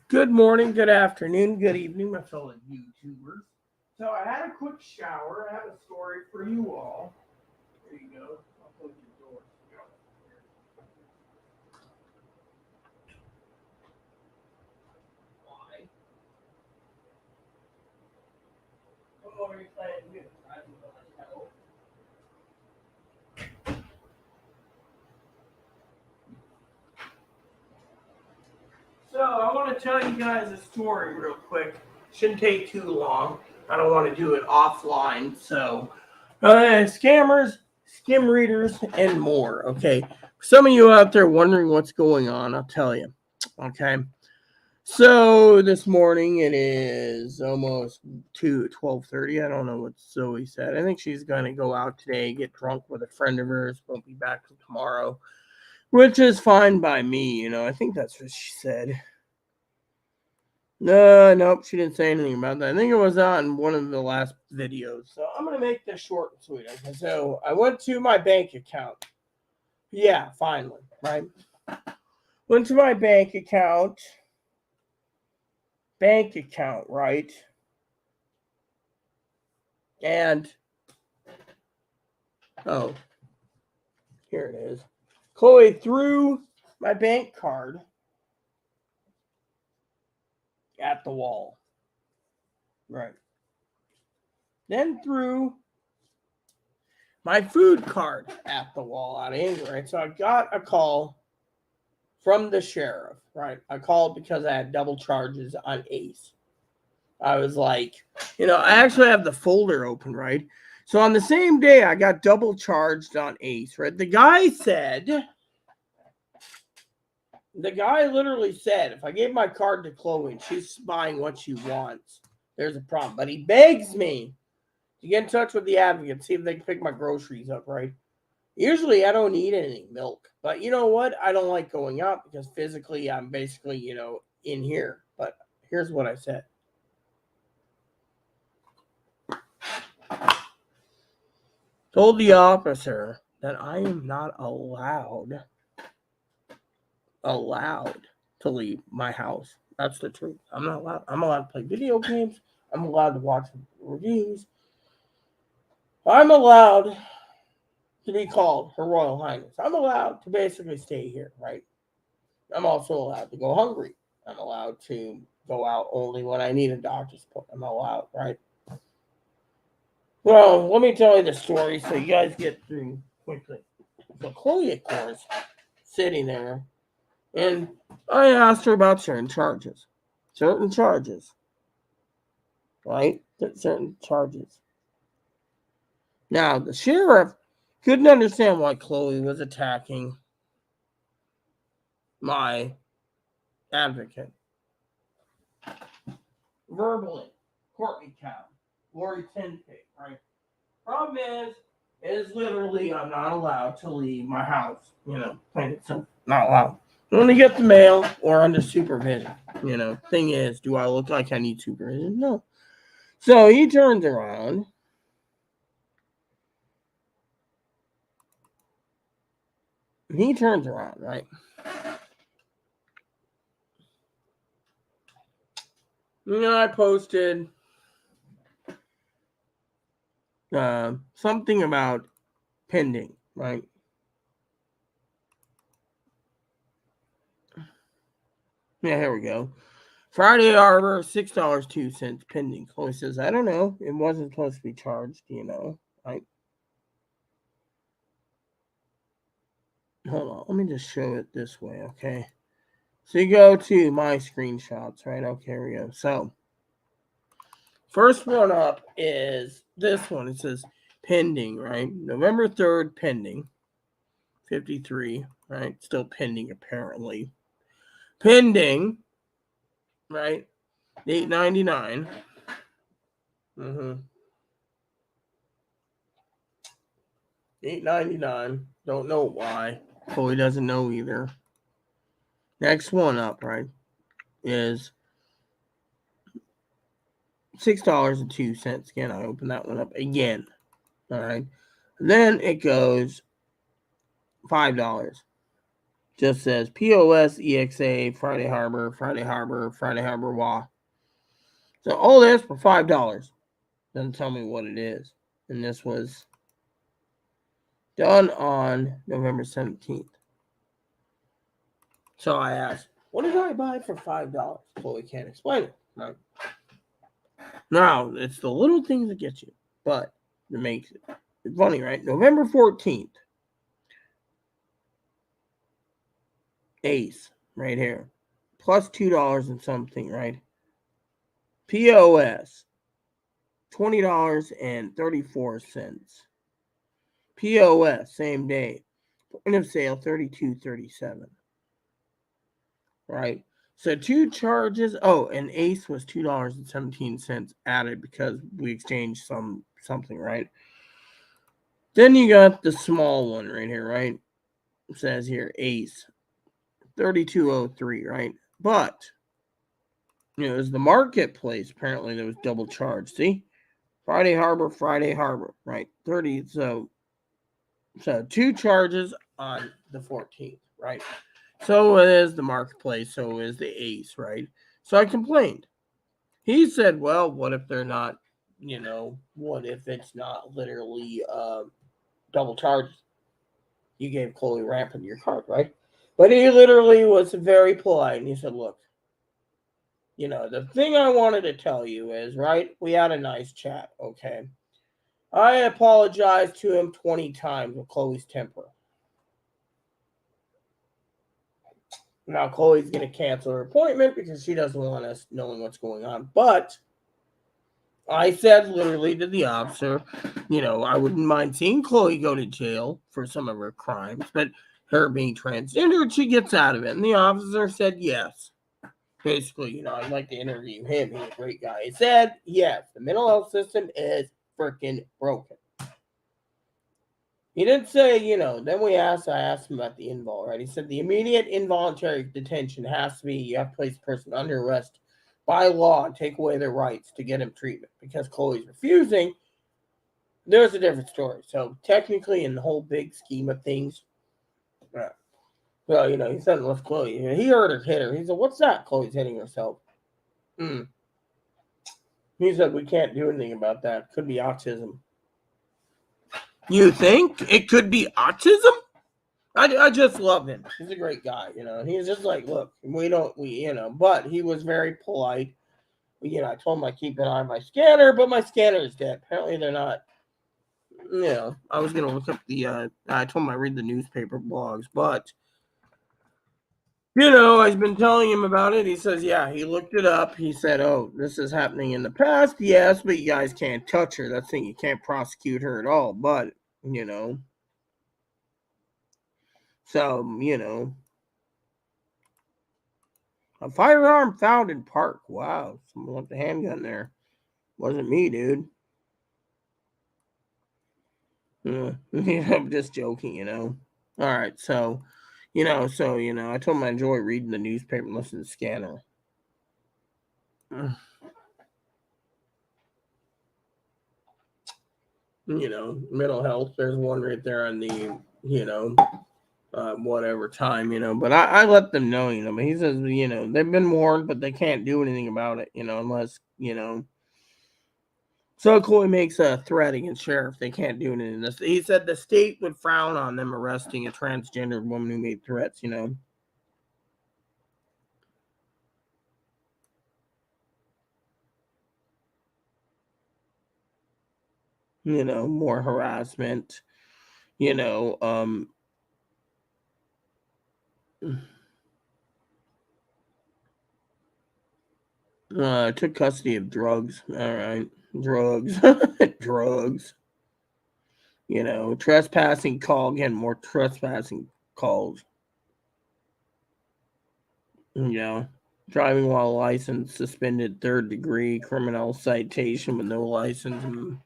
Good morning, good afternoon, good evening, my fellow YouTubers. So I had a quick shower. I have a story for you all. There you go. I'll close your door. Why? Come over here playing music. I don't know. So I want to tell you guys a story real quick. Shouldn't take too long. I don't want to do it offline. So, scammers, skim readers, and more. Okay. Some of you out there wondering what's going on, I'll tell you. Okay. So this morning it is almost 12:30. I don't know what Zoe said. I think she's gonna go out today, get drunk with a friend of hers. Won't be back till tomorrow, which is fine by me. I think that's what she said. No, nope, she didn't say anything about that. I think it was on one of the last videos. So I'm gonna make this short and sweet. Okay, so I went to my bank account. Yeah, finally, right? Went to my bank account, right? And oh, here it is. Chloe threw my bank card at the wall. Right. Then threw my food card at the wall out of anger. Right. So I got a call from the sheriff. Right. I called because I had double charges on Ace. I was like, I actually have the folder open. Right. So on the same day, I got double charged on Ace. Right. The guy literally said, if I gave my card to Chloe and she's buying what she wants, there's a problem. But he begs me to get in touch with the advocate, see if they can pick my groceries up, right? Usually I don't eat any milk. But you know what? I don't like going out because physically I'm basically, in here. But here's what I said. Told the officer that I am not allowed to leave my house. That's the truth. I'm not allowed. I'm allowed to play video games. I'm allowed to watch reviews. I'm allowed to be called Her Royal Highness. I'm allowed to basically stay here, right? I'm also allowed to go hungry. I'm allowed to go out only when I need a doctor's appointment. I'm allowed, right? Well, let me tell you the story so you guys get through quickly. So Chloe, of course, sitting there, and I asked her about certain charges. Certain charges, right? Certain charges. Now, the sheriff couldn't understand why Chloe was attacking my advocate. Verbally, Courtney Cow, Lori Tinpig, right? Problem is literally I'm not allowed to leave my house. Plain and simple. Not allowed. Only get the mail or under supervision. Thing is, do I look like I need supervision? No. So he turns around. Right? I posted something about pending, right? Yeah, here we go. Friday Arbor, $6.02 pending. Chloe says, I don't know. It wasn't supposed to be charged, Right? Hold on. Let me just show it this way, okay? So you go to my screenshots, right? Okay, here we go. So, first one up is this one. It says pending, right? November 3rd, pending. 53, right? Still pending, apparently. Pending, right? $8.99. $8.99. Don't know why. Chloe doesn't know either. Next one up, right, is $6.02. Again, I open that one up again. All right. Then it goes $5. Just says POS EXA Friday Harbor, Friday Harbor, Friday Harbor WA. So all this for $5. Doesn't tell me what it is. And this was done on November 17th. So I asked, what did I buy for $5? Well, we can't explain it. Right? Now, it's the little things that get you, but it makes it funny, right? November 14th. Ace, right here. Plus $2 and something, right? POS, $20.34. POS, same day. Point of sale, $32.37. Right? So 2 charges. Oh, and Ace was $2.17 added because we exchanged something, right? Then you got the small one right here, right? It says here Ace, $32.03, right? But it was the marketplace apparently that was double charged. See? Friday Harbor, right? 30. So 2 charges on the 14th, right? So it is the marketplace, so is the Ace, right? So I complained. He said, well, what if they're not, what if it's not literally double charges? You gave Chloe Rampant your card, right? But he literally was very polite, and he said, look, the thing I wanted to tell you is, right, we had a nice chat, okay? I apologized to him 20 times with Chloe's temper. Now, Chloe's going to cancel her appointment because she doesn't want us knowing what's going on. But I said literally to the officer, I wouldn't mind seeing Chloe go to jail for some of her crimes, but her being transgendered, she gets out of it. And the officer said yes. Basically, I'd like to interview him. He's a great guy. He said, yes, the mental health system is freaking broken. He didn't say, then I asked him about the invol, right? He said the immediate involuntary detention has to be, you have to place the person under arrest by law and take away their rights to get him treatment. Because Chloe's refusing, there's a different story. So technically, in the whole big scheme of things, well, he said unless Chloe, he heard her hit her. He said, what's that? Chloe's hitting herself. He said, we can't do anything about that. Could be autism. You think it could be autism? I just love him. He's a great guy, and he's just like, look, but he was very polite. I told him I keep an eye on my scanner, but my scanner is dead. Apparently they're not, I was going to look up I told him I read the newspaper blogs, but, I've been telling him about it. He says, yeah, he looked it up. He said, oh, this is happening in the past. Yes, but you guys can't touch her. That's the thing. You can't prosecute her at all, but, so, a firearm found in park. Wow, someone left a handgun there. Wasn't me, dude. I'm just joking, All right, so, I told him I enjoy reading the newspaper and listening to the scanner. Mental health. There's one right there on the, whatever time, but I let them know, but he says, they've been warned, but they can't do anything about it, unless, So Chloe makes a threat against sheriff. They can't do anything. He said the state would frown on them arresting a transgendered woman who made threats, more harassment, took custody of drugs. All right. Drugs. Drugs. Trespassing call. Again, more trespassing calls. Driving while license suspended, 3rd degree criminal citation with no license.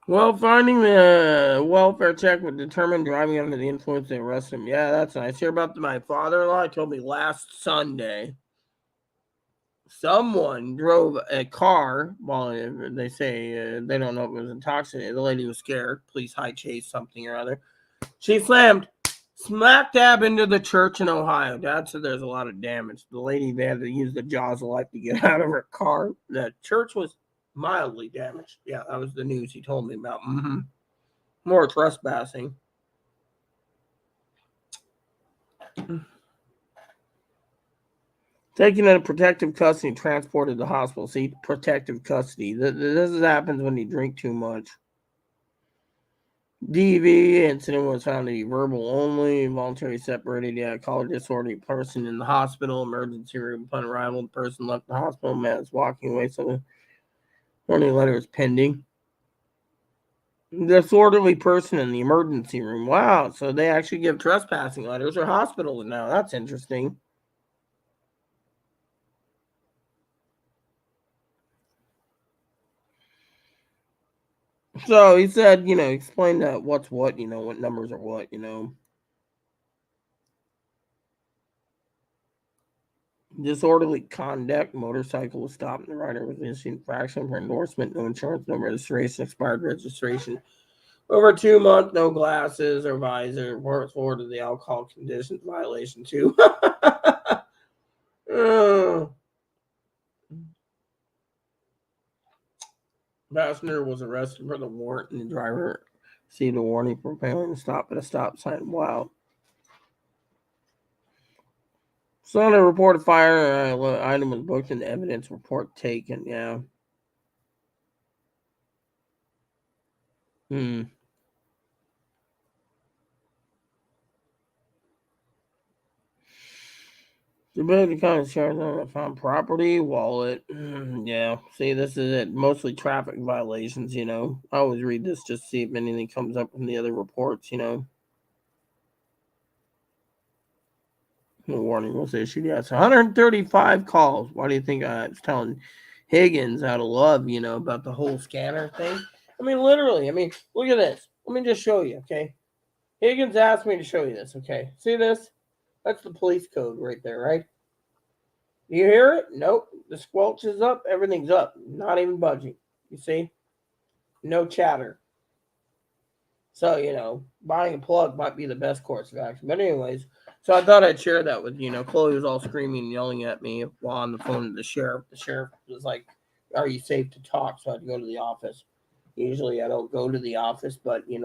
Well, finding the welfare check would determine driving under the influence. They arrest him. Yeah, that's nice. Hear about my father-in-law? He told me last Sunday. someone drove a car while they say they don't know if it was intoxicated. The lady was scared. Police high chase something or other. She slammed smack dab into the church in Ohio. Dad said there's a lot of damage. The lady, they had to use the jaws of life to get out of her car. The church was mildly damaged. Yeah, that was the news he told me about. More trespassing. Taken into protective custody and transported to the hospital. See, protective custody. This happens when you drink too much. DV incident was found to be verbal only, involuntary separated. Yeah, color disorderly person in the hospital, emergency room upon arrival. The person left the hospital, man is walking away, so the warning letter is pending. Disorderly person in the emergency room. Wow, so they actually give trespassing letters or hospitals now. That's interesting. So he said, explain that what's what, what numbers are what. Disorderly conduct, motorcycle was stopped, and the rider was issued infraction for endorsement, no insurance, no registration, expired registration. Over 2 months, no glasses or visor. Reports forward to the alcohol conditions violation too. Passenger was arrested for the warrant, and the driver received a warning for failing to stop at a stop sign. Wow. So on a reported fire item was booked and evidence report taken. Yeah. Hmm. The ability to kind of share found property, wallet. Yeah. See, this is it. Mostly traffic violations. I always read this just to see if anything comes up from the other reports. The warning was issued. Yes, 135 calls. Why do you think I was telling Higgins out of love, about the whole scanner thing? I mean, literally. I mean, look at this. Let me just show you, okay? Higgins asked me to show you this, okay? See this? That's the police code right there, right? Do you hear it? Nope. The squelch is up. Everything's up. Not even budging. You see? No chatter. So, buying a plug might be the best course of action. But anyways, so I thought I'd share that with Chloe was all screaming and yelling at me while on the phone to the sheriff. The sheriff was like, "Are you safe to talk?" So I had to go to the office. Usually I don't go to the office, but he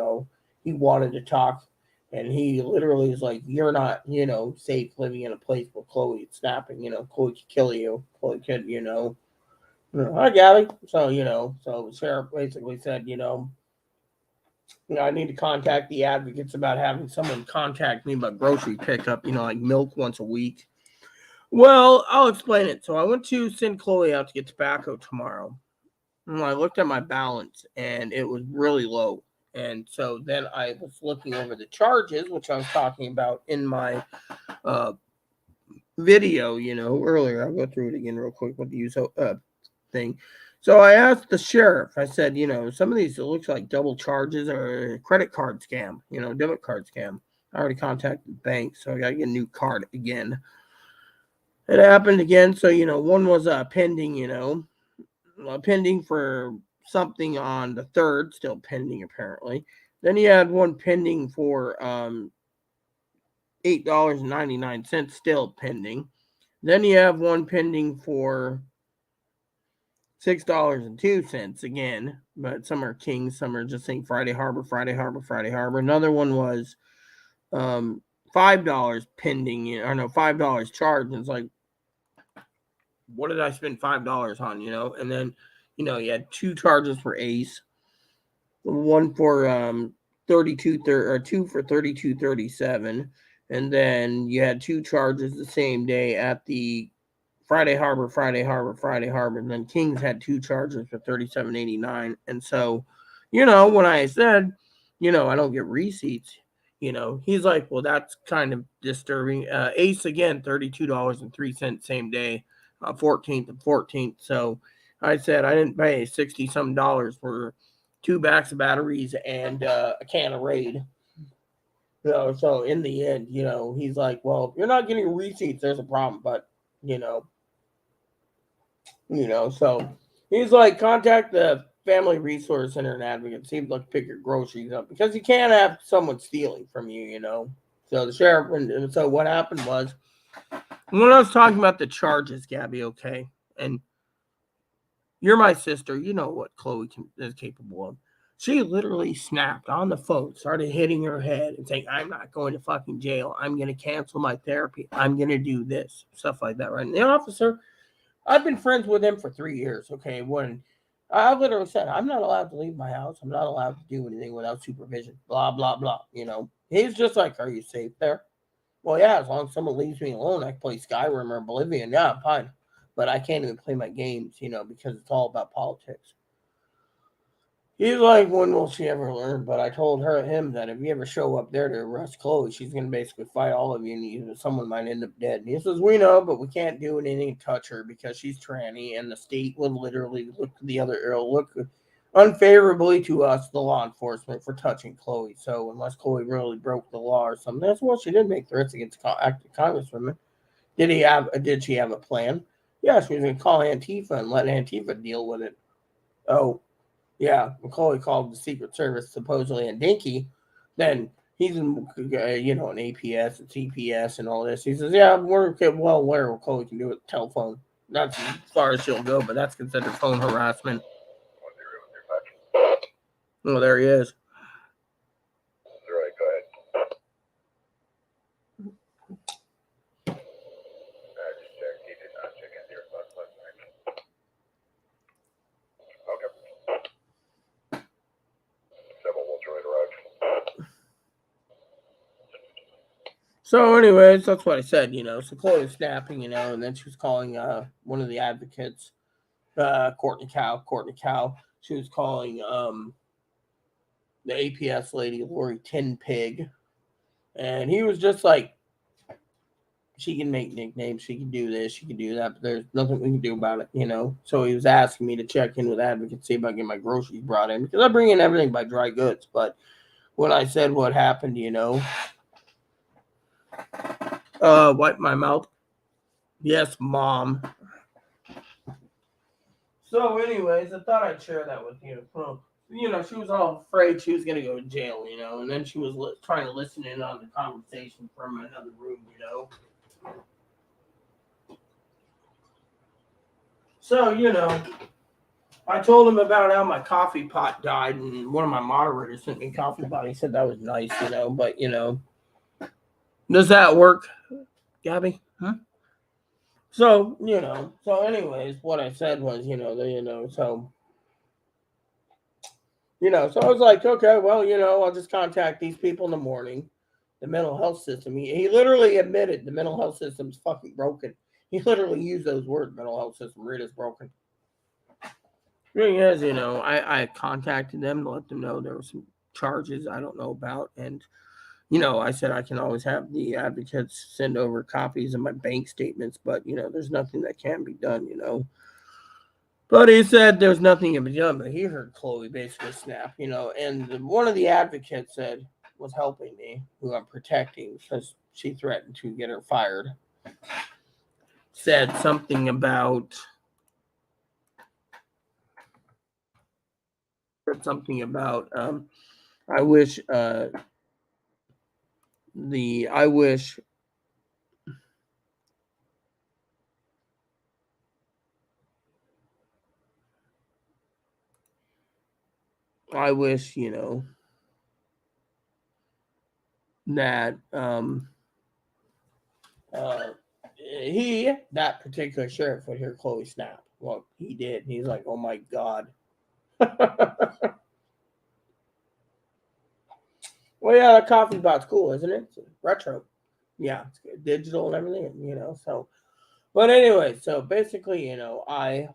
wanted to talk, and he literally is like, "You're not, safe living in a place where Chloe is snapping. Chloe could kill you. Chloe could. Hi, Gabby. So the sheriff basically said, I need to contact the advocates about having someone contact me about grocery pickup, like milk once a week. Well, I'll explain it. So I went to send Chloe out to get tobacco tomorrow. And I looked at my balance and it was really low. And so then I was looking over the charges, which I was talking about in my video, earlier. I'll go through it again real quick with the use thing. So I asked the sheriff, I said, some of these, it looks like double charges or credit card scam, debit card scam. I already contacted the bank, so I got to get a new card again. It happened again. So, one was pending, pending for something on the 3rd, still pending apparently. Then he had one pending for $8.99, still pending. Then you have one pending for $6.02 again, but some are Kings, some are just saying Friday Harbor, Friday Harbor, Friday Harbor. Another one was $5 pending, or no, $5 charged. And it's like, what did I spend $5 on, And then, you had 2 charges for Ace, one for 2 for 32.37, and then you had 2 charges the same day at the Friday Harbor, Friday Harbor, Friday Harbor, and then Kings had 2 charges for $37.89. And so, when I said, I don't get receipts, he's like, well, that's kind of disturbing. Ace again, $32.03 same day, 14th and 14th. So I said I didn't pay 60 some dollars for 2 backs of batteries and a can of Raid. So in the end, he's like, well, if you're not getting receipts, there's a problem. But, So he's like, contact the Family Resource Center and Advocate. See if they'll pick your groceries up because you can't have someone stealing from you. So the sheriff, and so what happened was, when I was talking about the charges, Gabby, okay, and you're my sister, you know what Chloe is capable of. She literally snapped on the phone, started hitting her head and saying, I'm not going to fucking jail. I'm going to cancel my therapy. I'm going to do this, stuff like that, right? And the officer, I've been friends with him for 3 years, okay? When I literally said, I'm not allowed to leave my house. I'm not allowed to do anything without supervision, blah, blah, blah. He's just like, are you safe there? Well, yeah, as long as someone leaves me alone, I can play Skyrim or Oblivion. Yeah, I'm fine. But I can't even play my games, because it's all about politics. He's like, when will she ever learn? But I told him that if you ever show up there to arrest Chloe, she's going to basically fight all of you, and someone might end up dead. And he says, we know, but we can't do anything to touch her because she's tranny, and the state will literally look unfavorably to us, the law enforcement, for touching Chloe. So unless Chloe really broke the law or something, that's what she did make threats against active congresswomen. Did she have a plan? Yeah, she was going to call Antifa and let Antifa deal with it. Oh, yeah, Macaulay called the Secret Service supposedly a dinky. Then he's in, an APS, a TPS, and all this. He says, yeah, we're well aware Macaulay can do it with telephone. That's as far as she'll go, but that's considered phone harassment. Oh, there he is. Right, go ahead. Just check. He did not check into your phone last night. Okay. 7 Walter Road arrived. So, anyways, that's what I said, So Chloe was snapping, and then she was calling one of the advocates, Courtney Cow. She was calling the APS lady, Lori Tin Pig. And he was just like, she can make nicknames, she can do this, she can do that, but there's nothing we can do about it, So he was asking me to check in with advocates, see if I can get my groceries brought in, because I bring in everything by dry goods. But when I said what happened, wipe my mouth. Yes, Mom. So, anyways, I thought I'd share that with you. She was all afraid she was going to go to jail, and then she was trying to listen in on the conversation from another room. So, I told him about how my coffee pot died, and one of my moderators sent me a coffee pot. He said that was nice, but, does that work, Gabby? Huh? So, anyways, what I said was, so I was like, okay, well, I'll just contact these people in the morning. The mental health system. He literally admitted the mental health system's fucking broken. He literally used those words, mental health system, really is broken. Thing is, I contacted them to let them know there were some charges I don't know about. And, I said I can always have the advocates send over copies of my bank statements, but, there's nothing that can be done, But he said there's nothing to be done. But he heard Chloe basically snap, and one of the advocates said was helping me, who I'm protecting, because she threatened to get her fired. Said something about I wish that that particular sheriff would hear Chloe snap. Well, he did. He's like, oh my God. Well, yeah, that coffee pot's cool, isn't it? It's retro. Yeah, it's good. Digital and everything, so. But anyway, so basically, I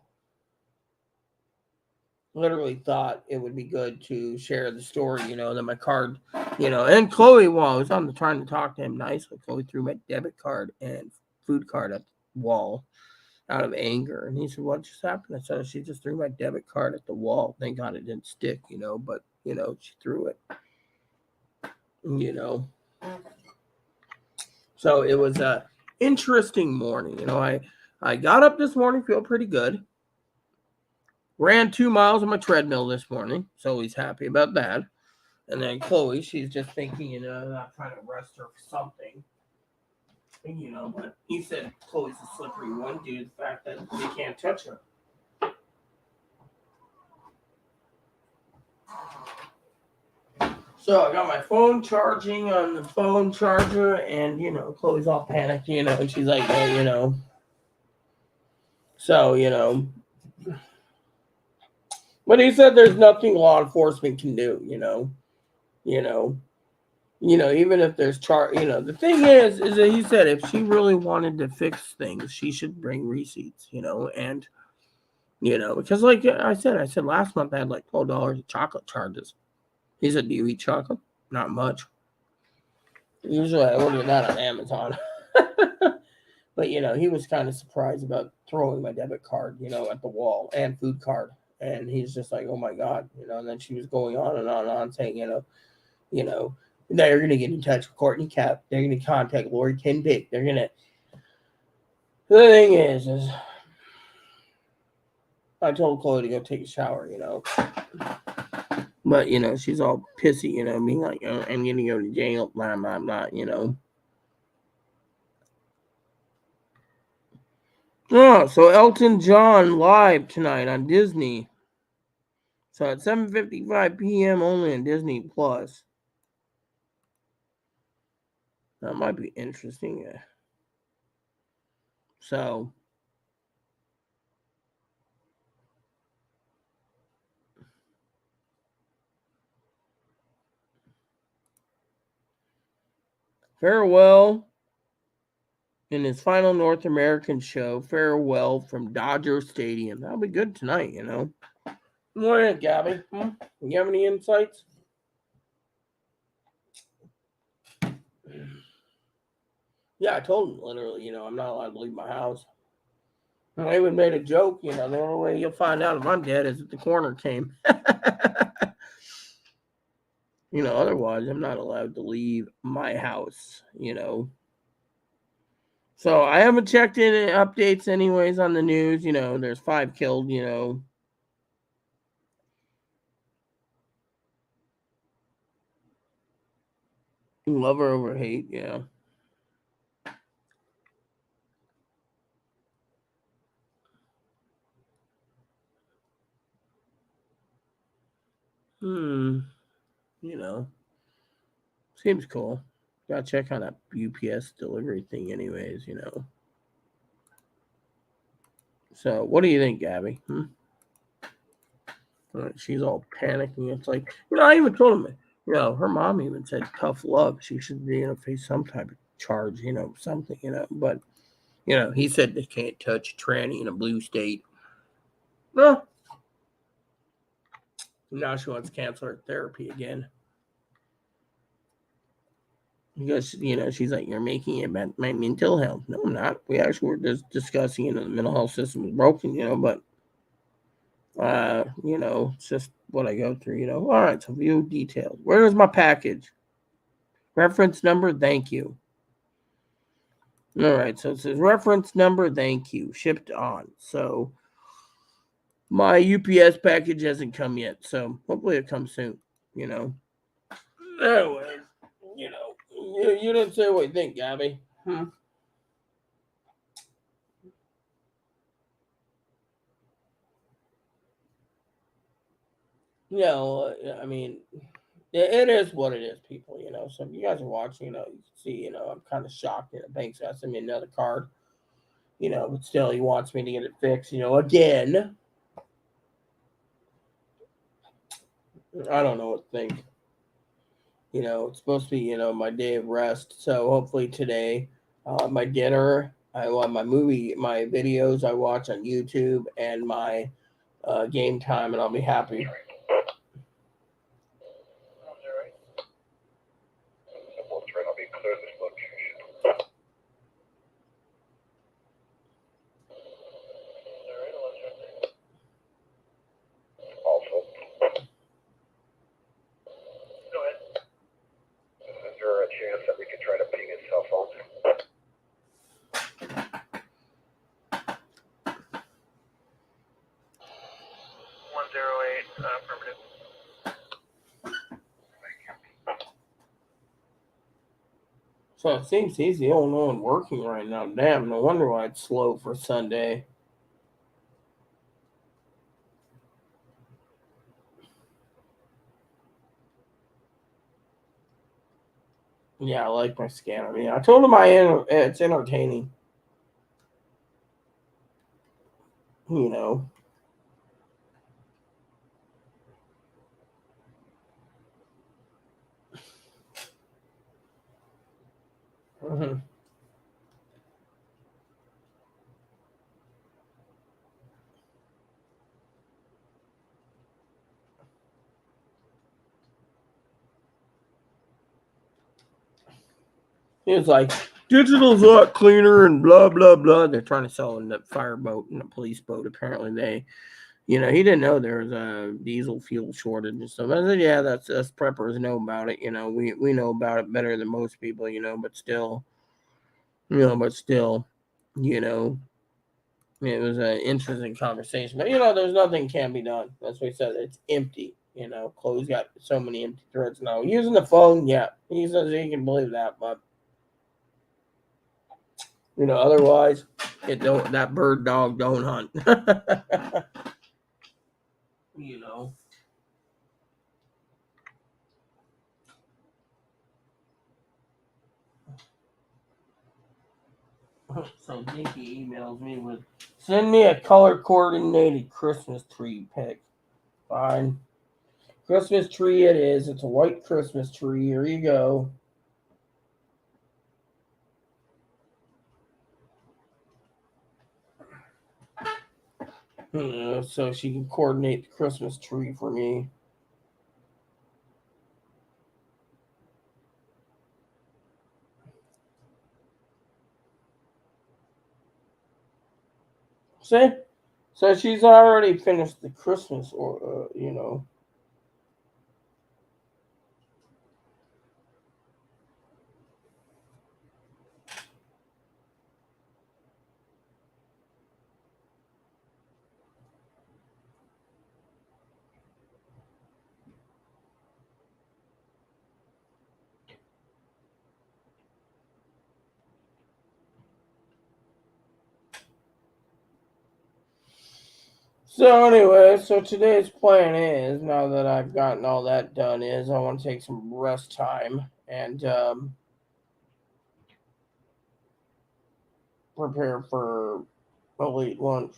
literally thought it would be good to share the story, that my card, and Chloe, while I was trying to talk to him nicely, Chloe threw my debit card and food card at the wall out of anger. And he said, what just happened? I said, she just threw my debit card at the wall. Thank God it didn't stick, but, she threw it, So it was a interesting morning. I got up this morning, feel pretty good. ran 2 miles on my treadmill this morning, so he's happy about that. And then Chloe, she's just thinking, not trying to arrest her for something. But he said Chloe's a slippery one due to the fact that they can't touch her. So I got my phone charging on the phone charger, and Chloe's all panicked, and she's like, hey, So, but he said there's nothing law enforcement can do, even if there's the thing is that he said if she really wanted to fix things, she should bring receipts, and because like I said last month I had like $12 of chocolate charges. He said, do you eat chocolate? Not much. Usually I order that on Amazon. But he was kind of surprised about throwing my debit card, at the wall and food card. And he's just like, oh my God, and then she was going on and on saying, they're going to get in touch with Courtney Cap. They're going to contact Lori Tinbick. They're going to. The thing is I told Chloe to go take a shower, But, she's all pissy, being like, I'm going to go to jail, blah, blah, blah, Oh, so Elton John live tonight on Disney. So at 7:55 p.m. only on Disney Plus. That might be interesting. So Farewell in his final North American show, Farewell from Dodger Stadium. That'll be good tonight, What is it, Gabby? You have any insights? Yeah, I told him literally, I'm not allowed to leave my house. I even made a joke, the only way you'll find out if I'm dead is if the coroner came. Otherwise I'm not allowed to leave my house, So I haven't checked in updates anyways on the news, there's 5 killed, Love or over hate, yeah. Seems cool. Gotta check on that UPS delivery thing anyways, So what do you think, Gabby? She's all panicking. It's like, I even told him, her mom even said tough love. She should be, face some type of charge, something, but, he said they can't touch a tranny in a blue state. Well, now she wants to cancel her therapy again. Because, she's like, you're making it about my mental health. No, I'm not. We actually were just discussing, the mental health system is broken, but, it's just what I go through, All right, so view details. Where is my package? Reference number, thank you. All right, so it says reference number, thank you. Shipped on. So my UPS package hasn't come yet, so hopefully it comes soon, Anyway, you didn't say what you think, Gabby. I mean, it is what it is, people, So if you guys are watching, you can see, I'm kind of shocked that Banks asked me another card, but still he wants me to get it fixed, again. I don't know what to think. It's supposed to be, my day of rest. So hopefully today, my dinner, I want my movie, my videos I watch on YouTube, and my game time, and I'll be happy. Chance that we could try to ping his cell phone. So it seems he's the only one working right now. Damn, no wonder why it's slow for Sunday. Yeah, I like my scanner. Yeah, I told him it's entertaining. You know. Mhm. He was like, digital's a lot cleaner and blah blah blah. They're trying to sell in the fireboat and the police boat. Apparently, he didn't know there was a diesel fuel shortage and stuff. I said, yeah, that's us preppers know about it. We know about it better than most people. But still, you know, it was an interesting conversation. But there's nothing can be done. That's what he said. It's empty. Chloe's got so many empty threads now. Using the phone, yeah, he says he can believe that, but otherwise, it don't. That bird dog don't hunt. you know. So Dinky emails me with, send me a color coordinated Christmas tree pic. Fine. Christmas tree it is. It's a white Christmas tree. Here you go. So she can coordinate the Christmas tree for me. See? So she's already finished the Christmas, or. So anyway, so today's plan is, now that I've gotten all that done, is I want to take some rest time and prepare for a late lunch.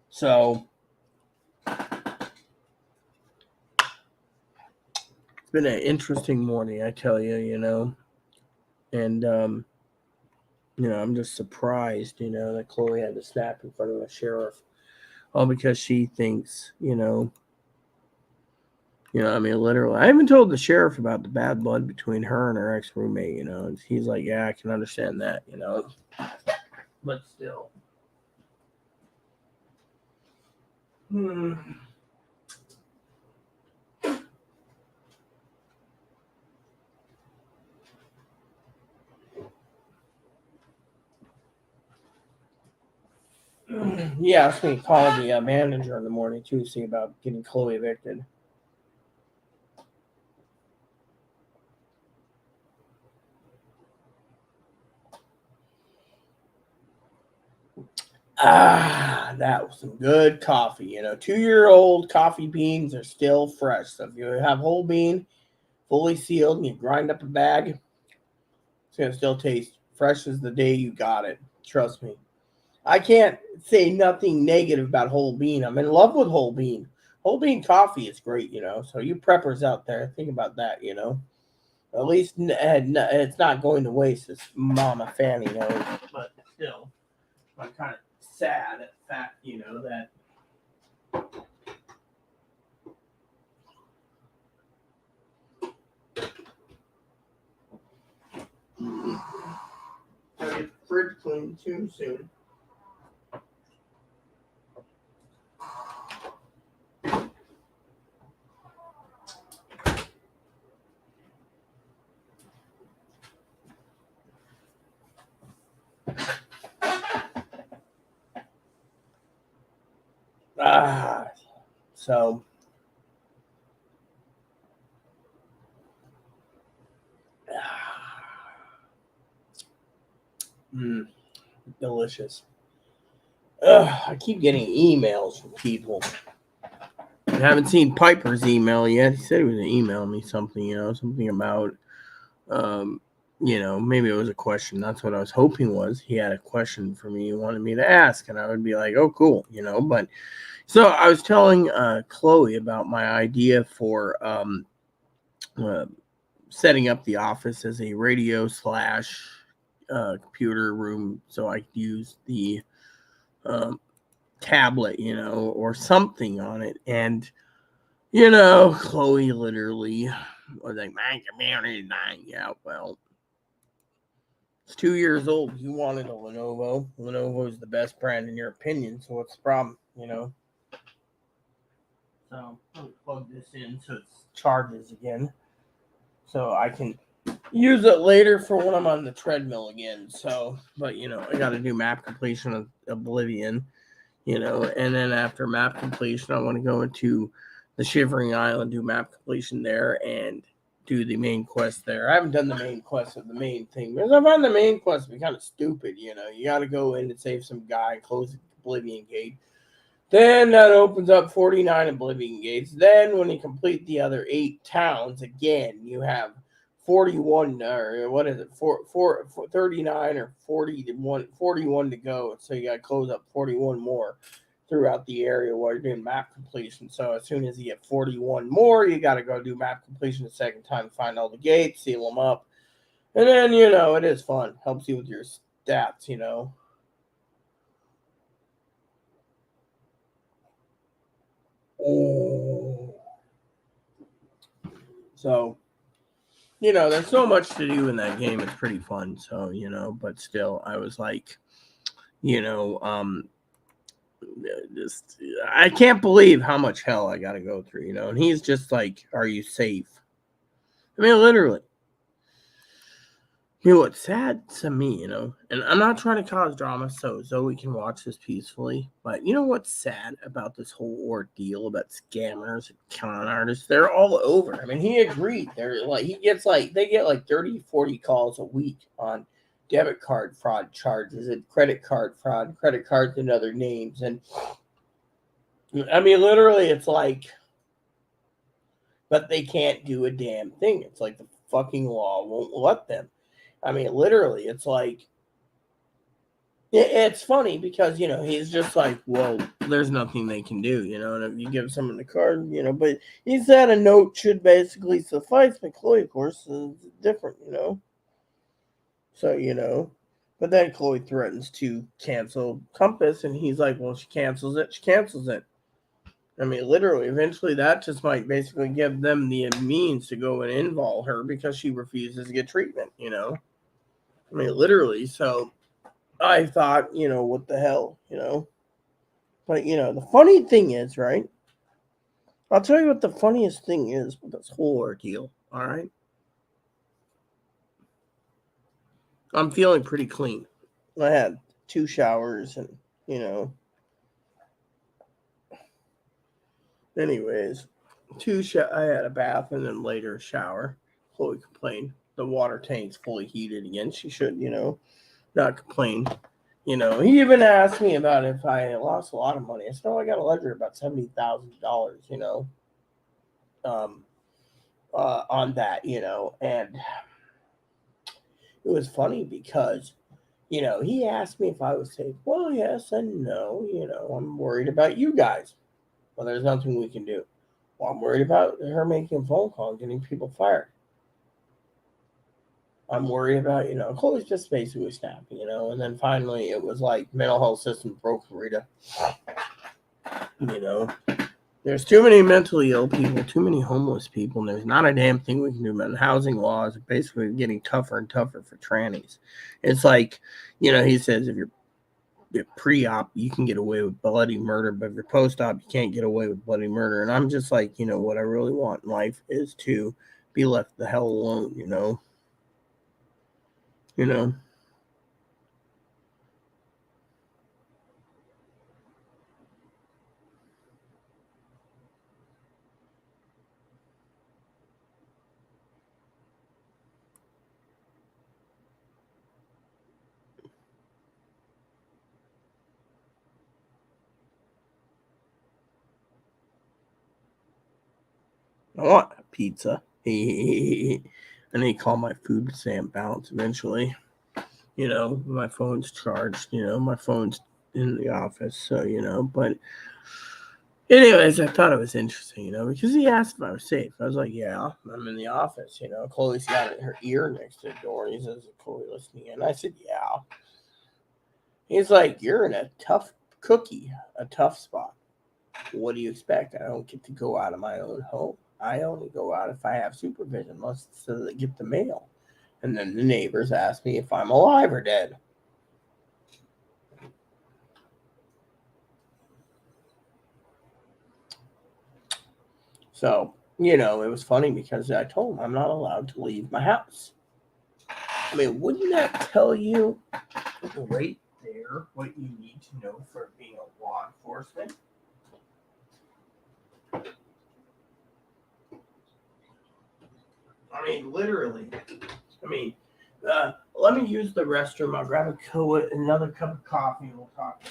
So it's been an interesting morning, I tell you, and I'm just surprised, that Chloe had to snap in front of the sheriff, all because she thinks, literally. I even told the sheriff about the bad blood between her and her ex roommate, and he's like, yeah, I can understand that, but still. He asked me to call the manager in the morning too, see about getting Chloe evicted. That was some good coffee. 2-year-old coffee beans are still fresh. So if you have whole bean, fully sealed, and you grind up a bag, it's gonna still taste fresh as the day you got it. Trust me. I can't say nothing negative about whole bean. I'm in love with whole bean. Whole bean coffee is great, So you preppers out there, think about that, At least it's not going to waste, as Mama Fanny knows. But still, I'm kind of sad at the fact, that gotta get the fridge cleaned too soon. So delicious. I keep getting emails from people. I haven't seen Piper's email yet. He said he was going to email me something, something about, maybe it was a question. That's what I was hoping was. He had a question for me he wanted me to ask, and I would be like, oh, cool, But so I was telling Chloe about my idea for setting up the office as a radio / computer room, so I could use the tablet, or something on it. And, Chloe literally was like, my computer is dying. Yeah, well, it's 2 years old. You wanted a Lenovo. Lenovo is the best brand in your opinion, so what's the problem, So I'm going to plug this in so it charges again, so I can use it later for when I'm on the treadmill again. So, but I got to do map completion of Oblivion, and then after map completion, I want to go into the Shivering Island, do map completion there, and do the main quest there. I haven't done the main quest of the main thing because I find the main quest to be kind of stupid. You got to go in and save some guy, close the Oblivion gate. Then that opens up 49 Oblivion gates. Then when you complete the other 8 towns, again, you have 41, or what is it, 39 or 41 to go. So you got to close up 41 more throughout the area while you're doing map completion. So as soon as you get 41 more, you got to go do map completion the second time, find all the gates, seal them up. And then, it is fun. Helps you with your stats, So, there's so much to do in that game. It's pretty fun. So, but still, I was like, just, I can't believe how much hell I got to go through, and he's just like, are you safe? I mean, literally. What's sad to me, and I'm not trying to cause drama so Zoe can watch this peacefully, but what's sad about this whole ordeal about scammers and con artists? They're all over. I mean, he agreed. They're like, they get like 30, 40 calls a week on debit card fraud charges and credit card fraud, credit cards and other names. And I mean, literally, it's like, but they can't do a damn thing. It's like the fucking law won't let them. I mean, literally, it's like It's funny because, he's just like, well, there's nothing they can do, and if you give someone the card, but he said a note should basically suffice, but Chloe, of course, is different, So, but then Chloe threatens to cancel Compass, and he's like, well, she cancels it. I mean, literally, eventually that just might basically give them the means to go and involve her because she refuses to get treatment, I mean, literally. So I thought, what the hell, But, the funny thing is, right? I'll tell you what the funniest thing is with this whole ordeal, all right? I'm feeling pretty clean. I had 2 showers and, anyways, I had a bath and then later a shower. Chloe complained. The water tank's fully heated again. She should, not complain. He even asked me about if I lost a lot of money. I said, I got a ledger about $70,000, um, on that, and it was funny because, he asked me if I was safe. Well, yes and no. I'm worried about you guys. Well, there's nothing we can do. Well, I'm worried about her making a phone call and getting people fired. I'm worried about, Chloe's just basically snapping, and then finally it was like mental health system broke Rita. There's too many mentally ill people, too many homeless people, and there's not a damn thing we can do about it. Housing laws are basically getting tougher and tougher for trannies. It's like, he says if you're pre-op, you can get away with bloody murder, but if you're post-op, you can't get away with bloody murder. And I'm just like, what I really want in life is to be left the hell alone, You know. I want a pizza. I need to call my food stamp balance eventually. My phone's charged. My phone's in the office. So, but anyways, I thought it was interesting, because he asked if I was safe. I was like, yeah, I'm in the office. Chloe's got her ear next to the door. He says, Chloe listening in. I said, yeah. He's like, you're in a tough a tough spot. What do you expect? I don't get to go out of my own home. I only go out if I have supervision, unless so they get the mail. And then the neighbors ask me if I'm alive or dead. So, it was funny because I told him I'm not allowed to leave my house. I mean, wouldn't that tell you right there what you need to know for being a law enforcement? I mean, literally. I mean, let me use the restroom. I'll grab another cup of coffee, and we'll talk.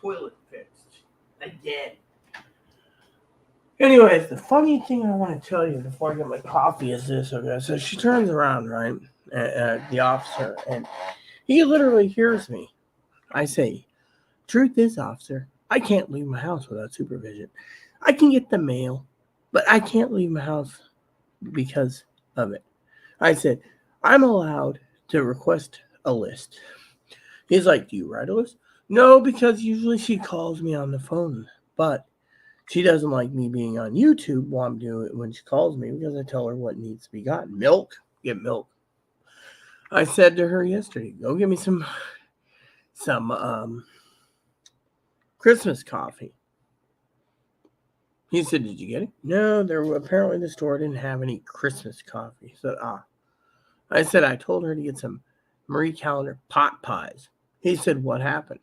toilet fixed again. Anyways, the funny thing I want to tell you before I get my coffee is this, okay? So she turns around, right, at the officer, and he literally hears me. I say, truth is, officer, I can't leave my house without supervision. I can get the mail, but I can't leave my house because of it. I said, I'm allowed to request a list. He's like, do you write a list? No, because usually she calls me on the phone, but she doesn't like me being on YouTube while I'm doing it when she calls me because I tell her what needs to be gotten. Milk? Get milk. I said to her yesterday, go get me some Christmas coffee. He said, did you get it? No, apparently the store didn't have any Christmas coffee. So, I said, I told her to get some Marie Callender pot pies. He said, what happened?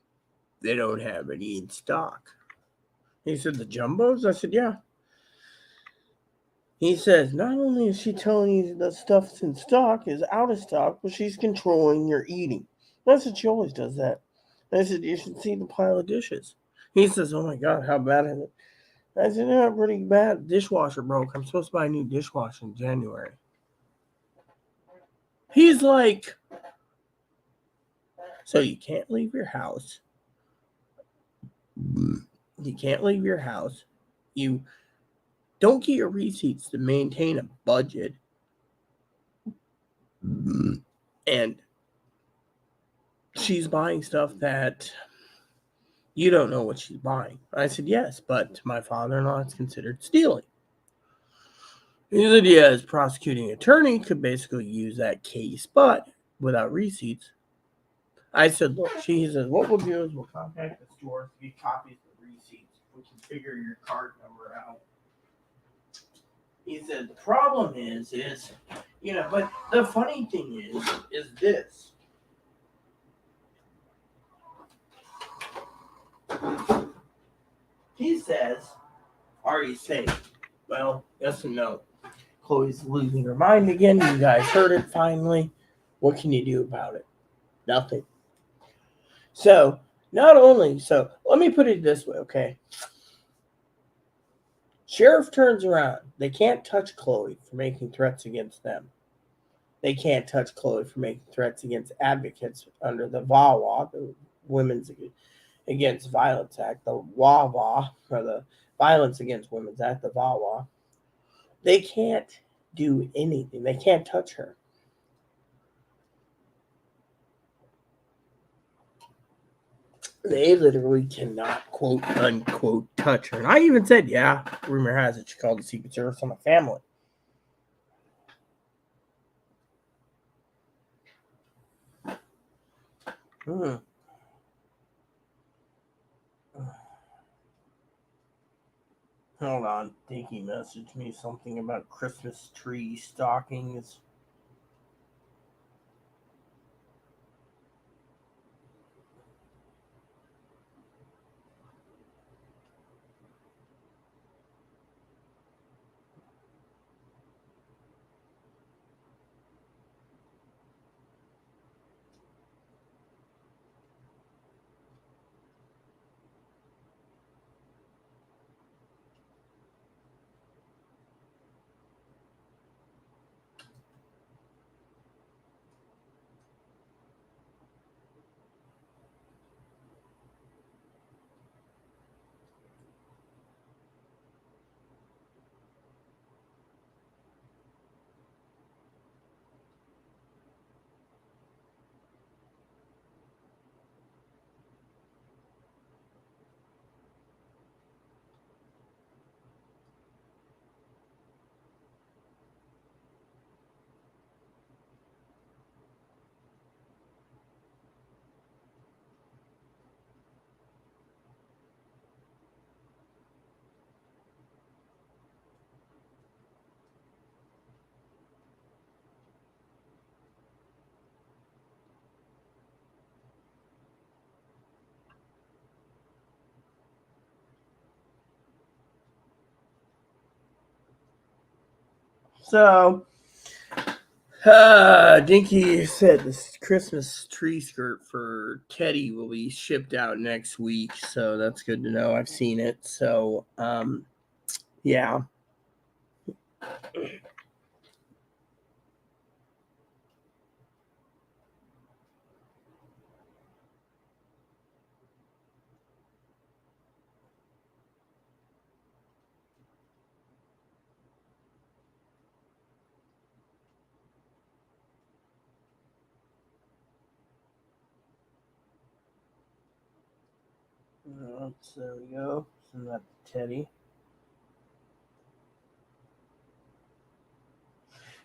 They don't have any in stock. He said, the jumbos? I said, yeah. He says, not only is she telling you the stuff's in stock is out of stock, but she's controlling your eating. I said, she always does that. I said, you should see the pile of dishes. He says, oh my God, how bad is it? I said, yeah, pretty bad. Dishwasher broke. I'm supposed to buy a new dishwasher in January. He's like, so you can't leave your house. You can't leave your house. You don't get your receipts to maintain a budget. And she's buying stuff that you don't know what she's buying. I said, yes, but my father-in-law is considered stealing. He said, yeah, his prosecuting attorney could basically use that case, but without receipts. I said, look, he says, what we'll do is we'll contact the store to get copies of the receipts. We can figure your card number out. He said, the problem is, but the funny thing is this. He says, are you safe? Well, yes and no. Chloe's losing her mind again. You guys heard it finally. What can you do about it? Nothing. So, let me put it this way, okay? Sheriff turns around. They can't touch Chloe for making threats against them. They can't touch Chloe for making threats against advocates under the VAWA, the Women's Against Violence Act, the WAWA, or the Violence Against Women's Act, the VAWA. They can't do anything. They can't touch her. They literally cannot, quote unquote, touch her. And I even said, yeah, rumor has it she called the Secret Service on the family. Hold on, I think he messaged me something about Christmas tree stockings. So, Dinky said this Christmas tree skirt for Teddy will be shipped out next week, so that's good to know. I've seen it, so yeah. So there we go. Send that to Teddy.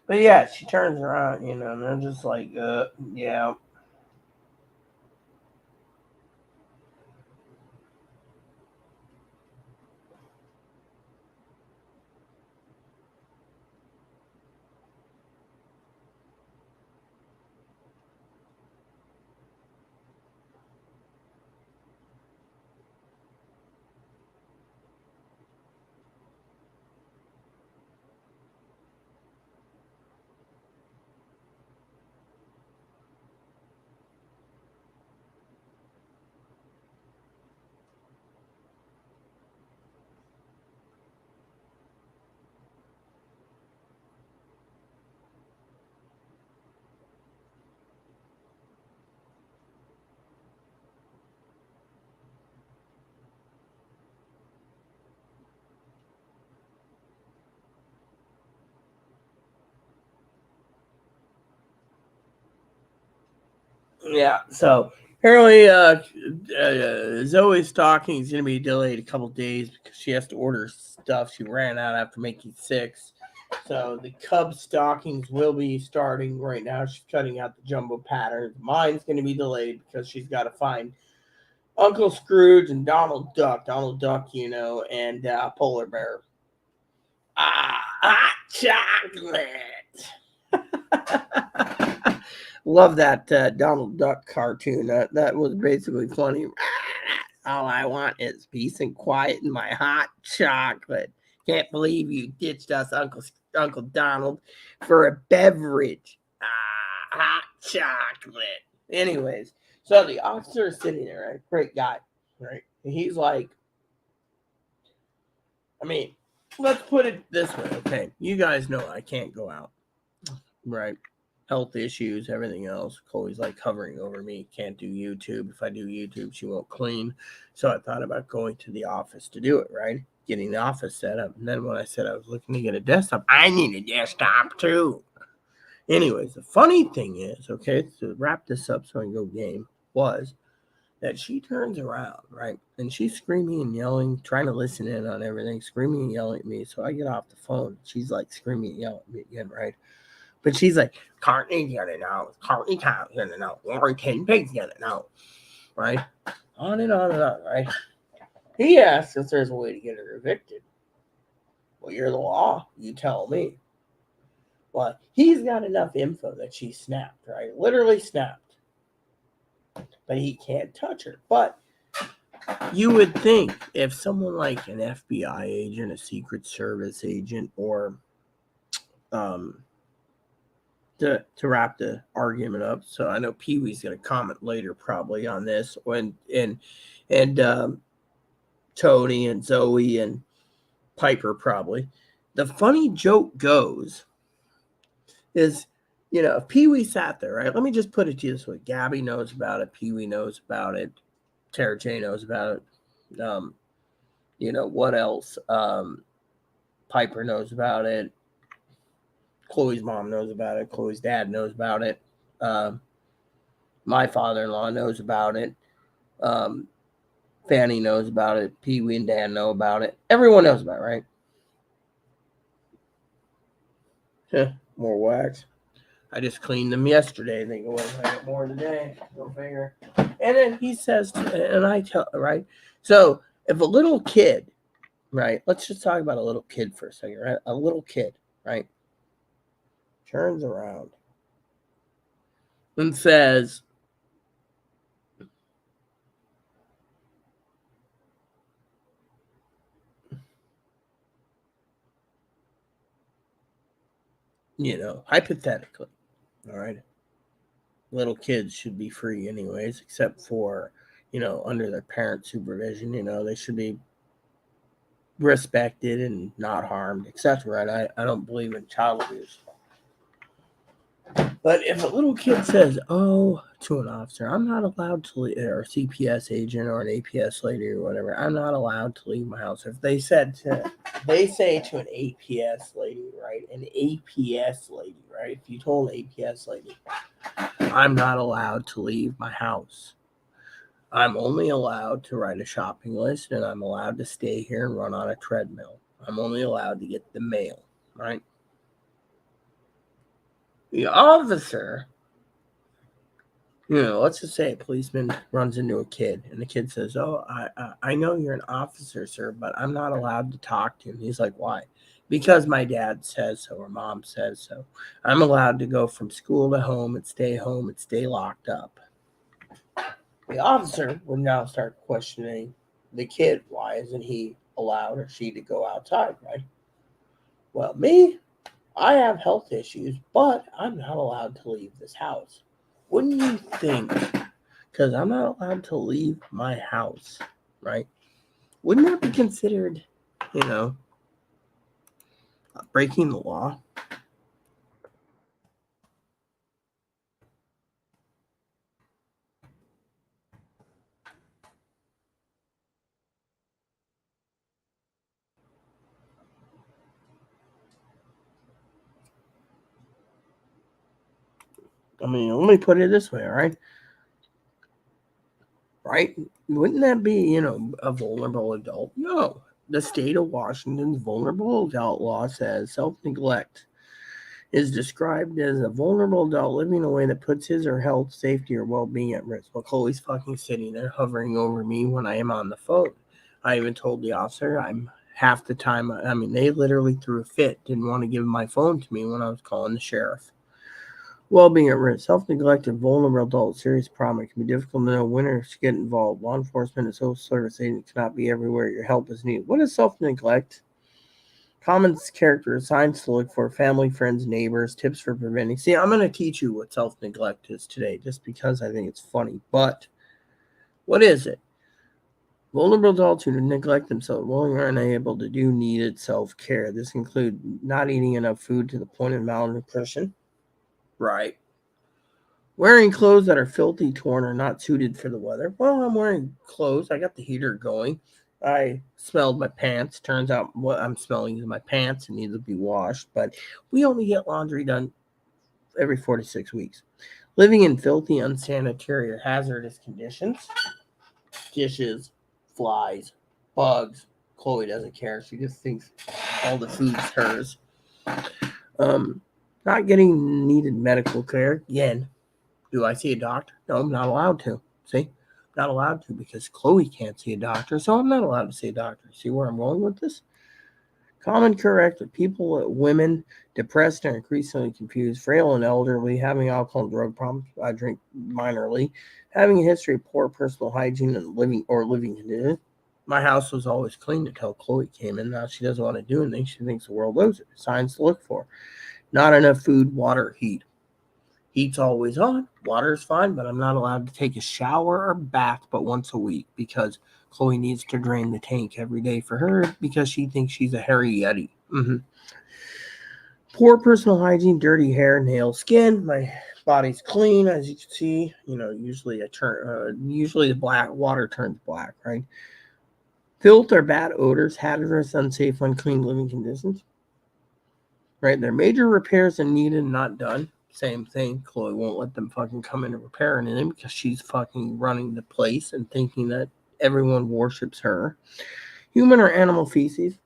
But yeah, she turns around, and they're just like, yeah. Yeah, so apparently Zoe's stocking is going to be delayed a couple days because she has to order stuff. She ran out after making 6. So the Cub stockings will be starting right now. She's cutting out the jumbo patterns. Mine's going to be delayed because she's got to find Uncle Scrooge and Donald Duck. Donald Duck, and Polar Bear. Hot chocolate. Love that Donald Duck cartoon. That was basically funny. All I want is peace and quiet in my hot chocolate. Can't believe you ditched us, Uncle Donald, for a beverage. Hot chocolate. Anyways, so the officer is sitting there, right? Great guy, right? And he's like, I mean, let's put it this way, okay? You guys know I can't go out, right? Health issues, everything else. Chloe's like hovering over me. Can't do YouTube. If I do YouTube, she won't clean. So I thought about going to the office to do it, right? Getting the office set up. And then when I said I was looking to get a desktop, I need a desktop too. Anyways, the funny thing is, okay, to wrap this up so I can go game, was that she turns around, right? And she's screaming and yelling, trying to listen in on everything, screaming and yelling at me. So I get off the phone. She's like screaming and yelling at me again, right? But she's like, Courtney's gonna know. Courtney Tom's gonna know. Lori Ten Pig's gonna know. Right? On and on and on, right? He asks if there's a way to get her evicted. Well, you're the law. You tell me. Well, he's got enough info that she snapped, right? Literally snapped. But he can't touch her. But you would think if someone like an FBI agent, a Secret Service agent, or to wrap the argument up. So I know Pee Wee's going to comment later probably on this and Tony and Zoe and Piper probably. The funny joke goes is, if Pee Wee sat there, right? Let me just put it to you this way: Gabby knows about it, Pee Wee knows about it, Tara J knows about it. What else? Piper knows about it. Chloe's mom knows about it. Chloe's dad knows about it. My father-in-law knows about it. Fanny knows about it. Pee Wee and Dan know about it. Everyone knows about it, right? More wax. I just cleaned them yesterday. Think, well, I get more today. Go figure. And then he says, and I tell, right? So if a little kid, right? Let's just talk about a little kid for a second, right? A little kid, right? Turns around and says, hypothetically, All right. Little kids should be free anyways, except for, under their parent supervision. They should be respected and not harmed, etc. Right? I don't believe in child abuse. But if a little kid says, "Oh," to an officer, "I'm not allowed to leave," or a CPS agent or an APS lady or whatever, "I'm not allowed to leave my house." If they say to an APS lady, right? An APS lady, right? If you told an APS lady, "I'm not allowed to leave my house. I'm only allowed to write a shopping list, and I'm allowed to stay here and run on a treadmill. I'm only allowed to get the mail," right? The officer, let's just say a policeman runs into a kid, and the kid says, "Oh, I know you're an officer, sir, but I'm not allowed to talk to him." He's like, "Why?" "Because my dad says so or mom says so. I'm allowed to go from school to home and stay locked up." The officer would now start questioning the kid. Why isn't he allowed or she to go outside, right? "Well, me, I have health issues, but I'm not allowed to leave this house." Wouldn't you think, because I'm not allowed to leave my house, right? Wouldn't that be considered, you know, breaking the law? I mean, let me put it this way, all right? Right? Wouldn't that be, a vulnerable adult? No. The state of Washington's vulnerable adult law says self-neglect is described as a vulnerable adult living in a way that puts his or health, safety, or well-being at risk. Well, Chloe's fucking sitting there hovering over me when I am on the phone. I even told the officer I'm half the time. I mean, they literally threw a fit, didn't want to give my phone to me when I was calling the sheriff. Well-being at risk, self-neglect, and vulnerable adult, serious problem. It can be difficult to know when to get involved. Law enforcement and social service agents cannot be everywhere. Your help is needed. What is self-neglect? Common character signs to look for: family, friends, neighbors, tips for preventing. See, I'm going to teach you what self neglect is today just because I think it's funny. But what is it? Vulnerable adults who neglect themselves will are unable to do needed self care. This includes not eating enough food to the point of malnutrition. Right. Wearing clothes that are filthy, torn, or not suited for the weather. Well, I'm wearing clothes. I got the heater going. I smelled my pants. Turns out what I'm smelling is my pants and need to be washed. But we only get laundry done every 4 to 6 weeks. Living in filthy, unsanitary, or hazardous conditions. Dishes, flies, bugs. Chloe doesn't care. She just thinks all the food's hers. Um, Not getting needed medical care. Again, do I see a doctor? No, I'm not allowed to. See? Not allowed to because Chloe can't see a doctor, so I'm not allowed to see a doctor. See where I'm going with this? Common correct people, women, depressed and increasingly confused, frail and elderly, having alcohol and drug problems, I drink minorly, having a history of poor personal hygiene and living conditions. My house was always clean until Chloe came in. Now she doesn't want to do anything. She thinks the world owes it. Signs to look for: not enough food, water, heat. Heat's always on. Water's fine, but I'm not allowed to take a shower or bath but once a week because Chloe needs to drain the tank every day for her because she thinks she's a hairy yeti. Poor personal hygiene, dirty hair, nails, skin. My body's clean, as you can see. Usually the black water turns black, right? Filth or bad odors, hazardous, unsafe, unclean living conditions. Right, there are major repairs that needed and not done. Same thing. Chloe won't let them fucking come in and repair anything because she's fucking running the place and thinking that everyone worships her. Human or animal feces.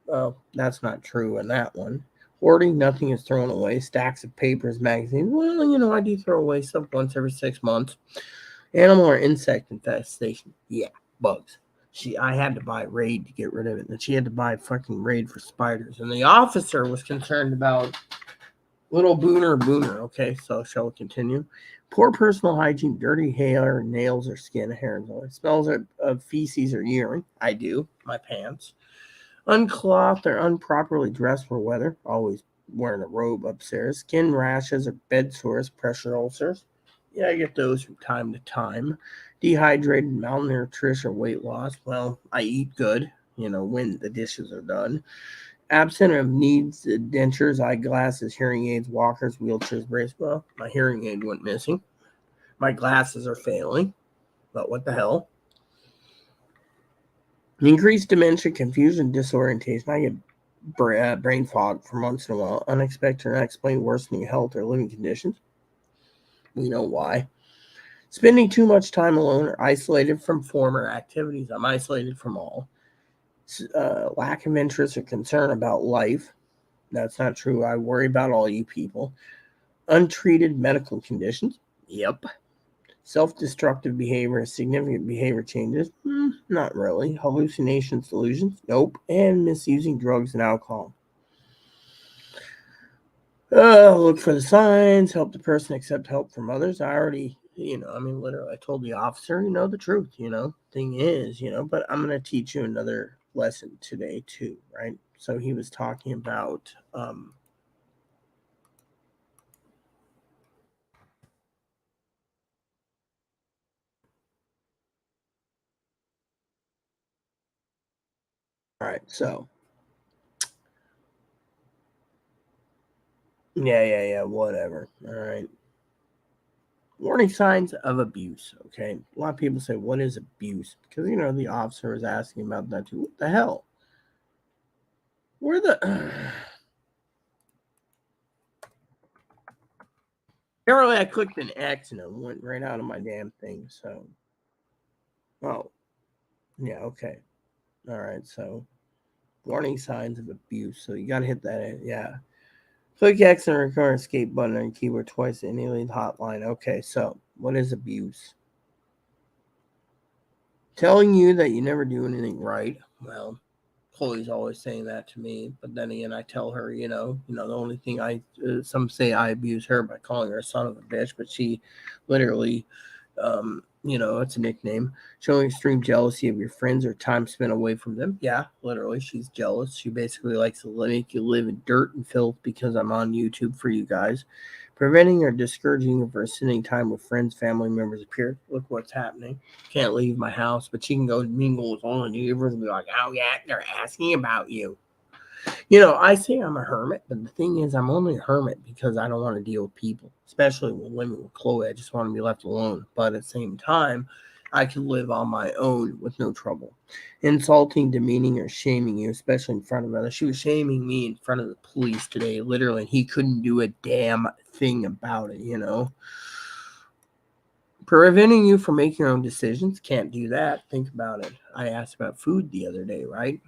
Well, that's not true in that one. Hoarding, nothing is thrown away. Stacks of papers, magazines. Well, I do throw away stuff once every 6 months. Animal or insect infestation. Yeah, bugs. I had to buy Raid to get rid of it. And she had to buy fucking Raid for spiders. And the officer was concerned about little booner. Okay, so shall we continue? Poor personal hygiene, dirty hair, nails, or skin, hair and hair. Smells of feces or urine. I do. My pants. Unclothed or unproperly dressed for weather. Always wearing a robe upstairs. Skin rashes or bed sores, pressure ulcers. Yeah, I get those from time to time. Dehydrated, malnutrition, or weight loss. Well, I eat good, when the dishes are done. Absent of needs, dentures, eyeglasses, hearing aids, walkers, wheelchairs, braces. Well, my hearing aid went missing. My glasses are failing. But what the hell? Increased dementia, confusion, disorientation. I get brain fog from once in a while. Unexpected or unexplained worsening health or living conditions. We know why. Spending too much time alone or isolated from former activities. I'm isolated from all. Lack of interest or concern about life. That's not true. I worry about all you people. Untreated medical conditions. Yep. Self-destructive behavior, significant behavior changes. Not really. Hallucinations, delusions. Nope. And misusing drugs and alcohol. Look for the signs. Help the person accept help from others. I already, literally, I told the officer, the truth. Thing is, but I'm going to teach you another lesson today too, right? So he was talking about all right, so yeah, whatever. All right. Warning signs of abuse. Okay. A lot of people say, what is abuse? Because, the officer was asking about that too. What the hell? Where the. Apparently, I clicked an X and it went right out of my damn thing. So. Oh. Yeah, okay. All right. So, warning signs of abuse. So, you got to hit that in. Yeah. Click X and record escape button on your keyboard twice in alien hotline. Okay. So, what is abuse? Telling you that you never do anything right. Well, Chloe's always saying that to me, but then again, I tell her, the only thing some say I abuse her by calling her a son of a bitch, but she literally, it's a nickname, showing extreme jealousy of your friends or time spent away from them. Yeah, literally, she's jealous. She basically likes to make you live in dirt and filth because I'm on YouTube for you guys. Preventing or discouraging you from spending time with friends, family members, peers. Look what's happening. Can't leave my house, but she can go mingle with all the neighbors and be like, oh yeah, they're asking about you. I say I'm a hermit, but the thing is, I'm only a hermit because I don't want to deal with people, especially when living with Chloe. I just want to be left alone. But at the same time, I can live on my own with no trouble. Insulting, demeaning, or shaming you, especially in front of others. She was shaming me in front of the police today, literally, and he couldn't do a damn thing about it. Preventing you from making your own decisions, can't do that. Think about it. I asked about food the other day, right?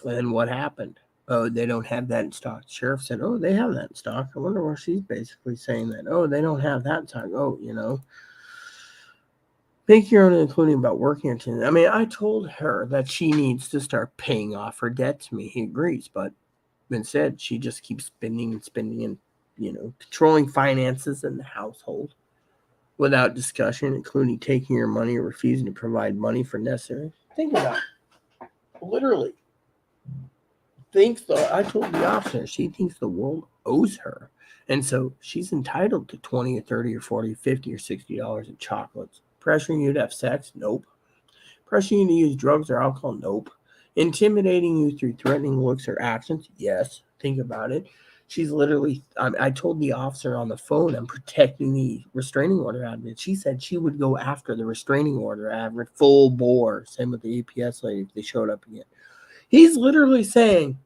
And what happened? Oh, they don't have that in stock. The sheriff said, oh, they have that in stock. I wonder where she's basically saying that. Oh, they don't have that in stock. Oh, make your own, including about working on. I mean, I told her that she needs to start paying off her debt to me. He agrees, but instead, she just keeps spending and spending and, controlling finances in the household without discussion, including taking your money or refusing to provide money for necessary. Think about it. Literally. I told the officer, she thinks the world owes her. And so she's entitled to 20 or 30 or 40, 50 or $60 in chocolates. Pressuring you to have sex? Nope. Pressuring you to use drugs or alcohol? Nope. Intimidating you through threatening looks or actions? Yes. Think about it. She's literally, I told the officer on the phone, I'm protecting the restraining order out of it. She said she would go after the restraining order out of full bore. Same with the APS lady if they showed up again. He's literally saying,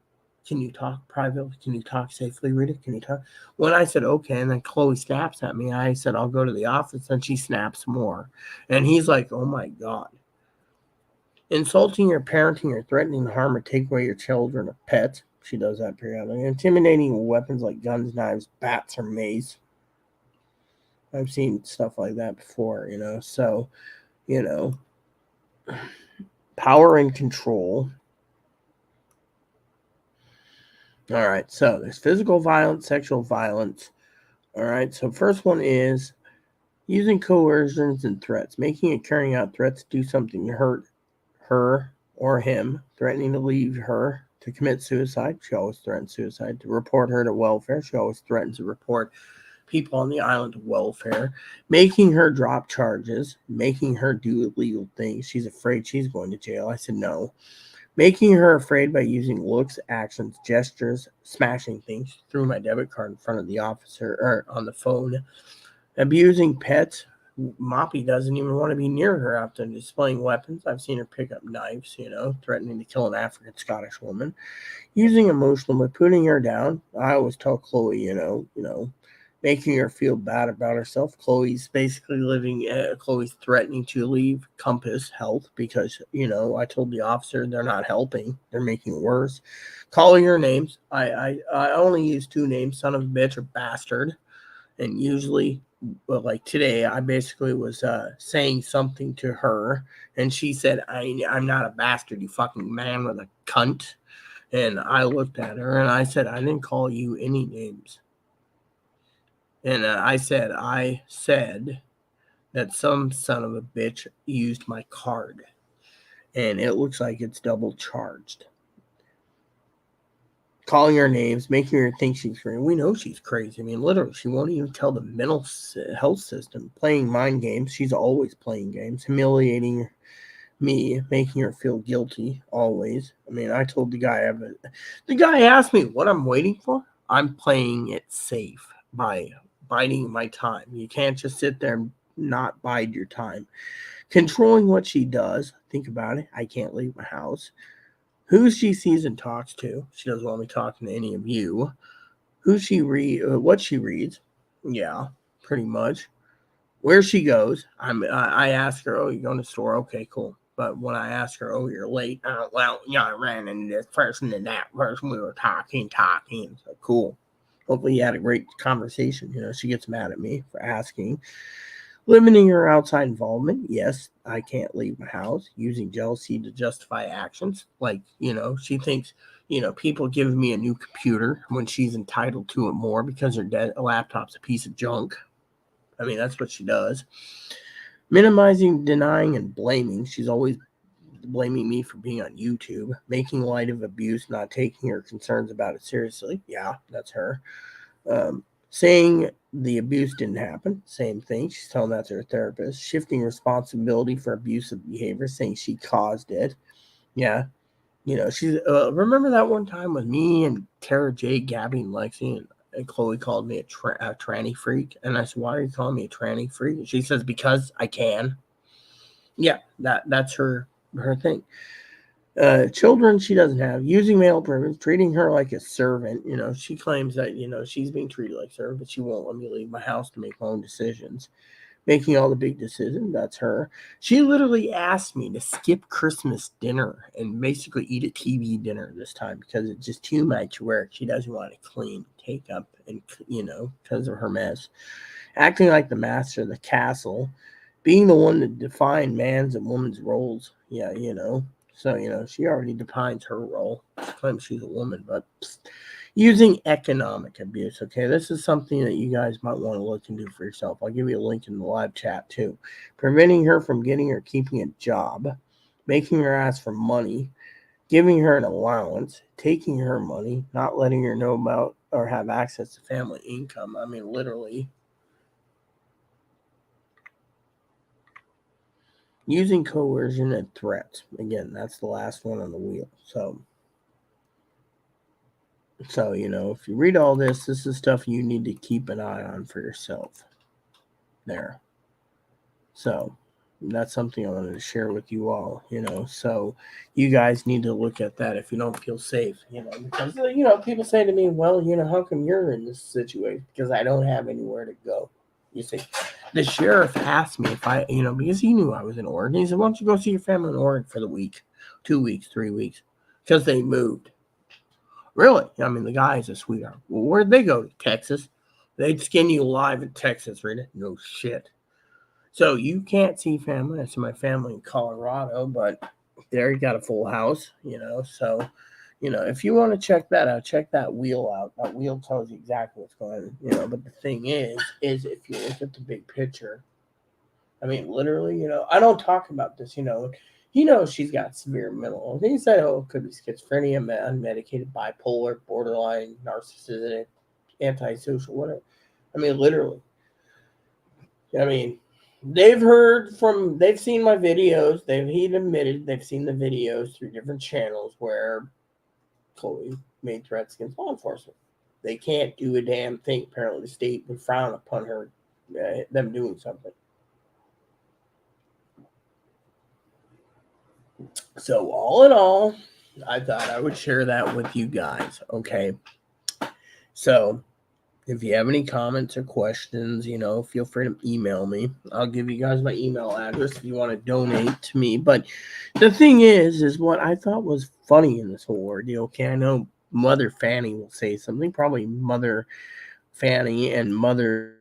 can you talk privately? Can you talk safely, Rita? Can you talk? When I said, okay, and then Chloe snaps at me, I said, I'll go to the office, and she snaps more. And he's like, oh my God. Insulting or parenting or threatening to harm or take away your children or pets. She does that periodically. Intimidating with weapons like guns, knives, bats, or mace. I've seen stuff like that before, So, power and control. All right, so there's physical violence, sexual violence. All right, so first one is using coercions and threats, making and carrying out threats to do something to hurt her or him, threatening to leave her, To commit suicide, she always threatens suicide. To report her to welfare, she always threatens to report people on the island to welfare. Making her drop charges, making her do illegal things. She's afraid she's going to jail. I said no. Making her afraid by using looks, actions, gestures, smashing things. Threw my debit card in front of the officer or on the phone. Abusing pets. Moppy doesn't even want to be near her after displaying weapons. I've seen her pick up knives, threatening to kill an African Scottish woman. Using emotional, but putting her down. I always tell Chloe, making her feel bad about herself. Chloe's basically Chloe's threatening to leave Compass Health because, I told the officer they're not helping. They're making it worse. Calling her names. I only use 2 names, son of a bitch or bastard. And usually, like today, I basically was saying something to her, and she said, I'm not a bastard, you fucking man with a cunt. And I looked at her, and I said, I didn't call you any names. And I said that some son of a bitch used my card, and it looks like it's double charged. Calling her names, making her think she's crazy. We know she's crazy. I mean, literally, she won't even tell the mental health system. Playing mind games. She's always playing games. Humiliating me, making her feel guilty, always. I mean, I told the guy asked me what I'm waiting for. I'm playing it safe by biding my time. You can't just sit there and not bide your time. Controlling what she does. Think about it. I can't leave my house. Who she sees and talks to. She doesn't want me talking to any of you. What she reads. Yeah, pretty much. Where she goes. I ask her, oh, you going to the store? Okay, cool. But when I ask her, oh, you're late. I ran into this person and that person. We were talking. So cool. Hopefully you had a great conversation. She gets mad at me for asking. Limiting her outside involvement. Yes, I can't leave my house. Using jealousy to justify actions. Like, she thinks, people giving me a new computer when she's entitled to it more because her laptop's a piece of junk. I mean, that's what she does. Minimizing, denying, and blaming. She's always blaming me for being on YouTube. Making light of abuse, not taking her concerns about it seriously. Yeah, that's her. Saying the abuse didn't happen. Same thing. She's telling that to her therapist. Shifting responsibility for abusive behavior, saying she caused it. Yeah. She's remember that one time with me and Tara J, Gabby, and Lexi, and Chloe called me a tranny freak. And I said, why are you calling me a tranny freak? And she says, because I can. Yeah, that's her thing. Children she doesn't have. Using male privilege, treating her like a servant. She claims that, she's being treated like a servant, but she won't let me leave my house to make my own decisions. Making all the big decisions, that's her. She literally asked me to skip Christmas dinner and basically eat a TV dinner this time because it's just too much work. She doesn't want to clean, take up, and, because of her mess. Acting like the master of the castle. Being the one to define man's and woman's roles. Yeah, So, she already defines her role. She claims she's a woman, but using economic abuse. Okay, this is something that you guys might want to look into for yourself. I'll give you a link in the live chat too. Preventing her from getting or keeping a job, making her ask for money, giving her an allowance, taking her money, not letting her know about or have access to family income. I mean, literally. Using coercion and threats. Again, that's the last one on the wheel. So, if you read all this is stuff you need to keep an eye on for yourself. There. So, that's something I wanted to share with you all, So, you guys need to look at that if you don't feel safe, because, people say to me, well, how come you're in this situation? Because I don't have anywhere to go. You see, the sheriff asked me if I, because he knew I was in Oregon. He said, why don't you go see your family in Oregon for the week, 2 weeks, 3 weeks, because they moved. Really? I mean, the guy is a sweetheart. Well, where'd they go? Texas? They'd skin you alive in Texas, Rita. No shit. So you can't see family. I see my family in Colorado, but there you got a full house, So, if you want to check that out, check that wheel out. That wheel tells you exactly what's going on, But the thing is if you look at the big picture, I mean, literally, I don't talk about this, He knows she's got severe mental. He said, "Oh, it could be schizophrenia, unmedicated, bipolar, borderline, narcissistic, antisocial, whatever." I mean, literally. I mean, they've seen my videos. He admitted they've seen the videos through different channels where Chloe made threats against law enforcement. They can't do a damn thing. Apparently, the state would frown upon them doing something. So, all in all, I thought I would share that with you guys. Okay. So, if you have any comments or questions, feel free to email me. I'll give you guys my email address if you want to donate to me. But the thing is what I thought was funny in this whole ordeal. Okay, I know Mother Fanny will say something. Probably Mother Fanny and Mother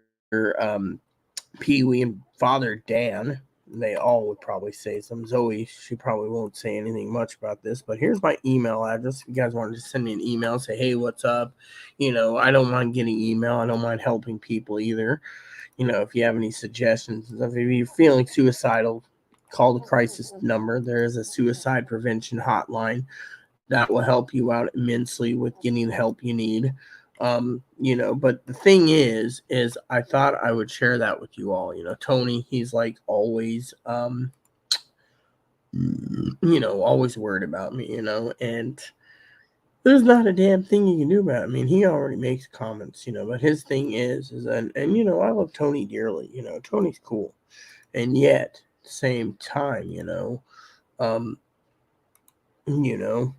Pee Wee and Father Dan. They all would probably say some. Zoe, she probably won't say anything much about this, but here's my email address. If you guys want to just send me an email, say, hey, what's up? I don't mind getting email. I don't mind helping people either. If you have any suggestions, if you're feeling suicidal, call the crisis number. There is a suicide prevention hotline that will help you out immensely with getting the help you need. But the thing is I thought I would share that with you all. Tony, he's like always, always worried about me, and there's not a damn thing you can do about it. I mean, he already makes comments, but his thing is and I love Tony dearly. Tony's cool. And yet, at the same time, um, you know,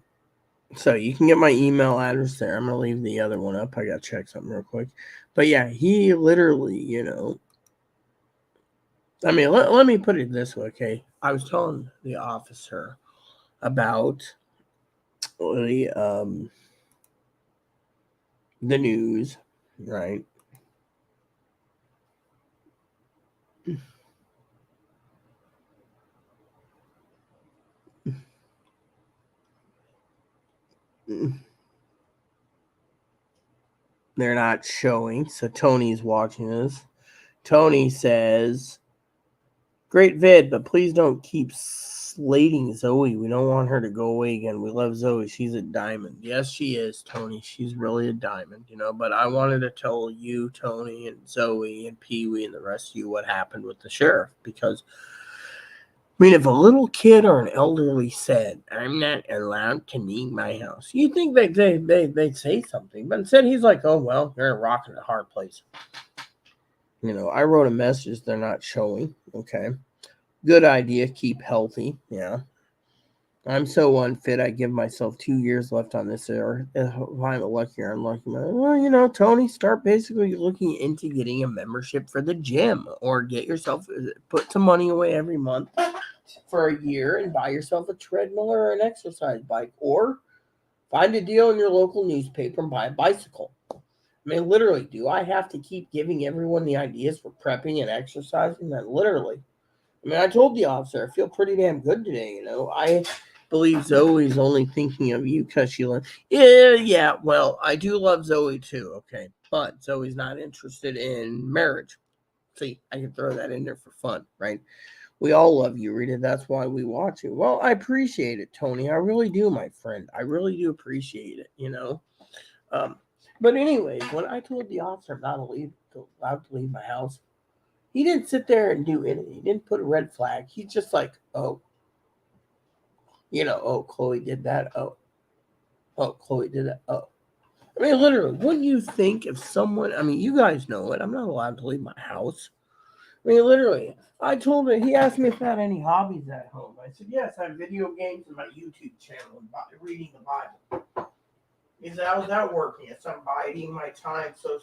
so you can get my email address there. I'm going to leave the other one up. I got to check something real quick. But yeah, he literally, I mean, let me put it this way, okay? I was telling the officer about the news, right? They're not showing, so Tony's watching this. Tony says, great vid, but please don't keep slating Zoe. We don't want her to go away again. We love Zoe. She's a diamond. Yes, she is, Tony. She's really a diamond, but I wanted to tell you, Tony, and Zoe, and Pee Wee, and the rest of you what happened with the sheriff. Because, I mean, if a little kid or an elderly said, I'm not allowed to leave my house, you'd think they'd say something. But instead, he's like, oh, well, you're a rock in a hard place. I wrote a message they're not showing. Okay. Good idea. Keep healthy. Yeah. I'm so unfit. I give myself 2 years left on this earth. If I'm lucky or unlucky. Well, Tony, start basically looking into getting a membership for the gym, or get yourself, put some money away every month for a year and buy yourself a treadmill or an exercise bike, or find a deal in your local newspaper and buy a bicycle. I mean, literally, do I have to keep giving everyone the ideas for prepping and exercising? That literally. I mean, I told the officer I feel pretty damn good today. I believe Zoe's only thinking of you because she loves. Yeah. Well, I do love Zoe too. Okay, but Zoe's not interested in marriage. See, I can throw that in there for fun, right? We all love you, Rita. That's why we watch you. Well, I appreciate it, Tony. I really do, my friend. I really do appreciate it. Um, but anyways, when I told the officer I'm not allowed to leave my house, he didn't sit there and do anything. He didn't put a red flag. He's just like, oh, oh, Chloe did that. Oh, Chloe did that. Oh. I mean, literally, wouldn't you think if someone, I mean, you guys know it. I'm not allowed to leave my house. I mean, literally, I told him, he asked me if I had any hobbies at home. I said, yes, I have video games and my YouTube channel and reading the Bible. He said, how's that working? It's I'm biding my time so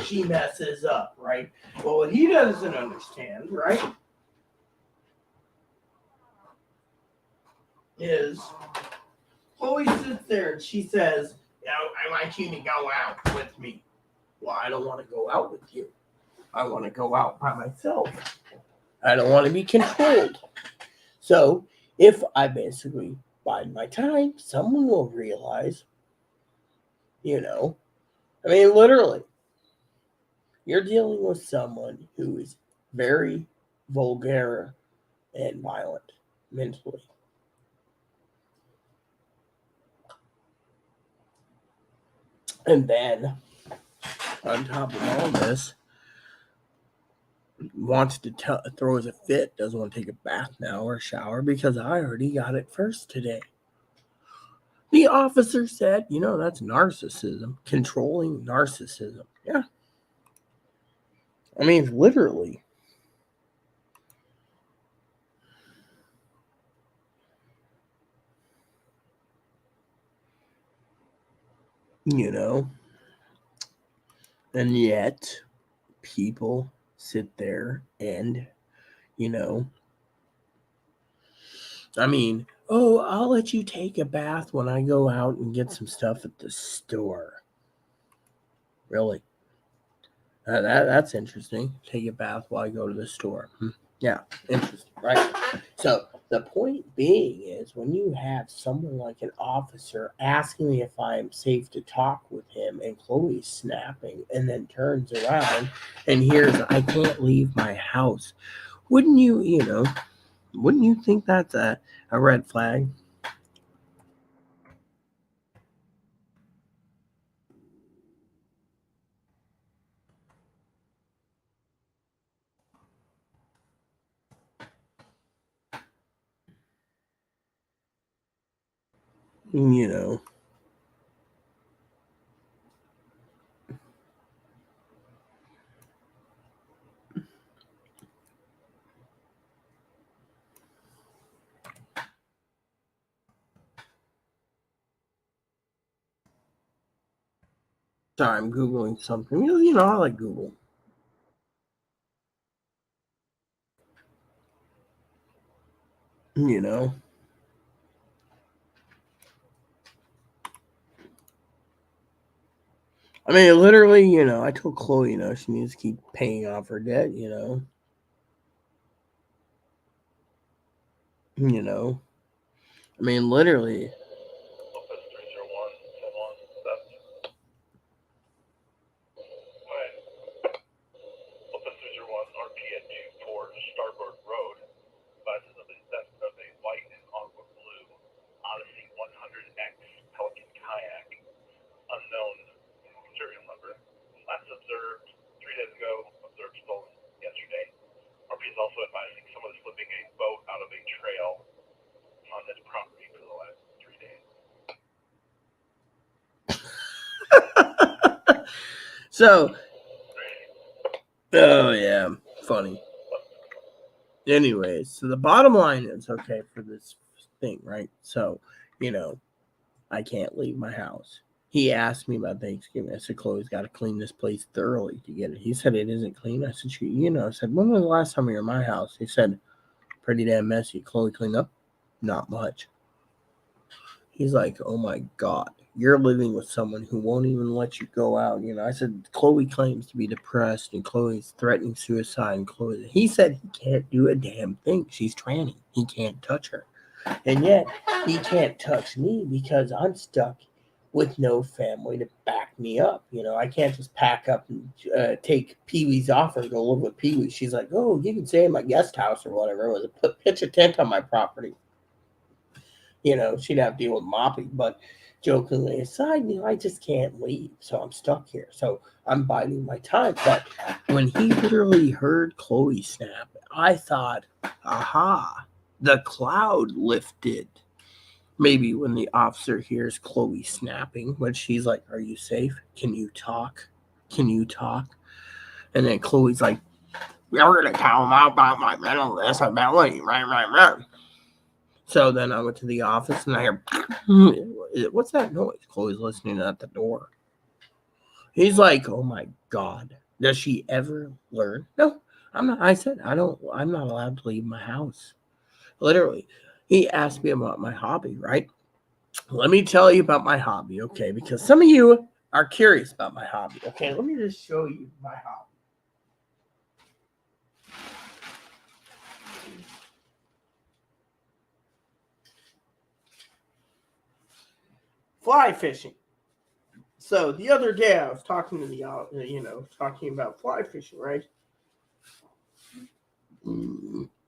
she messes up, right? Well, what he doesn't understand, right, is Chloe sits there and she says, I want you to go out with me. Well, I don't want to go out with you. I want to go out by myself. I don't want to be controlled. So if I basically bide my time, someone will realize, I mean, literally, you're dealing with someone who is very, vulgar and violent mentally. And then, on top of all this, wants to throws a fit, doesn't want to take a bath now or shower because I already got it first today. The officer said, that's narcissism, controlling narcissism. Yeah. I mean, literally. And yet people sit there and, I'll let you take a bath when I go out and get some stuff at the store. Really? That's interesting. Take a bath while I go to the store. Yeah, interesting, right? So the point being is when you have someone like an officer asking me if I'm safe to talk with him and Chloe's snapping and then turns around and hears I can't leave my house, wouldn't you think that's a red flag? You know. Sorry, I'm Googling something. I like Google. You know. I mean, literally, I told Chloe, she needs to keep paying off her debt, I mean, literally. Opus 301, 717. Right. Opus 301, RP at 24 Starboard Road. Advises of the theft of a white and aqua blue Odyssey 100X Pelican kayak. Unknown serial number. Last observed 3 days ago. Observed stolen yesterday. RP is also advising someone is flipping a boat out of a trail on this property for the last 3 days. So, oh yeah, funny. Anyways, so the bottom line is okay for this thing, right? So, I can't leave my house. He asked me about Thanksgiving. I said, Chloe's got to clean this place thoroughly to get it. He said it isn't clean. I said, I said, when was the last time you were in my house? He said, pretty damn messy. Chloe cleaned up? Not much. He's like, oh my God, you're living with someone who won't even let you go out. I said, Chloe claims to be depressed and Chloe's threatening suicide. And he said he can't do a damn thing. She's tranny. He can't touch her. And yet he can't touch me because I'm stuck with no family to back me up. I can't just pack up and take Pee Wee's offer and go live with Pee Wee. She's like, oh, you can stay in my guest house or whatever. It was pitch a tent on my property. She'd have to deal with mopping. But jokingly aside, I just can't leave. So I'm stuck here. So I'm biding my time. But when he literally heard Chloe snap, I thought, aha, the cloud lifted. Maybe when the officer hears Chloe snapping, when she's like, are you safe? Can you talk? Can you talk? And then Chloe's like, we're going to tell him about my mental disability. Right. So then I went to the office and I hear, what's that noise? Chloe's listening at the door. He's like, oh my God, does she ever learn? No, I'm not. I said, I'm not allowed to leave my house. Literally. He asked me about my hobby, right? Let me tell you about my hobby, okay? Because some of you are curious about my hobby. Okay, let me just show you my hobby. Fly fishing. So the other day I was talking to talking about fly fishing, right?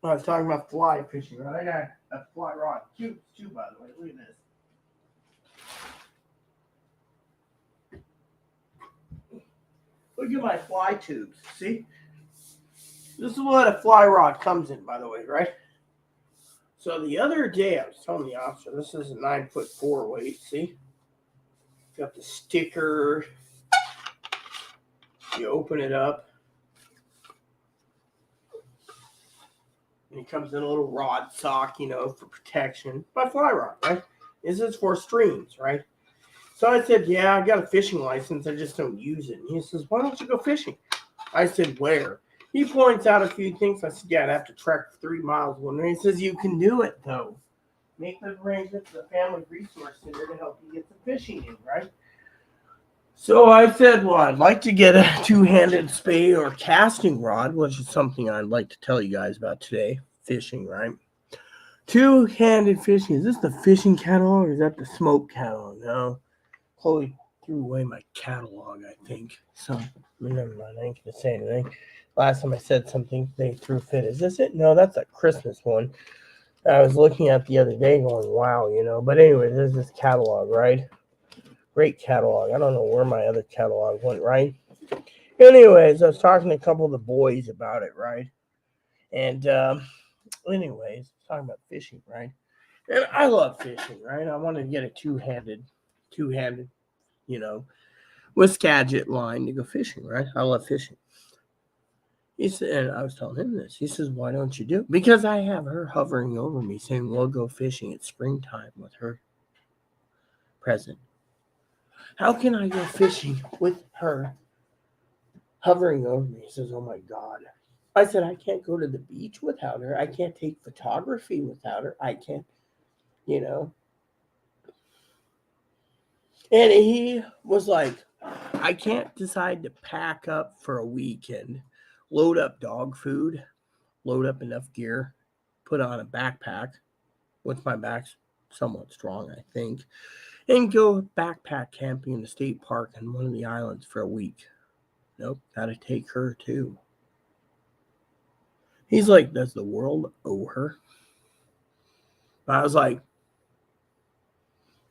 I was talking about fly fishing, right? I got a fly rod tubes too, by the way. Look at this. Look at my fly tubes. See? This is what a fly rod comes in, by the way, right? So the other day, I was telling the officer, this is a 9'4" weight. See? Got the sticker. You open it up. And it comes in a little rod sock, for protection. My fly rod, right? This is for streams, right? So I said, yeah, I got a fishing license. I just don't use it. And he says, why don't you go fishing? I said, where? He points out a few things. I said, yeah, I'd have to trek 3 miles. And he says, you can do it, though. Make the arrangements to the Family Resource Center to help you get some fishing in, right? So I said, well, I'd like to get a two-handed spey or casting rod, which is something I'd like to tell you guys about today. Fishing, right? Two-handed fishing. Is this the fishing catalog or is that the smoke catalog? No. Chloe threw away my catalog, I think. So, never mind. I ain't going to say anything. Last time I said something, they threw a fit. Is this it? No, that's a Christmas one. I was looking at the other day going, wow, But anyway, there's this catalog, right? Great catalog. I don't know where my other catalog went, right? Anyways, I was talking to a couple of the boys about it, right? And anyways, talking about fishing, right? And I love fishing, right? I want to get a two-handed, with Skagit line to go fishing, right? I love fishing. He said, and I was telling him this. He says, why don't you do it? Because I have her hovering over me saying, we'll go fishing at springtime with her present. How can I go fishing with her hovering over me? He says, oh my God. I said, I can't go to the beach without her. I can't take photography without her. I can't, And he was like, I can't decide to pack up for a weekend, load up dog food, load up enough gear, put on a backpack, with my back's somewhat strong, I think, and go backpack camping in the state park on one of the islands for a week. Nope, gotta take her too. He's like, does the world owe her? I was like,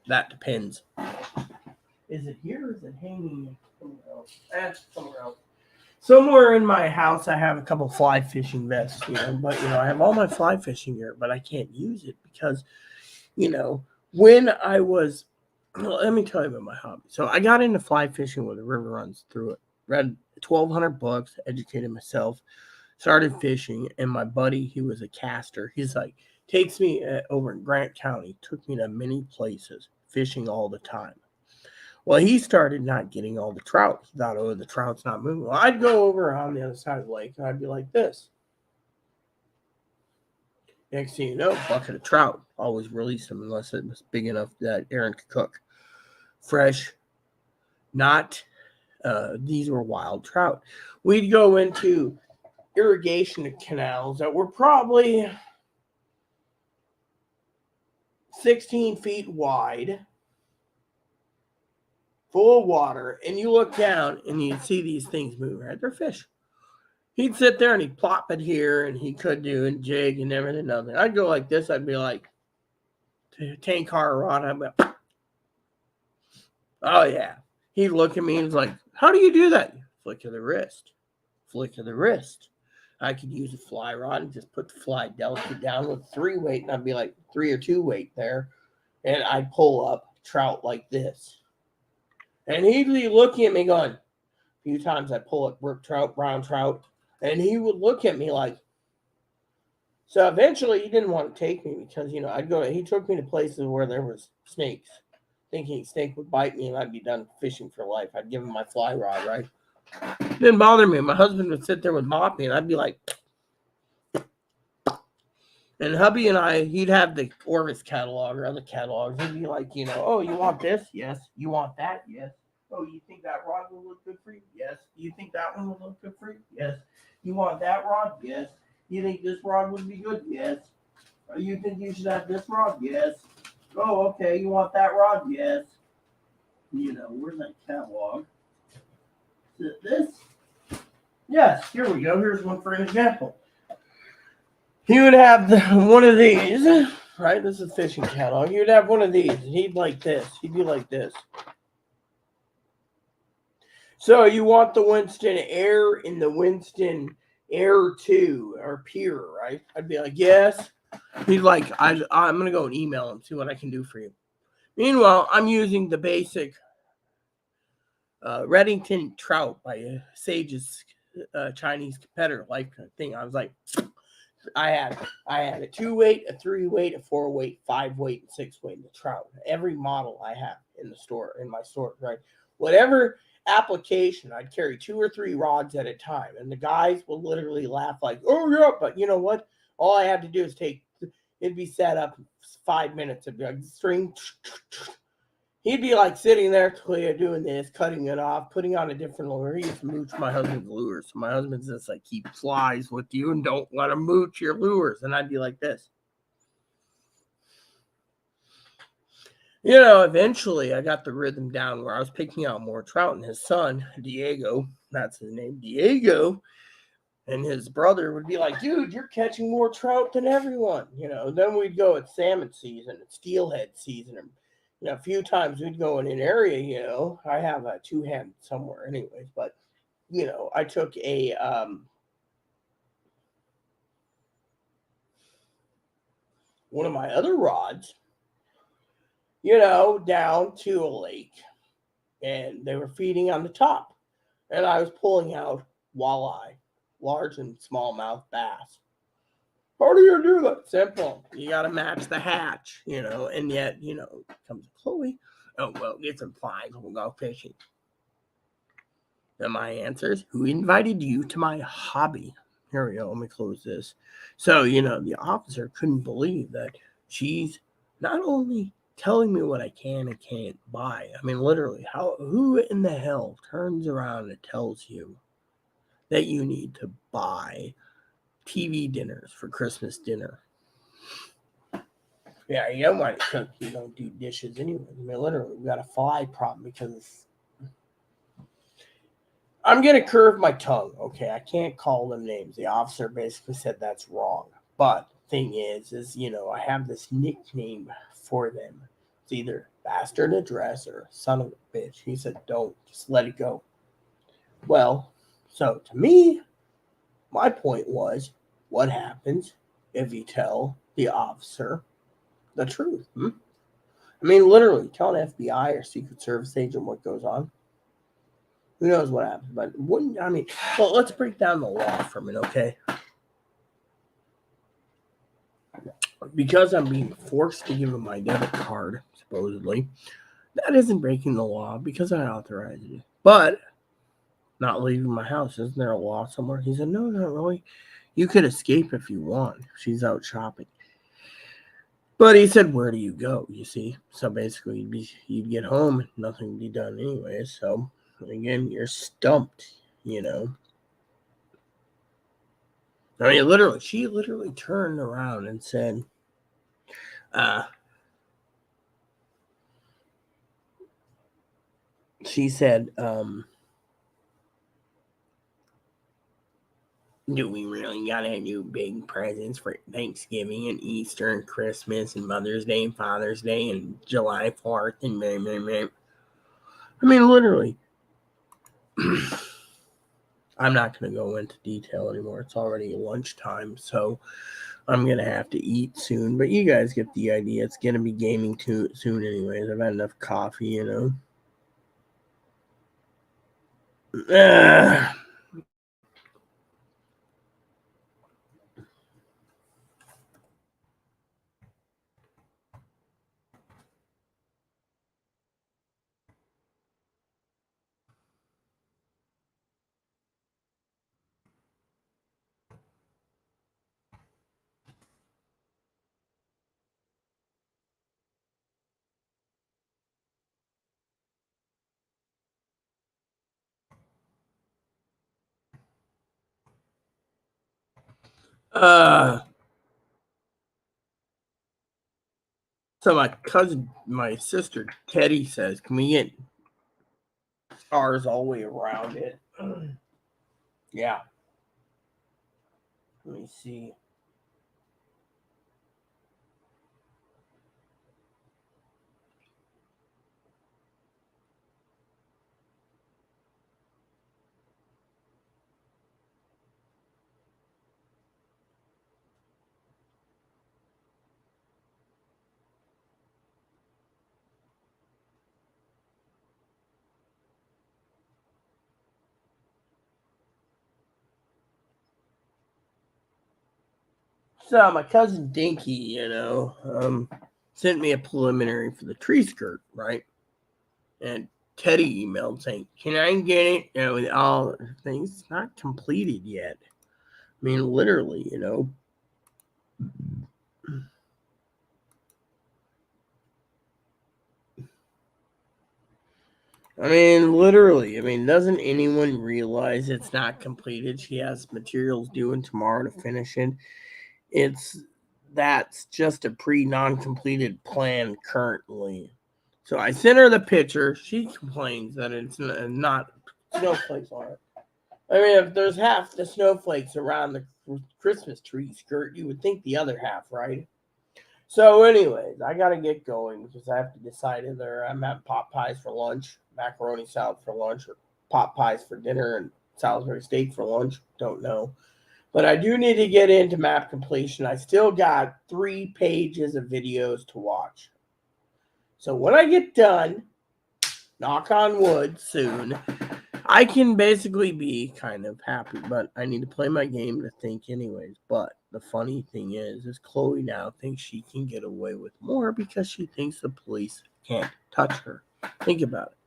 that depends. Is it here or is it hanging somewhere else? Somewhere else. Somewhere in my house, I have a couple fly fishing vests, but, I have all my fly fishing gear, but I can't use it because, when I was, let me tell you about my hobby. So I got into fly fishing where the river runs through it. Read 1,200 books, educated myself, started fishing, and my buddy, he was a caster. He's like, takes me over in Grant County, took me to many places, fishing all the time. Well, he started not getting all the trout. He thought, the trout's not moving. Well, I'd go over on the other side of the lake, and I'd be like this. Next thing you know, bucket of trout. Always release them unless it was big enough that Aaron could cook. Fresh, not, these were wild trout. We'd go into irrigation canals that were probably 16 feet wide, full of water, and you look down and you'd see these things move, right? They're fish. He'd sit there and he'd plop it here and he could do and jig and everything. Nothing. I'd go like this. I'd be like, tank car rod. I'd be like, oh yeah. He'd look at me and was like, how do you do that? Flick of the wrist. Flick of the wrist. I could use a fly rod and just put the fly delicate down with 3 weight, and I'd be like 3 or 2 weight there, and I'd pull up trout like this. And he'd be looking at me going, a few times I'd pull up brook trout, brown trout, and he would look at me like, so eventually he didn't want to take me because, I'd go, he took me to places where there was snakes, thinking a snake would bite me and I'd be done fishing for life. I'd give him my fly rod, right? Didn't bother me. My husband would sit there with Moppy, and I'd be like, and hubby and I, he'd have the Orvis catalog or other catalogs. He'd be like, oh, you want this? Yes. You want that? Yes. Oh, you think that rod will look good for you? Yes. You think that one will look good for you? Yes. You want that rod? Yes. You think this rod would be good? Yes. You think you should have this rod? Yes. Oh, okay. You want that rod? Yes. Where's that catalog? Is it this? Yes, here we go. Here's one for an example. he would have one of these, right? This is a fishing catalog. He would have one of these, and he'd like this. He'd be like this. So you want the Winston Air in the Winston Air 2 or Pure, right? I'd be like, yes. He's like, I'm going to go and email him, see what I can do for you. Meanwhile, I'm using the basic Reddington Trout by Sage's Chinese competitor like thing. I was like, I had a 2-weight, a 3-weight, a 4-weight, 5-weight, and 6-weight in the trout. Every model I have in the store, in my store, right? Whatever application, I'd carry 2 or 3 rods at a time, and the guys will literally laugh like, "Oh yeah," but you know what? All I had to do is it'd be set up 5 minutes of like string. He'd be like sitting there doing this, cutting it off, putting on a different lure. He used to mooch my husband's lures. So my husband's just like, keep flies with you and don't let him mooch your lures. And I'd be like this. You know, eventually I got the rhythm down where I was picking out more trout, and his son, Diego, that's his name, Diego, and his brother would be like, dude, you're catching more trout than everyone. You know, then we'd go at salmon season and steelhead season. And, you know, a few times we'd go in an area, you know, I have a 2-hand somewhere anyways, but, you know, I took one of my other rods, you know, down to a lake, and they were feeding on the top, and I was pulling out walleye, large and smallmouth bass. How do you do that? Simple. You got to match the hatch, you know, and yet, you know, comes Chloe. Oh, well, get some flies. We'll go fishing. And my answer is, who invited you to my hobby? Here we go. Let me close this. So, you know, the officer couldn't believe that she's not only telling me what I can and can't buy. I mean, literally, who in the hell turns around and tells you that you need to buy TV dinners for Christmas dinner? Yeah, you don't want to cook. You don't do dishes anyway. I mean, literally, we got a fly problem because I'm going to curve my tongue. Okay, I can't call them names. The officer basically said that's wrong. But thing is, you know, I have this nickname for them. It's either bastard address or son of a bitch. He said, don't, just let it go. Well, so to me, my point was, what happens if you tell the officer the truth? I mean, literally, tell an FBI or Secret Service agent what goes on. Who knows what happens? But wouldn't, I mean, well, let's break down the law for a minute, okay? Because I'm being forced to give him my debit card, supposedly, that isn't breaking the law because I authorized it. But not leaving my house, isn't there a law somewhere? He said, no, not really. You could escape if you want. She's out shopping. But he said, where do you go? You see? So basically, you'd get home, nothing would be done anyway. So, again, you're stumped, you know. I mean, she literally turned around and said, she said, do we really gotta do big presents for Thanksgiving and Easter and Christmas and Mother's Day and Father's Day and July 4th and blah, blah, blah. I mean, literally. I'm not going to go into detail anymore. It's already lunchtime, so I'm going to have to eat soon. But you guys get the idea. It's going to be gaming soon anyways. I've had enough coffee, you know. So my sister Teddy says, can we get stars all the way around it? Yeah. Let me see. So my cousin Dinky, sent me a preliminary for the tree skirt, right? And Teddy emailed saying, "Can I get it?" With all things, it's not completed yet. I mean, literally, doesn't anyone realize it's not completed? She has materials due in tomorrow to finish it. That's just a non-completed plan currently. So I sent her the picture. She complains that it's not snowflakes on it. I mean, if there's half the snowflakes around the Christmas tree skirt, you would think the other half, right? So, anyways, I gotta get going because I have to decide either I'm having pot pies for lunch, macaroni salad for lunch, or pot pies for dinner and Salisbury steak for lunch. Don't know. But I do need to get into map completion. I still got 3 pages of videos to watch. So when I get done, knock on wood soon, I can basically be kind of happy. But I need to play my game to think anyways. But the funny thing is Chloe now thinks she can get away with more because she thinks the police can't touch her. Think about it.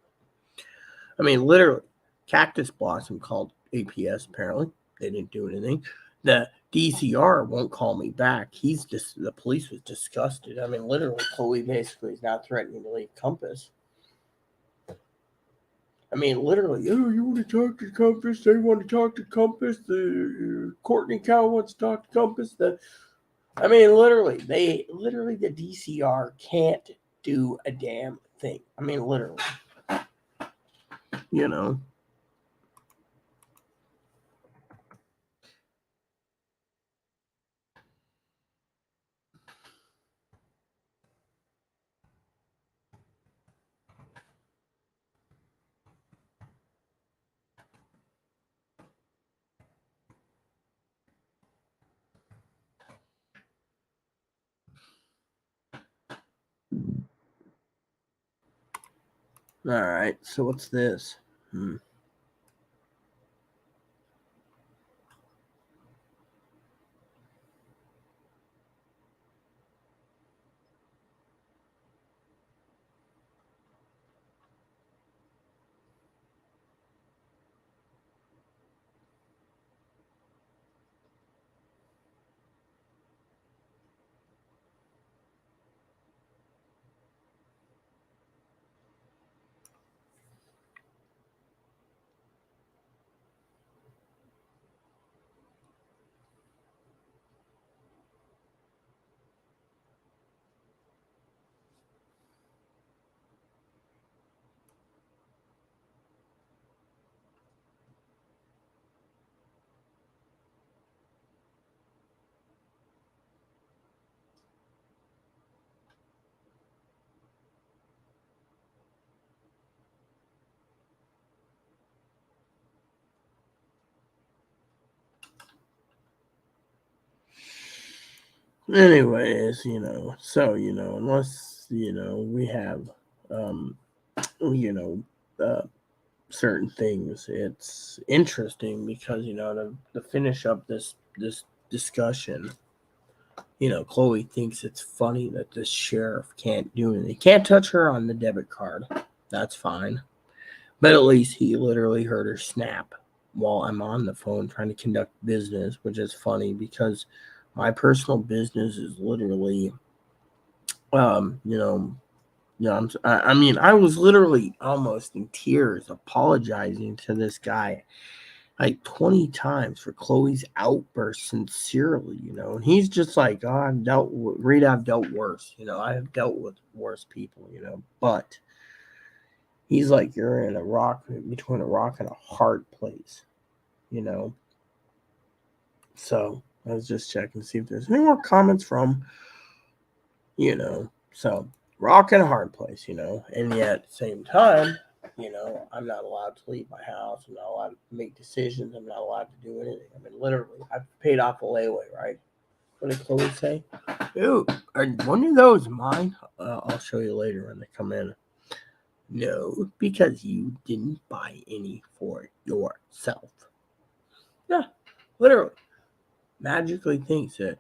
I mean, literally, Cactus Blossom called APS apparently. They didn't do anything. The DCR won't call me back. The police was disgusted. I mean, literally, Chloe basically is now threatening to leave Compass. I mean, literally, oh, you want to talk to Compass? They want to talk to Compass. The Courtney Cow wants to talk to Compass. The DCR can't do a damn thing. I mean, literally, you know. All right, so what's this? Anyways, unless, we have, you know, certain things, it's interesting because, to finish up this discussion, Chloe thinks it's funny that this sheriff can't do anything. He can't touch her on the debit card. That's fine. But at least he literally heard her snap while I'm on the phone trying to conduct business, which is funny because my personal business is literally, I was literally almost in tears apologizing to this guy like 20 times for Chloe's outburst sincerely, and he's just like, oh, I've dealt worse, I have dealt with worse people, but he's like, you're in between a rock and a hard place, so I was just checking to see if there's any more comments from, so rock and a hard place, and yet at the same time, I'm not allowed to leave my house. I'm not allowed to make decisions. I'm not allowed to do anything. I mean, literally, I've paid off a layaway, right? What did Chloe say? Ooh, are one of those mine? I'll show you later when they come in. No, because you didn't buy any for yourself. Yeah, literally. Magically thinks that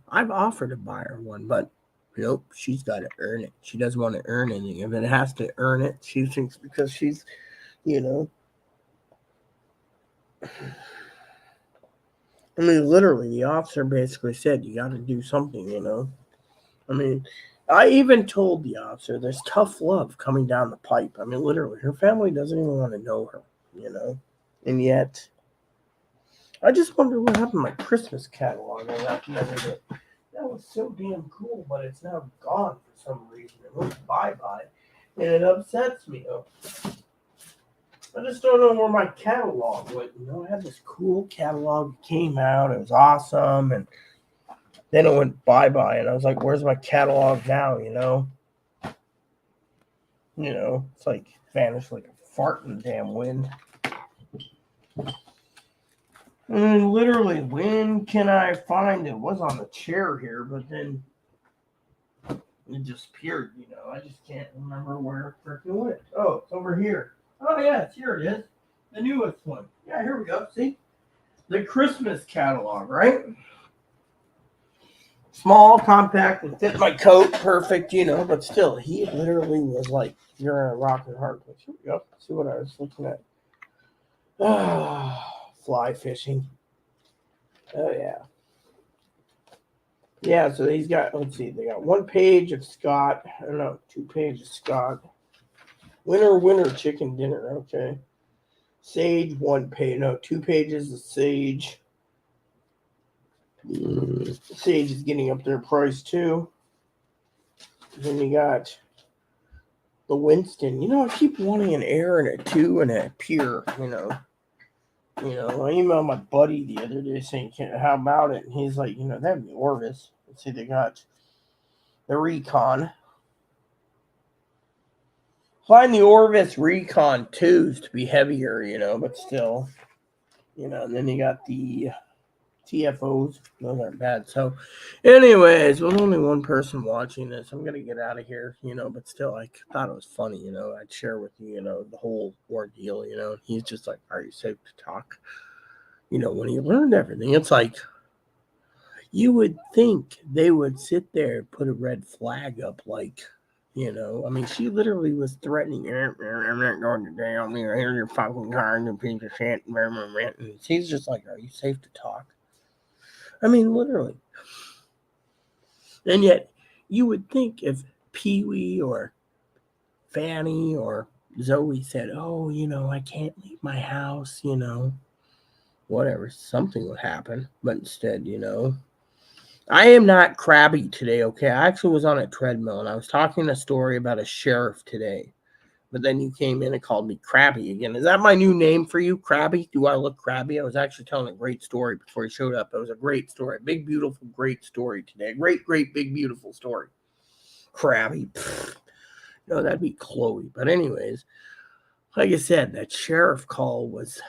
I've offered to buy her one, but nope, she's got to earn it. She doesn't want to earn anything. If it has to earn it, she thinks because she's, you know, I mean, literally, the officer basically said, you got to do something, I mean, I even told the officer there's tough love coming down the pipe. I mean, literally, her family doesn't even want to know her. And yet, I just wonder what happened to my Christmas catalog I got the other day. That was so damn cool, but it's now gone for some reason. It went bye-bye, and it upsets me. I just don't know where my catalog went. I had this cool catalog that came out. It was awesome, and then it went bye-bye, and I was like, where's my catalog now, It's like vanished like a fart in the damn wind. And literally, when can I find it? It was on the chair here, but then it disappeared, I just can't remember where it freaking went. Oh, it's over here. Oh, yeah, here it is. The newest one. Yeah, here we go. See? The Christmas catalog, right? Small, compact, and fit my coat perfect, but still, he literally was like, you're in a rock and hard place. Here we go. See what I was looking at. Fly fishing. Oh, yeah. Yeah, so he's got, let's see, they got 1 page of Scott. I don't know, 2 pages of Scott. Winter chicken dinner, okay. Sage, 1 page, no, 2 pages of Sage. Sage is getting up their price too. Then you got the Winston. I keep wanting an Air and a 2 and a Pure, I emailed my buddy the other day saying, how about it? And he's like, they have the Orvis. Let's see, they got the Recon. Find the Orvis Recon 2s to be heavier, but still, and then you got the TFOs. Those aren't bad. So, anyways, with only one person watching this, I'm going to get out of here, but still, I thought it was funny, I'd share with you, the whole ordeal, and he's just like, are you safe to talk? When he learned everything, it's like, you would think they would sit there and put a red flag up, like, I mean, she literally was threatening, I'm not going to jail, here's your fucking card, and piece of shit, and he's just like, are you safe to talk? I mean, literally. And yet, you would think if Pee-wee or Fanny or Zoe said, oh, I can't leave my house, whatever, something would happen. But instead, I am not crabby today, okay? I actually was on a treadmill, and I was talking a story about a sheriff today. But then you came in and called me crabby again. Is that my new name for you, crabby? Do I look crabby? I was actually telling a great story before he showed up. It was a great story. A big, beautiful, great story today. Great, big, beautiful story. Crabby. No, that'd be Chloe. But anyways, like I said, that sheriff call was,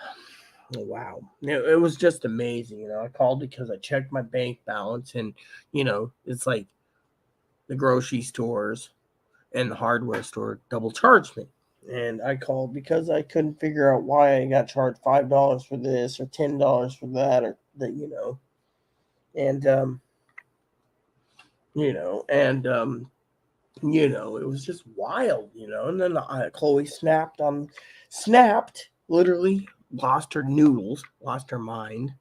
oh, wow. It was just amazing. I called because I checked my bank balance, and, it's like the grocery stores and the hardware store double charged me. And I called because I couldn't figure out why I got charged $5 for this or $10 for that, or that, and it was just wild, and then Chloe snapped, literally lost her noodles, lost her mind,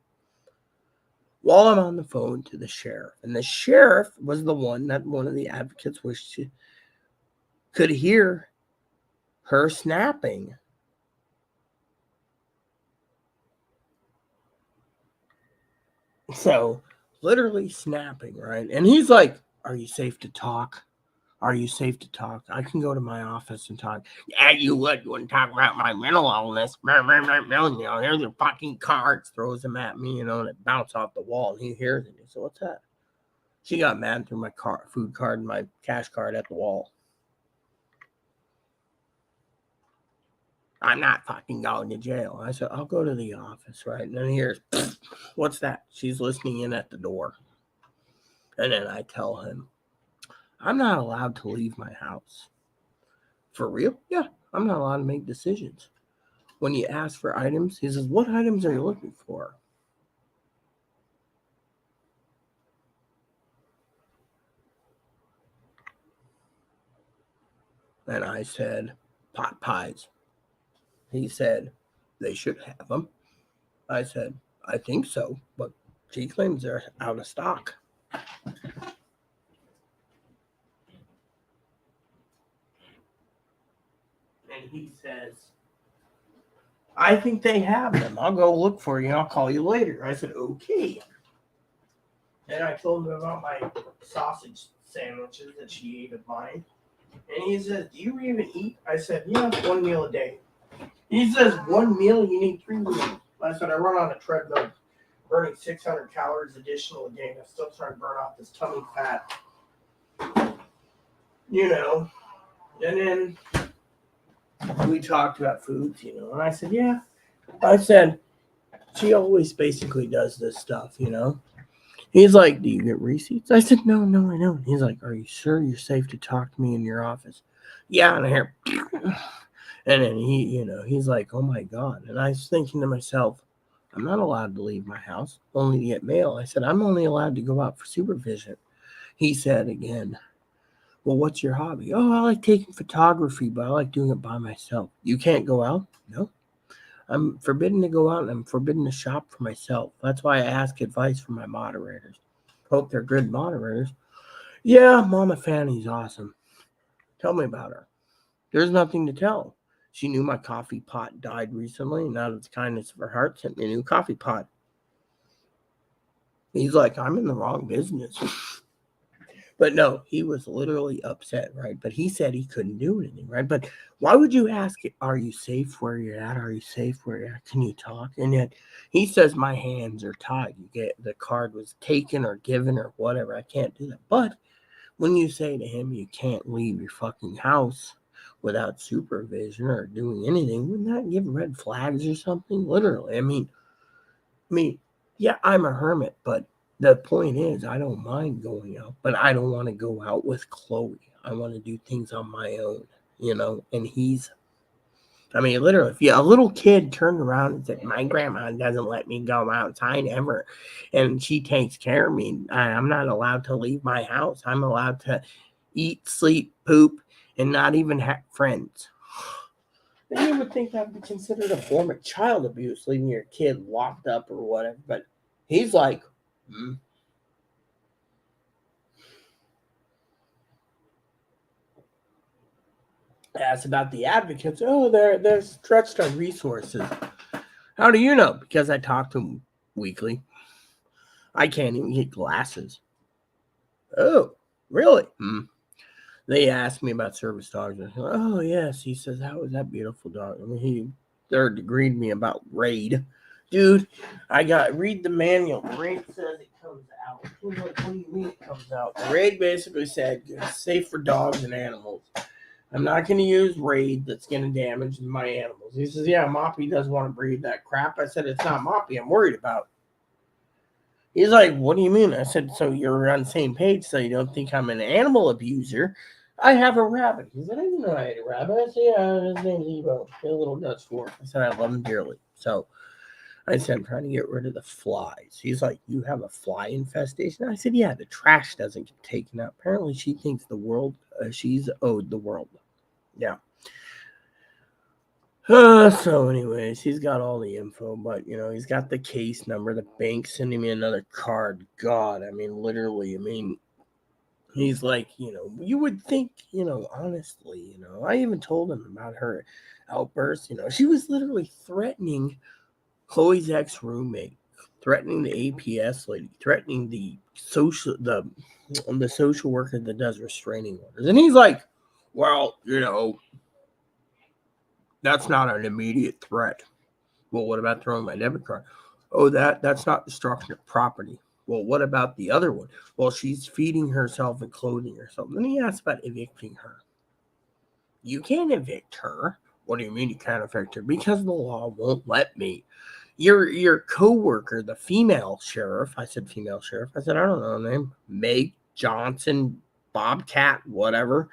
while I'm on the phone to the sheriff. And the sheriff was the one that one of the advocates wished to could hear her snapping. So, literally snapping, right? And he's like, are you safe to talk? Are you safe to talk? I can go to my office and talk. Yeah, you would. You wouldn't talk about my mental illness. Here's your fucking cards. Throws them at me, and it bounced off the wall. And he hears it. So what's that? She got mad through my food card and my cash card at the wall. I'm not fucking going to jail. I said, I'll go to the office, right? And then here's, what's that? She's listening in at the door. And then I tell him, I'm not allowed to leave my house. For real? Yeah, I'm not allowed to make decisions. When you ask for items, he says, what items are you looking for? And I said, pot pies. He said, they should have them. I said, I think so, but she claims they're out of stock. And he says, I think they have them. I'll go look for you and I'll call you later. I said, okay. Then I told him about my sausage sandwiches that she ate of mine. And he says, do you even eat? I said, yeah, 1 meal a day. He says, 1 meal? You need 3 meals. I said, I run on a treadmill, burning 600 calories additional a day. And I'm still trying to burn off this tummy fat. You know. And then we talked about foods, you know. And I said, yeah. I said, she always basically does this stuff, you know. He's like, do you get receipts? I said, no, I don't. He's like, are you sure you're safe to talk to me in your office? Yeah, and I hear, and then he, you know, he's like, oh my God. And I was thinking to myself, I'm not allowed to leave my house, only to get mail. I said, I'm only allowed to go out for supervision. He said again, well, what's your hobby? Oh, I like taking photography, but I like doing it by myself. You can't go out? No. I'm forbidden to go out and I'm forbidden to shop for myself. That's why I ask advice from my moderators. Hope they're good moderators. Yeah, Mama Fanny's awesome. Tell me about her. There's nothing to tell. She knew my coffee pot died recently, and out of the kindness of her heart, sent me a new coffee pot. He's like, I'm in the wrong business. But no, he was literally upset, right? But he said he couldn't do anything, right? But why would you ask, are you safe where you're at? Are you safe where you're at? Can you talk? And yet he says my hands are tied. You get the card was taken or given or whatever. I can't do that. But when you say to him you can't leave your fucking house without supervision or doing anything, wouldn't that give red flags or something? Literally. I mean, yeah, I'm a hermit, but the point is, I don't mind going out, but I don't want to go out with Chloe. I want to do things on my own, you know. And literally, if a little kid turned around and said, my grandma doesn't let me go outside ever, and she takes care of me, I'm not allowed to leave my house. I'm allowed to eat, sleep, poop, and not even have friends. Then you would think that would be considered a form of child abuse, leaving your kid locked up or whatever. But he's like, Asked about the advocates. Oh, they're stretched on resources. How do you know? Because I talk to them weekly. I can't even get glasses. Oh, really? They asked me about service dogs. And oh, yes. He says, how is that beautiful dog? I mean, he third degreed me about Raid. Dude, read the manual. Raid says it comes out. What do you mean it comes out? Raid basically said it's safe for dogs and animals. I'm not going to use Raid that's going to damage my animals. He says, yeah, Moppy doesn't want to breed that crap. I said, it's not Moppy I'm worried about. He's like, what do you mean? I said, so you're on the same page, so you don't think I'm an animal abuser. I have a rabbit. He said, I didn't know I had a rabbit. I said, yeah, his name's Evo. A little Dutch dwarf. I said, I love him dearly. So I said, I'm trying to get rid of the flies. He's like, you have a fly infestation? I said, yeah, the trash doesn't get taken out. Apparently she thinks she's owed the world. Yeah. So anyways, he's got all the info, but he's got the case number. The bank sending me another card. God, literally, he's like, you would think, honestly, I even told him about her outburst. She was literally threatening Chloe's ex-roommate, threatening the APS lady, threatening the social worker that does restraining orders. And he's like, well, that's not an immediate threat. Well, what about throwing my debit card? Oh, that's not destruction of property. Well, what about the other one? Well, she's feeding herself and clothing herself. Then he asked about evicting her. You can't evict her. What do you mean you can't evict her? Because the law won't let me. Your co-worker, the female sheriff. I said female sheriff. I said, I don't know her name. Meg Johnson, Bobcat, whatever.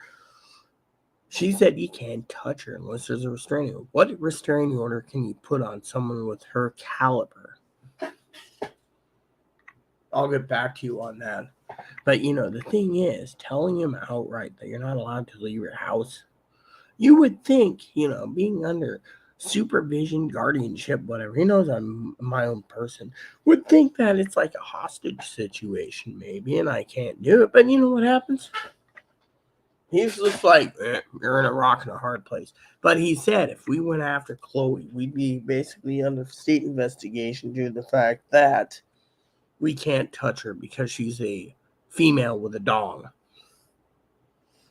She said you can't touch her unless there's a restraining order. What restraining order can you put on someone with her caliber? I'll get back to you on that. But, the thing is, telling him outright that you're not allowed to leave your house You would think, being under supervision, guardianship, whatever, he knows I'm my own person, would think that it's like a hostage situation, maybe, and I can't do it. But you know what happens? He's just like, you're in a rock and a hard place. But he said if we went after Chloe, we'd be basically under state investigation due to the fact that we can't touch her because she's a female with a dong.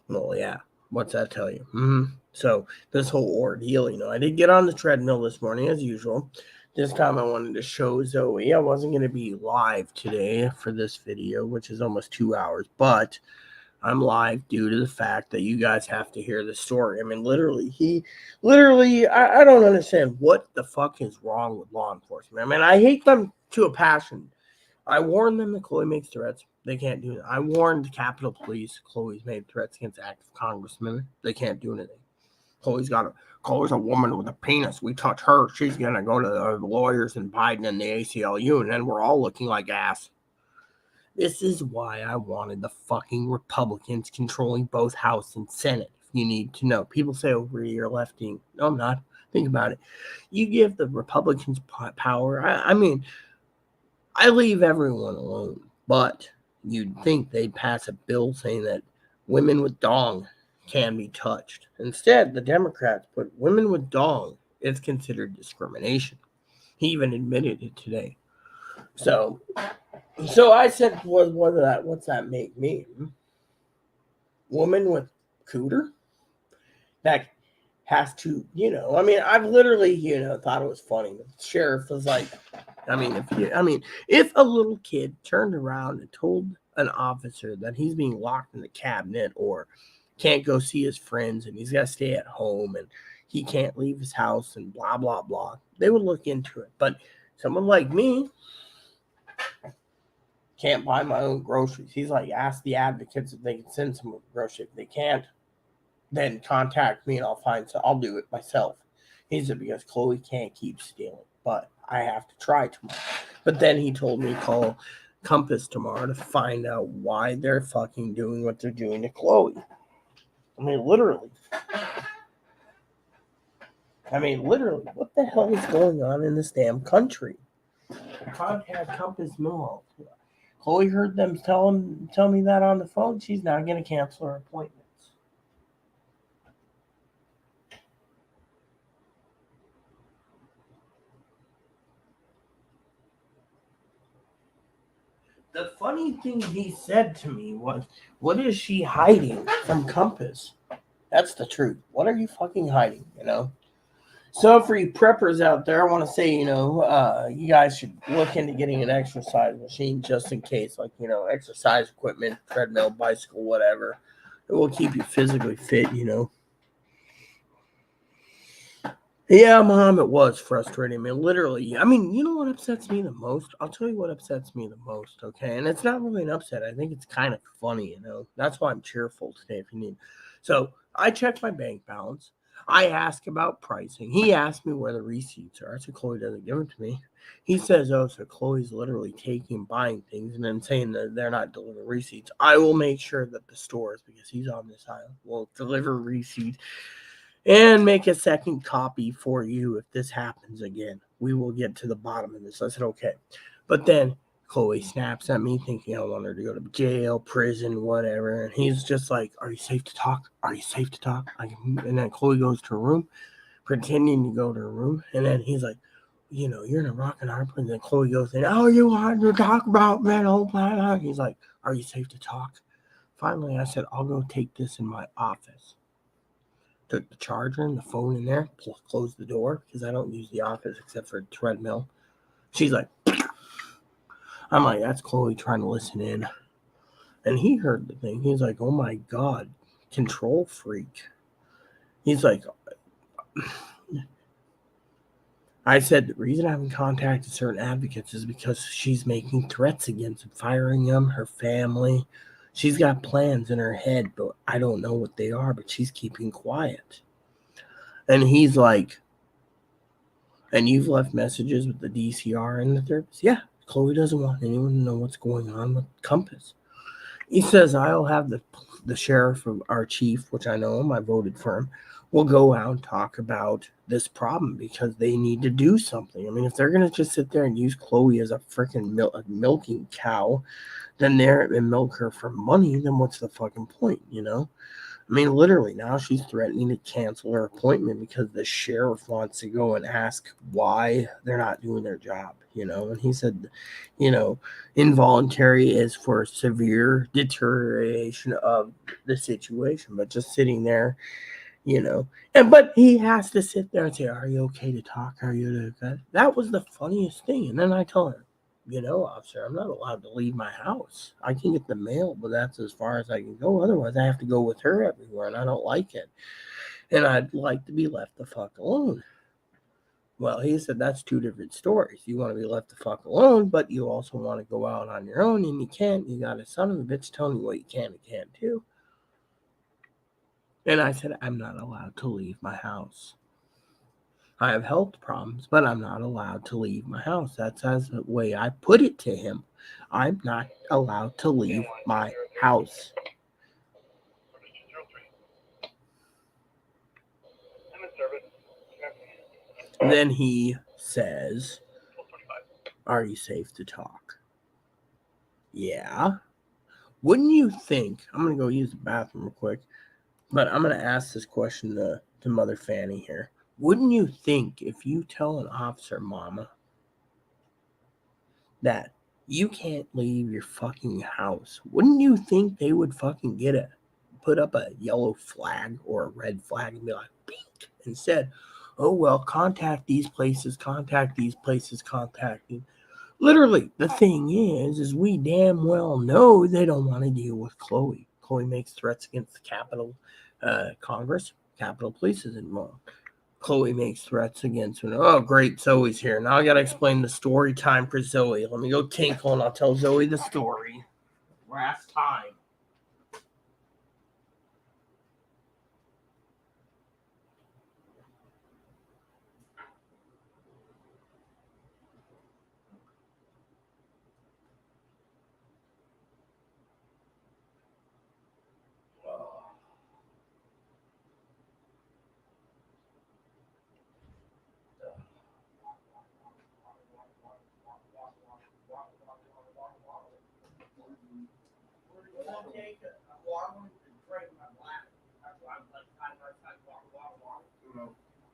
Well, yeah. What's that tell you? So this whole ordeal, I did get on the treadmill this morning as usual. This time I wanted to show Zoe. I wasn't going to be live today for this video, which is almost 2 hours, but I'm live due to the fact that you guys have to hear the story. I mean, I don't understand what the fuck is wrong with law enforcement. I mean, I hate them to a passion. I warned them that Chloe makes threats. They can't do it. I warned the Capitol Police. Chloe's made threats against active congressmen. They can't do anything. Chloe's a woman with a penis. We touch her, she's gonna go to the lawyers and Biden and the ACLU, and then we're all looking like ass. This is why I wanted the fucking Republicans controlling both House and Senate. If you need to know, people say over you're lefty. No, I'm not. Think about it. You give the Republicans power. I mean, I leave everyone alone, but you'd think they'd pass a bill saying that women with dong can be touched. Instead, the Democrats put women with dong is considered discrimination. He even admitted it today. So I said, what's that make me? Woman with cooter? That has to, I mean, I've literally, thought it was funny. The sheriff was like, if a little kid turned around and told an officer that he's being locked in the cabinet or can't go see his friends and he's got to stay at home and he can't leave his house and blah, blah, blah, they would look into it. But someone like me can't buy my own groceries. He's like, ask the advocates if they can send some groceries. If they can't, then contact me and I'll do it myself. He said, because Chloe can't keep stealing, but I have to try tomorrow. But then he told me to call Compass tomorrow to find out why they're fucking doing what they're doing to Chloe. I mean, literally, what the hell is going on in this damn country? Contact Compass Mill. Chloe heard them tell me that on the phone. She's now going to cancel her appointments. The funny thing he said to me was, what is she hiding from Compass? That's the truth. What are you fucking hiding, So for you preppers out there, I want to say, you guys should look into getting an exercise machine just in case, like, exercise equipment, treadmill, bicycle, whatever. It will keep you physically fit, Yeah, Mom, it was frustrating. I mean, literally. You know what upsets me the most? I'll tell you what upsets me the most, okay? And it's not really an upset. I think it's kind of funny, That's why I'm cheerful today if you need. So I checked my bank balance. I asked about pricing. He asked me where the receipts are. So Chloe doesn't give them to me. He says, so Chloe's literally taking and buying things and then saying that they're not delivering receipts. I will make sure that the stores, because he's on this island, will deliver receipts and make a second copy for you if this happens again. We will get to the bottom of this. I said, okay. But then Chloe snaps at me thinking I want her to go to jail, prison, whatever. And he's just like, are you safe to talk? Are you safe to talk? And then Chloe goes to her room, pretending to go to her room. And then he's like, you're in a rock and hard place. And then Chloe goes in, oh, you want to talk about mental plan? He's like, are you safe to talk? Finally, I said, I'll go take this in my office. Took the charger and the phone in there, closed the door because I don't use the office except for a treadmill. She's like, I'm like, that's Chloe trying to listen in. And he heard the thing. He's like, oh my God, control freak. He's like, I said, the reason I haven't contacted certain advocates is because she's making threats against them, firing them, her family. She's got plans in her head, but I don't know what they are, but she's keeping quiet. And he's like, and you've left messages with the DCR and the therapist? Yeah, Chloe doesn't want anyone to know what's going on with Compass. He says, I'll have the sheriff of our chief, which I know him, I voted for him, will go out and talk about this problem because they need to do something. I mean, if they're going to just sit there and use Chloe as a freaking milking cow, then they're and milk her for money, then what's the fucking point, you know? I mean, literally, now she's threatening to cancel her appointment because the sheriff wants to go and ask why they're not doing their job, you know? And he said, you know, involuntary is for severe deterioration of the situation, but just sitting there, you know, but he has to sit there and say, "Are you okay to talk? Are you okay?" That was the funniest thing. And then I told him, "You know, officer, I'm not allowed to leave my house. I can get the mail, but that's as far as I can go. Otherwise, I have to go with her everywhere, and I don't like it. And I'd like to be left the fuck alone." Well, he said that's two different stories. You want to be left the fuck alone, but you also want to go out on your own, and you can't. You got a son of a bitch telling you what you can and can't do. And I said, "I'm not allowed to leave my house. I have health problems, but I'm not allowed to leave my house." That's as the way I put it to him. I'm not allowed to leave my house. And then he says, "Are you safe to talk?" Yeah. Wouldn't you think? I'm going to go use the bathroom real quick, but I'm going to ask this question to Mother Fanny here. Wouldn't you think if you tell an officer, Mama, that you can't leave your fucking house, wouldn't you think they would fucking put up a yellow flag or a red flag and be like, "Pink," instead, "Oh, well, contact these places, contact these places, contacting." Literally, the thing is we damn well know they don't want to deal with Chloe. Chloe makes threats against the Capitol Congress. Capitol Police is involved. Chloe makes threats against her. Oh, great, Zoe's here. Now I got to explain the story time for Zoe. Let me go tinkle and I'll tell Zoe the story. Last time.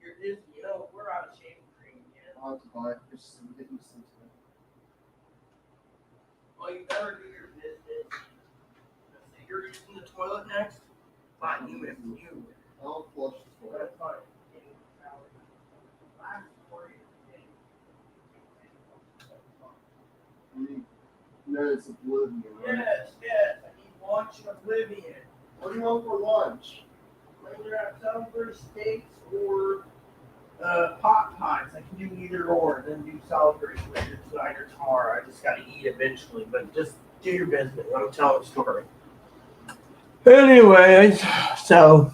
You're Disney, you know, we're out of shaving cream again. I'll have to buy it. Just get used to it. Well, you better do your business. So you're using the toilet next? Fine, you if you. I'll flush the toilet. That's fine. No, it's Oblivion, right? Yes. I need lunch and Oblivion. What do you want for lunch? Whether have Salisbury steaks or pot pies. I can do either or, then do Salisbury later tonight or tomorrow. I just got to eat eventually, but just do your business. I'm telling a story. Anyways, so.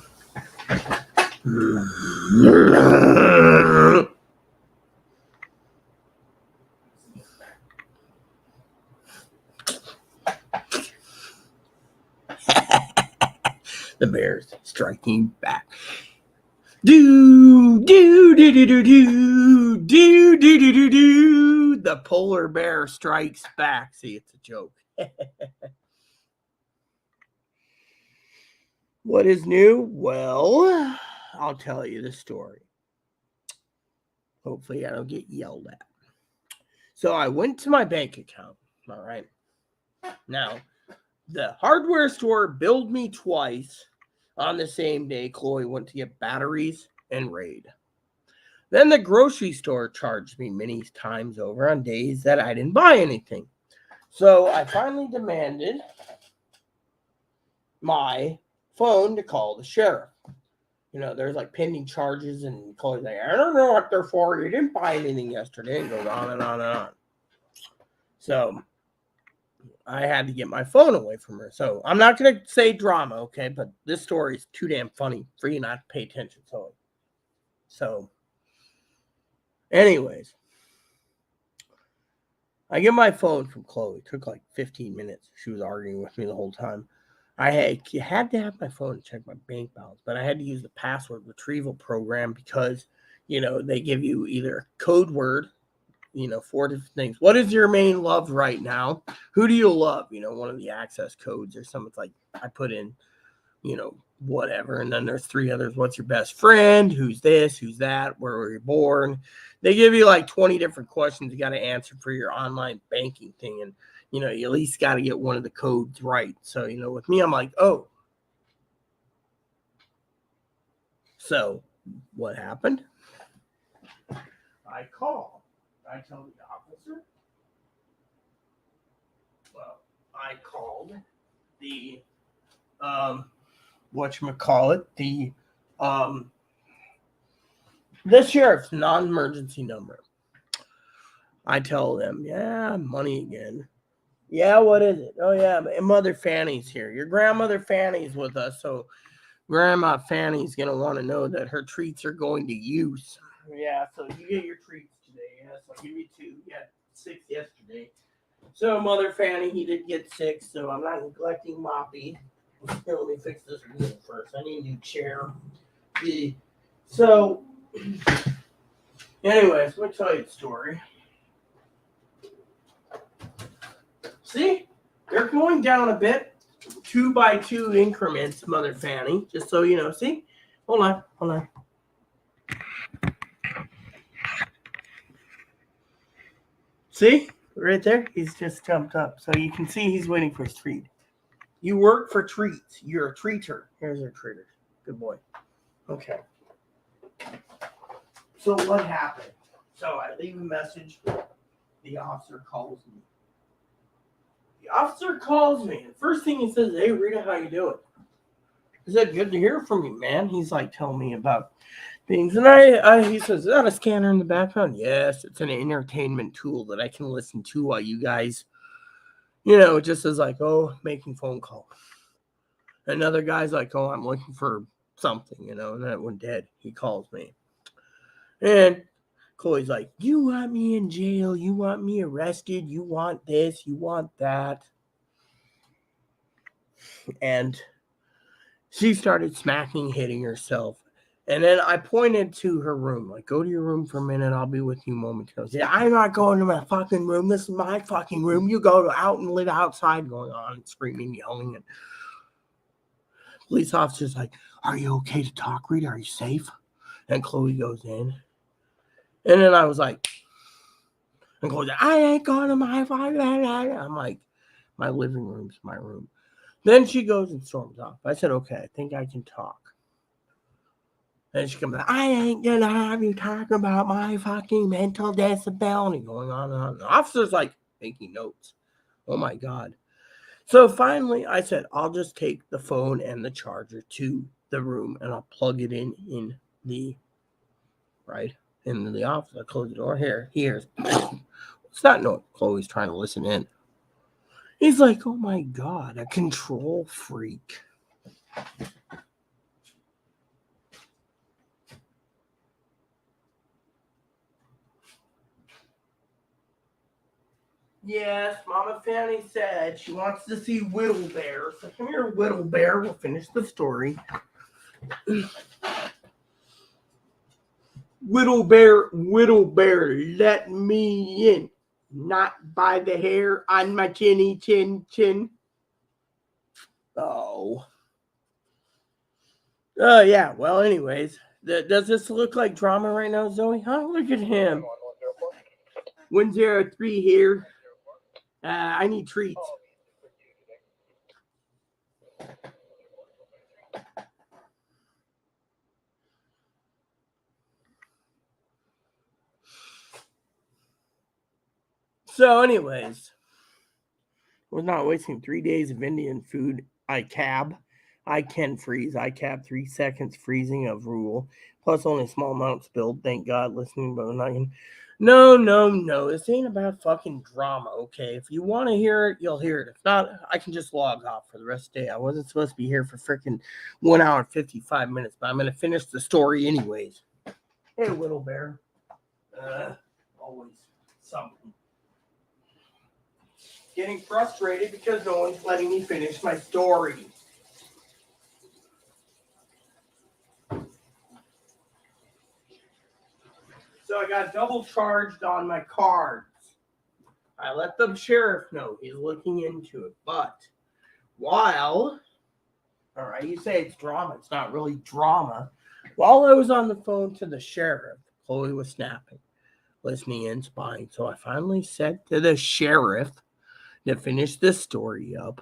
The Bears striking back. Do. The polar bear strikes back. See, it's a joke. What is new? Well, I'll tell you the story. Hopefully, I don't get yelled at. So I went to my bank account. All right. Now, the hardware store billed me twice on the same day Chloe went to get batteries and Raid. Then the grocery store charged me many times over on days that I didn't buy anything. So I finally demanded my phone to call the sheriff. You know, there's like pending charges, and Chloe's like, "I don't know what they're for. You didn't buy anything yesterday." And goes on and on and on. So I had to get my phone away from her. So I'm not going to say drama, okay? But this story is too damn funny for you not to pay attention. So anyways, I get my phone from Chloe. It took like 15 minutes. She was arguing with me the whole time. You had to have my phone to check my bank balance, but I had to use the password retrieval program because, they give you either a code word, 4 different things. What is your main love right now? Who do you love? One of the access codes or something like I put in, whatever. And then there's 3 others. What's your best friend? Who's this? Who's that? Where were you born? They give you like 20 different questions you got to answer for your online banking thing. And, you at least got to get one of the codes right. So, with me, I'm like, oh. So what happened? I call. I tell the officer. Well, I called the whatchamacallit, the sheriff's non-emergency number. I tell them, yeah, money again. Yeah, what is it? Oh, yeah, Mother Fanny's here. Your grandmother Fanny's with us, so Grandma Fanny's going to want to know that her treats are going to use. Yeah, so you get your treats today. Yes, I'll give you 2. You got 6 yesterday. So Mother Fanny, he did get 6, so I'm not neglecting Moppy. Here, let me fix this wheel first. I need a new chair. So, anyways, let me tell you the story. See? They're going down a bit. 2 by 2 increments, Mother Fanny. Just so you know. See? Hold on. See? Right there? He's just jumped up. So you can see he's waiting for his treat. You work for treats. You're a treater. Here's your treater. Good boy. Okay. So what happened? So I leave a message. The officer calls me. The officer calls me. The first thing he says, hey, Rita, how you doing? I said, good to hear from you, man. He's like telling me about things. And he says, is that a scanner in the background? Yes, it's an entertainment tool that I can listen to while you guys, just as like, oh, making phone calls. Another guy's like, oh, I'm looking for something, and that one dead. He calls me. And Chloe's like, you want me in jail? You want me arrested? You want this? You want that? And she started smacking, hitting herself. And then I pointed to her room, like, go to your room for a minute. I'll be with you momentarily. Said, I'm not going to my fucking room. This is my fucking room. You go out and live outside, going on and screaming, yelling. And police officer's like, are you okay to talk, Rita? Are you safe? And Chloe goes in. And then I was like, and Chloe's like, I ain't going to my fucking. I'm like, my living room's my room. Then she goes and storms off. I said, okay, I think I can talk. And she comes like, I ain't gonna have you talk about my fucking mental disability. Going on and on. The officer's like making notes. Oh my God. So finally I said, I'll just take the phone and the charger to the room and I'll plug it in the office. I close the door. Here. He hears. What's that noise? Chloe's trying to listen in. He's like, oh my God, a control freak. Yes, Mama Fanny said she wants to see Whittle Bear. So come here, Whittle Bear. We'll finish the story. Whittle Bear, let me in. Not by the hair on my chin. Oh. Oh, yeah. Well, anyways. Does this look like drama right now, Zoe? Huh? Look at him. 103 here. I need treats. So, anyways, was not wasting 3 days of Indian food. I can freeze. I cab 3 seconds freezing of rule. Plus only a small amount spilled. Thank God. Listening, but I'm not gonna. No. This ain't about fucking drama, okay? If you want to hear it, you'll hear it. If not, I can just log off for the rest of the day. I wasn't supposed to be here for freaking 1 hour and 55 minutes, but I'm going to finish the story anyways. Hey, Little Bear. Always something. Getting frustrated because no one's letting me finish my story. So I got double charged on my cards. I let the sheriff know he's looking into it. But while, all right, you say it's drama. It's not really drama. While I was on the phone to the sheriff, Chloe was snapping, listening and spying. So I finally said to the sheriff to finish this story up.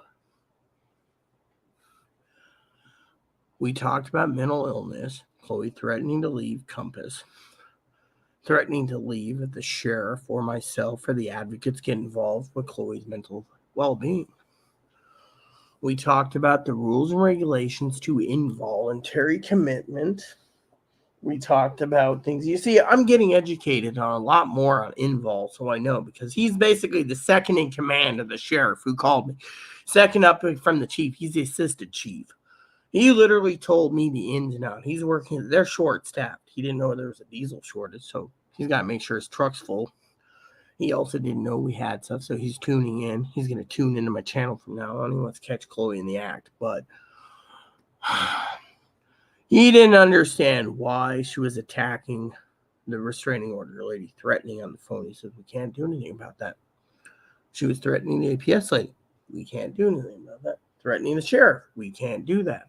We talked about mental illness, Chloe threatening to leave Compass, threatening to leave if the sheriff or myself or the advocates get involved with Chloe's mental well-being. We talked about the rules and regulations to involuntary commitment. We talked about things. You see, I'm getting educated on a lot more on invol, so I know, because he's basically the second in command of the sheriff who called me. Second up from the chief, he's the assistant chief. He literally told me the ins and outs. He's working, they're short-staffed. He didn't know there was a diesel shortage, so he's got to make sure his truck's full. He also didn't know we had stuff, so he's tuning in. He's going to tune into my channel from now on. He wants to catch Chloe in the act, but he didn't understand why she was attacking the restraining order lady, threatening on the phone. He said, we can't do anything about that. She was threatening the APS lady. We can't do anything about that. Threatening the sheriff. We can't do that.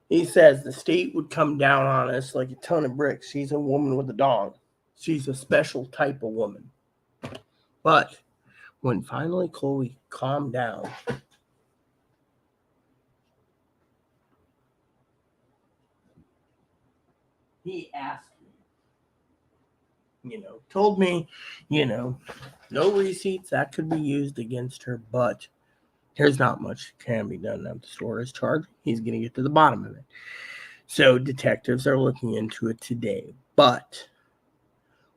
He says the state would come down on us like a ton of bricks. She's a woman with a dong. She's a special type of woman. But when finally Chloe calmed down, he asked me, told me, no receipts that could be used against her, but there's not much can be done now. The store is charged. He's going to get to the bottom of it. So detectives are looking into it today. But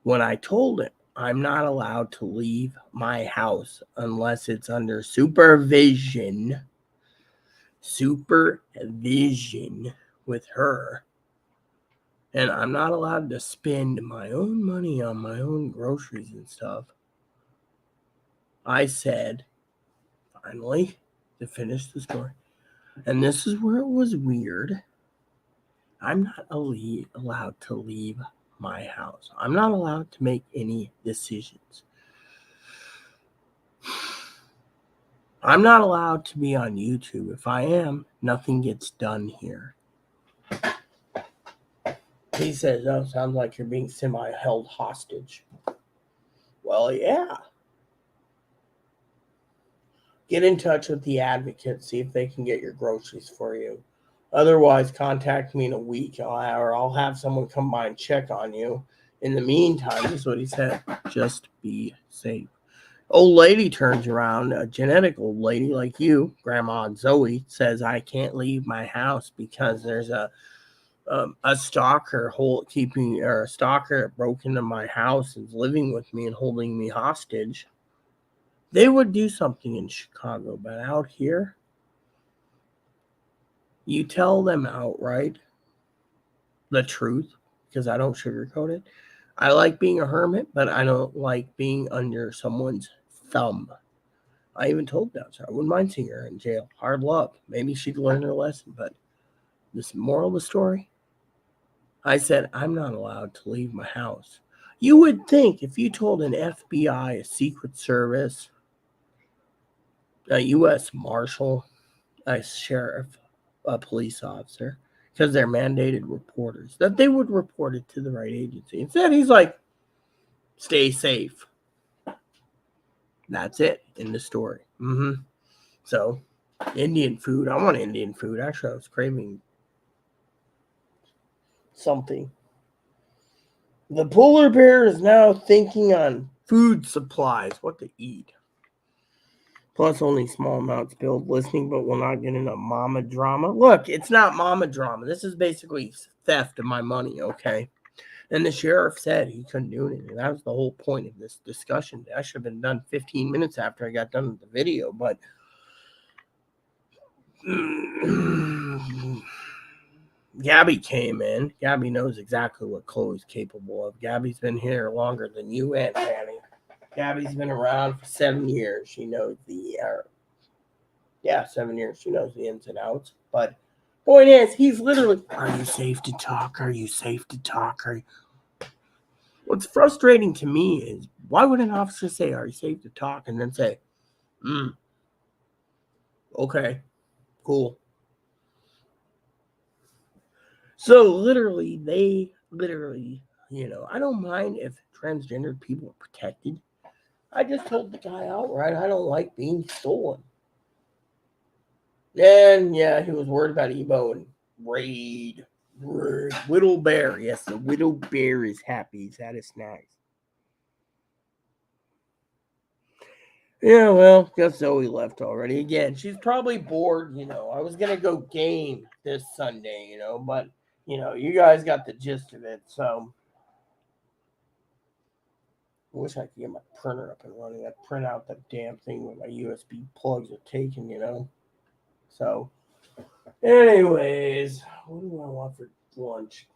when I told him I'm not allowed to leave my house unless it's under supervision with her, and I'm not allowed to spend my own money on my own groceries and stuff, I said, finally, to finish the story, and this is where it was weird, I'm not allowed to leave my house. I'm not allowed to make any decisions. I'm not allowed to be on YouTube. If I am, nothing gets done here. He says, oh, sounds like you're being semi-held hostage. Well, yeah. Get in touch with the advocate, see if they can get your groceries for you. Otherwise, contact me in a week, or I'll have someone come by and check on you. In the meantime, this is what he said, just be safe. Old lady turns around, a genetic old lady like you, Grandma Zoe, says, I can't leave my house because there's a stalker a stalker that broke into my house and is living with me and holding me hostage. They would do something in Chicago, but out here, you tell them outright the truth, because I don't sugarcoat it. I like being a hermit, but I don't like being under someone's thumb. I even told them, so I wouldn't mind seeing her in jail. Hard luck. Maybe she'd learn her lesson, but this moral of the story, I said, I'm not allowed to leave my house. You would think if you told an FBI, a Secret Service, a U.S. Marshal, a sheriff, a police officer, because they're mandated reporters, that they would report it to the right agency. Instead, he's like, stay safe. That's it in the story. So, Indian food. I want Indian food. Actually, I was craving something. The polar bear is now thinking on food supplies, what to eat. Plus, only small amounts build listening, but will not get into mama drama. Look, it's not mama drama. This is basically theft of my money, okay? And the sheriff said he couldn't do anything. That was the whole point of this discussion. That should have been done 15 minutes after I got done with the video, but Gabby came in. Gabby knows exactly what Chloe's capable of. Gabby's been here longer than you and Fanny. Gabby's been around for 7 years. She knows 7 years. She knows the ins and outs. But point is, he's literally, are you safe to talk? Are you safe to talk? What's frustrating to me is why would an officer say, "Are you safe to talk?" and then say, okay, cool. So literally, I don't mind if transgendered people are protected. I just told the guy outright, I don't like being stolen. And yeah, he was worried about Ebo and Raid. Whittle Bear. Yes, the Whittle Bear is happy. He's had his snacks. Yeah, well, guess Zoe left already. Again, she's probably bored, I was going to go game this Sunday, but, you guys got the gist of it. So I wish I could get my printer up and running. I'd print out that damn thing where my USB plugs are taken. So, anyways, what do I want for lunch?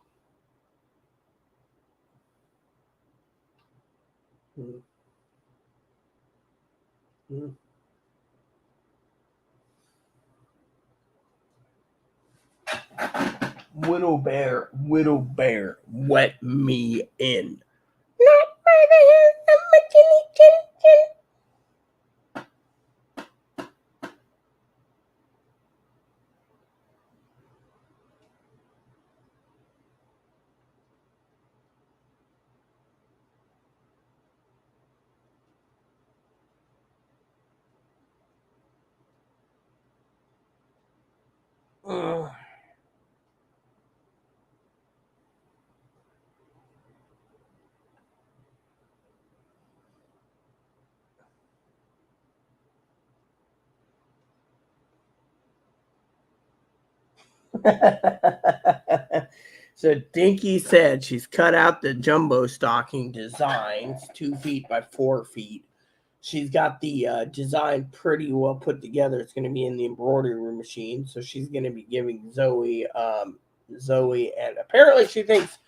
Widow Bear, wet me in. Not by the hair of my chinny chin chin. So Dinky said she's cut out the jumbo stocking designs, 2 feet by 4 feet. She's got the design pretty well put together. It's going to be in the embroidery machine. So she's going to be giving Zoe, and apparently she thinks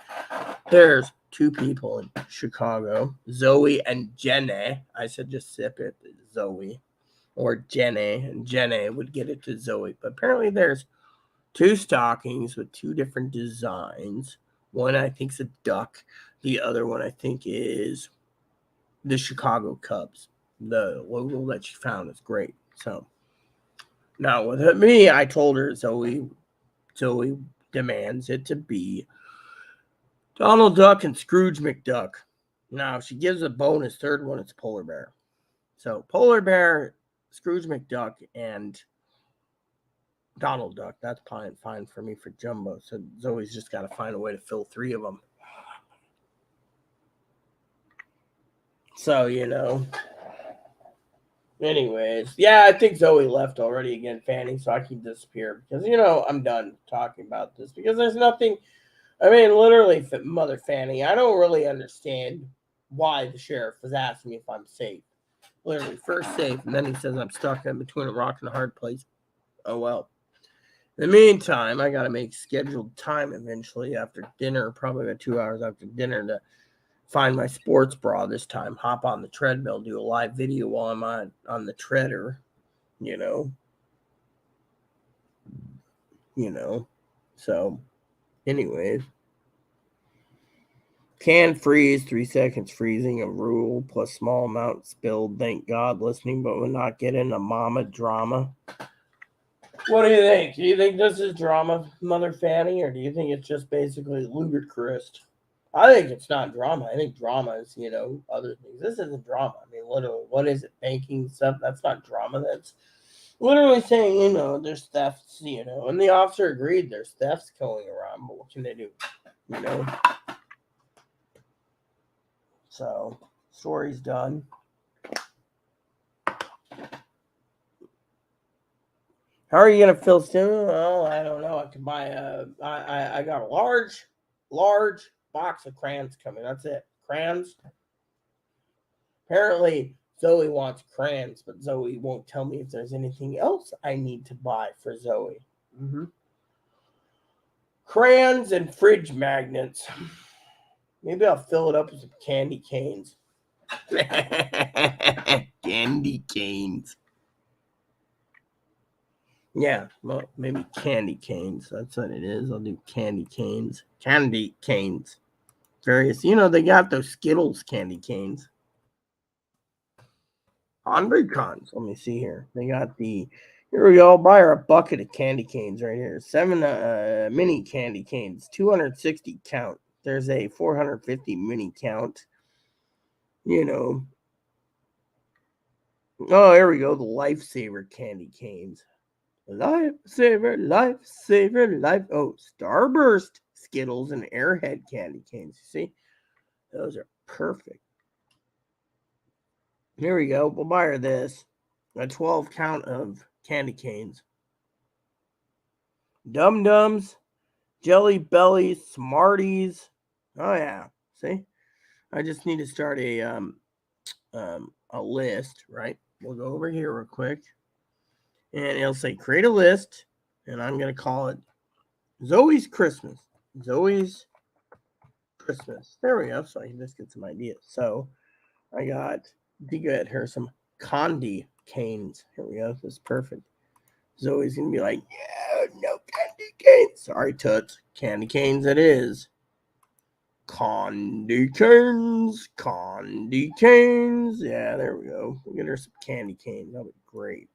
there's 2 people in Chicago, Zoe and Jenny. I said just sip it, Zoe, or Jenny, and Jenny would get it to Zoe. But apparently there's 2 stockings with 2 different designs. One I think is a duck. The other one I think is the Chicago Cubs. The logo that she found is great. So now with me, I told her Zoe demands it to be Donald Duck and Scrooge McDuck. Now if she gives a bonus third one, it's Polar Bear. So Polar Bear, Scrooge McDuck, and Donald Duck. That's fine for me for Jumbo. So Zoe's just got to find a way to fill 3 of them. So, Anyways, yeah, I think Zoe left already again, Fanny, so I can disappear. Because, I'm done talking about this. Because there's nothing... I mean, literally, Mother Fanny, I don't really understand why the sheriff was asking me if I'm safe. Literally, first safe, and then he says I'm stuck in between a rock and a hard place. Oh, well. In the meantime, I got to make scheduled time eventually after dinner, probably about 2 hours after dinner, to find my sports bra this time, hop on the treadmill, do a live video while I'm on the treader, So, anyways. Can freeze, 3 seconds freezing, a rule, plus small amount spilled. Thank God listening, but will not get into mama drama. What do you think? Do you think this is drama, Mother Fanny, or do you think it's just basically ludicrous? I think it's not drama. I think drama is, other things. This isn't drama. I mean, literally, what is it? Banking stuff? That's not drama. That's literally saying, there's thefts, and the officer agreed there's thefts going around, but what can they do? So, story's done. How are you gonna fill soon? Well, I don't know. I could buy I got a large box of crayons coming. That's it. Crayons. Apparently, Zoe wants crayons, but Zoe won't tell me if there's anything else I need to buy for Zoe. Crayons and fridge magnets. Maybe I'll fill it up with some candy canes. Candy canes. Yeah, well, maybe candy canes. That's what it is. I'll do candy canes. Candy canes. various, they got those Skittles candy canes. Cons. Let me see here. They got here we go. Buy her a bucket of candy canes right here. 7 mini candy canes, 260 count. There's a 450 mini count. Oh, here we go. The Lifesaver candy canes. Lifesaver. Oh, Starburst Skittles and Airhead candy canes. You see? Those are perfect. Here we go. We'll buy her this. A 12 count of candy canes. Dum Dums, Jelly Bellies, Smarties. Oh yeah. See? I just need to start a list, right? We'll go over here real quick. And it'll say create a list. And I'm gonna call it Zoe's Christmas. Zoe's Christmas. There we go. So I can just get some ideas. So I got to get her some candy canes. Here we go. This is perfect. Zoe's gonna be like, yeah, no candy canes. Sorry, Toots. Candy canes it is. Candy canes. Yeah, there we go. We'll get her some candy canes. That'll be great.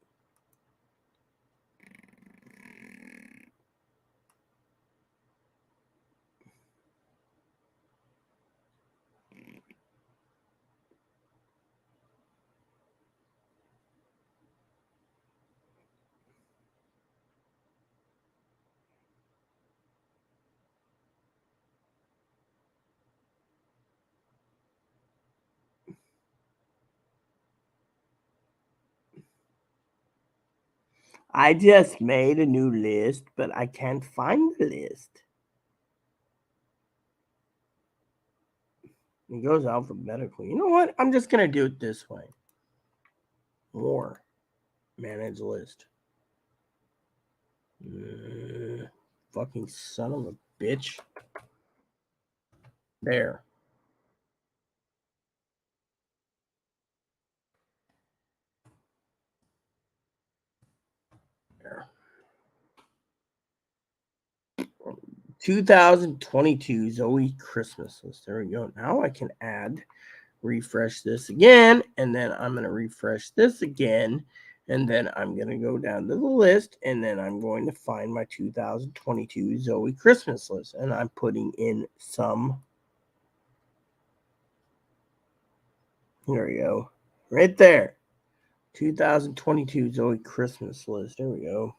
I just made a new list, but I can't find the list. It goes alphabetically. You know what? I'm just going to do it this way. More. Manage list. Fucking son of a bitch. There. There. 2022 Zoe Christmas list. There we go. Now I can refresh this again, and then I'm going to refresh this again, and then I'm going to go down to the list, and then I'm going to find my 2022 Zoe Christmas list, and I'm putting in some. There we go. Right there. 2022 Zoe Christmas list. There we go.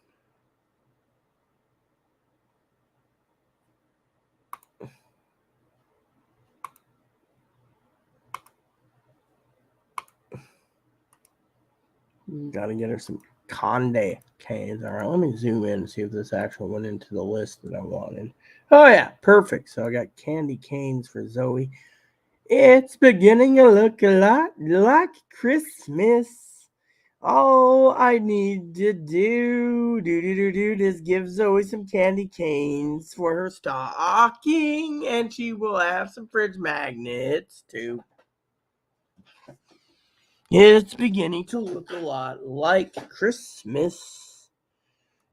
Got to get her some candy canes. All right, let me zoom in and see if this actually went into the list that I wanted. Oh, yeah, perfect. So I got candy canes for Zoe. It's beginning to look a lot like Christmas. All I need to do is give Zoe some candy canes for her stocking, and she will have some fridge magnets too. It's beginning to look a lot like Christmas.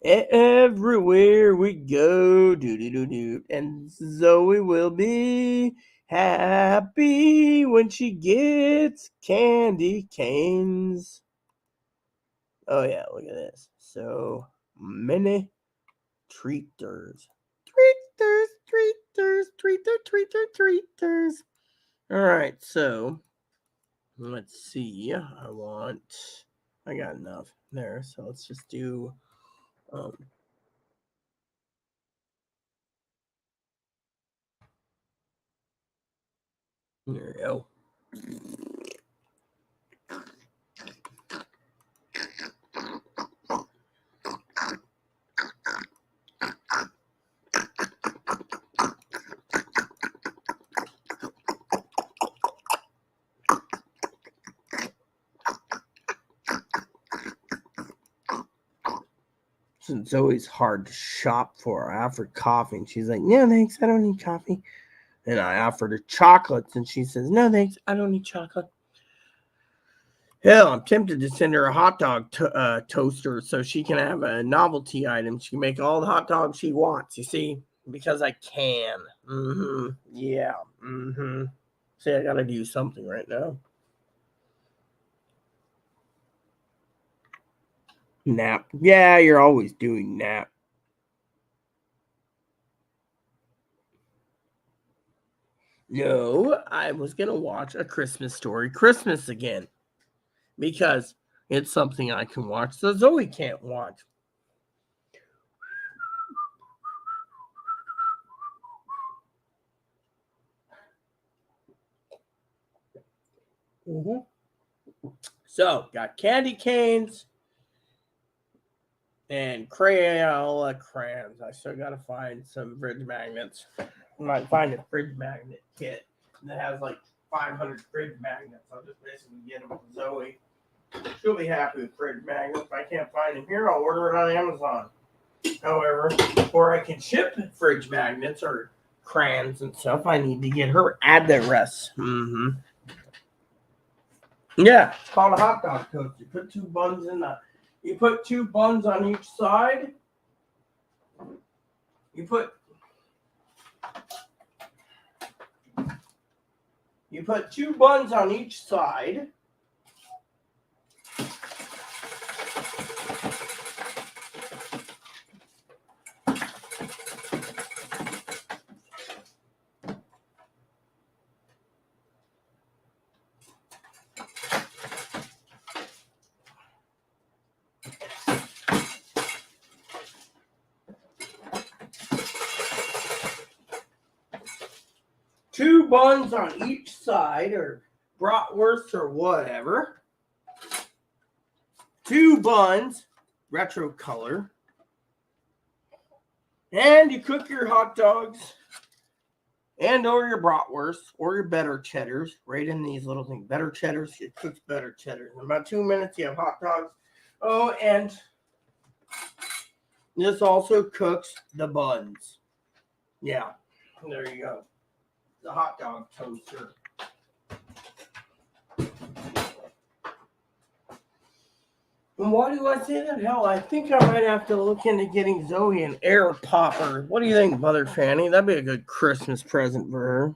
Everywhere we go, and Zoe will be happy when she gets candy canes. Oh yeah, look at this. So many treaters. All right, so let's see. I got enough there, so let's just do there we go. It's always hard to shop for her. I offered coffee, and she's like, no, thanks, I don't need coffee. And I offered her chocolates, and she says, no, thanks, I don't need chocolate. Hell, I'm tempted to send her a hot dog toaster so she can have a novelty item. She can make all the hot dogs she wants, you see, because I can. Yeah. See, I gotta do something right now. Nap. Yeah, you're always doing nap. No, I was gonna watch A Christmas Story Christmas again because it's something I can watch that Zoe can't watch. So, got candy canes and Crayola crayons. I still gotta find some fridge magnets. I might find a fridge magnet kit that has like 500 fridge magnets. I'll just basically get them with Zoe. She'll be happy with fridge magnets. If I can't find them here, I'll order it on Amazon. However, before I can ship fridge magnets or crayons and stuff, I need to get her address. Yeah, it's called a hot dog toast. You put two buns on each side. You put two buns on each side. Two buns on each side, or bratwurst or whatever. Two buns, retro color. And you cook your hot dogs and or your bratwurst or your better cheddars right in these little things. Better cheddars, it cooks better cheddars. In about 2 minutes, you have hot dogs. Oh, and this also cooks the buns. Yeah, there you go. The hot dog toaster. And why do I say that? Hell, I think I might have to look into getting Zoe an air popper. What do you think, Mother Fanny? That'd be a good Christmas present for her.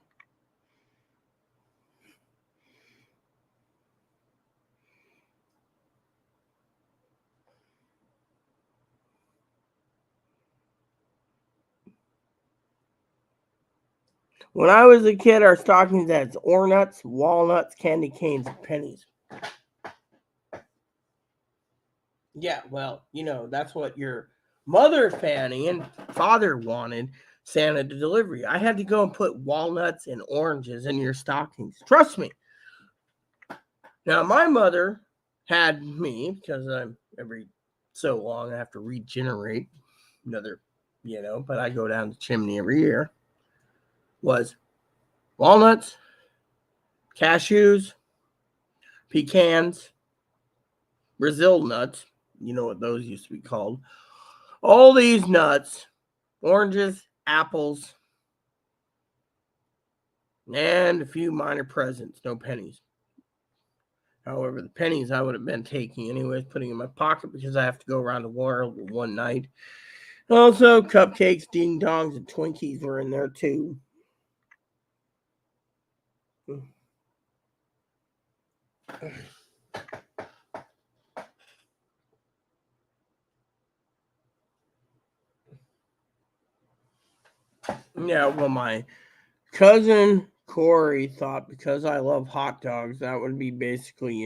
When I was a kid, our stockings had nuts, walnuts, candy canes, and pennies. Yeah, well, that's what your mother, Fanny, and father wanted Santa to deliver you. I had to go and put walnuts and oranges in your stockings. Trust me. Now, my mother had me, because I'm every so long I have to regenerate another, but I go down the chimney every year, was walnuts, cashews, pecans, Brazil nuts, you know what those used to be called, all these nuts, oranges, apples, and a few minor presents, no pennies. However, the pennies I would have been taking anyways, putting in my pocket because I have to go around the world one night. Also, cupcakes, ding dongs, and Twinkies were in there too. Yeah, well, my cousin Corey thought because I love hot dogs, that would be basically,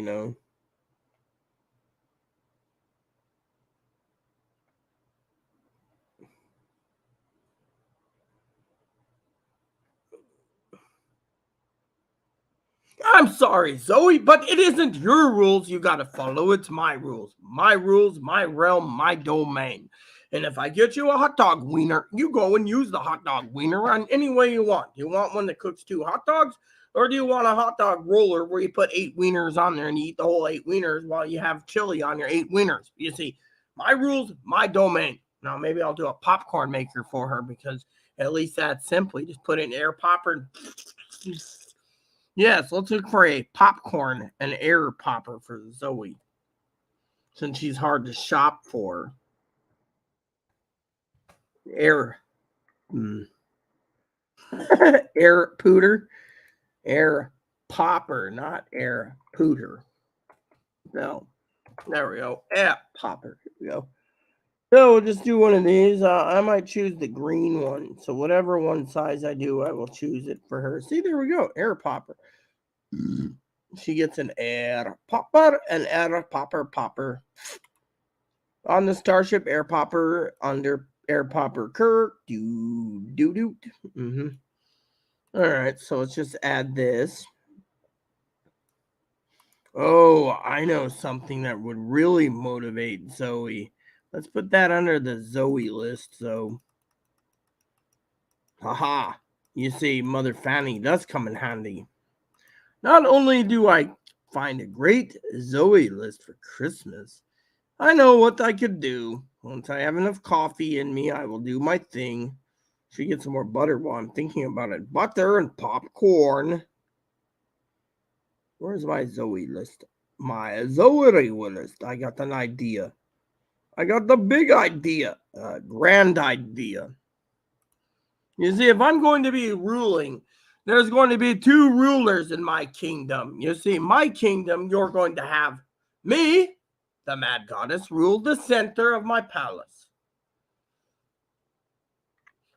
I'm sorry, Zoe, but it isn't your rules you gotta follow. It's my rules. My rules, my realm, my domain. And if I get you a hot dog wiener, you go and use the hot dog wiener on any way you want. Do you want one that cooks 2 hot dogs? Or do you want a hot dog roller where you put 8 wieners on there and you eat the whole 8 wieners while you have chili on your 8 wieners? You see, my rules, my domain. Now, maybe I'll do a popcorn maker for her because at least that's simply just put in air popper and yes, let's look for a popcorn, an air popper for Zoe. Since she's hard to shop for. Air. Air pooter. Air popper, not air pooter. No. There we go. Air popper. Here we go. So we'll just do one of these. I might choose the green one. So whatever one size I do, I will choose it for her. See, there we go. Air popper. She gets an air popper, an air popper. On the Starship Air Popper, under Air Popper Kirk. Do. All right, so let's just add this. Oh, I know something that would really motivate Zoe. Let's put that under the Zoe list. So, haha. You see, Mother Fanny does come in handy. Not only do I find a great Zoe list for Christmas, I know what I could do. Once I have enough coffee in me, I will do my thing. Should get some more butter while I'm thinking about it. Butter and popcorn. Where's my Zoe list? My Zoe list. I got an idea. I got the big idea. Grand idea. You see, if I'm going to be ruling, there's going to be two rulers in my kingdom. You see, my kingdom, you're going to have me, the Mad Goddess, rule the center of my palace.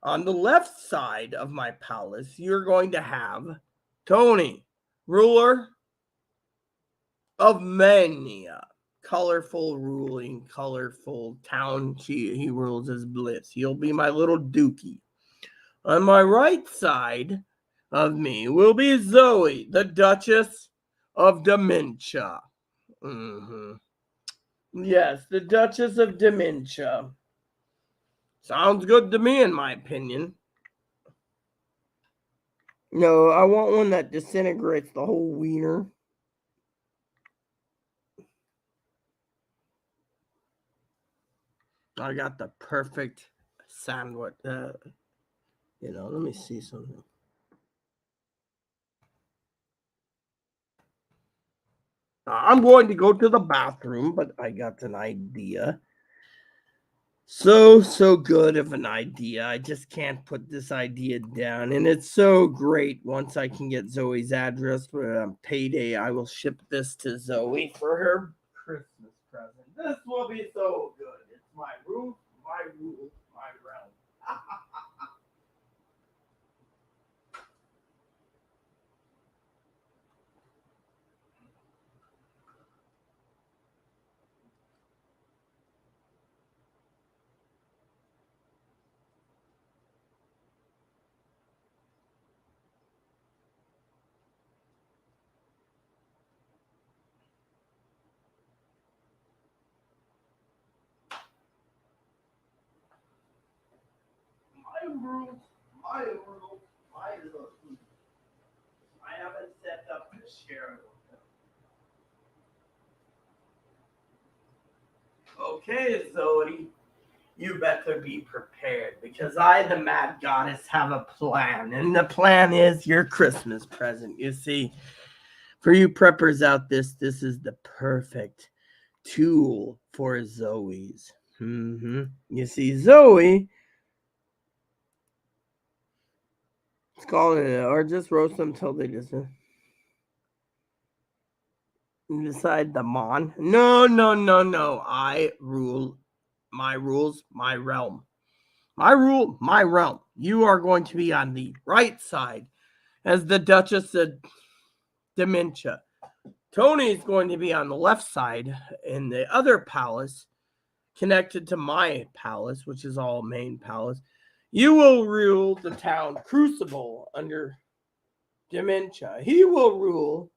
On the left side of my palace, you're going to have Tony, ruler of Mania. Colorful ruling, colorful town. He rules as Bliss. He'll be my little dookie. On my right side of me will be Zoe, the Duchess of Dementia. Yes, the Duchess of Dementia. Sounds good to me, in my opinion. No, I want one that disintegrates the whole wiener. I got the perfect sandwich. Let me see something. I'm going to go to the bathroom, but I got an idea. So good of an idea. I just can't put this idea down. And it's so great. Once I can get Zoe's address for payday, I will ship this to Zoe for her Christmas present. This will be so good. It's my rule, my realm. My rules, my look. I haven't set up the share. Okay, Zoe, you better be prepared because I, the Mad Goddess, have a plan. And the plan is your Christmas present. You see, for you preppers out this is the perfect tool for Zoe's. You see, Zoe, let's call it, or just roast them till they just decide the mon. No. I rule. My rules, my realm. My rule, my realm. You are going to be on the right side as the Duchess of Dementia. Tony is going to be on the left side in the other palace, connected to my palace, which is all main palace. You will rule the town Crucible under Dementia. He will rule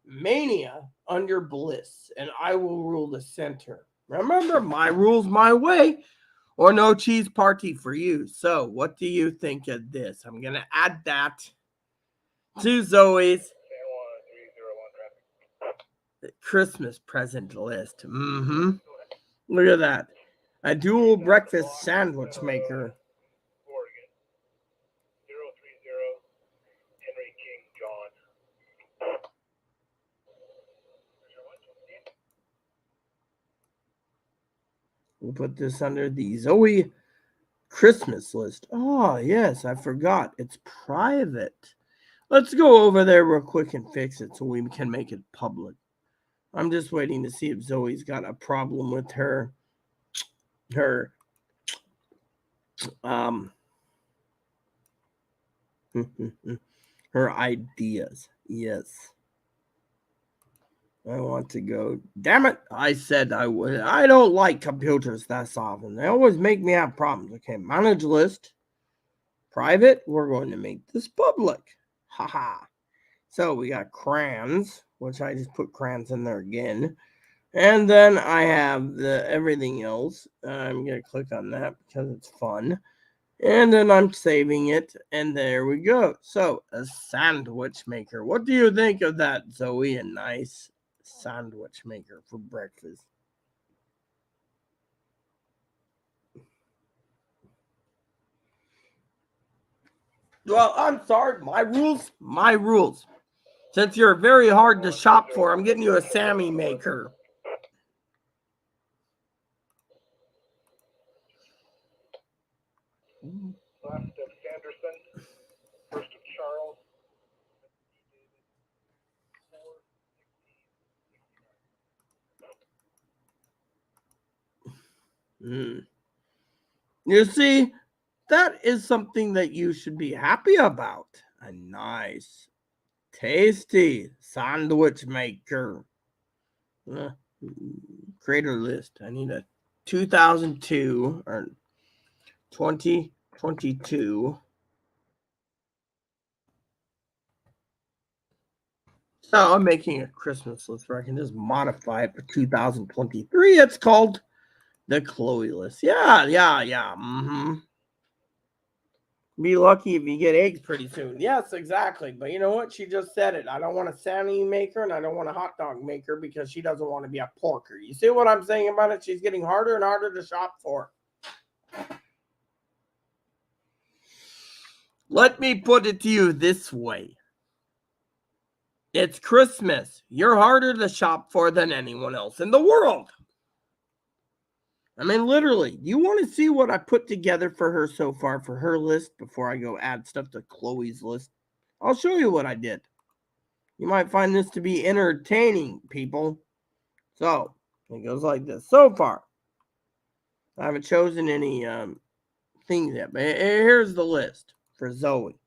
Mania under Bliss, and I will rule the center. Remember, my rules, my way, or no cheese party for you. So, what do you think of this? I'm going to add that to Zoe's Christmas present list. Look at that. A dual breakfast sandwich maker. Oregon, 030 Henry King John. We'll put this under the Zoe Christmas list. Oh, yes, I forgot. It's private. Let's go over there real quick and fix it so we can make it public. I'm just waiting to see if Zoe's got a problem with her um her ideas. Yes. I want to go. Damn it. I said I would. I don't like computers that often. They always make me have problems. Okay, manage list. Private. We're going to make this public. Haha. So we got crayons, which I just put crayons in there again. And then I have the everything else. I'm going to click on that because it's fun. And then I'm saving it. And there we go. So a sandwich maker. What do you think of that, Zoe? A nice sandwich maker for breakfast. Well, I'm sorry. My rules. My rules. Since you're very hard to shop for, I'm getting you a Sammy maker. Last of Sanderson, first of Charles. You see, that is something that you should be happy about. A nice, tasty sandwich maker. Creator list. I need a 2002 or 2022. So I'm making a Christmas list where I can just modify it for 2023. It's called the Chloe list. Yeah. Be lucky if you get eggs pretty soon. Yes, exactly. But you know what? She just said it. I don't want a Sammy maker and I don't want a hot dog maker because she doesn't want to be a porker. You see what I'm saying about it? She's getting harder and harder to shop for. Let me put it to you this way. It's Christmas. You're harder to shop for than anyone else in the world. I mean, literally, you want to see what I put together for her so far for her list before I go add stuff to Chloe's list? I'll show you what I did. You might find this to be entertaining, people. So, it goes like this. So far, I haven't chosen any things yet, but here's the list for Zoe.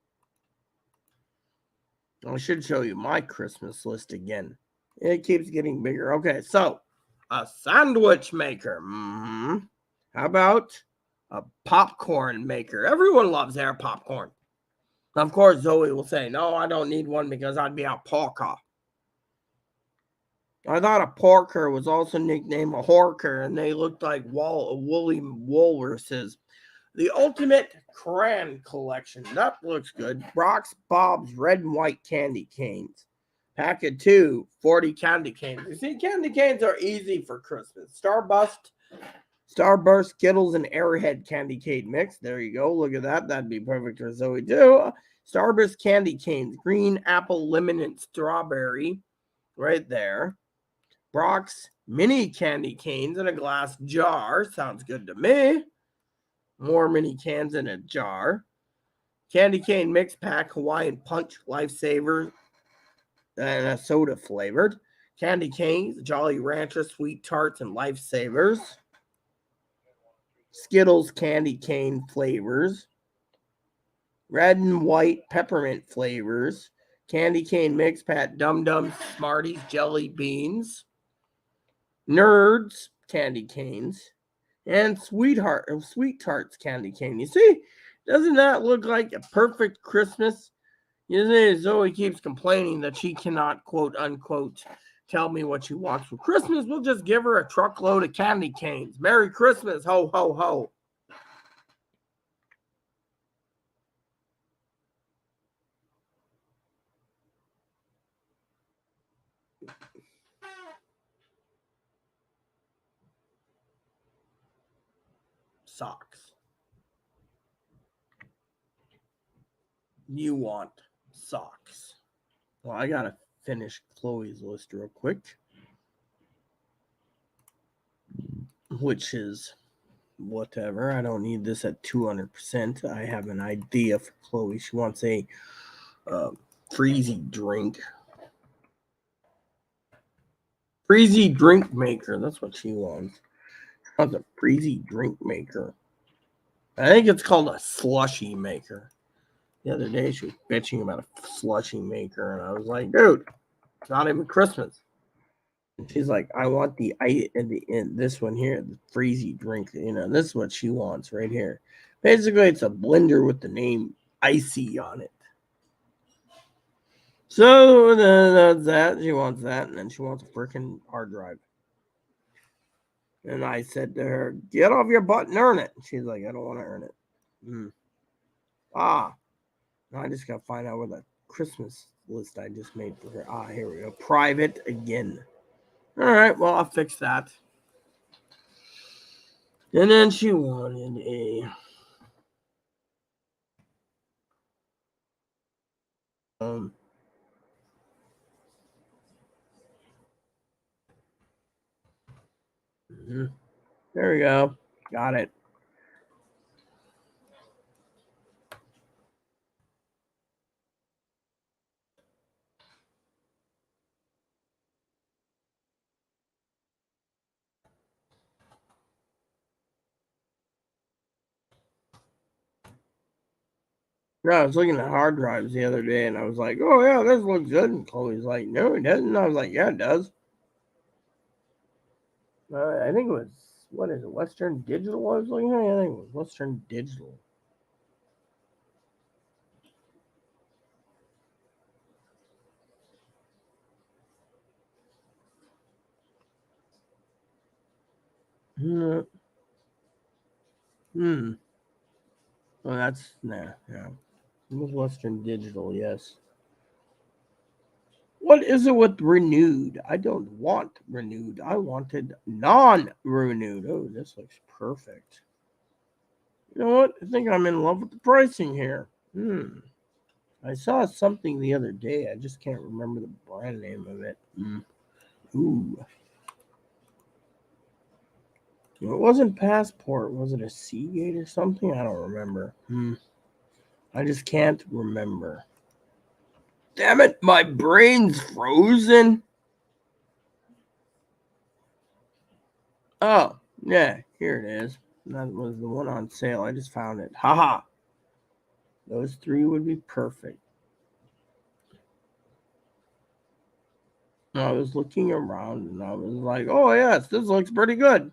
I should show you my Christmas list again. It keeps getting bigger. Okay, so a sandwich maker. How about a popcorn maker? Everyone loves their popcorn. Of course, Zoe will say, no, I don't need one because I'd be a porker. I thought a porker was also nicknamed a horker, and they looked like woolly walruses. The ultimate crayon collection. That looks good. Brock's Bob's red and white candy canes. Pack of 2, 40 candy canes. You see, candy canes are easy for Christmas. Starburst, Skittles, and Airhead candy cane mix. There you go. Look at that. That'd be perfect for Zoe too. Starburst candy canes. Green, apple, lemon, and strawberry. Right there. Brock's mini candy canes in a glass jar. Sounds good to me. More mini cans in a jar. Candy cane mix pack, Hawaiian punch, lifesaver, and a soda flavored. Candy canes, Jolly Rancher, sweet tarts, and lifesavers. Skittles candy cane flavors. Red and white peppermint flavors. Candy cane mix pack, Dum Dum, Smarties, jelly beans. Nerds candy canes. And sweet tarts candy cane. You see, doesn't that look like a perfect Christmas? You see, Zoe keeps complaining that she cannot, quote unquote, tell me what she wants for Christmas. We'll just give her a truckload of candy canes. Merry Christmas, ho, ho, ho. Socks. You want socks. Well, I gotta finish Chloe's list real quick, which is whatever. I don't need this at 200%. I have an idea for Chloe. She wants a freezy drink. Freezy drink maker. That's what she wants. She wants a freezy drink maker. I think it's called a slushy maker. The other day she was bitching about a slushy maker, and I was like, dude, it's not even Christmas. And she's like, I want the this one here, the freezy drink. This is what she wants right here. Basically, it's a blender with the name Icy on it. So that's that. She wants that, and then she wants a freaking hard drive. And I said to her, get off your butt and earn it. She's like, I don't want to earn it. Now I just got to find out where the Christmas list I just made for her. Here we go. Private again. All right, well, I'll fix that. And then she wanted a there we go. Got it. No, I was looking at hard drives the other day, and I was like, oh, yeah, this looks good. And Chloe's like, no, it doesn't. And I was like, yeah, it does. I think it was, what is it, Western Digital I was looking at? I think it was Western Digital. Well, that's, yeah. It was Western Digital, yes. What is it with renewed? I don't want renewed. I wanted non-renewed. Oh, this looks perfect. You know what? I think I'm in love with the pricing here. I saw something the other day. I just can't remember the brand name of it. Ooh. It wasn't Passport. Was it a Seagate or something? I don't remember. I just can't remember. Damn it, my brain's frozen. Oh, yeah, here it is. That was the one on sale. I just found it. Haha. Those three would be perfect. I was looking around and I was like, oh, yes, this looks pretty good.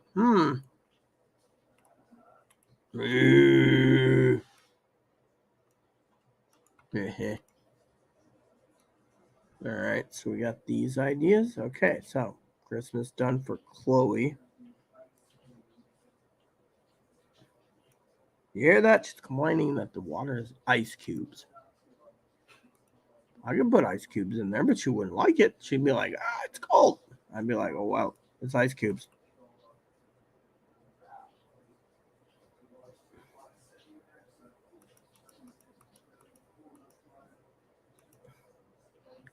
All right, so we got these ideas. Okay, so Christmas done for Chloe. You hear that? She's complaining that the water is ice cubes. I could put ice cubes in there, but she wouldn't like it. She'd be like, it's cold. I'd be like, oh, well, it's ice cubes.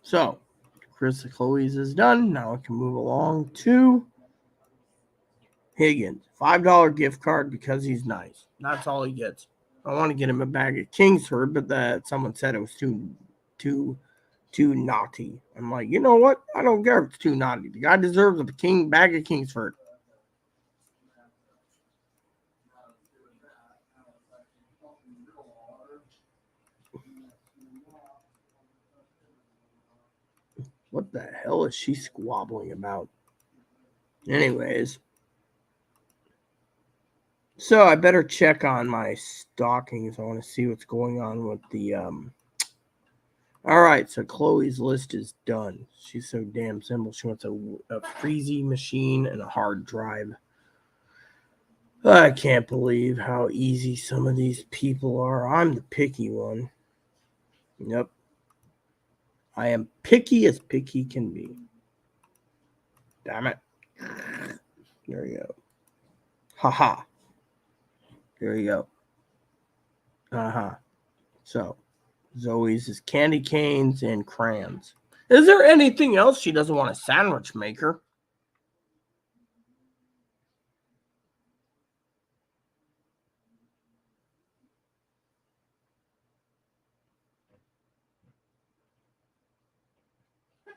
So, Chloe's is done. Now I can move along to Higgins. $5 gift card because he's nice. That's all he gets. I want to get him a bag of Kingsford, but someone said it was too naughty. I'm like, you know what? I don't care if it's too naughty. The guy deserves a bag of Kingsford. What the hell is she squabbling about? Anyways. So I better check on my stockings. I want to see what's going on with the All right, so Chloe's list is done. She's so damn simple. She wants a freezy machine and a hard drive. I can't believe how easy some of these people are. I'm the picky one. Yep. I am picky as picky can be. Damn it. There you go. Haha. There you go. So, Zoe's is candy canes and crayons. Is there anything else she doesn't want a sandwich maker?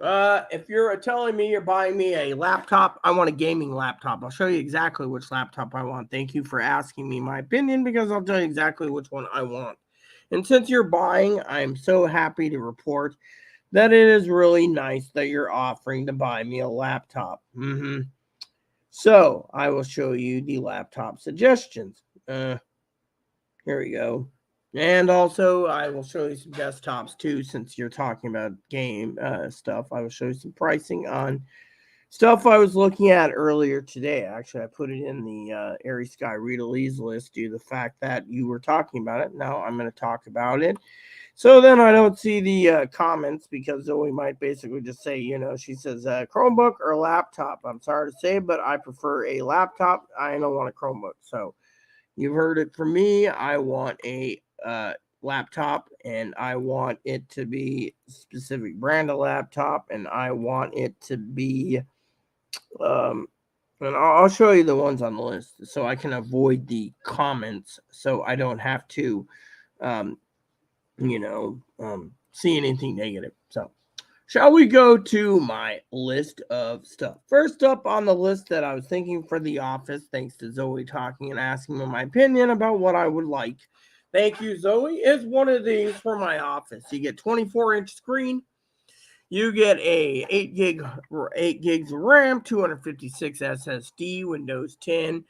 If you're telling me you're buying me a laptop, I want a gaming laptop. I'll show you exactly which laptop I want. Thank you for asking me my opinion because I'll tell you exactly which one I want. And since you're buying, I'm so happy to report that it is really nice that you're offering to buy me a laptop. So I will show you the laptop suggestions. Here we go. And also, I will show you some desktops too, since you're talking about game stuff. I will show you some pricing on stuff I was looking at earlier today. Actually, I put it in the Airy Sky Read-A-Lee's list due to the fact that you were talking about it. Now I'm going to talk about it. So then I don't see the comments because Zoe might basically just say, she says Chromebook or laptop. I'm sorry to say, but I prefer a laptop. I don't want a Chromebook. So you've heard it from me. I want a laptop, and I want it to be a specific brand of laptop, and I want it to be and I'll show you the ones on the list so I can avoid the comments, so I don't have to see anything negative. So shall we go to my list of stuff? First up on the list that I was thinking for the office, thanks to Zoe talking and asking me my opinion about what I would like. Thank you, Zoe. Is one of these for my office. You get 24-inch screen. You get a 8 gigs of RAM, 256 SSD, Windows 10,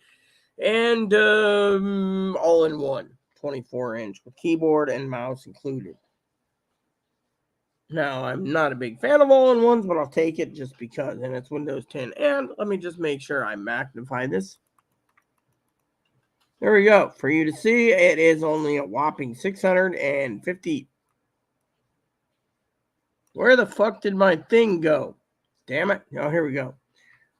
and all in one, 24-inch with keyboard and mouse included. Now, I'm not a big fan of all-in-ones, but I'll take it just because, and it's Windows 10. And let me just make sure I magnify this. There we go. For you to see, it is only a whopping 650. Where the fuck did my thing go? Damn it. Oh, here we go.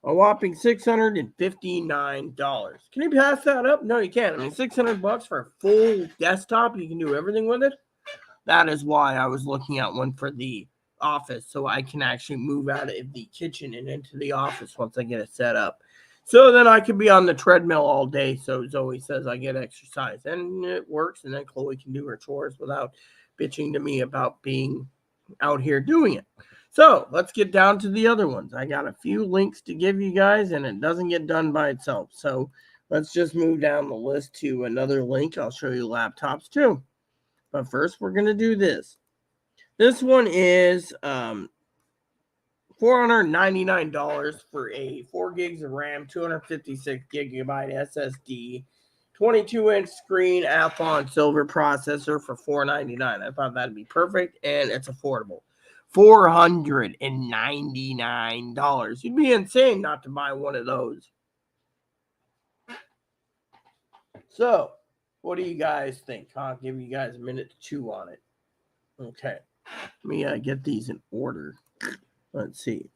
A whopping $659. Can you pass that up? No, you can't. I mean, $600 for a full desktop. You can do everything with it. That is why I was looking at one for the office, so I can actually move out of the kitchen and into the office once I get it set up. So then I can be on the treadmill all day. So Zoe says I get exercise, and it works. And then Chloe can do her chores without bitching to me about being out here doing it. So let's get down to the other ones. I got a few links to give you guys, and it doesn't get done by itself. So let's just move down the list to another link. I'll show you laptops too. But first, we're going to do this. This one is $499 for a 4 gigs of RAM, 256 gigabyte SSD, 22-inch screen, Athlon silver processor for $499. I thought that'd be perfect, and it's affordable. $499. You'd be insane not to buy one of those. So, what do you guys think? I'll give you guys a minute to chew on it. Okay. Let me get these in order. Let's see.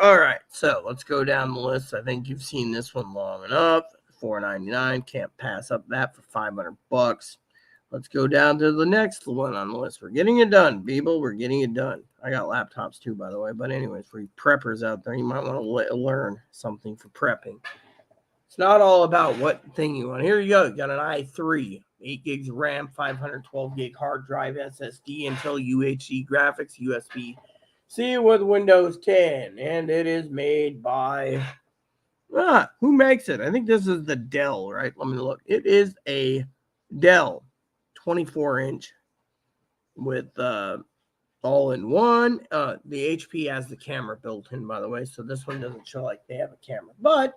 All right, so let's go down the list. I think you've seen this one long enough. $499. Can't pass up that for $500. Let's go down to the next one on the list. We're getting it done, people. We're getting it done. I got laptops too, by the way. But anyways, for you preppers out there, you might want to learn something for prepping. It's not all about what thing you want. Here you go. You got an i3, 8 gigs of RAM, 512 gig hard drive SSD, Intel UHD graphics, USB-C with Windows 10. And it is made by... who makes it? I think this is the Dell, right? Let me look. It is a Dell 24-inch with all-in-one. The HP has the camera built in, by the way, so this one doesn't show like they have a camera. But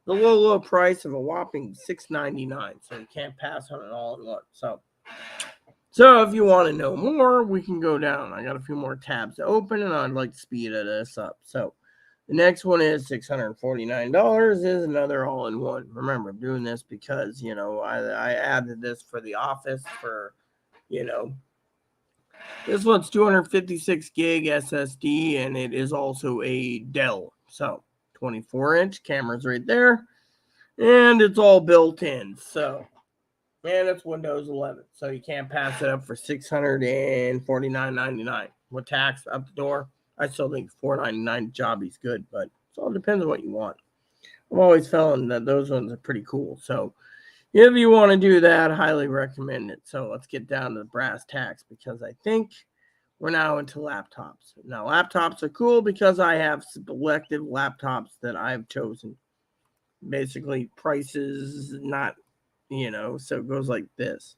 the low price of a whopping $699, so you can't pass on an all-in-one. So if you want to know more, we can go down. I got a few more tabs to open, and I'd like to speed this up. So the next one is $649 is another all-in-one. Remember, I'm doing this because, I added this for the office for, this one's 256 gig SSD, and it is also a Dell. So 24-inch camera's right there, and it's all built in. So, and it's Windows 11, so you can't pass it up for $649.99 with tax up the door. I still think $499 jobby's good, but So it all depends on what you want. I've always found that those ones are pretty cool. So if you want to do that, highly recommend it. So let's get down to the brass tacks because I think we're now into laptops. Now, laptops are cool because I have selective laptops that I've chosen. Basically, prices, not, so it goes like this.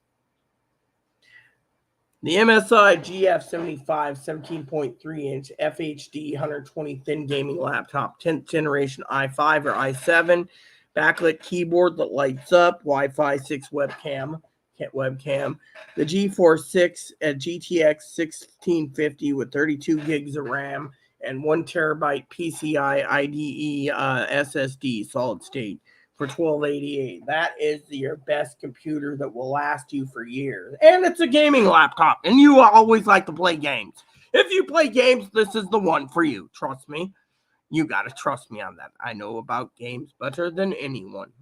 The MSI GF75 17.3-inch FHD 120 thin gaming laptop, 10th generation i5 or i7, backlit keyboard that lights up, Wi-Fi 6 webcam. The GeForce 6 at GTX 1650 with 32 gigs of RAM and 1 terabyte PCI IDE SSD solid state for $1288. That is your best computer that will last you for years. And it's a gaming laptop, and you always like to play games. If you play games, this is the one for you. Trust me. You got to trust me on that. I know about games better than anyone.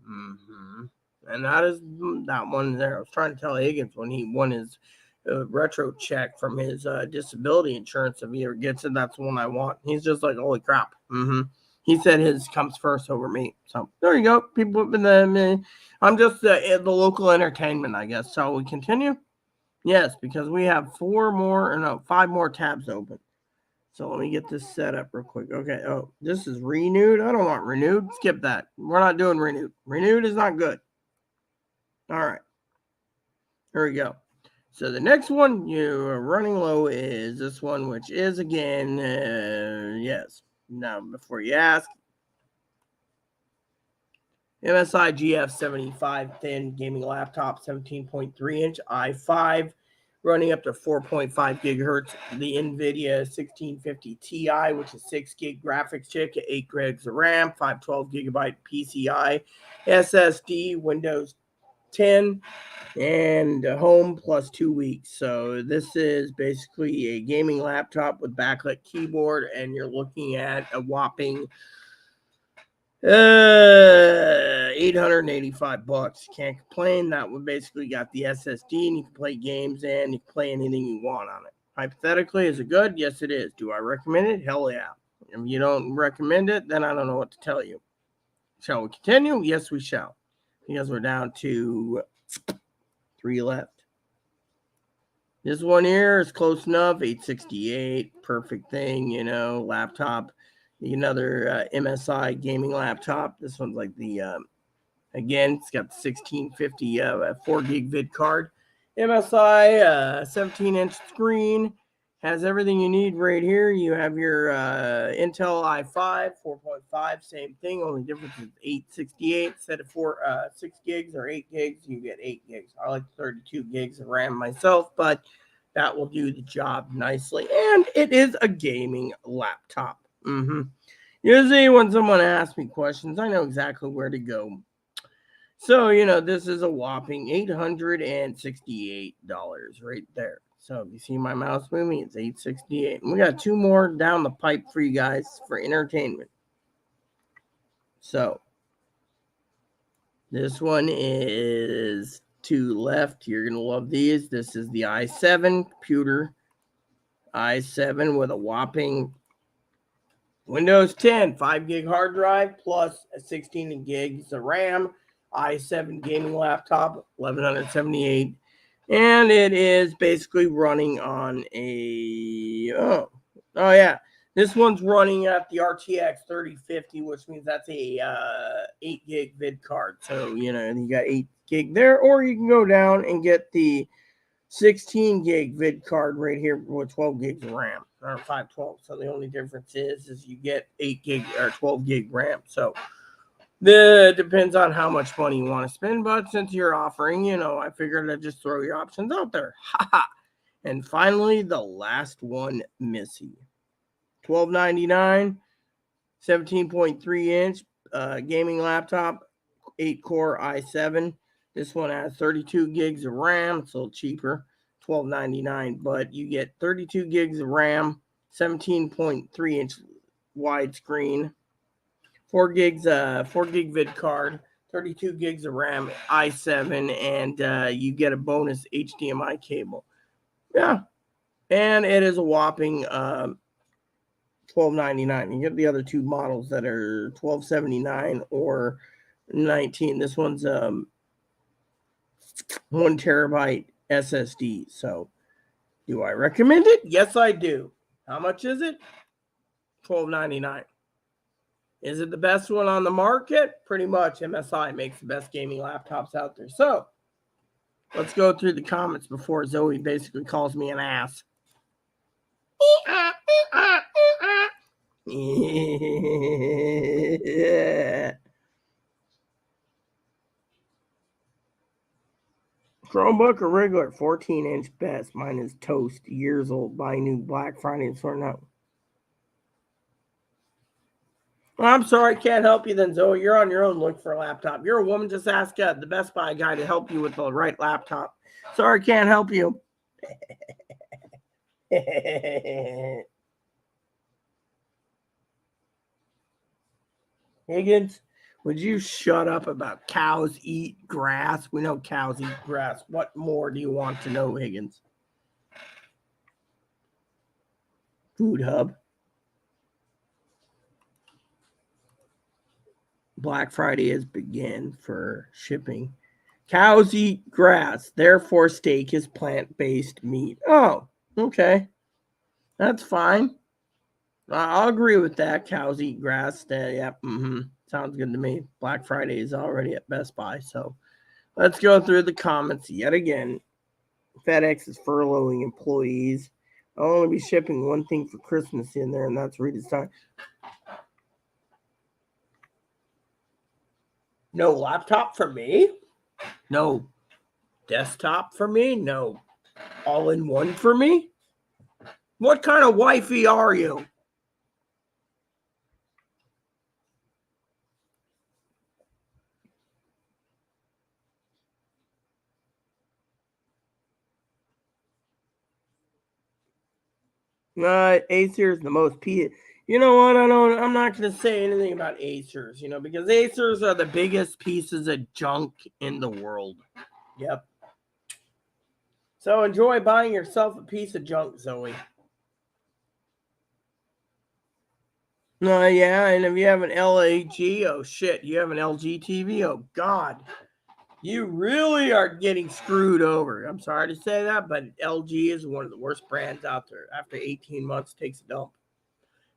And that is that one there. I was trying to tell Higgins when he won his retro check from his disability insurance. If he ever gets it, that's the one I want. He's just like, holy crap. He said his comes first over me. So there you go. People, I'm just the local entertainment, I guess. So we continue? Yes, because we have 5 more tabs open. So let me get this set up real quick. Okay. Oh, this is renewed. I don't want renewed. Skip that. We're not doing renewed. Renewed is not good. All right. Here we go. So the next one you're running low is this one, which is again, yes. Now, before you ask, MSI GF75 thin gaming laptop, 17.3-inch i5, running up to 4.5 gigahertz. The NVIDIA 1650 Ti, which is 6 gig graphics chip, 8 gigs of RAM, 512 gigabyte PCI SSD, Windows 10, and home plus 2 weeks. So this is basically a gaming laptop with backlit keyboard, and you're looking at a whopping $885. Can't complain. That one basically got the SSD, and you can play games and you can play anything you want on it. Hypothetically, is it good? Yes, it is. Do I recommend it? Hell yeah. If you don't recommend it, then I don't know what to tell you. Shall we continue? Yes, we shall. Because we're down to 3 left. This one here is close enough. 868, perfect thing, laptop. Another MSI gaming laptop. This one's like the, again, it's got the 1650 4 gig vid card. MSI 17-inch screen. Has everything you need right here. You have your Intel i5 4.5, same thing. Only difference is 868 instead of 6 gigs or 8 gigs. You get 8 gigs. I like 32 gigs of RAM myself, but that will do the job nicely. And it is a gaming laptop. Usually when someone asks me questions, I know exactly where to go. So, this is a whopping $868 right there. So if you see my mouse moving, it's $868. And we got 2 more down the pipe for you guys for entertainment. So this one is to left. You're going to love these. This is the i7 computer. i7 with a whopping Windows 10, 5 gig hard drive plus 16 gigs of RAM. i7 gaming laptop, 1178. And it is basically running on a, this one's running at the RTX 3050, which means that's a 8 gig vid card. So, you got 8 gig there, or you can go down and get the 16 gig vid card right here with 12 gigs of RAM, or 512. So the only difference is you get 8 gig or 12 gig RAM. So depends on how much money you want to spend, but since you're offering, I figured I'd just throw your options out there. And finally, the last one, Missy. $12.99, 17.3-inch gaming laptop, 8-core i7. This one has 32 gigs of RAM. It's a little cheaper, $12.99, but you get 32 gigs of RAM, 17.3-inch widescreen, 4 gig vid card, 32 gigs of RAM, i7, and you get a bonus HDMI cable. Yeah, and it is a whopping $12.99. You get the other two models that are $12.79 or $19. This one's 1 terabyte SSD. So, do I recommend it? Yes, I do. How much is it? $12.99. Is it the best one on the market? Pretty much. MSI makes the best gaming laptops out there. So, let's go through the comments before Zoe basically calls me an ass. Chromebook or regular 14-inch best. Mine is toast, years old. Buy new Black Friday and sort out. Well, I'm sorry, can't help you then, Zoe. You're on your own. Look for a laptop. You're a woman. Just ask the Best Buy guy to help you with the right laptop. Sorry, can't help you. Higgins, would you shut up about cows eat grass? We know cows eat grass. What more do you want to know, Higgins? Food Hub. Black Friday has begun for shipping. Cows eat grass, therefore steak is plant-based meat. Oh, okay. That's fine. I'll agree with that. Cows eat grass. Yep. Sounds good to me. Black Friday is already at Best Buy. So let's go through the comments yet again. FedEx is furloughing employees. I'll only be shipping one thing for Christmas in there, and that's redesign. No laptop for me? No desktop for me? No all-in-one for me? What kind of wifey are you? Acer is the most You know what? I'm not going to say anything about Acers, because Acers are the biggest pieces of junk in the world. Yep. So enjoy buying yourself a piece of junk, Zoe. Yeah, and if you have an LG, oh shit, you have an LG TV, oh god. You really are getting screwed over. I'm sorry to say that, but LG is one of the worst brands out there. After 18 months, takes a dump.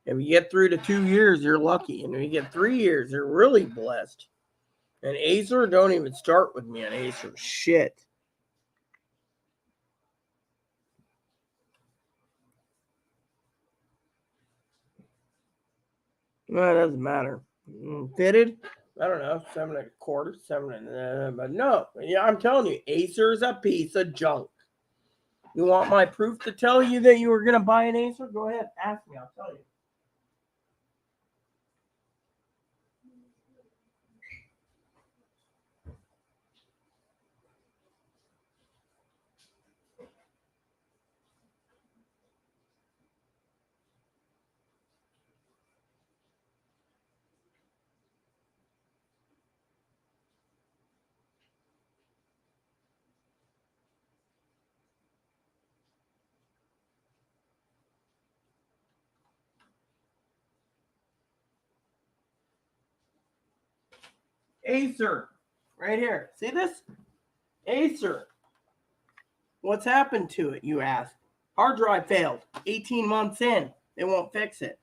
If you get through to 2 years, you're lucky. And if you get 3 years, you're really blessed. And Acer, don't even start with me on Acer. Shit. Well, it doesn't matter. Fitted? I don't know, 7 1/4, 7 but no. Yeah, I'm telling you, Acer's a piece of junk. You want my proof to tell you that you were going to buy an Acer? Go ahead, ask me, I'll tell you. Acer, right here. See this? Acer. What's happened to it, you ask? Hard drive failed. 18 months in. They won't fix it.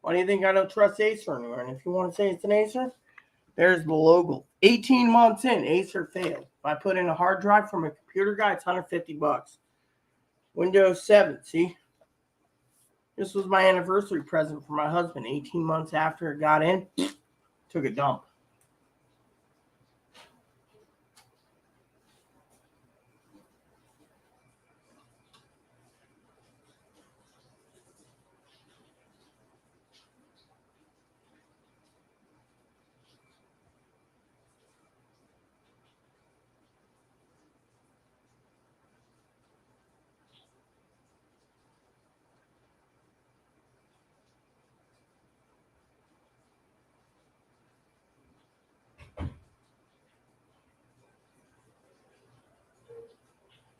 Why do you think I don't trust Acer anymore? And if you want to say it's an Acer, there's the logo. 18 months in, Acer failed. If I put in a hard drive from a computer guy, it's $150. Windows 7, see? This was my anniversary present for my husband. 18 months after it got in, took a dump.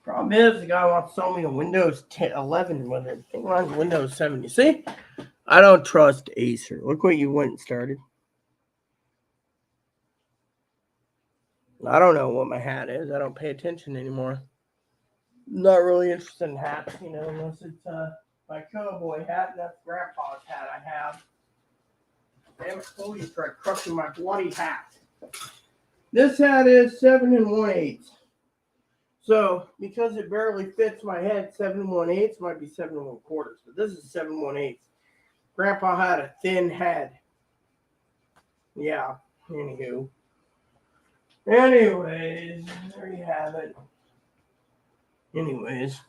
Problem is, the guy wants to sell me a Windows 11 with it. It runs Windows 7. You see? I don't trust Acer. Look what you went and started. I don't know what my hat is. I don't pay attention anymore. Not really interested in hats, unless it's my cowboy hat, and that's Grandpa's hat I have. Damn it, Cody tried crushing my bloody hat. This hat is 7 1/8. So, because it barely fits my head, 7 1/8 might be 7 1/4, but this is 7 1/8. Grandpa had a thin head. Yeah, anywho. Anyways, there you have it. Anyways,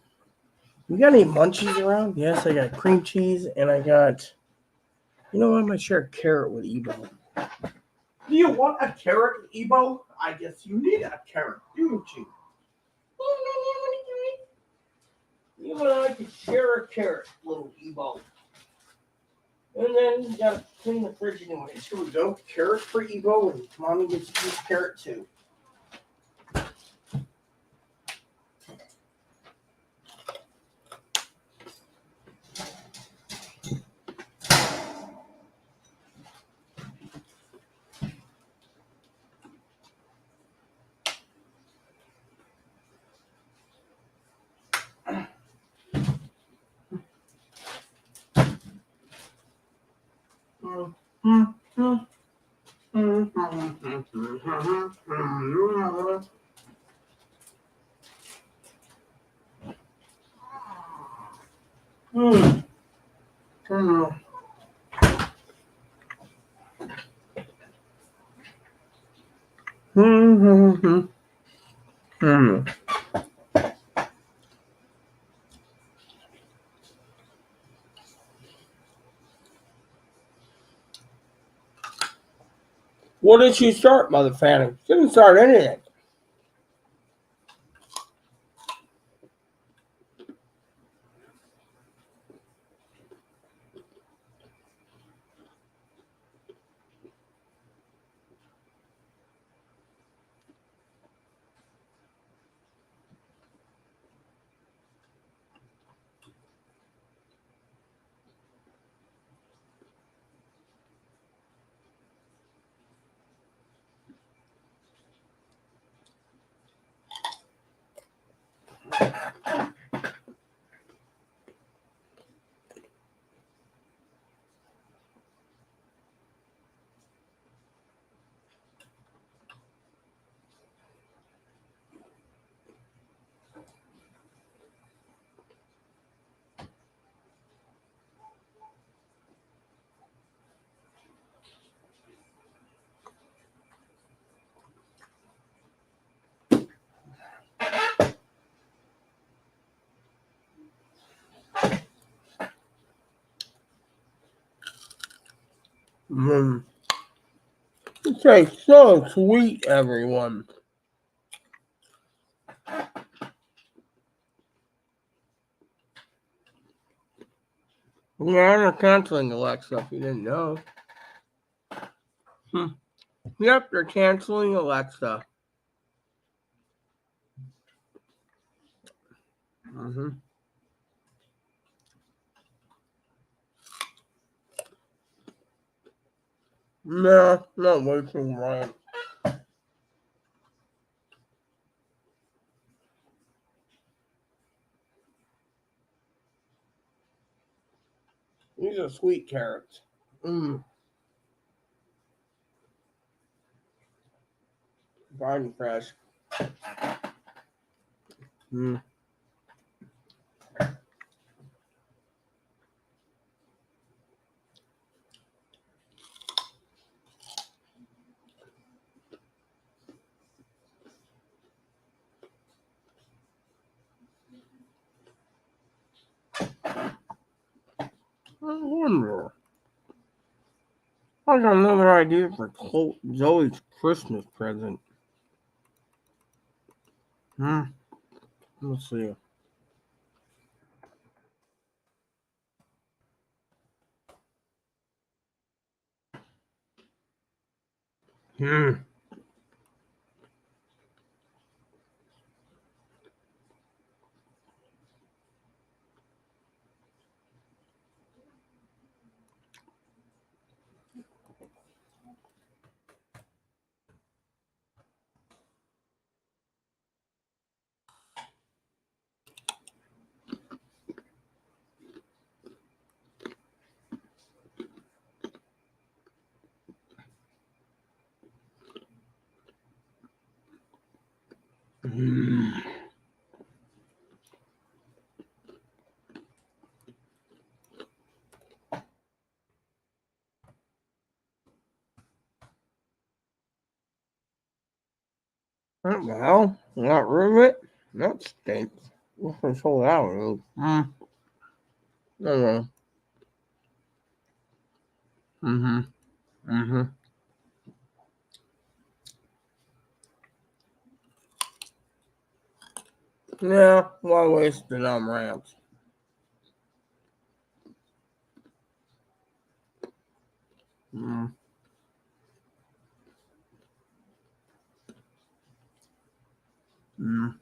you got any munchies around? Yes, I got cream cheese and I got, I might share a carrot with Ebo. Do you want a carrot, Ebo? I guess you need a carrot, don't you? You and I could share a carrot, little Ebo. And then you gotta clean the fridge anyways. Here we go. Carrot for Ebo, and Mommy gets to use carrot too. What did she start, Mother Phantom? She didn't start anything. It tastes so sweet, everyone. Yeah, they're canceling Alexa if you didn't know. Yep, they're canceling Alexa. No, not wasting Ryan. These are sweet carrots. Garden fresh. I wonder. I got another idea for Zoe's Christmas present. Let's see. What the hell? Not rid it? That stinks. What's this whole out? No. Mm-hmm. Yeah, why waste the dumb ramps? Mm. Mm.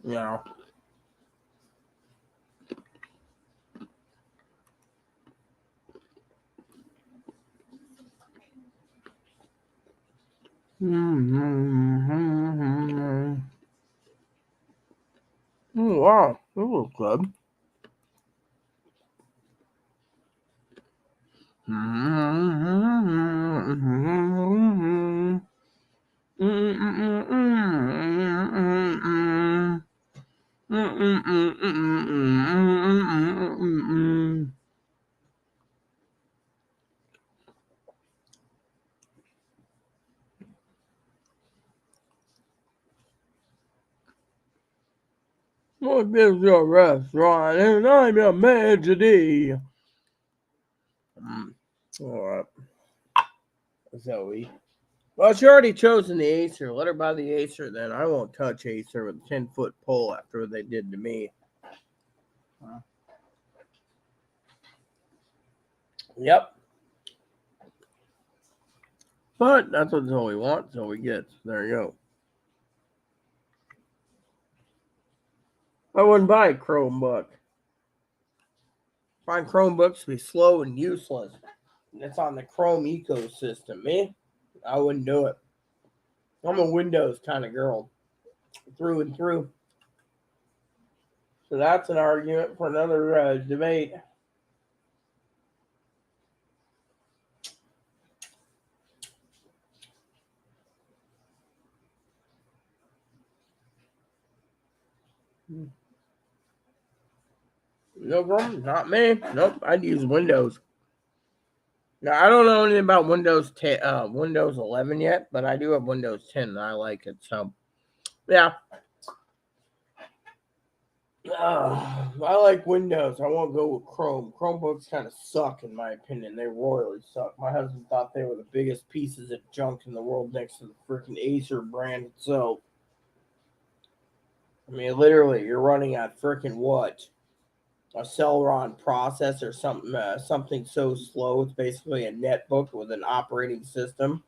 Yeah. Mm-hmm. Oh, wow, that was good. Mm-hmm. What is your restaurant? And I'm a tragedy. All right, Zoe. Well, she already chosen the Acer. Let her buy the Acer then. I won't touch Acer with a 10-foot pole after what they did to me. Yep. But that's what Zoe wants, Zoe gets. There you go. I wouldn't buy a Chromebook. Find Chromebooks to be slow and useless. It's on the Chrome ecosystem, me. I wouldn't do it. I'm a Windows kind of girl, through and through. So that's an argument for another debate. No problem, not me. Nope, I'd use Windows. Now I don't know anything about Windows 10, Windows 11 yet, but I do have Windows 10 and I like it. So, yeah, I like Windows. I won't go with Chrome. Chromebooks kind of suck, in my opinion. They royally suck. My husband thought they were the biggest pieces of junk in the world next to the freaking Acer brand itself. I mean, literally, you're running on freaking what? A Celeron processor, something so slow. It's basically a netbook with an operating system.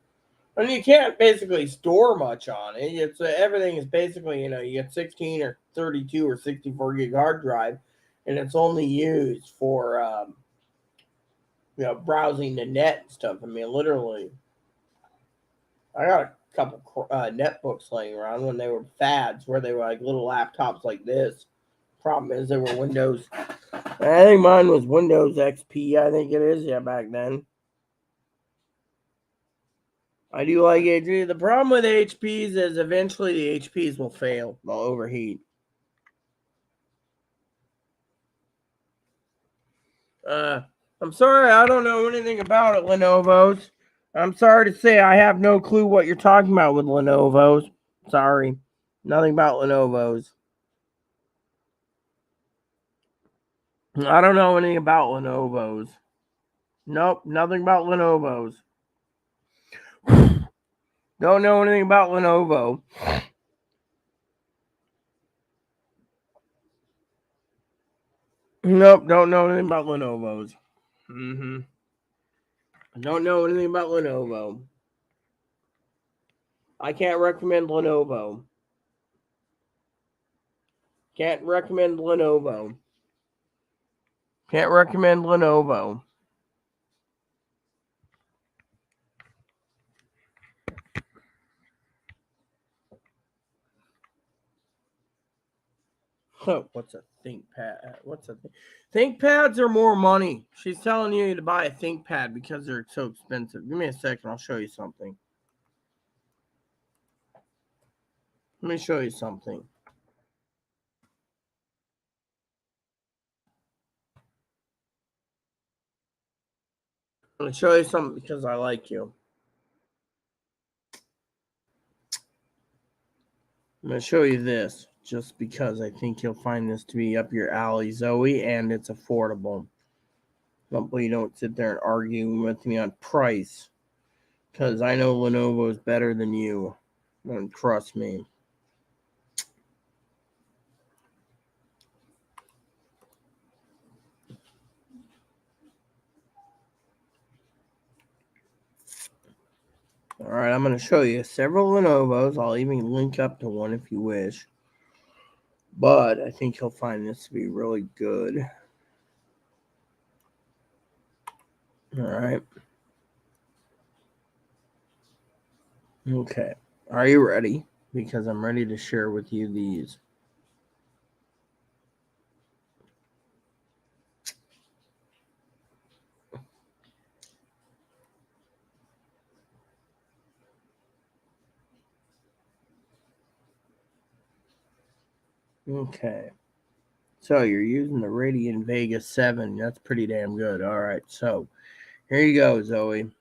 And you can't basically store much on it. It's everything is basically, you get 16 or 32 or 64 gig hard drive, and it's only used for browsing the net and stuff. I mean, literally, I got a couple netbooks laying around when they were fads, where they were like little laptops like this. Problem is, they were Windows. I think mine was Windows XP. I think it is. Yeah, back then. I do like HP. The problem with HPs is eventually the HPs will fail. They'll overheat. I'm sorry, I don't know anything about it, Lenovo's. I'm sorry to say I have no clue what you're talking about with Lenovo's. Sorry. Nothing about Lenovo's. I don't know anything about Lenovo's. Nope, nothing about Lenovo's. Don't know anything about Lenovo. Nope, don't know anything about Lenovo's. I don't know anything about Lenovo. I can't recommend Lenovo. Can't recommend Lenovo. Can't recommend Lenovo. What's a ThinkPad? What's a ThinkPads are more money. She's telling you to buy a ThinkPad because they're so expensive. Give me a second. I'll show you something. Let me show you something. I'm going to show you something because I like you. I'm going to show you this just because I think you'll find this to be up your alley, Zoe, and it's affordable. Hopefully you don't sit there and argue with me on price, because I know Lenovo is better than you. And trust me. All right, I'm going to show you several Lenovo's. I'll even link up to one if you wish. But I think you'll find this to be really good. All right. Okay. Are you ready? Because I'm ready to share with you these. Okay. So you're using the Radeon Vega 7. That's pretty damn good. All right. So here you go, Zoe.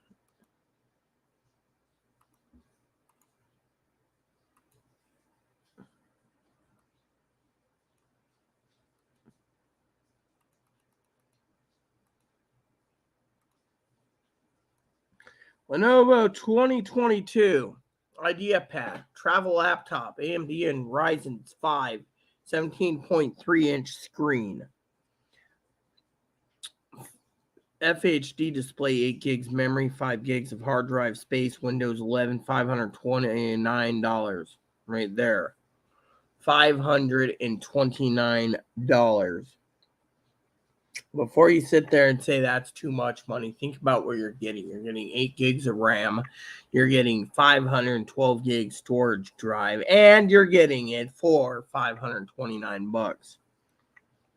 Lenovo 2022 IdeaPad travel laptop, AMD and Ryzen 5, 17.3-inch screen. FHD display, 8 gigs memory, 5 gigs of hard drive space, Windows 11, $529. Right there. $529. Before you sit there and say that's too much money, think about what you're getting. You're getting 8 gigs of RAM, you're getting 512 gig storage drive, and you're getting it for $529.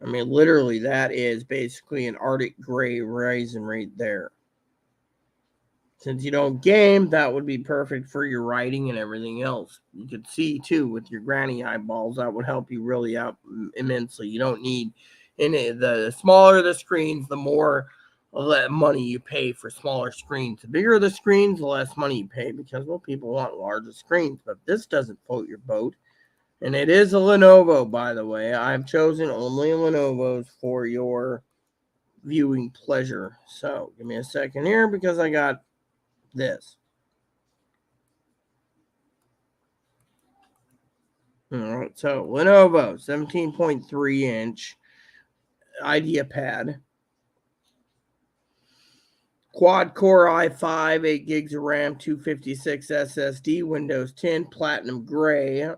I mean, literally, that is basically an Arctic Gray Ryzen right there. Since you don't game, that would be perfect for your writing and everything else. You could see, too, with your granny eyeballs, that would help you really out immensely. You don't need any. The smaller the screens, the more money you pay for smaller screens. The bigger the screens, the less money you pay because, well, people want larger screens. But this doesn't float your boat. And it is a Lenovo, by the way. I've chosen only Lenovo's for your viewing pleasure. So give me a second here because I got this. All right, so Lenovo 17.3-inch IdeaPad. Quad Core i5, 8 gigs of RAM, 256 SSD, Windows 10, Platinum Gray,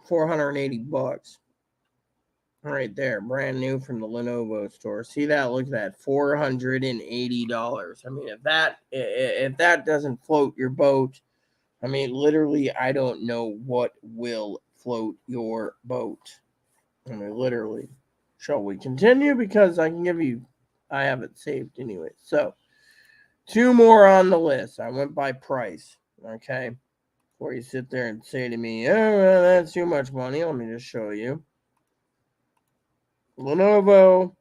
$480. Right there, brand new from the Lenovo store. See that? Look at that, $480. I mean, if that doesn't float your boat, I mean, literally, I don't know what will float your boat. I mean, literally. Shall we continue? Because I have it saved anyway. So, 2 more on the list. I went by price. Okay, before you sit there and say to me, "Oh, well, that's too much money," let me just show you. Lenovo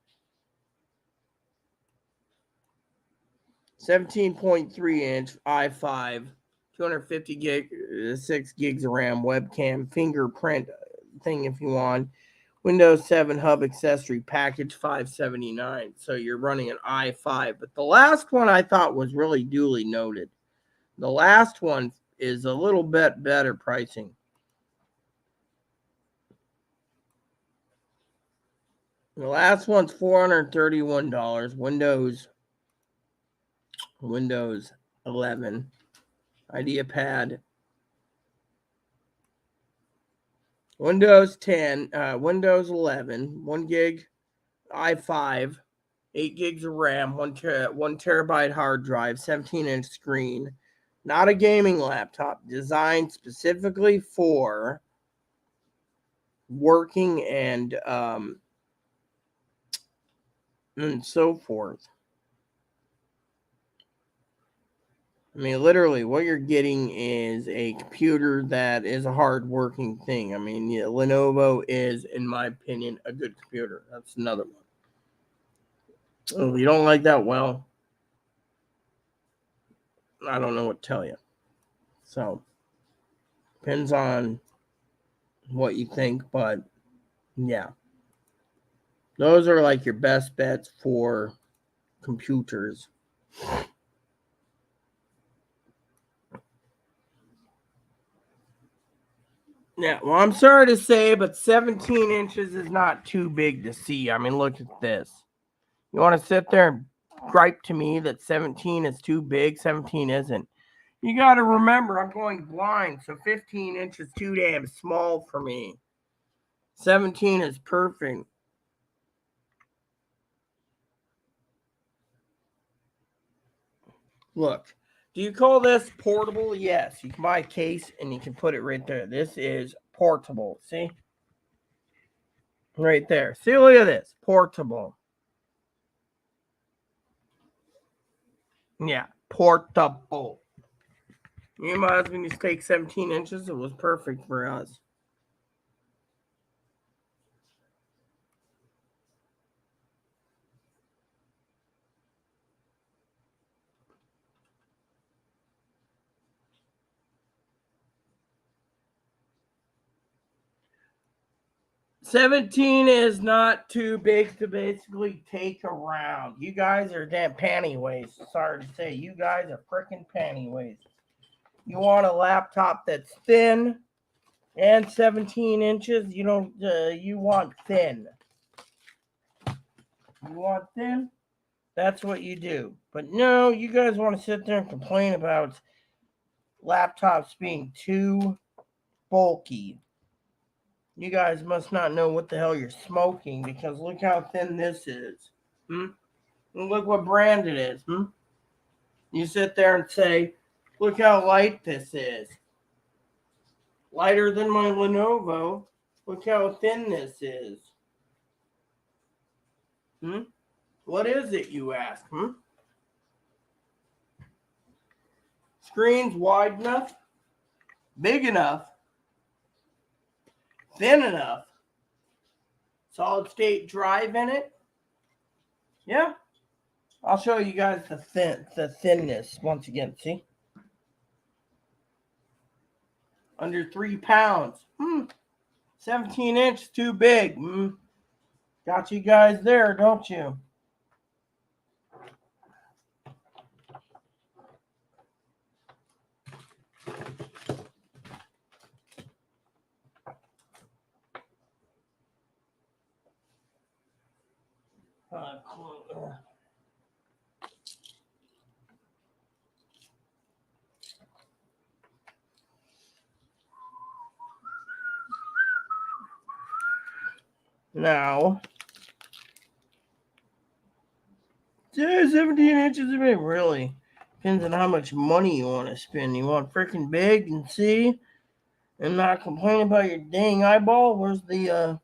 17.3-inch i5, 250 gig, 6 gigs of RAM, webcam, fingerprint thing if you want. Windows 7 hub accessory package, $579. So you're running an i5. But the last one I thought was really duly noted. The last one is a little bit better pricing. The last one's $431. Windows 11. IdeaPad. Windows 10. Windows 11. 1 gig i5. 8 gigs of RAM. 1 terabyte hard drive. 17-inch screen. Not a gaming laptop. Designed specifically for working and so forth. I mean, literally, what you're getting is a computer that is a hard-working thing. I mean, yeah, Lenovo is, in my opinion, a good computer. That's another one. If you don't like that, well, I don't know what to tell you. So, depends on what you think, but yeah. Those are like your best bets for computers. Yeah, well, I'm sorry to say, but 17 inches is not too big to see. I mean, look at this. You want to sit there and gripe to me that 17 is too big? 17 isn't. You got to remember, I'm going blind, so 15 inches too damn small for me. 17 is perfect. Look, do you call this portable? Yes. You can buy a case and you can put it right there. This is portable. See? Right there. See, look at this. Portable. Yeah, portable. Me and my husband used to take 17 inches. It was perfect for us. $17 is not too big to basically take around. You guys are damn panty waist. Sorry to say, you guys are freaking panty waist. You want a laptop that's thin and 17 inches. You don't. You want thin. You want thin. That's what you do. But no, you guys want to sit there and complain about laptops being too bulky. You guys must not know what the hell you're smoking because look how thin this is. And look what brand it is. You sit there and say, look how light this is. Lighter than my Lenovo. Look how thin this is. What is it, you ask? Screen's wide enough, big enough, thin enough, solid state drive in it. Yeah. I'll show you guys the thinness once again. See? Under 3 pounds. 17 inch too big. Got you guys there, don't you? Now, 17 inches of it really depends on how much money you want to spend. You want freaking big and see, and not complain about your dang eyeball. Where's the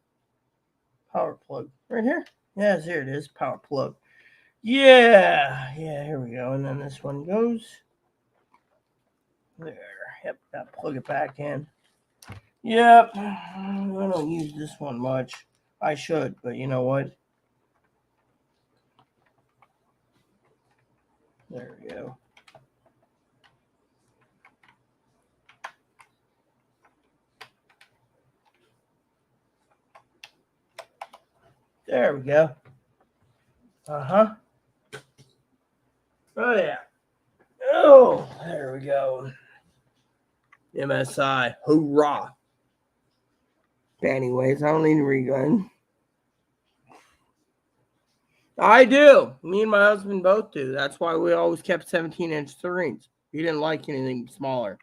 power plug? Right here. Yes, here it is. Power plug. Yeah, here we go. And then this one goes there. Yep, gotta plug it back in. Yep, I don't use this one much. I should, but you know what? There we go. There we go. Oh, yeah. Oh, there we go. MSI. Hoorah. Anyways, I don't need a regun. I do. Me and my husband both do. That's why we always kept 17-inch screens. He didn't like anything smaller.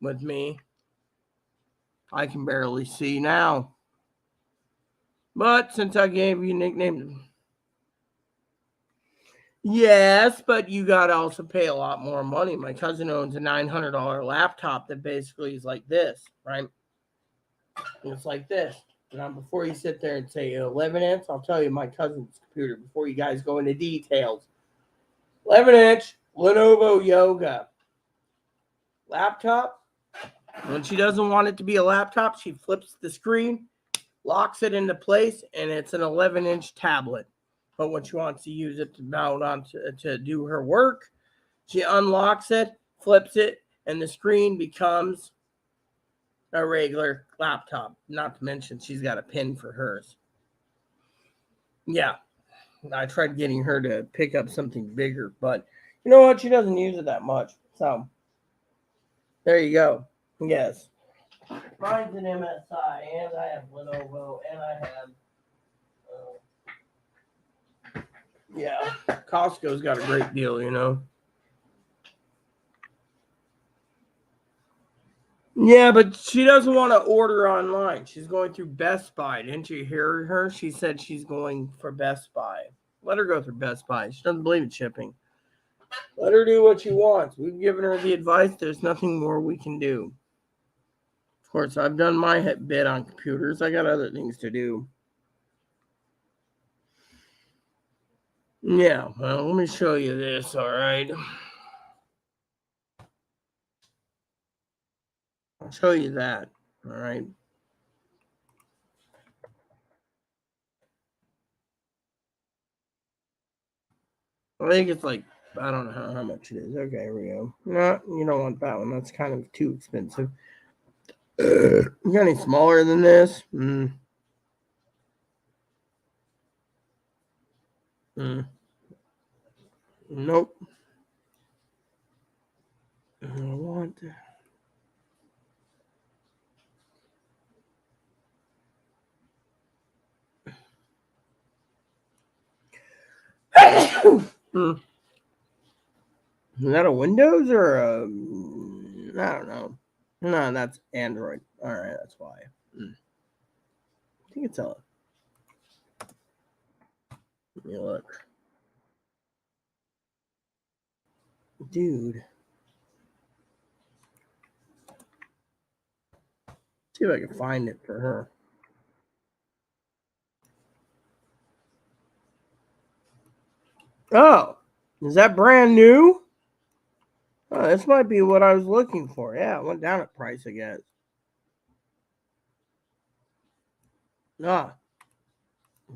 With me, I can barely see now. But since I gave you a nickname, yes, but you got to also pay a lot more money. My cousin owns a $900 laptop that basically is like this, right? It's like this. Now, before you sit there and say 11-inch, I'll tell you my cousin's computer before you guys go into details. 11-inch Lenovo Yoga laptop. When she doesn't want it to be a laptop, she flips the screen, locks it into place, and it's an 11-inch tablet. But when she wants to use it to mount on to do her work, she unlocks it, flips it, and the screen becomes a regular laptop. Not to mention she's got a pin for hers. Yeah, I tried getting her to pick up something bigger, but you know what? She doesn't use it that much. So there you go. Yes. Mine's an MSI, and I have Lenovo, and I have. Yeah, Costco's got a great deal, you know. Yeah, but she doesn't want to order online. She's going through Best Buy. Didn't you hear her? She said she's going for Best Buy. Let her go through Best Buy. She doesn't believe in shipping. Let her do what she wants. We've given her the advice. There's nothing more we can do. Of course, I've done my bit on computers. I got other things to do. Yeah, well, let me show you this, all right? I'll show you that, all right? I think it's like, I don't know how much it is. Okay, here we go. No, you don't want that one. That's kind of too expensive. You got any smaller than this? Nope. I want Is that a Windows or a? I don't know. No, that's Android. All right, that's why. I think it's a. Let me look, dude. See if I can find it for her. Oh, is that brand new? Oh, this might be what I was looking for. Yeah, it went down in price, I guess. Ah,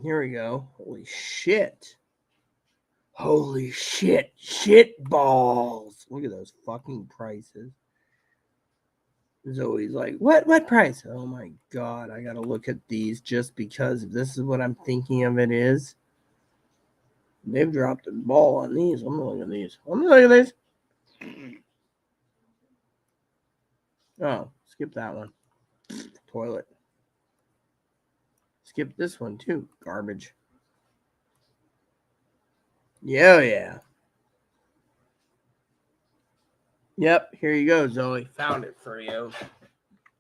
here we go. Holy shit. Holy shit. Shit balls. Look at those fucking prices. Zoe's like, what price? Oh my god, I gotta look at these just because if this is what I'm thinking of it is. They've dropped the ball on these. I'm gonna look at these. I'm gonna look at these. Oh, skip that one. Toilet. Skip this one too. Garbage. Yeah. Yep, here you go, Zoe. Found it for you.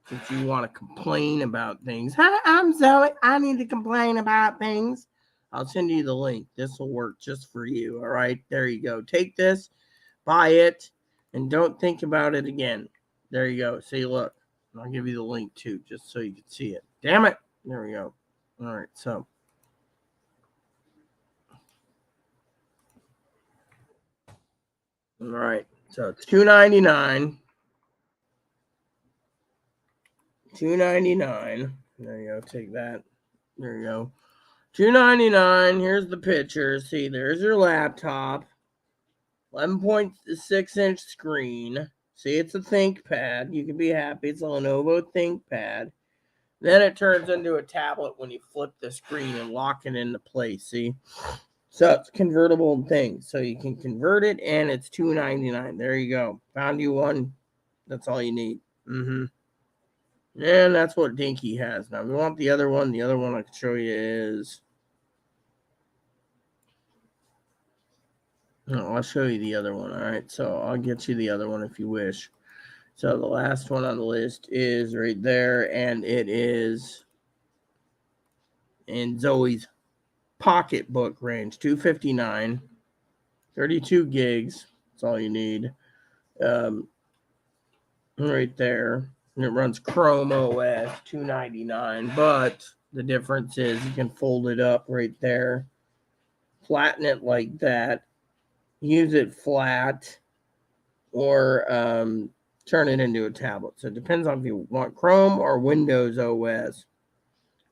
If you want to complain about things. Hi, I'm Zoe. I need to complain about things. I'll send you the link. This will work just for you. All right, there you go. Take this, buy it, and don't think about it again. There you go. See, look. I'll give you the link too, just so you can see it. Damn it. There we go. All right, so. All right, so it's $2.99. $2.99. There you go. Take that. There you go. $2.99. Here's the picture. See, there's your laptop. 11.6-inch screen. See, it's a ThinkPad. You can be happy. It's a Lenovo ThinkPad. Then it turns into a tablet when you flip the screen and lock it into place. See? So it's a convertible thing. So you can convert it, and it's $2.99. There you go. Found you one. That's all you need. And that's what Dinky has. Now, if you want the other one I can show you is... Oh, I'll show you the other one. All right, so I'll get you the other one if you wish. So the last one on the list is right there, and it is in Zoe's pocketbook range, $259, 32 gigs. That's all you need. Right there. And it runs Chrome OS, $299. But the difference is you can fold it up right there, flatten it like that, use it flat, or turn it into a tablet. So it depends on if you want Chrome or Windows OS.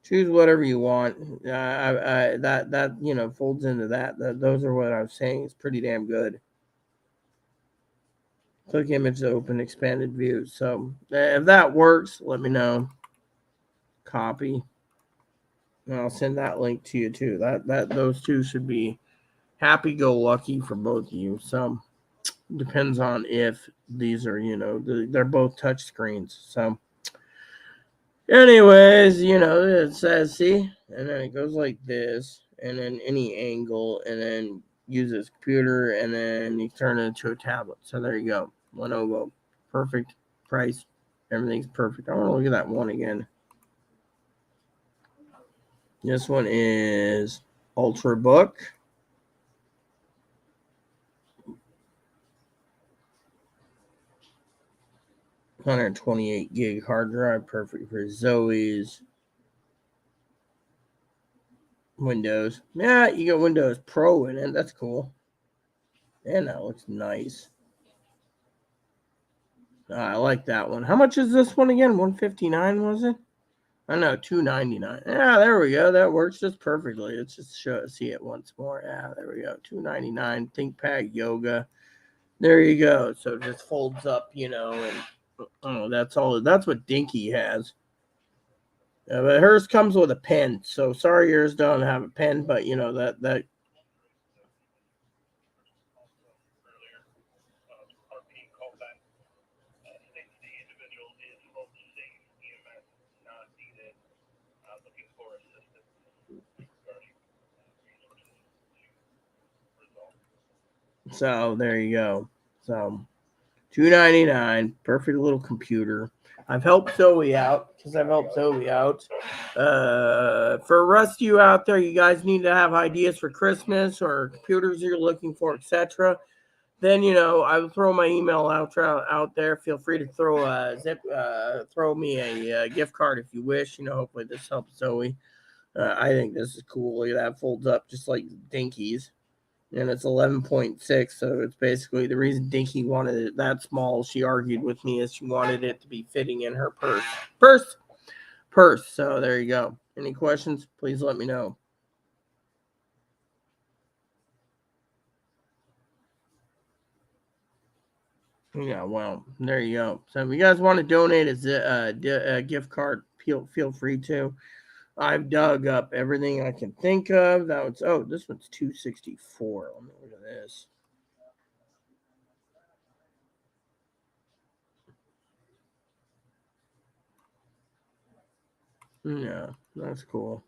Choose whatever you want. That folds into that. Those are what I was saying. It's pretty damn good. Click image to open expanded view. So if that works, let me know. Copy. And I'll send that link to you too. That those two should be happy-go-lucky for both of you. So depends on if these are, they're both touch screens. So anyways, it says, see, and then it goes like this, and then any angle, and then use this computer, and then you turn it into a tablet. So there you go. Lenovo. Perfect price. Everything's perfect. I want to look at that one again. This one is Ultrabook. $128 gig hard drive, perfect for Zoe's Windows. Yeah, you got Windows Pro in it. That's cool. And that looks nice. I like that one. How much is this one again? $159 was it? I know, $299. Yeah, there we go. That works just perfectly. Let's just see it once more. Yeah, there we go. $299. ThinkPad Yoga. There you go. So it just folds up, and that's all. That's what Dinky has. But hers comes with a pen. So sorry yours don't have a pen, but that. States the individual is home safe, EMS not needed, looking for assistance regarding resources to resolve. So there you go. So $299, perfect little computer. I've helped Zoe out because I've helped Zoe out. For the rest of you out there, you guys need to have ideas for Christmas or computers you're looking for, etc. Then I will throw my email out there. Feel free to throw me a gift card if you wish. Hopefully this helps Zoe. I think this is cool. Look at that, folds up just like Dinky's. And it's 11.6, so it's basically the reason Dinky wanted it that small. She argued with me is she wanted it to be fitting in her purse. So there you go. Any questions? Please let me know. Yeah, well, there you go. So if you guys want to donate a gift card, feel free to. I've dug up everything I can think of. This one's $264. Let me look at this. Yeah, that's cool.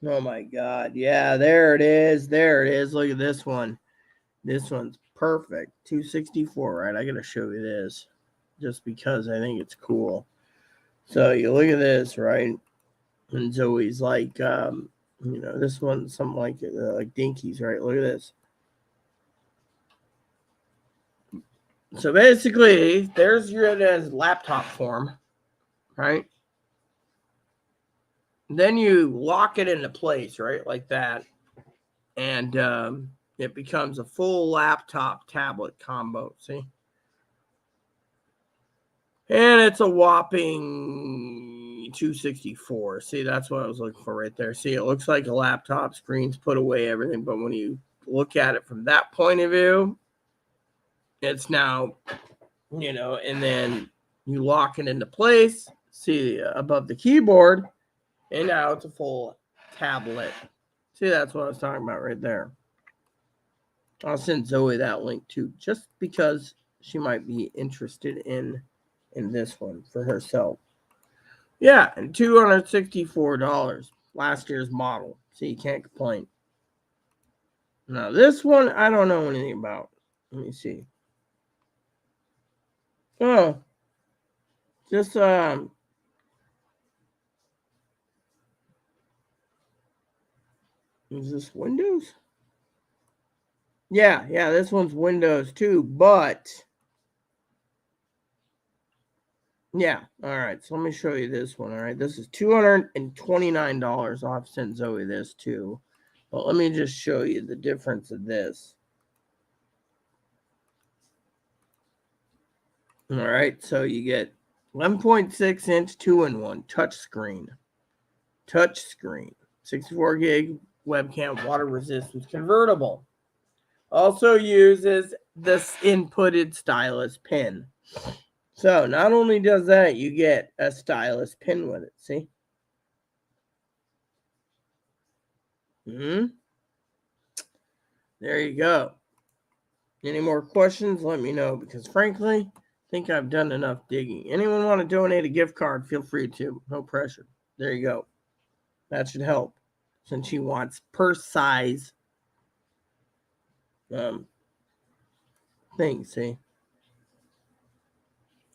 Oh my God. Yeah, there it is. There it is. Look at this one. This one's perfect. 264, right? I gotta show you this just because I think it's cool. So you look at this, right? And Zoe's like, this one's something like Dinky's, right? Look at this. So basically, there's your laptop form, right? Then you lock it into place, right? Like that. And it becomes a full laptop tablet combo. See? And it's a whopping 264. See, that's what I was looking for right there. See, it looks like a laptop screen's put away everything, but when you look at it from that point of view, it's now, and then you lock it into place, see above the keyboard, and now it's a full tablet. See, that's what I was talking about right there. I'll send Zoe that link too, just because she might be interested in this one for herself. Yeah, and $264. Last year's model. See, you can't complain. Now, this one, I don't know anything about. Let me see. Oh, just, is this Windows? Yeah, this one's Windows too, but yeah, all right. So let me show you this one. All right, this is $229. I'll have to send Zoe this too, but let me just show you the difference of this. All right, so you get 11.6-inch 2-in-1 touchscreen. Touchscreen. 64 gig webcam, water resistant, convertible. Also uses this inputted stylus pen. So not only does that, you get a stylus pen with it. See? There you go. Any more questions? Let me know, because frankly, I think I've done enough digging. Anyone want to donate a gift card? Feel free to. No pressure. There you go. That should help, since she wants purse size thing. See?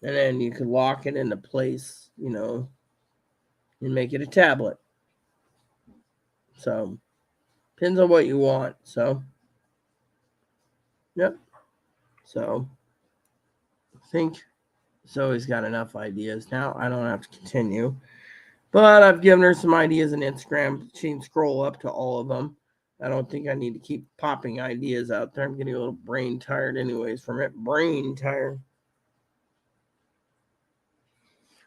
And then you could lock it into place, and make it a tablet. So, depends on what you want. So, yep. So, I think Zoe's got enough ideas now. I don't have to continue. But I've given her some ideas on Instagram. She can scroll up to all of them. I don't think I need to keep popping ideas out there. I'm getting a little brain tired anyways from it. Brain tired.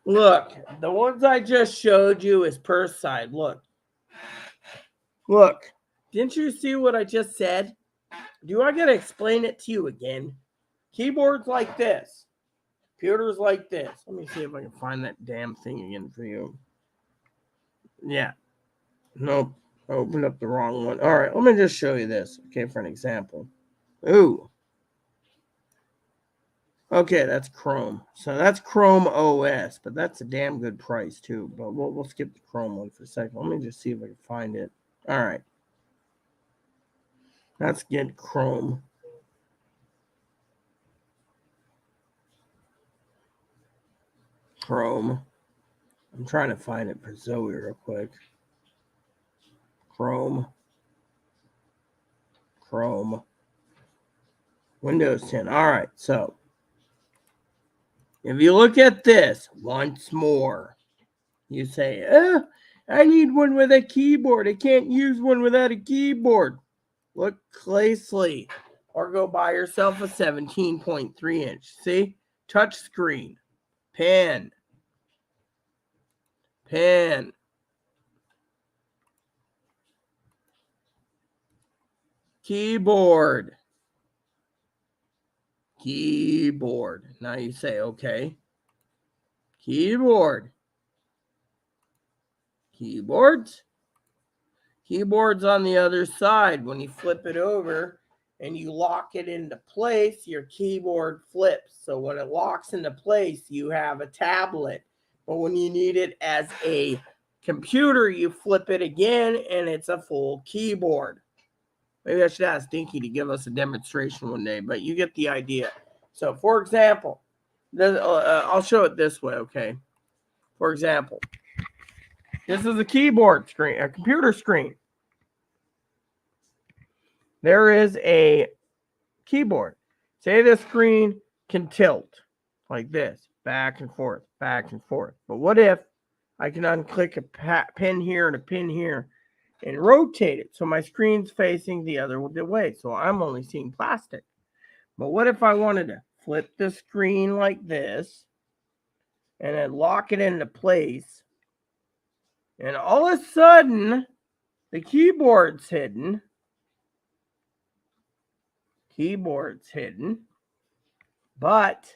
Look, the ones I just showed you is purse side. Look. Didn't you see what I just said? Do I got to explain it to you again? Keyboards like this. Computers like this. Let me see if I can find that damn thing again for you. Yeah. Nope. I opened up the wrong one. All right, let me just show you this, okay, for an example. Ooh. Okay, that's Chrome. So that's Chrome OS, but that's a damn good price too. But we'll skip the Chrome one for a second. Let me just see if I can find it. All right. Let's get Chrome. Chrome. I'm trying to find it for Zoe real quick. Chrome. Windows 10. All right, so if you look at this once more, you say, I need one with a keyboard. I can't use one without a keyboard. Look closely, or go buy yourself a 17.3 inch. See? Touch screen. Pen. Keyboard. Now you say, okay. Keyboards on the other side. When you flip it over and you lock it into place, your keyboard flips. So when it locks into place, you have a tablet. But when you need it as a computer, you flip it again and it's a full keyboard. Maybe I should ask Dinky to give us a demonstration one day, but you get the idea. So for example, I'll show it this way, okay? For example, this is a keyboard screen, a computer screen. There is a keyboard. Say the screen can tilt like this, back and forth. But what if I can unclick a pin here and a pin here and rotate it so my screen's facing the other way, so I'm only seeing plastic? But what if I wanted to flip the screen like this and then lock it into place, and all of a sudden the keyboard's hidden, but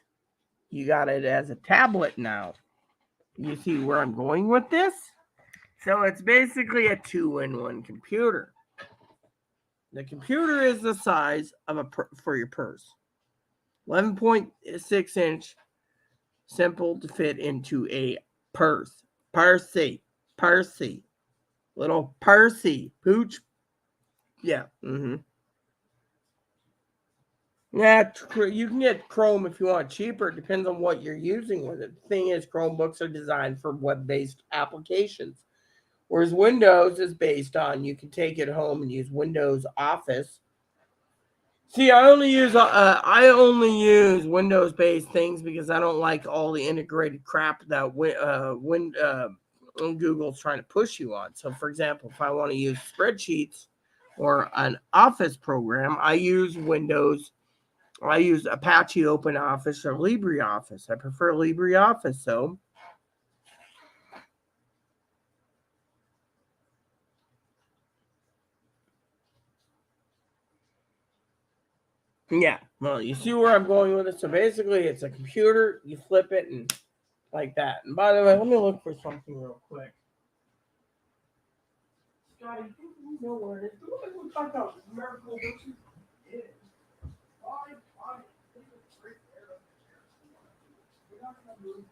you got it as a tablet now. You see where I'm going with this? So it's basically a 2-in-1 computer. The computer is the size of for your purse. 11.6 inch, simple to fit into a purse. Parsi. Little Parsi. Pooch. Yeah. Yeah, you can get Chrome if you want cheaper. It depends on what you're using with it. The thing is, Chromebooks are designed for web-based applications, whereas Windows is based on, you can take it home and use Windows Office. See, I only use Windows-based things because I don't like all the integrated crap that Google's trying to push you on. So, for example, if I want to use spreadsheets or an Office program, I use Windows I use Apache OpenOffice or LibreOffice. I prefer LibreOffice, so. Yeah, well, you see where I'm going with it. So basically, it's a computer. You flip it and like that. And by the way, let me look for something real quick. Scotty, you know where it is. We'll talk about miracle witches. Yeah. Fine. It's right there. We're not gonna move.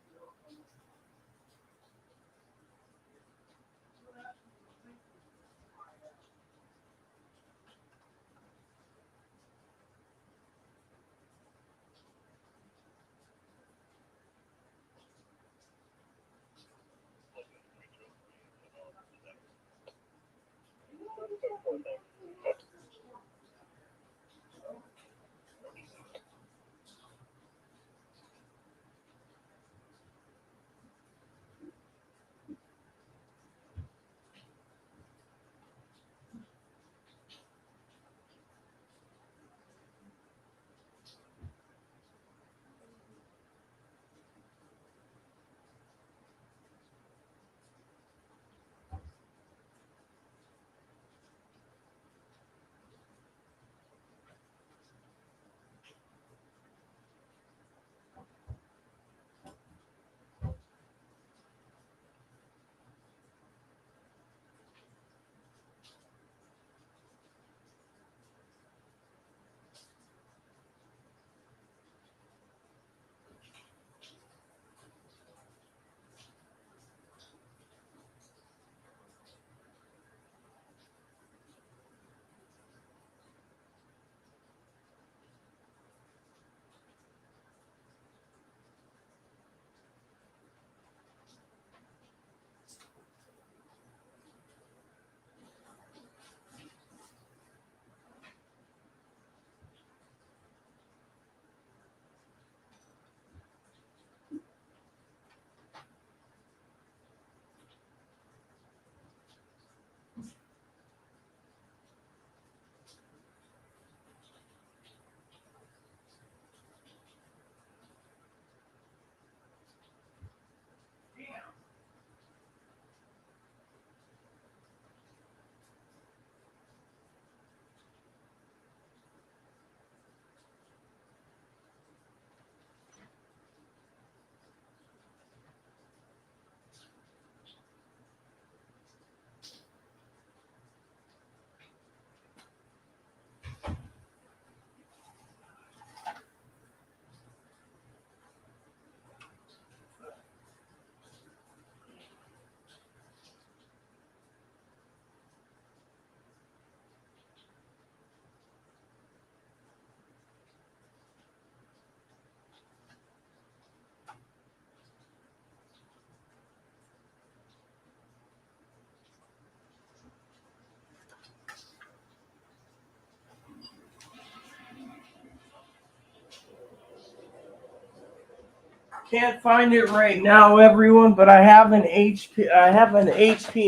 Can't find it right now, everyone, but I have an HP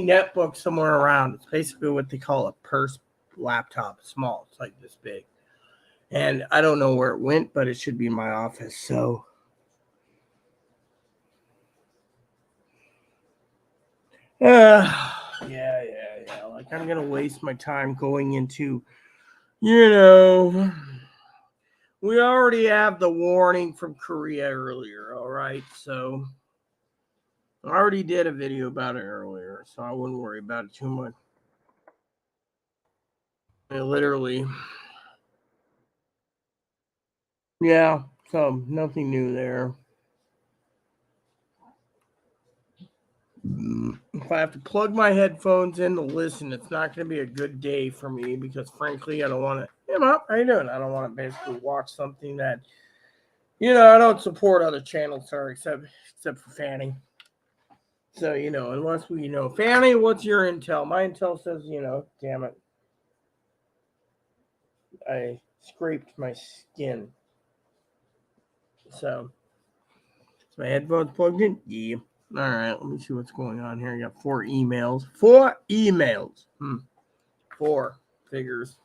netbook somewhere around. It's basically what they call a purse laptop, small. It's like this big. And I don't know where it went, but it should be in my office. So yeah. Like I'm gonna waste my time going into, you know, we already have the warning from Korea earlier, all right? So I already did a video about it earlier, so I wouldn't worry about it too much. Literally. Yeah, so nothing new there. If I have to plug my headphones in to listen, it's not going to be a good day for me because, frankly, I don't want to. How you doing? I don't want to basically watch something that, I don't support other channels, sorry, except for Fanny. So, unless we, Fanny, what's your intel? My intel says, damn it, I scraped my skin. So, is my headphones plugged in? Yeah. All right, let me see what's going on here. I got 4 emails. 4 emails. 4 figures.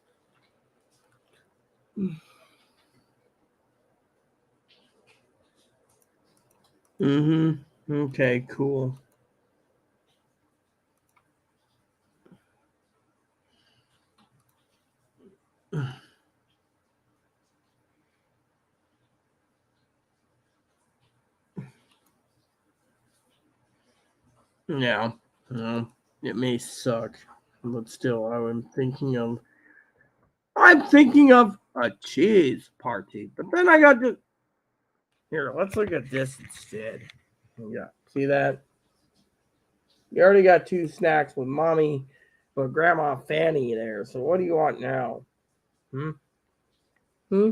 Mm-hmm. Okay, cool. Yeah. Well, it may suck, but still, I'm thinking of a cheese party. But then I got to here. Let's look at this instead. Yeah, see that? You already got two snacks with mommy, but Grandma Fanny there. So what do you want now? Hmm. Hmm.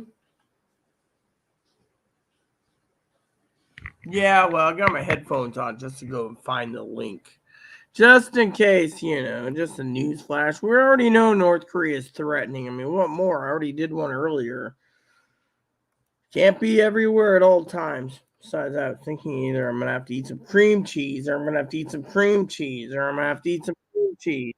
Yeah. Well, I got my headphones on just to go and find the link. Just in case, just a news flash. We already know North Korea is threatening. I mean, what more? I already did one earlier. Can't be everywhere at all times. Besides, I was thinking either I'm gonna have to eat some cream cheese, or I'm gonna have to eat some cream cheese, or I'm gonna have to eat some cream cheese.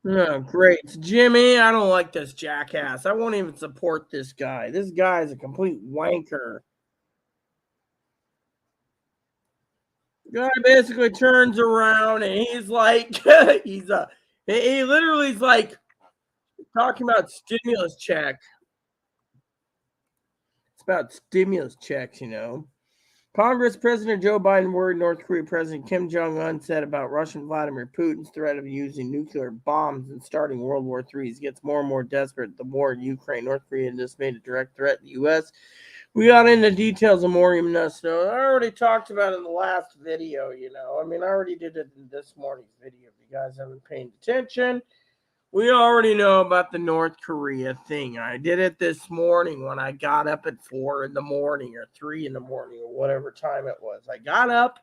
Oh, great. It's Jimmy, I don't like this jackass. I won't even support this guy. This guy is a complete wanker. Guy basically turns around and he's like, he literally is like talking about stimulus check. It's about stimulus checks. Congress President Joe Biden worried North Korea President Kim Jong Un said about Russian Vladimir Putin's threat of using nuclear bombs and starting World War III. He gets more and more desperate. The war in Ukraine, North Korea just made a direct threat to the U.S. We got into details of more even us. So I already talked about it in the last video. I mean, I already did it in this morning's video. If you guys haven't paid attention, we already know about the North Korea thing. I did it this morning when I got up at 4 in the morning or 3 in the morning or whatever time it was. I got up,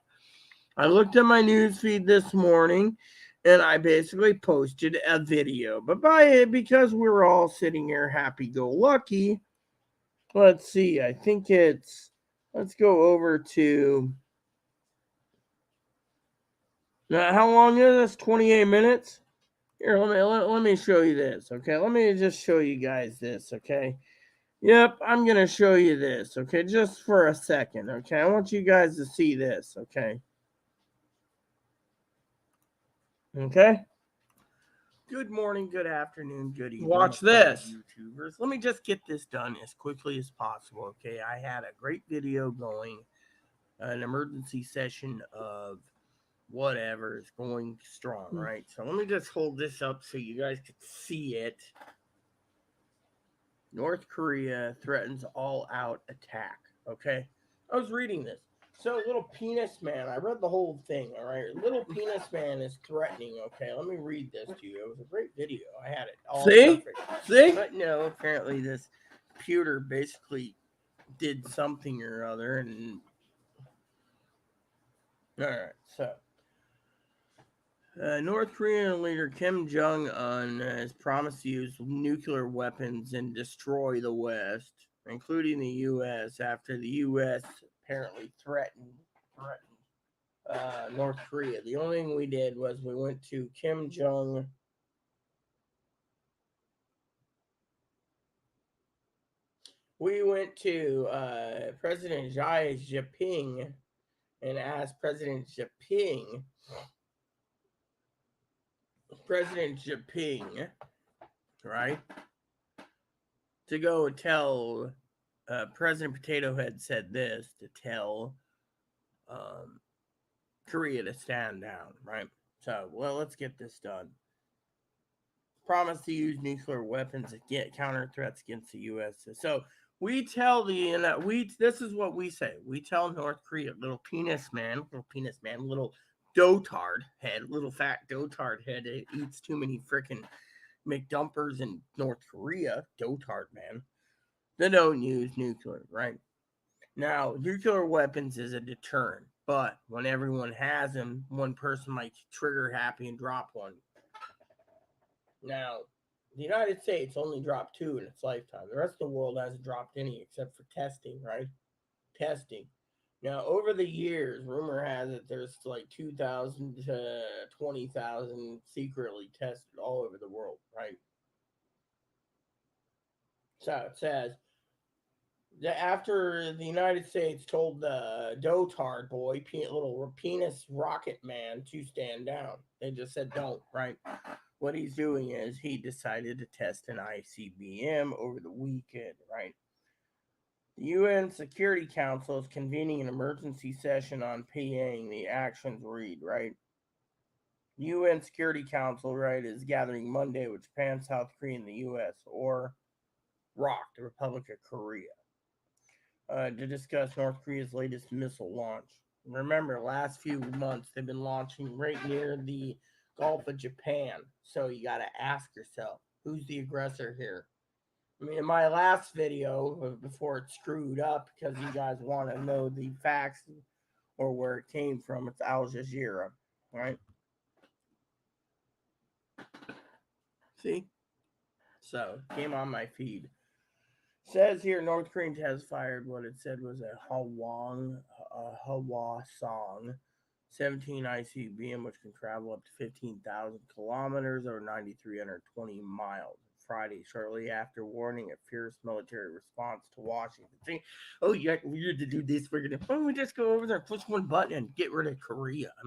I looked at my news feed this morning, and I basically posted a video. But because we're all sitting here happy go lucky, let's see. Let's go over to how long is this? 28 minutes? Here, let me show you this, okay? Let me just show you guys this, okay? Yep, I'm going to show you this, okay? Just for a second, okay? I want you guys to see this, okay? Okay? Good morning, good afternoon, good evening. Watch this. YouTubers. Let me just get this done as quickly as possible, okay? I had a great video going, an emergency session of whatever is going strong, right? So let me just hold this up so you guys can see it. North Korea threatens all-out attack. Okay, I was reading this. So little penis man, I read the whole thing. All right, little penis man is threatening. Okay, let me read this to you. It was a great video. I had it all perfect. See, but no, apparently this computer basically did something or other, and all right, so. North Korean leader Kim Jong Un has promised to use nuclear weapons and destroy the West, including the U.S., after the U.S. apparently threatened North Korea. The only thing we did was we went to Kim Jong. We went to President Xi Jinping and asked President Jinping, right, to go tell President Potato Head said this to tell Korea to stand down, right? So, well, let's get this done. Promise to use nuclear weapons to get counter threats against the U.S. So we tell this is what we say. We tell North Korea, little penis man, little dotard head, little fat dotard head that eats too many freaking McDumpers in North Korea, dotard man. They don't use nuclear, right? Now, nuclear weapons is a deterrent, but when everyone has them, one person might trigger happy and drop one. Now, the United States only dropped 2 in its lifetime. The rest of the world hasn't dropped any except for testing, right? Testing. Now, over the years, rumor has it there's like 2,000 to 20,000 secretly tested all over the world, right? So it says that after the United States told the dotard boy, little penis rocket man, to stand down, they just said don't, right? What he's doing is he decided to test an ICBM over the weekend, right? The UN Security Council is convening an emergency session on Pyongyang. The actions read, right? The UN Security Council, right, is gathering Monday with Japan, South Korea, and the US, or ROC, the Republic of Korea, to discuss North Korea's latest missile launch. Remember, last few months they've been launching right near the Gulf of Japan. So you got to ask yourself, who's the aggressor here? I mean, in my last video, before it screwed up, because you guys want to know the facts or where it came from, it's Al Jazeera, right? See? So, came on my feed. Says here, North Korea has fired what it said was a Hwasong 17 ICBM, which can travel up to 15,000 kilometers or 9,320 miles. Friday, shortly after warning a fierce military response to Washington. Saying, oh, yeah, we need to do this. We're gonna just go over there, push one button, and get rid of Korea. I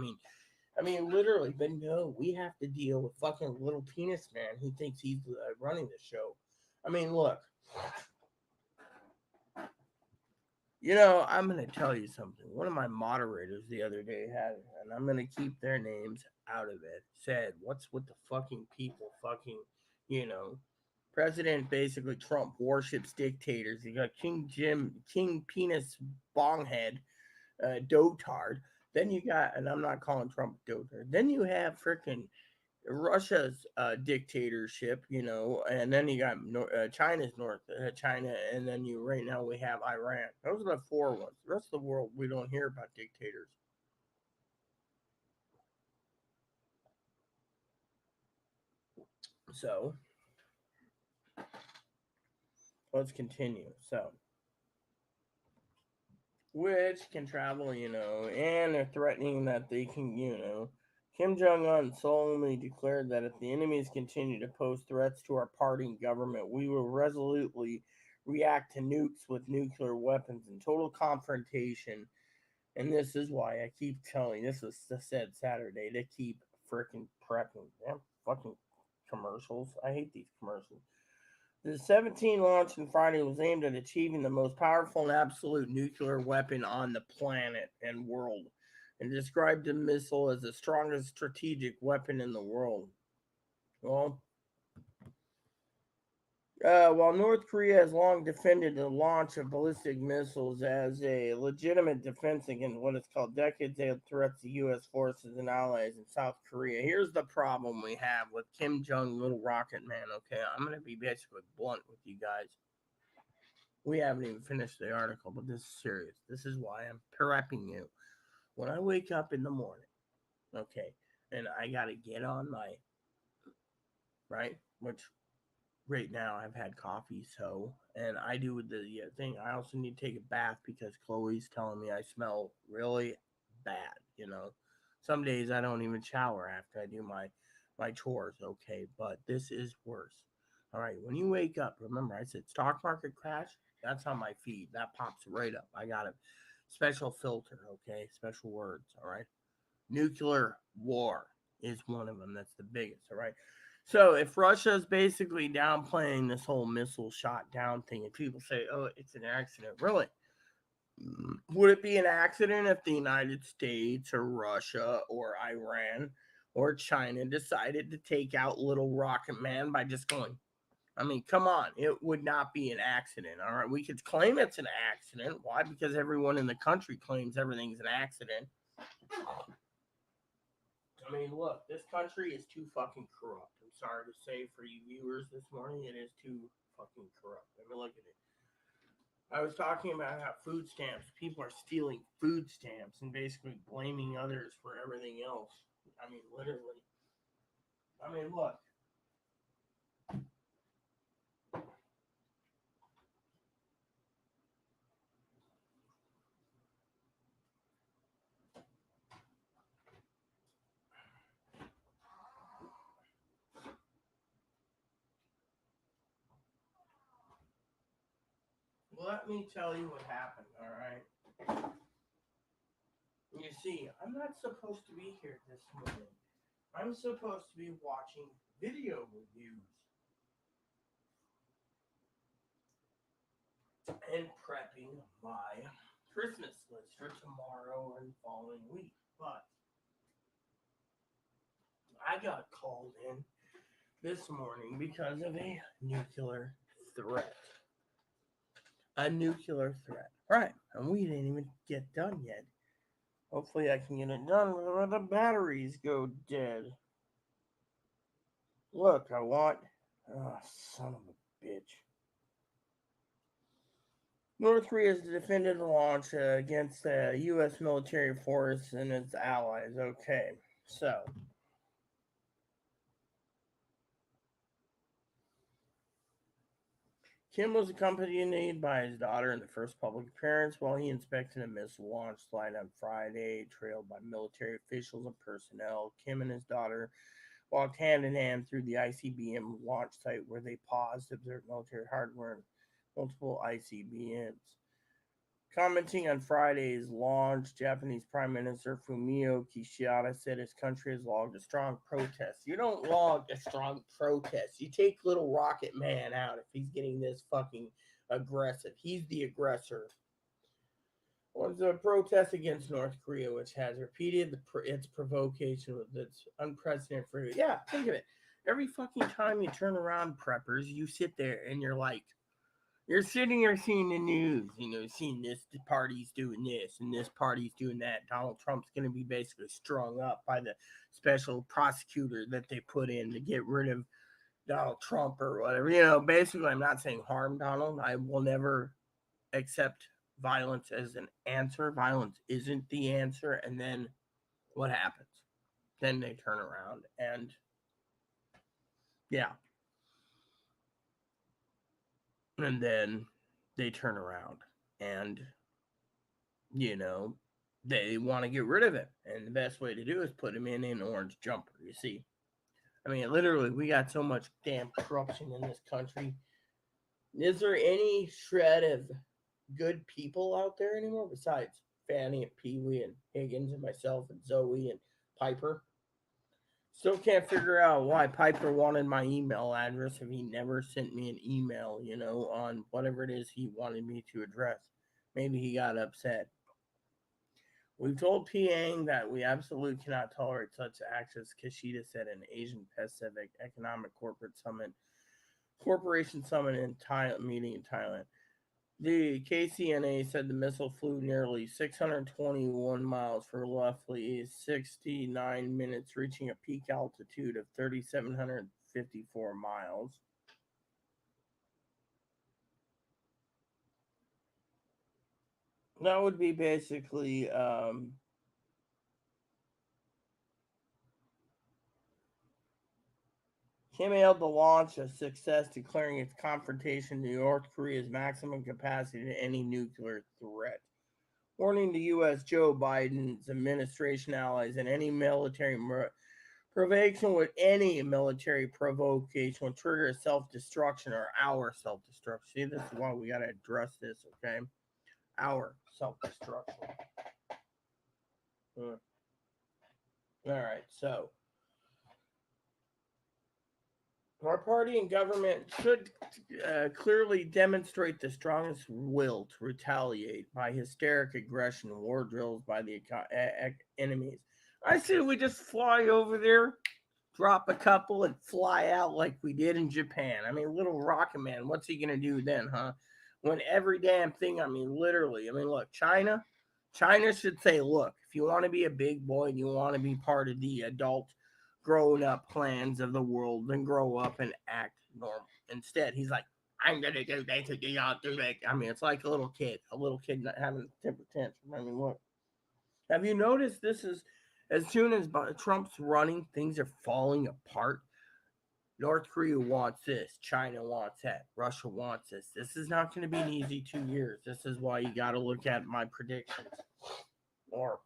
mean, literally. But no, we have to deal with fucking little penis man who thinks he's running the show. I mean, look. You know, I'm going to tell you something. One of my moderators the other day had, and I'm going to keep their names out of it, said, what's with the fucking people fucking, President basically Trump worships dictators. You got King Penis Bonghead, Dotard. Then you got, and I'm not calling Trump Dotard. Then you have freaking Russia's dictatorship, and then you got China's China, and then right now we have Iran. Those are the four ones. The rest of the world, we don't hear about dictators. So let's continue. So, which can travel, and they're threatening that they can, Kim Jong-un solemnly declared that if the enemies continue to pose threats to our party and government, we will resolutely react to nukes with nuclear weapons in total confrontation. And this is why I keep telling, this was said Saturday, to keep freaking prepping. Damn fucking commercials. I hate these commercials. The 17 launch on Friday was aimed at achieving the most powerful and absolute nuclear weapon on the planet and world, and described the missile as the strongest strategic weapon in the world. Well, while North Korea has long defended the launch of ballistic missiles as a legitimate defense against what is called decades-old threats to U.S. forces and allies in South Korea, here's the problem we have with Kim Jong Little Rocket Man, okay? I'm going to be basically blunt with you guys. We haven't even finished the article, but this is serious. This is why I'm prepping you. When I wake up in the morning, okay, and I got to get on my, right, which right now I've had coffee, and I do the thing. I also need to take a bath because Chloe's telling me I smell really bad, Some days I don't even shower after I do my chores, okay, but this is worse. All right, when you wake up, remember I said stock market crash? That's on my feed. That pops right up. I got a special filter, okay? Special words, all right? Nuclear war is one of them. That's the biggest, all right? So if Russia's basically downplaying this whole missile shot down thing, and people say, oh, it's an accident, really? Would it be an accident if the United States or Russia or Iran or China decided to take out little Rocket Man by just going, I mean, come on. It would not be an accident, all right? We could claim it's an accident. Why? Because everyone in the country claims everything's an accident. I mean, look, this country is too fucking corrupt. I'm sorry to say for you viewers this morning, it is too fucking corrupt. I mean, look at it. I was talking about how food stamps, people are stealing food stamps and basically blaming others for everything else. I mean, literally. I mean, look. let me tell you what happened, all right? You see, I'm not supposed to be here this morning. I'm supposed to be watching video reviews and prepping my Christmas list for tomorrow and following week. But I got called in this morning because of a nuclear threat. A nuclear threat. Right. And we didn't even get done yet. Hopefully I can get it done before the batteries go dead. Look, I want... Oh, son of a bitch. North Korea has defended the launch against the U.S. military force and its allies. Okay, so... Kim was accompanied by his daughter in the first public appearance while he inspected a missile launch site on Friday, trailed by military officials and personnel. Kim and his daughter walked hand in hand through the ICBM launch site where they paused to observe military hardware and multiple ICBMs. Commenting on Friday's launch, Japanese Prime Minister Fumio Kishida said his country has logged a strong protest. You don't log a strong protest. You take little Rocket Man out if he's getting this fucking aggressive. He's the aggressor. Well, it's a protest against North Korea, which has repeated its provocation with its unprecedented freedom. Yeah, think of it. Every fucking time you turn around, preppers, you sit there and you're like, you're sitting there seeing the news, seeing this party's doing this and this party's doing that. Donald Trump's going to be basically strung up by the special prosecutor that they put in to get rid of Donald Trump or whatever. Basically, I'm not saying harm Donald. I will never accept violence as an answer. Violence isn't the answer. And then what happens? Then they turn around and, yeah. And then they turn around and, they want to get rid of him. And the best way to do is put him in an orange jumper, you see. I mean, literally, we got so much damn corruption in this country. Is there any shred of good people out there anymore besides Fanny and Pee Wee and Higgins and myself and Zoe and Piper? Still can't figure out why Piper wanted my email address if he never sent me an email, on whatever it is he wanted me to address. Maybe he got upset. We've told Pyongyang that we absolutely cannot tolerate such actions, Kishida said in Asian Pacific Economic Corporation Summit meeting in Thailand. The KCNA said the missile flew nearly 621 miles for roughly 69 minutes, reaching a peak altitude of 3,754 miles. That would be basically Kim hailed the launch a success, declaring its confrontation to North Korea's maximum capacity to any nuclear threat, warning the U.S. Joe Biden's administration allies and any military provocation would trigger self-destruction or our self-destruction. See, this is why we got to address this, okay? Our self-destruction. All right, so our party and government should clearly demonstrate the strongest will to retaliate by hysteric aggression and war drills by the enemies. I say we just fly over there, drop a couple, and fly out like we did in Japan. I mean, little Rocket Man, what's he going to do then, huh? When every damn thing, literally, look, China should say, look, if you want to be a big boy and you want to be part of the adult grown up plans of the world, then grow up and act normal. Instead, he's like, I'm going to do this and y'all do that. It's like a little kid not having a temper tantrum. Look, have you noticed this is, as soon as Trump's running, things are falling apart. North Korea wants this. China wants that. Russia wants this. This is not going to be an easy 2 years. This is why you got to look at my predictions. Or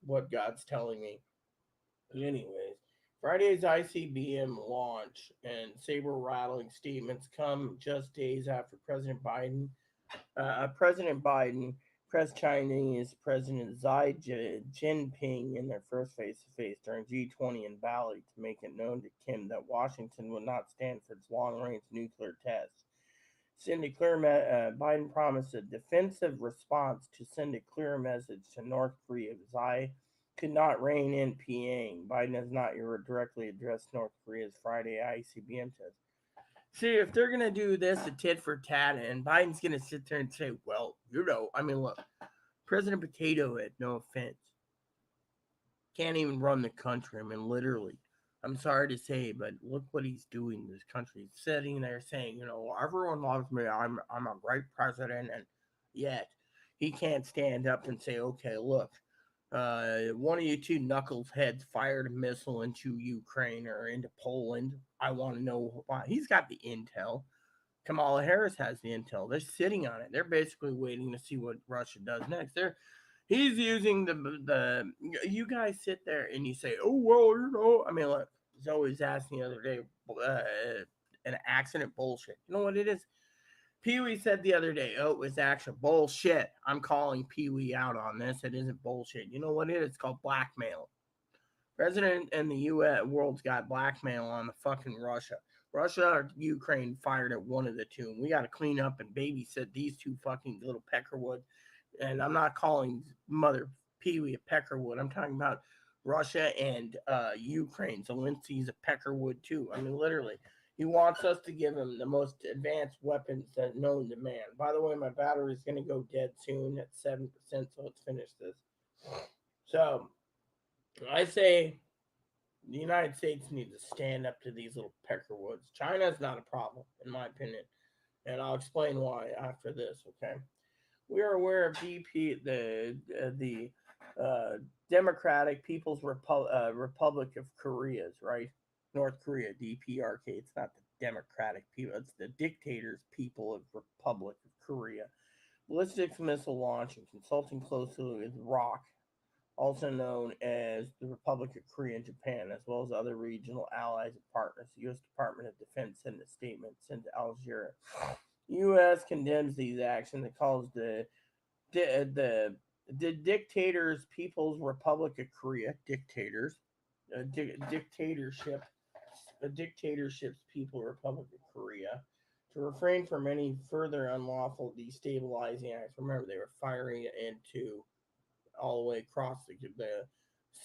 what God's telling me. But anyways, Friday's ICBM launch and saber-rattling statements come just days after President Biden President Biden pressed Chinese President Xi Jinping in their first face-to-face during G20 in Bali to make it known to Kim that Washington would not stand for its long-range nuclear tests. Biden promised a defensive response to send a clear message to North Korea. Xi could not rein in Pyongyang. Biden has not directly addressed North Korea's Friday ICBM test. See, if they're going to do this a tit for tat, and Biden's going to sit there and say, well, look, President Potato Head, no offense, can't even run the country. I mean, literally. I'm sorry to say, but look what he's doing in this country. He's sitting there saying, everyone loves me. I'm a great president, and yet he can't stand up and say, okay, look, one of you two knuckleheads fired a missile into Ukraine or into Poland. I want to know why. He's got the intel. Kamala Harris has the intel. They're sitting on it. They're basically waiting to see what Russia does next. He's using the. You guys sit there and you say, "Oh well, I mean, look." Zoe was asking the other day, an accident bullshit. You know what it is? Pee Wee said the other day, "Oh, it was actual bullshit." I'm calling Pee Wee out on this. It isn't bullshit. You know what it is? It's called blackmail. President and the U.S. world's got blackmail on the fucking Russia. Russia or Ukraine fired at one of the two. And we got to clean up and babysit these two fucking little peckerwood. And I'm not calling Mother Pee Wee a peckerwood. I'm talking about Russia and Ukraine. Zelensky's a peckerwood too. I mean, literally. He wants us to give him the most advanced weapons that known to man. By the way, my battery is going to go dead soon at 7%, so let's finish this. So, I say the United States needs to stand up to these little peckerwoods. China's not a problem, in my opinion, and I'll explain why after this. Okay, we are aware of the Democratic People's Republic of Korea's right, North Korea, DPRK. It's not the Democratic people; it's the dictators' people of Republic of Korea. Ballistic missile launch and consulting closely with ROC, also known as the Republic of Korea and Japan, as well as other regional allies and partners. The U.S. Department of Defense sent a statement sent to Algeria. The U.S. condemns these actions and calls the dictators People's Republic of Korea dictatorship's People Republic of Korea to refrain from any further unlawful destabilizing acts. Remember, they were firing into all the way across the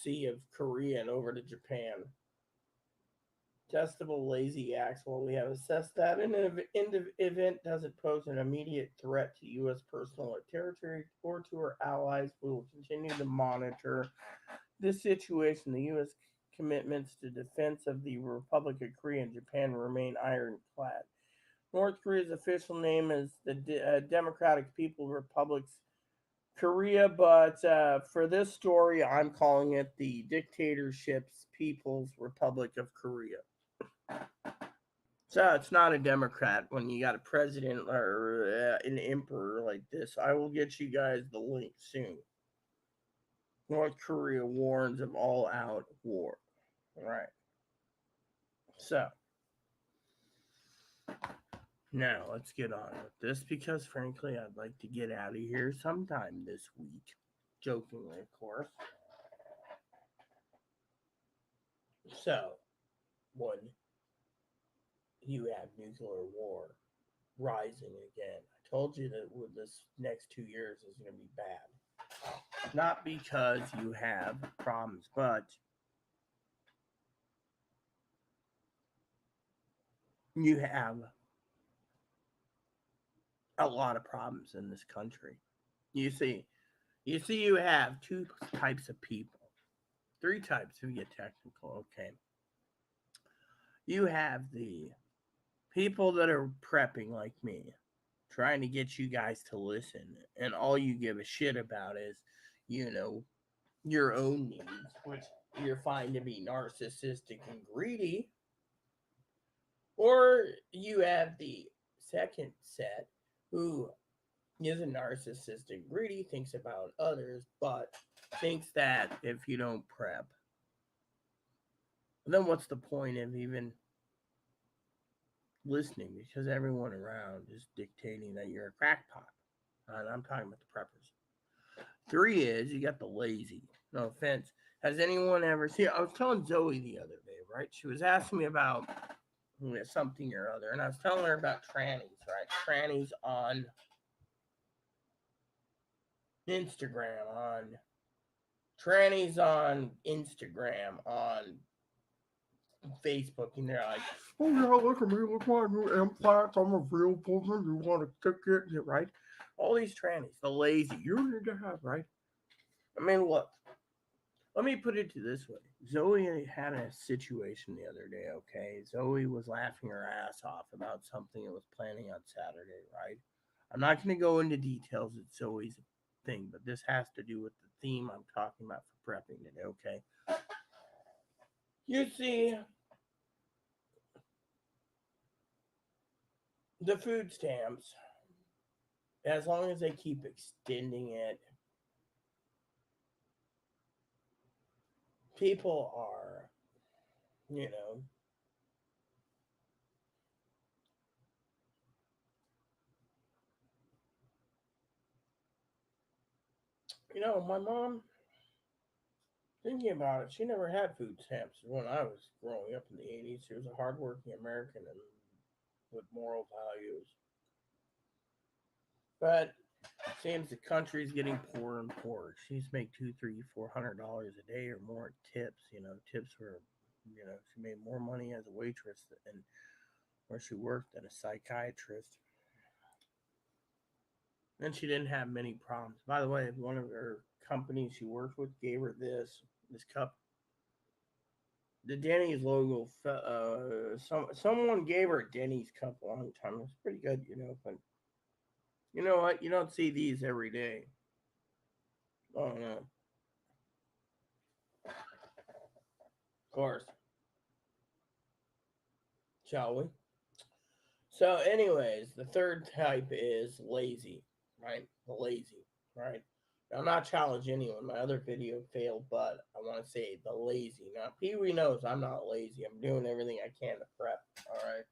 Sea of Korea and over to Japan. Testable lazy acts. Well, we have assessed that in an event doesn't pose an immediate threat to U.S. personal or territory or to our allies. We will continue to monitor this situation. The U.S. commitments to defense of the Republic of Korea and Japan remain ironclad. North Korea's official name is the Democratic People's Republic's Korea, but for this story, I'm calling it the Dictatorship's People's Republic of Korea. So it's not a Democrat when you got a president or an emperor like this. I will get you guys the link soon. North Korea warns of all-out war. All right. So now let's get on with this because, frankly, I'd like to get out of here sometime this week. Jokingly, of course. So, when you have nuclear war rising again, I told you that with this next 2 years is going to be bad. Not because you have problems, but you have a lot of problems in this country. You see, you have two types of people. Three types if you get technical, okay. You have the people that are prepping like me, trying to get you guys to listen, and all you give a shit about is, your own needs, which you're finding to be narcissistic and greedy. Or you have the second set who isn't narcissistic, greedy, thinks about others, but thinks that if you don't prep, then what's the point of even listening because everyone around is dictating that you're a crackpot. And I'm talking about the preppers. 3 is you got the lazy. No offense. Has anyone ever seen? I was telling Zoe the other day, right? She was asking me about something or other, and I was telling her about trannies, right? Trannies on Instagram, on Facebook, and they're like, "Oh yeah, look at me, look my new implants. I'm a real woman. You want to kick it, right?" All these trannies, the lazy, you need to have, right? I mean, look. Let me put it to this way. Zoe had a situation the other day, okay? Zoe was laughing her ass off about something that was planning on Saturday, right? I'm not going to go into details. It's Zoe's thing, but this has to do with the theme I'm talking about for prepping today, okay? You see, the food stamps, as long as they keep extending it, people are, you know, my mom, thinking about it, she never had food stamps when I was growing up in the 80s. She was a hardworking American and with moral values. But it seems the country's getting poorer and poorer. She's make $200, $300, $400 a day or more in tips. Tips were, she made more money as a waitress and where she worked than a psychiatrist. And she didn't have many problems. By the way, one of her companies she worked with gave her this cup. The Denny's logo. Someone gave her a Denny's cup a long time. It's pretty good, But you know what? You don't see these every day. Oh no. Of course. Shall we? So, anyways, the third type is lazy, right? The lazy, right? Now, I'm not challenging anyone. My other video failed, but I want to say the lazy. Now, Pee Wee knows I'm not lazy. I'm doing everything I can to prep. All right.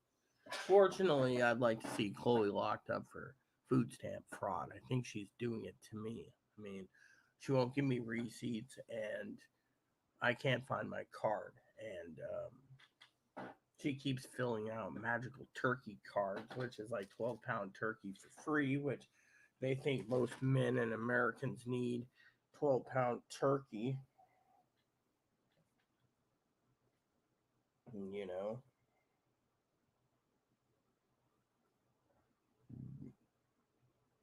Fortunately, I'd like to see Chloe locked up for food stamp fraud. I think she's doing it to me. I mean, she won't give me receipts, and I can't find my card. And she keeps filling out magical turkey cards, which is like 12-pound turkey for free, which they think most men and Americans need 12-pound turkey. You know,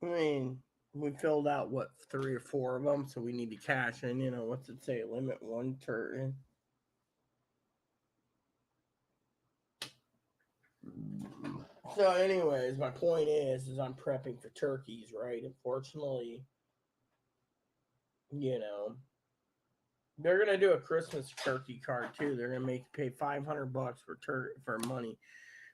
I mean, we filled out what 3 or 4 of them, so we need to cash in. What's it say? Limit 1 turkey. So, anyways, my point is I'm prepping for turkeys, right? Unfortunately, you know, they're gonna do a Christmas turkey card too. They're gonna make you pay $500 for money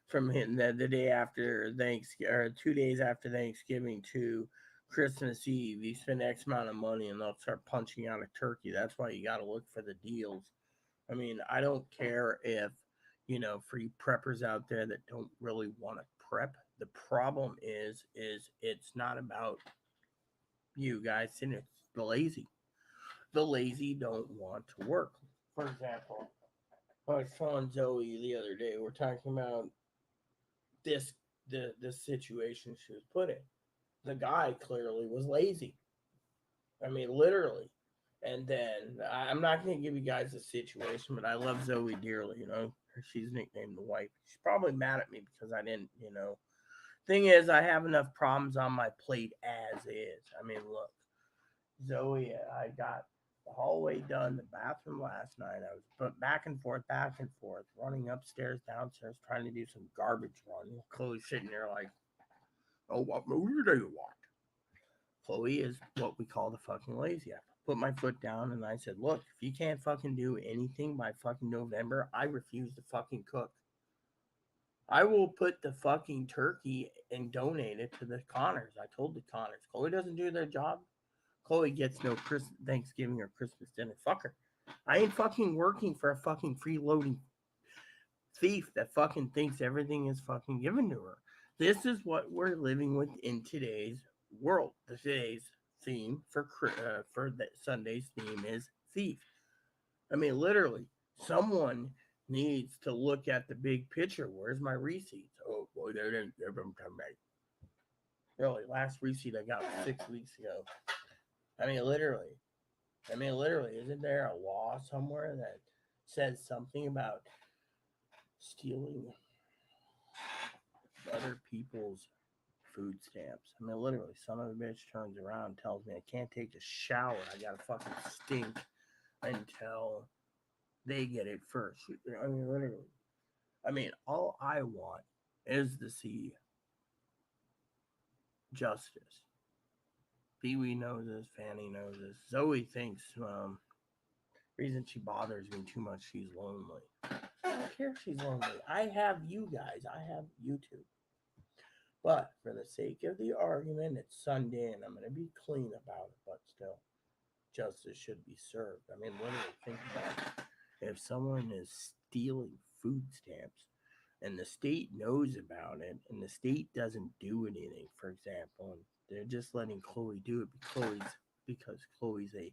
from hitting the day after Thanksgiving or 2 days after Thanksgiving to Christmas Eve. You spend X amount of money and they'll start punching out a turkey. That's why you got to look for the deals. I mean, I don't care if for you preppers out there that don't really want to prep. The problem is it's not about you guys, and it's the lazy. The lazy don't want to work. For example, I was telling Zoe the other day, we're talking about this this situation she was put in. The guy clearly was lazy. I mean, literally. And then I'm not going to give you guys the situation, but I love Zoe dearly. She's nicknamed the wife. She's probably mad at me because I didn't. Thing is, I have enough problems on my plate as is. I mean, look, Zoe, I got the hallway done, the bathroom last night. I was put back and forth, running upstairs, downstairs, trying to do some garbage run. Chloe's sitting there like, "Oh, what movie do you want?" Chloe is what we call the fucking lazy. I put my foot down and I said, "Look, if you can't fucking do anything by fucking November, I refuse to fucking cook. I will put the fucking turkey and donate it to the Connors." I told the Connors, Chloe doesn't do their job. Chloe gets no Thanksgiving or Christmas dinner. Fuck her. I ain't fucking working for a fucking freeloading thief that fucking thinks everything is fucking given to her. This is what we're living with in today's world. Today's theme for Sunday's theme is thief. I mean, literally, someone needs to look at the big picture. Where's my receipts? Oh boy, they didn't give them to me. Really, last receipt I got was 6 weeks ago. I mean, literally, isn't there a law somewhere that says something about stealing other people's food stamps? I mean, literally, son of a bitch turns around and tells me I can't take a shower. I gotta fucking stink until they get it first. I mean, literally. I mean, all I want is to see justice. Pee Wee knows this. Fanny knows this. Zoe thinks reason she bothers me too much, she's lonely. I don't care if she's lonely. I have you guys. I have YouTube. But for the sake of the argument, it's Sunday and I'm going to be clean about it. But still, justice should be served. I mean, literally, think about it. If someone is stealing food stamps and the state knows about it and the state doesn't do anything, for example, and they're just letting Chloe do it because Chloe's a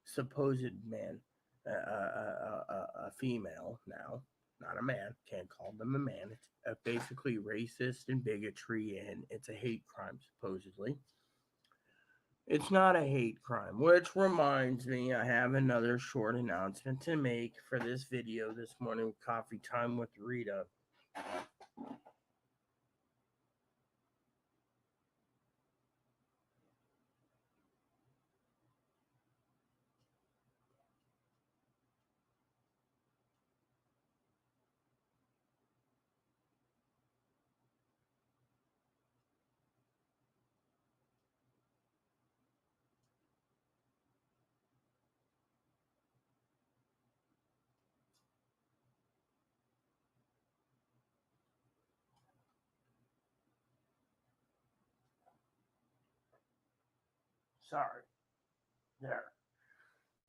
supposed man, a female now, not a man. Can't call them a man. It's basically racist and bigotry, and it's a hate crime, supposedly. It's not a hate crime, which reminds me, I have another short announcement to make for this video this morning with Coffee Time with Rita. Sorry. There.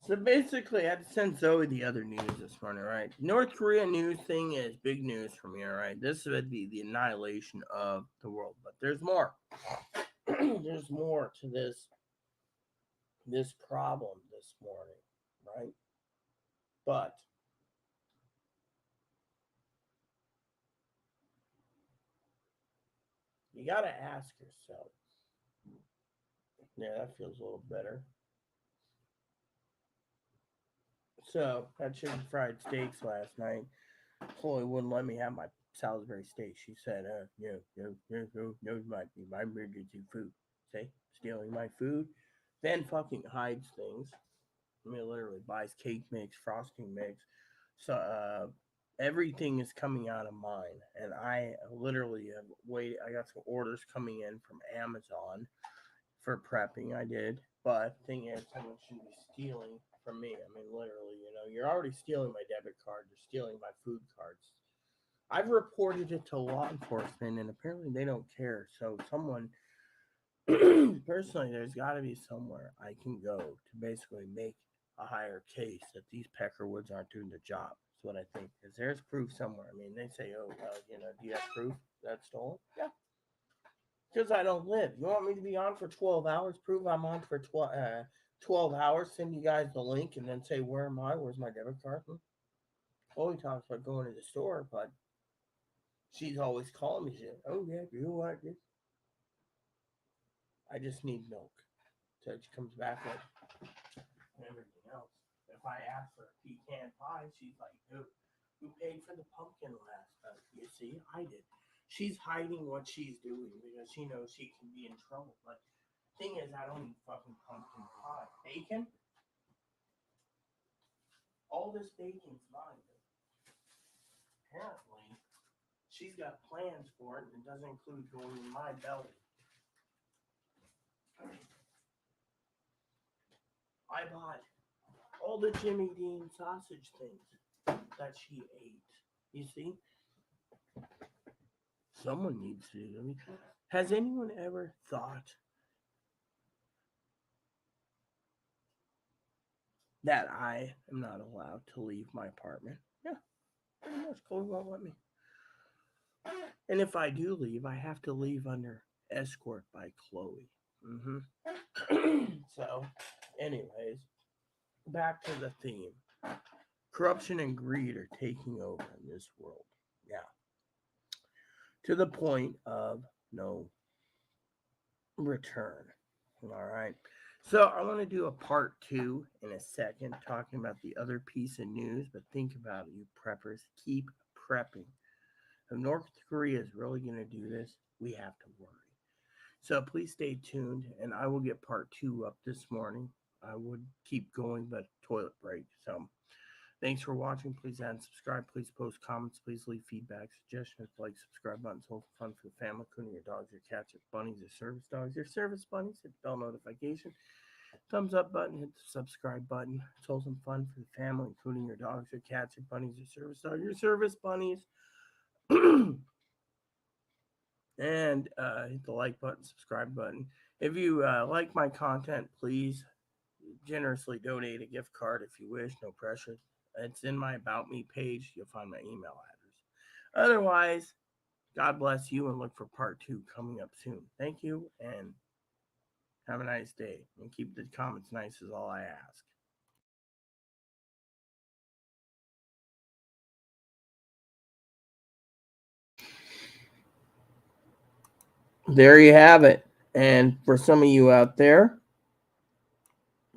So basically, I had to send Zoe the other news this morning, right? North Korea news thing is big news for me, all right? This would be the annihilation of the world, but there's more. There's more to this problem this morning, right? But you got to ask yourself. Yeah, that feels a little better. So, had chicken fried steaks last night. Chloe wouldn't let me have my Salisbury steak. She said, no, might be my emergency food. See, stealing my food, then fucking hides things. I mean, literally buys cake mix, frosting mix. So, everything is coming out of mine. And I literally have waited. I got some orders coming in from Amazon for prepping. I did. But the thing is, someone shouldn't be stealing from me. I mean, literally, you're already stealing my debit card. You're stealing my food cards. I've reported it to law enforcement, and apparently they don't care. So someone, personally, there's got to be somewhere I can go to basically make a higher case that these Peckerwoods aren't doing the job. That's what I think. Because there's proof somewhere. I mean, they say, oh, well, do you have proof that's stolen? Yeah. Because I don't live. You want me to be on for 12 hours? Prove I'm on for 12 hours. Send you guys the link and then say, where am I? Where's my debit card? Chloe talks about going to the store, but she's always calling me. She's like, oh, yeah, you want this? I just need milk. So she comes back with everything else. If I ask for a pecan pie, she's like, who paid for the pumpkin last time? You see, I did. She's hiding what she's doing because she knows she can be in trouble. But thing is, I don't eat fucking pumpkin pie. Bacon? All this bacon's mine. Apparently, she's got plans for it, and it doesn't include going in my belly. I bought all the Jimmy Dean sausage things that she ate. You see? Someone needs to do it. Has anyone ever thought that I am not allowed to leave my apartment? Yeah. Pretty much, Chloe won't let me. And if I do leave, I have to leave under escort by Chloe. So, anyways, back to the theme. Corruption and greed are taking over in this world. Yeah. To the point of no return. All right. So I want to do a part 2 in a second, talking about the other piece of news. But think about it, you preppers. Keep prepping. If North Korea is really going to do this, we have to worry. So please stay tuned, and I will get part 2 up this morning. I would keep going, but toilet break. So thanks for watching. Please add and subscribe. Please post comments. Please leave feedback, suggestions, like, subscribe buttons. Hold fun for the family, including your dogs, your cats, your bunnies, your service dogs, your service bunnies. Hit the bell notification. Thumbs up button. Hit the subscribe button. It's wholesome fun for the family, including your dogs, your cats, your bunnies, your service dogs, your service bunnies. And hit the like button, subscribe button. If you like my content, please generously donate a gift card if you wish. No pressure. It's in my About Me page. You'll find my email address. Otherwise, God bless you, and look for part 2 coming up soon. Thank you, and have a nice day. And keep the comments nice is all I ask. There you have it. And for some of you out there,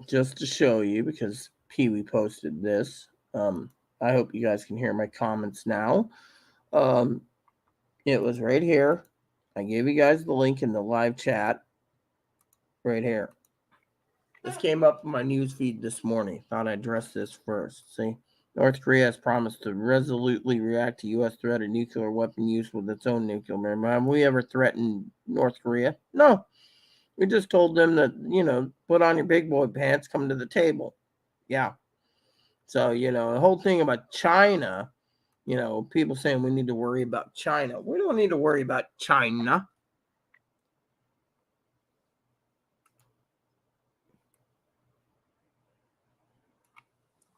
just to show you, because Pee Wee posted this, I hope you guys can hear my comments now. It was right here. I gave you guys the link in the live chat right here. This came up in my news feed this morning. Thought I'd address this first. See, North Korea has promised to resolutely react to U.S. threat of nuclear weapon use with its own nuclear weapon. Have we ever threatened North Korea? No. We just told them that, put on your big boy pants, come to the table. Yeah. So, the whole thing about China, people saying we need to worry about China. We don't need to worry about China.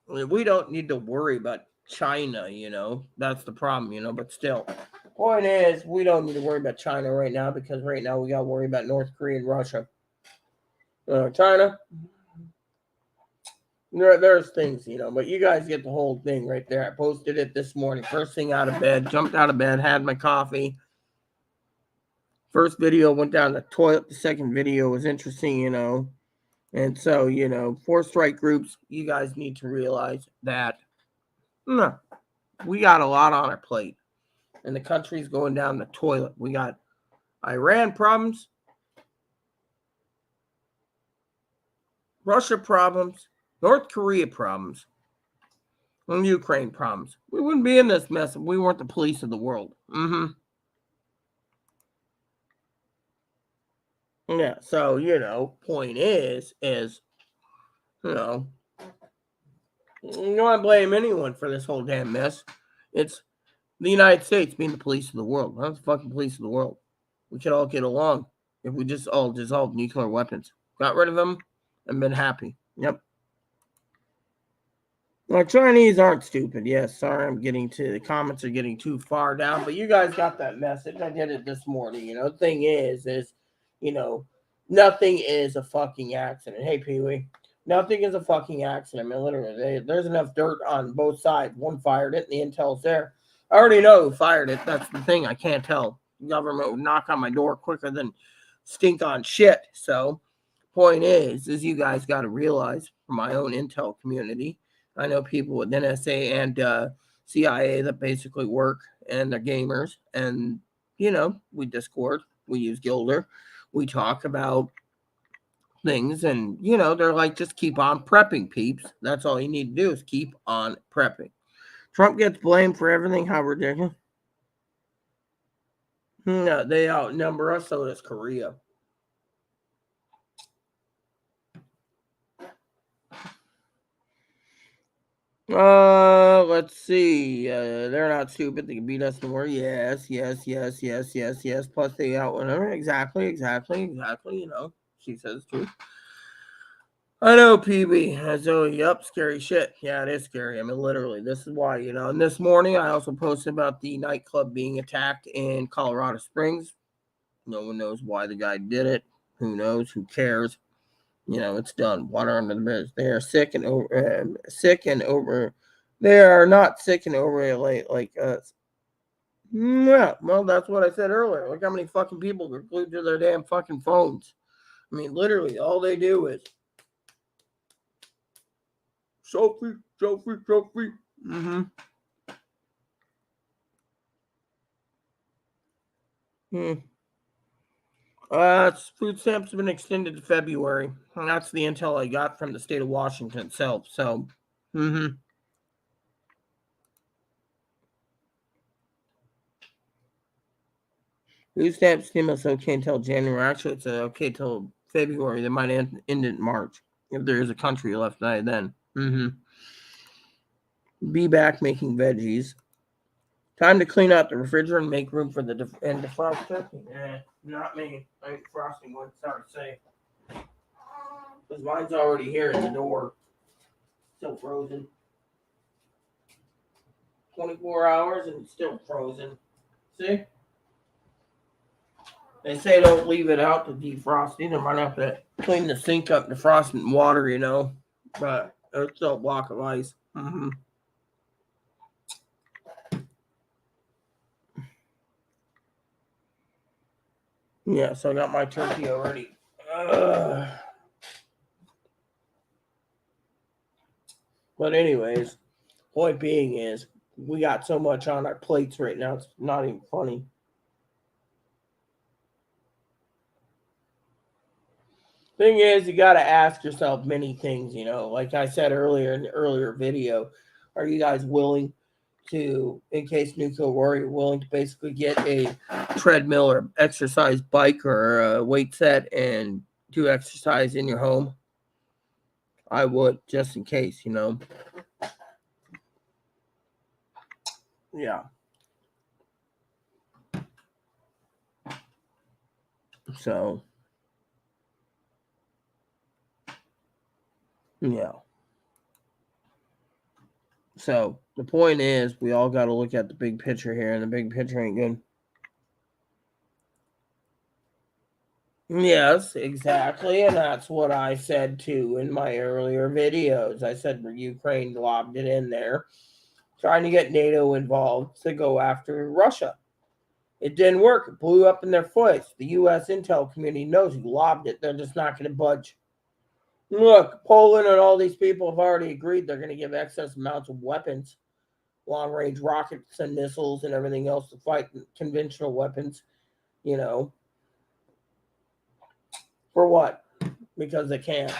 We don't need to worry about China, That's the problem, but still. Point is, we don't need to worry about China right now, because right now we got to worry about North Korea and Russia. China, there's things, but you guys get the whole thing right there. I posted it this morning. First thing out of bed, jumped out of bed, had my coffee. First video went down the toilet. The second video was interesting, And so, 4 strike groups, you guys need to realize that we got a lot on our plate. And the country's going down the toilet. We got Iran problems, Russia problems, North Korea problems, and Ukraine problems. We wouldn't be in this mess if we weren't the police of the world. Yeah, so, point is, you don't blame anyone for this whole damn mess. It's the United States being the police of the world. We're not the fucking police of the world. We could all get along if we just all dissolved nuclear weapons. Got rid of them and been happy. Yep. Well, Chinese aren't stupid. Yes, sorry, the comments are getting too far down, but you guys got that message. I did it this morning. The thing is, nothing is a fucking accident. Hey, Pee Wee. Nothing is a fucking accident. I mean, literally, there's enough dirt on both sides. One fired it, and the intel's there. I already know who fired it. That's the thing. I can't tell. The government would knock on my door quicker than stink on shit. So, point is you guys got to realize, from my own intel community, I know people with NSA and CIA that basically work, and they're gamers. And, we Discord. We use Gilder. We talk about things, and they're like, just keep on prepping, peeps. That's all you need to do is keep on prepping. Trump gets blamed for everything. How ridiculous. No, they outnumber us. So does Korea. Let's see. They're not stupid. They can beat us more. Yes. Plus they outnumber. Exactly. She says too. I know, PB. So, yep, scary shit. Yeah, it is scary. I mean, literally, this is why, And this morning, I also posted about the nightclub being attacked in Colorado Springs. No one knows why the guy did it. Who knows? Who cares? It's done. Water under the bridge. They are sick and over. They are not sick and over it like us. Yeah, well, that's what I said earlier. Look how many fucking people are glued to their damn fucking phones. I mean, literally, all they do is Sophie. Mm-hmm. Food stamps have been extended to February. And that's the intel I got from the state of Washington itself. So, Food stamp stimulus okay until January. Actually, it's okay till February. They might end in March if there is a country left by then. Be back making veggies. Time to clean out the refrigerator and make room for the defrost turkey. Not me. I ain't frosting one. Sorry to say. Because mine's already here at the door. Still frozen. 24 hours and it's still frozen. See? They say don't leave it out to defrost either. Might have to clean the sink up, defrost it in water, But it's still a block of ice. Yeah, so I got my turkey already. But anyways, point being is we got so much on our plates right now, it's not even funny. Thing is, you got to ask yourself many things, Like I said earlier in the earlier video, are you guys willing to, in case nuclear war, you're willing to basically get a treadmill or exercise bike or a weight set and do exercise in your home? I would, just in case, Yeah. So, yeah. So, the point is, we all got to look at the big picture here, and the big picture ain't good. Yes, exactly. And that's what I said too in my earlier videos. I said Ukraine lobbed it in there, trying to get NATO involved to go after Russia. It didn't work. It blew up in their face. The U.S. intel community knows who lobbed it. They're just not going to budge. Look, Poland and all these people have already agreed they're going to give excess amounts of weapons, long-range rockets and missiles and everything else to fight conventional weapons, For what? Because they can,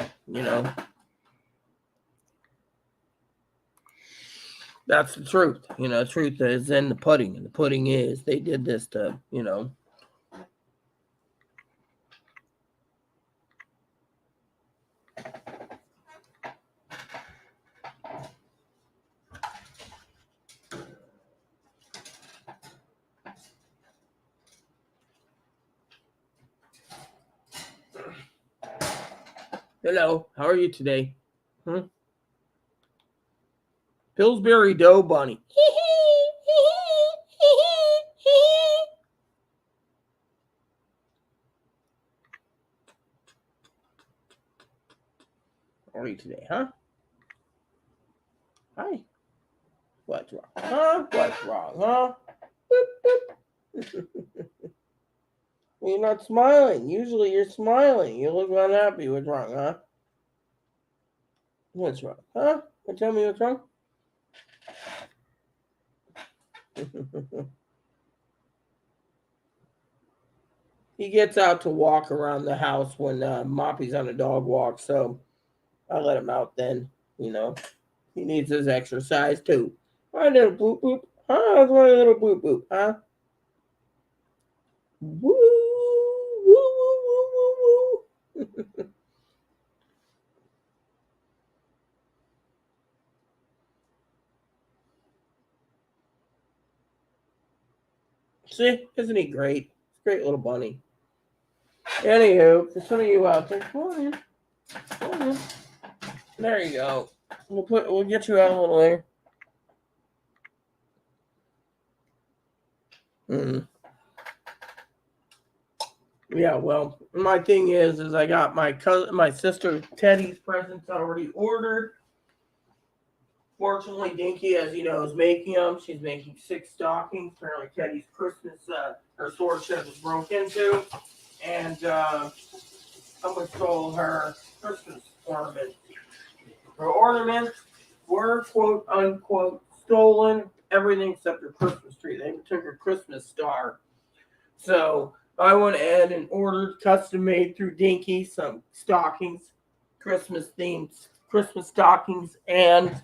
That's the truth. The truth is in the pudding. And the pudding is they did this to, Hello, how are you today? Pillsbury Dough Bunny. How are you today, huh? Hi. What's wrong? Huh? What's wrong, huh? Boop, boop. You're not smiling. Usually you're smiling. You look unhappy. What's wrong, huh? What's wrong, huh? Tell me what's wrong. He gets out to walk around the house when Moppy's on a dog walk, so I let him out then. He needs his exercise too. My little boop boop. Huh? That's my little boop boop, huh? Woo, woo, woo, woo, woo. See, isn't he great? Great little bunny. Anywho, for some of you out there, come on in. Come on in. There you go. We'll get you out a little later. Yeah, well, my thing is I got my sister Teddy's presents already ordered. Fortunately, Dinky, as you know, is making them. She's making 6 stockings. Apparently, Teddy's Christmas, her sword shed was broke into, and someone stole her Christmas ornament. Her ornaments were quote unquote stolen. Everything except her Christmas tree. They took her Christmas star. So I went ahead and ordered custom made through Dinky some stockings, Christmas themed Christmas stockings, and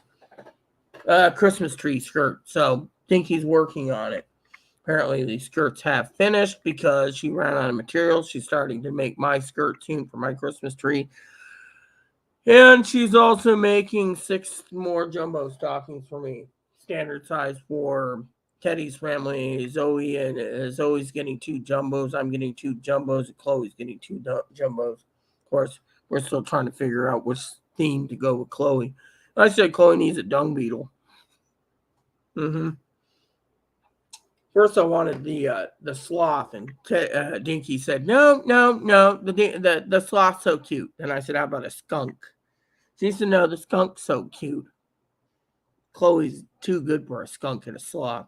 Christmas tree skirt. So Dinky's working on it. Apparently these skirts have finished because she ran out of materials. She's starting to make my skirt tune for my Christmas tree. And she's also making 6 more jumbo stockings for me. Standard size for Teddy's family. Zoe's getting 2 jumbos. I'm getting 2 jumbos. And Chloe's getting 2 jumbos. Of course, we're still trying to figure out which theme to go with Chloe. I said Chloe needs a dung beetle. First, I wanted the sloth, and Dinky said, "No, the sloth's so cute." And I said, "How about a skunk?" She said, "No, the skunk's so cute." Chloe's too good for a skunk and a sloth.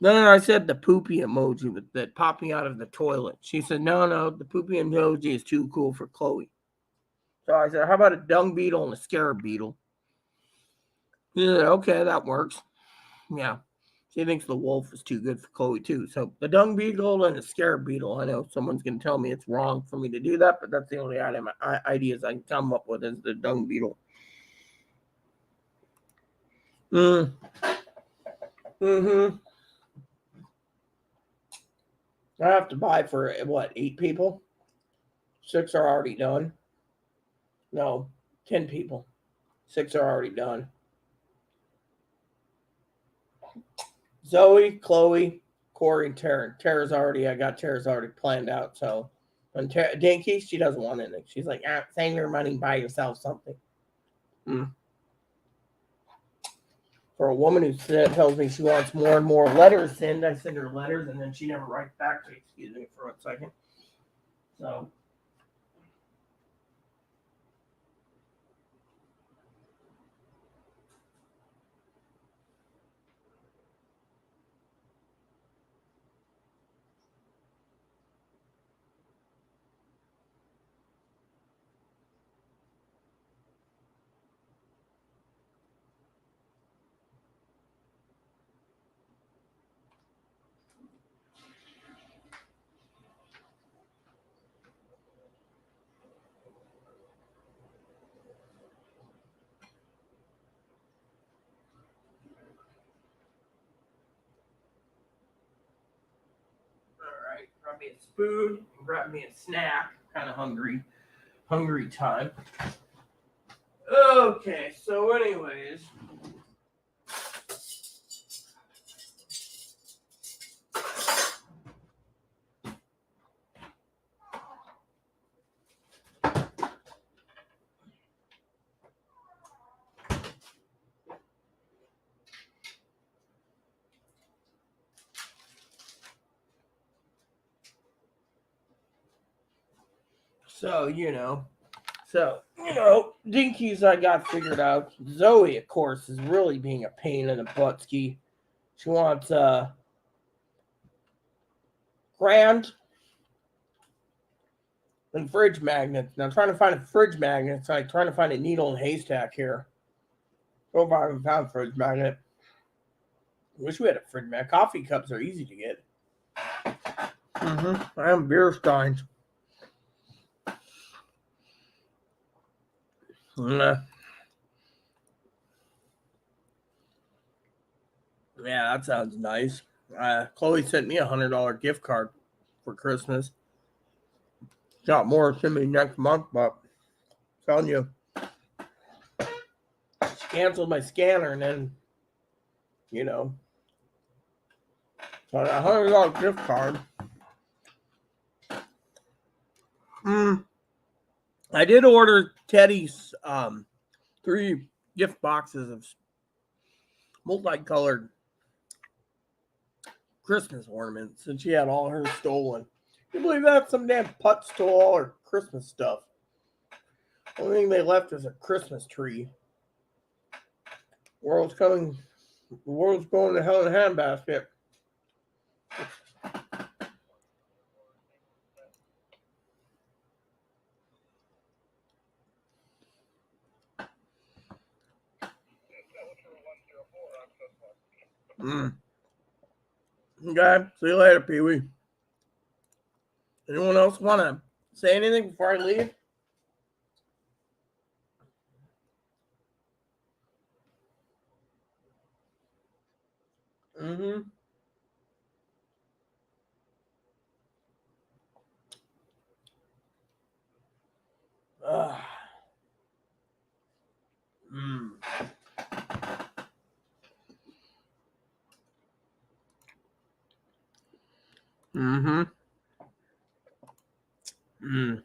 Then I said the poopy emoji with that popping out of the toilet. She said, "No, the poopy emoji is too cool for Chloe." So I said, "How about a dung beetle and a scarab beetle?" She said, "Okay, that works." Yeah. She thinks the wolf is too good for Chloe, too. So the dung beetle and the scarab beetle. I know someone's going to tell me it's wrong for me to do that, but that's the only ideas I can come up with is the dung beetle. I have to buy for, 8 people? 6 are already done. No, 10 people. 6 are already done. Zoe, Chloe, Corey, and Tara. I got Tara's already planned out. So, when Dinky, she doesn't want anything. She's like, save your money, buy yourself something. For a woman who tells me she wants more and more letters sent, I send her letters, and then she never writes back to me. Excuse me for 1 second. So. Alright, grab me a spoon, grab me a snack. Kind of hungry time. Okay, so anyways. Dinky's I got figured out. Zoe, of course, is really being a pain in the butt ski. She wants grand and fridge magnets. Now I'm trying to find a fridge magnet. It's like trying to find a needle in a haystack here. So far I haven't found a fridge magnet. I wish we had a fridge magnet. Coffee cups are easy to get. I am beer steins. Yeah, that sounds nice. Chloe sent me $100 gift card for Christmas. Got more to me next month, but I'm telling you, she canceled my scanner and then, so a $100 gift card. I did order Teddy's 3 gift boxes of multicolored Christmas ornaments, and she had all hers stolen. Can you believe that? Some damn putt stole all her Christmas stuff. Only thing they left is a Christmas tree. The world's going to hell in a handbasket. Okay, see you later, Pee Wee. Anyone else want to say anything before I leave? Mm-hmm. Mm. Mm-hmm. Mm.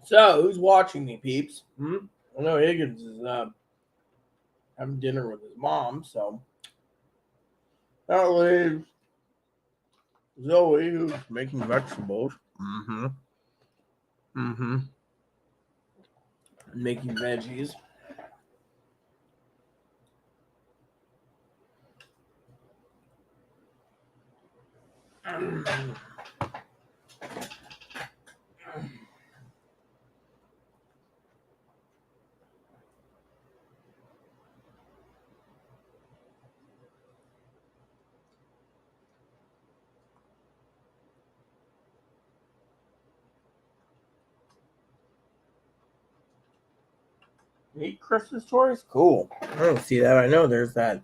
So, who's watching me, peeps? I know Higgins is having dinner with his mom, so that leaves Zoe, who's making vegetables. Mm-hmm. Mm-hmm. Making veggies. Eight Christmas stories? Cool. I don't see that. I know there's that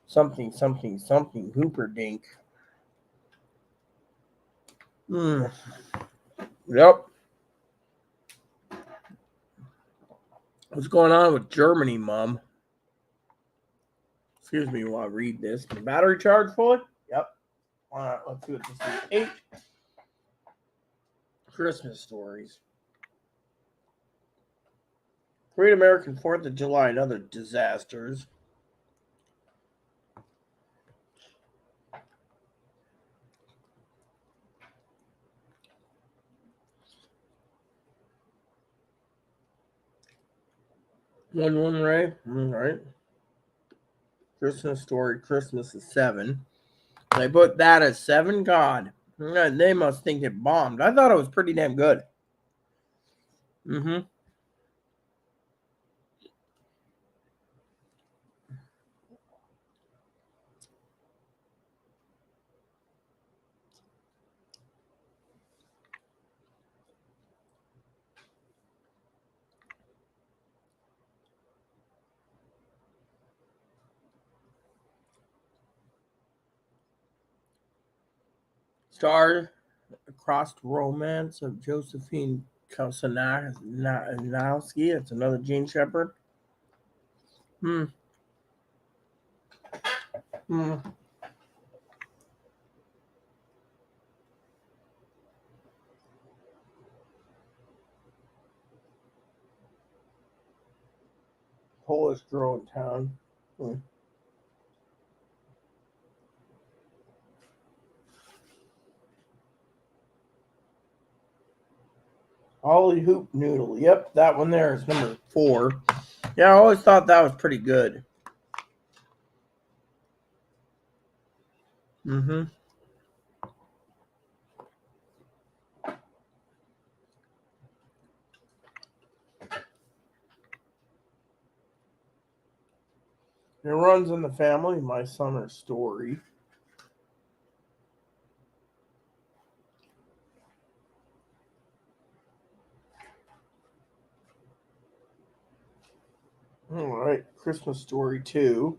something Hooper Dink. Yep. What's going on with Germany, Mom? Excuse me while I read this. Can the battery charge fully? Yep. All right, let's see what this is. 8 Christmas stories. Great American 4th of July and other disasters. One Ray. All right. Christmas story. Christmas is 7. They put that as 7. God, they must think it bombed. I thought it was pretty damn good. Mm-hmm. Star Crossed Romance of Josephine Kosanowski. It's another Gene Shepherd. Hmm. Polish girl in town. Holly Hoop Noodle. Yep, that one there is number 4. Yeah, I always thought that was pretty good. Mm-hmm. It runs in the family. My summer story. All right, Christmas Story 2.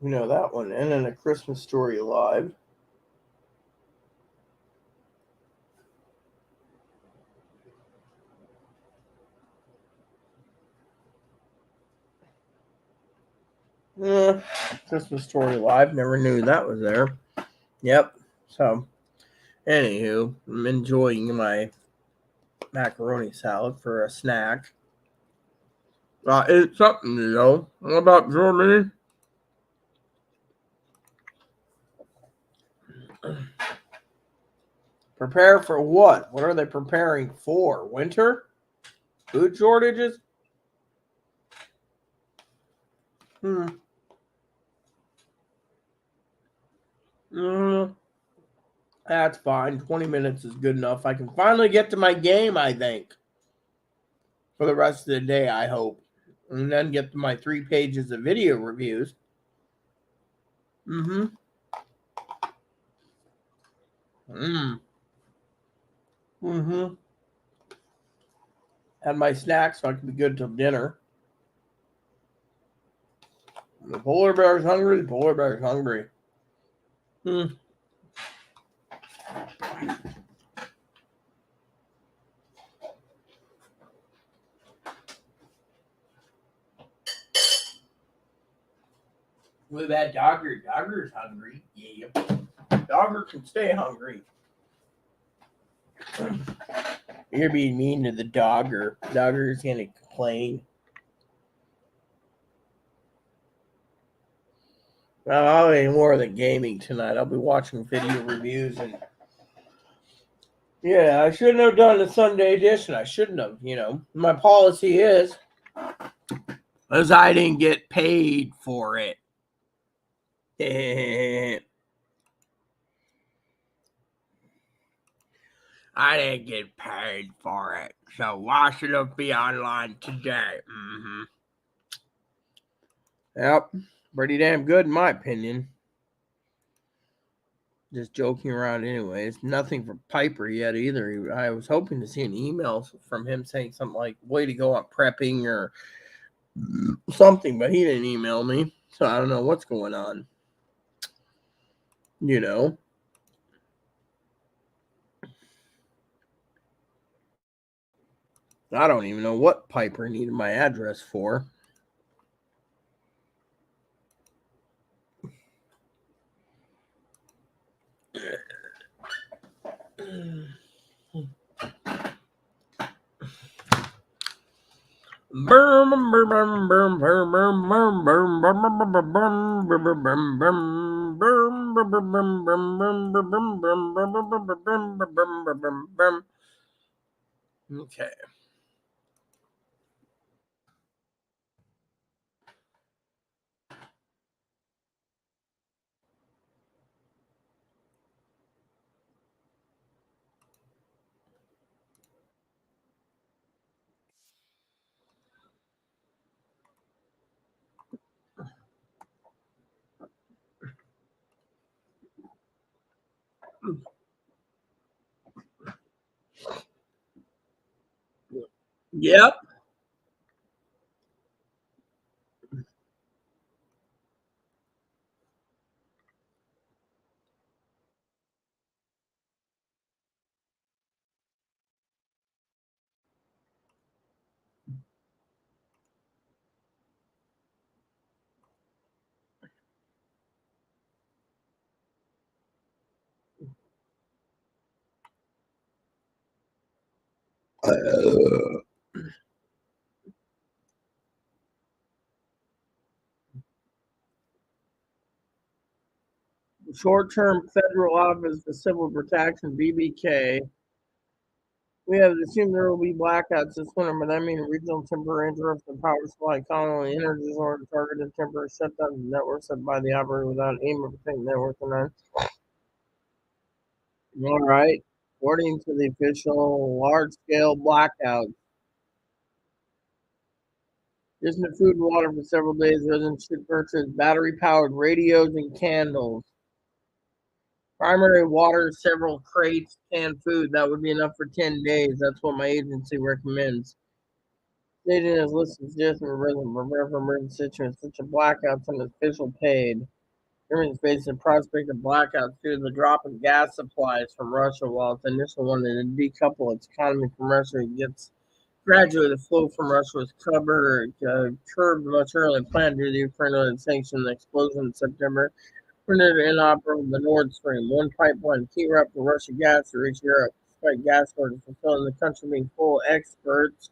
We know that one. And then A Christmas Story Live. Christmas Story Live. Never knew that was there. Yep. So, anywho, I'm enjoying my macaroni salad for a snack. It's something, What about Germany? Prepare for what? What are they preparing for? Winter? Food shortages? That's fine. 20 minutes is good enough. I can finally get to my game, I think. For the rest of the day, I hope. And then get to my 3 pages of video reviews. Mm-hmm. Mm-hmm. Have my snacks so I can be good till dinner. The polar bear's hungry. The polar bear's hungry. With that dogger. Dogger's hungry. Yeah. Dogger can stay hungry. You're being mean to the dogger. Dogger's gonna complain. Well, I'll be more than gaming tonight. I'll be watching video reviews and yeah, I shouldn't have done the Sunday edition. I shouldn't have, My policy is as I didn't get paid for it. I didn't get paid for it. So why should it be online today? Mm-hmm. Yep. Pretty damn good in my opinion. Just joking around anyway. It's nothing for Piper yet either. I was hoping to see an email from him saying something like, way to go on prepping or something, but he didn't email me. So I don't know what's going on. I don't even know what Piper needed my address for. Okay. Yep. Short-term federal office for civil protection, BBK. We have assumed there will be blackouts this winter, but that means regional temporary interruption of power supply, economy, energy or targeted temporary shutdown of networks set by the operator without aim of protecting network and then. All right. According to the official large-scale blackouts. Just in food and water for several days. Residents should purchase battery-powered radios and candles. Primary water, several crates, canned food. That would be enough for 10 days. That's what my agency recommends. Stating as listed suggestions for residents prepare for emergency situations such as blackouts and official paid. Germany's facing prospect of blackouts due to the drop in gas supplies from Russia, while its initial wanted to decouple its economy from Russia. It gets gradually the flow from Russia was curbed much earlier than planned due to the Ukrainian sanctions and explosion in September. Rendered inoperable the Nord Stream, one pipeline, key route for Russian gas to reach Europe. Despite gas shortages fulfilling the country being full, experts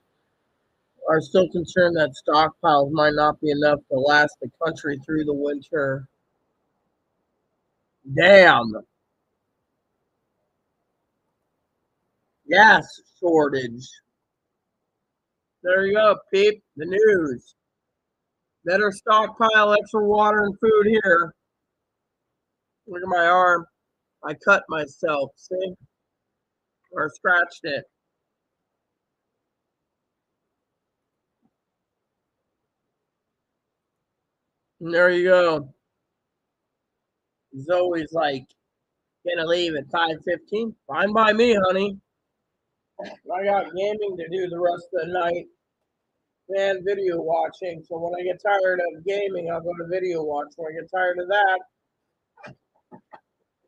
are still concerned that stockpiles might not be enough to last the country through the winter. Damn. Gas shortage. There you go, peep. The news. Better stockpile extra water and food here. Look at my arm. I cut myself, see? Or scratched it. And there you go. Zoe's like, gonna leave at 5:15. Fine by me, honey. I got gaming to do the rest of the night and video watching. So when I get tired of gaming, I'll go to video watch. When I get tired of that,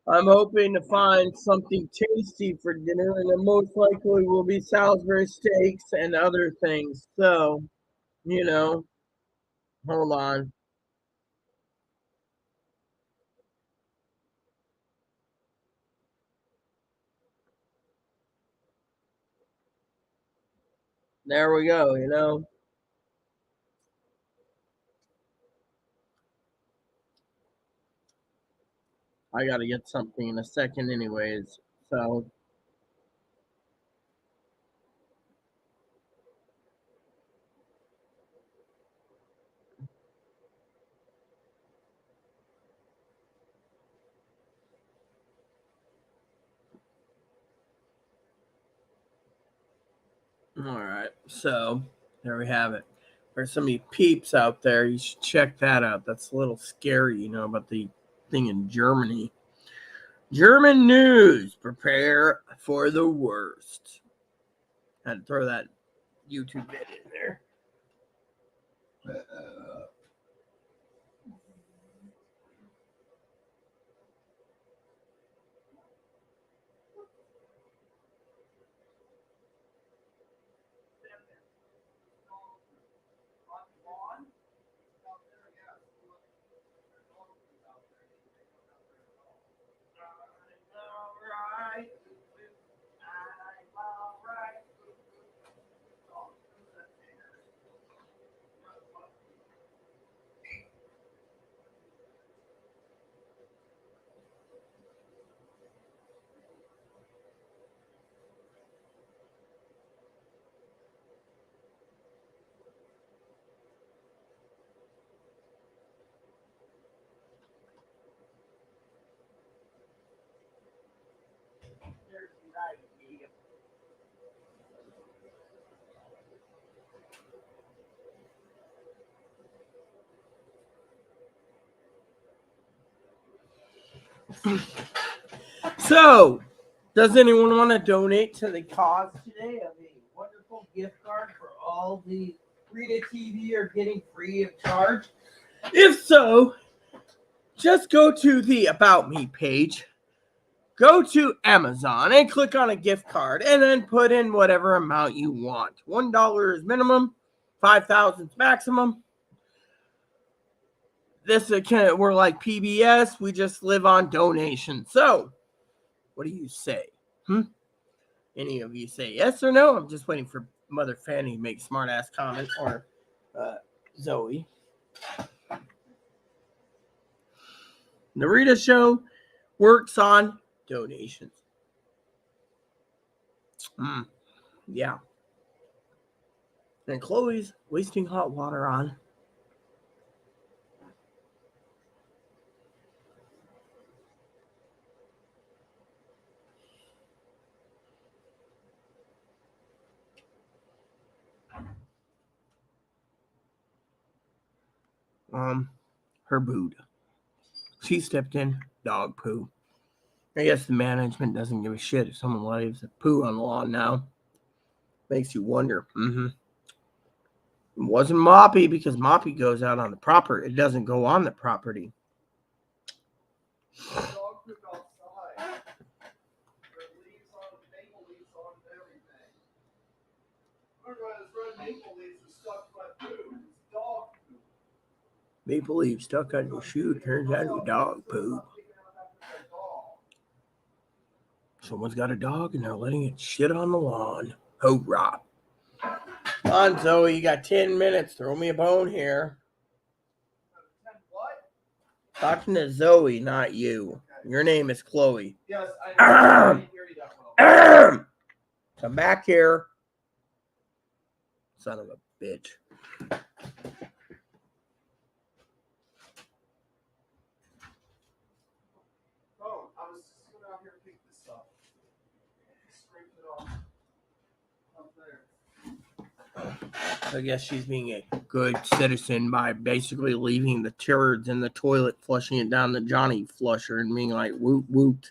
I'm hoping to find something tasty for dinner, and it most likely will be Salisbury steaks and other things. So, you know, hold on. There we go, I got to get something in a second, anyways. So, all right. So, there we have it. There's so many peeps out there. You should check that out. That's a little scary, about the thing in Germany. German news. Prepare for the worst. I had to throw that YouTube bit in there. So, does anyone want to donate to the cause today of a wonderful gift card for all the Rita TV are getting free of charge? If so, just go to the About Me page, go to Amazon, and click on a gift card, and then put in whatever amount you want. $1 is minimum, 5,000 is maximum. We're like PBS. We just live on donations. So, what do you say? Any of you say yes or no? I'm just waiting for Mother Fanny to make smart ass comment, or Zoe. The Rita Show works on donations. Yeah. And Chloe's wasting hot water on. her boot. She stepped in dog poo. I guess the management doesn't give a shit if someone leaves a poo on the lawn now. Makes you wonder. It wasn't Moppy because Moppy goes out on the property. It doesn't go on the property. Dog poop outside. There leaves on, maple leaves on everything. Remember when those red maple leaves were stuck to my food? It's dog poop. Maple leaf stuck on your shoe turns out to be dog poop. Someone's got a dog and they're letting it shit on the lawn. Hoorah. Come on, Zoe, you got 10 minutes. Throw me a bone here. What? Talking to Zoe, not you. Your name is Chloe. Yes, I didn't hear you that well. Come back here. Son of a bitch. Oh, I was just going out here and pick this up. Scraped it off. Up there. I guess she's being a good citizen by basically leaving the turds in the toilet, flushing it down the Johnny flusher, and being like, woot woot.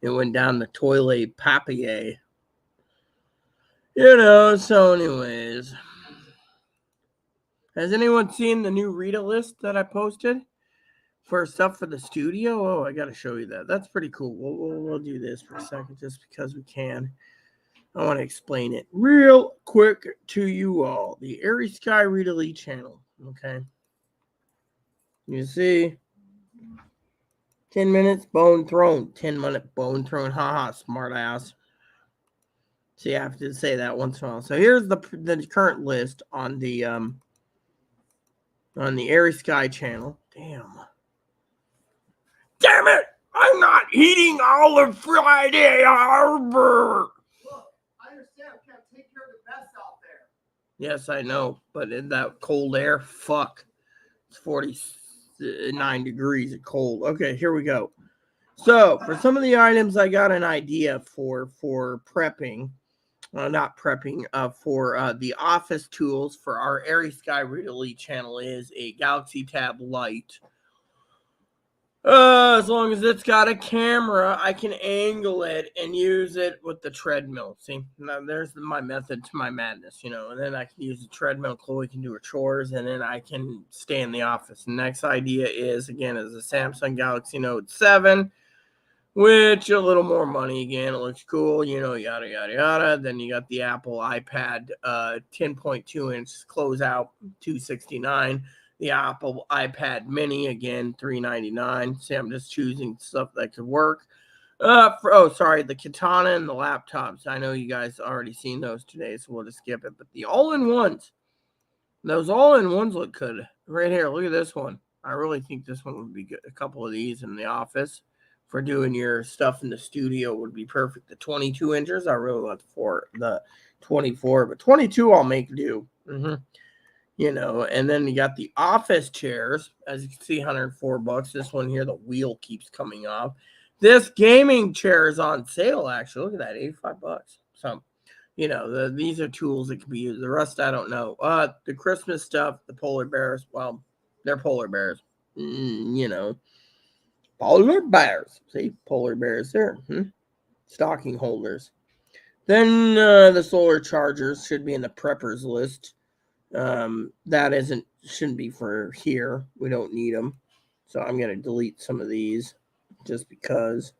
It went down the toilet papier. So anyways. Has anyone seen the new Rita list that I posted for stuff for the studio? Oh, I got to show you that. That's pretty cool. We'll do this for a second just because we can. I want to explain it real quick to you all. The Airy Sky Rita Lee channel. Okay. You see? 10 minutes, bone thrown. 10-minute bone thrown. Haha, smart ass. See, I have to say that once in a while. So here's the current list on the Airy Sky channel. Damn it! I'm not eating all of Friday Harbor. Look, I understand. We can't take care of the mess out there. Yes, I know, but in that cold air, fuck. It's 49 degrees and cold. Okay, here we go. So, for some of the items I got an idea for prepping, not prepping, for the office tools for our Airy Sky Rita Lee channel is a Galaxy Tab Lite. As long as it's got a camera, I can angle it and use it with the treadmill. See, now there's my method to my madness, and then I can use the treadmill. Chloe can do her chores, and then I can stay in the office. The next idea is a Samsung Galaxy Note 7, which a little more money again. It looks cool, yada, yada, yada. Then you got the Apple iPad 10.2 inch closeout, $269. The Apple iPad Mini, again, $399. See, I'm just choosing stuff that could work. The Katana and the laptops. I know you guys already seen those today, so we'll just skip it. But the all-in-ones, those all-in-ones look good. Right here, look at this one. I really think this one would be good. A couple of these in the office for doing your stuff in the studio would be perfect. The 22 inches, I really want the 24, but 22 I'll make do. And then you got the office chairs, as you can see, $104. This one here, the wheel keeps coming off. This gaming chair is on sale, actually. Look at that, $85. So, these are tools that can be used. The rest, I don't know. The Christmas stuff, the polar bears, well, they're polar bears. Polar bears. See, polar bears there. Stocking holders. Then the solar chargers should be in the preppers list. That shouldn't be for here. We don't need them. So I'm going to delete some of these just because.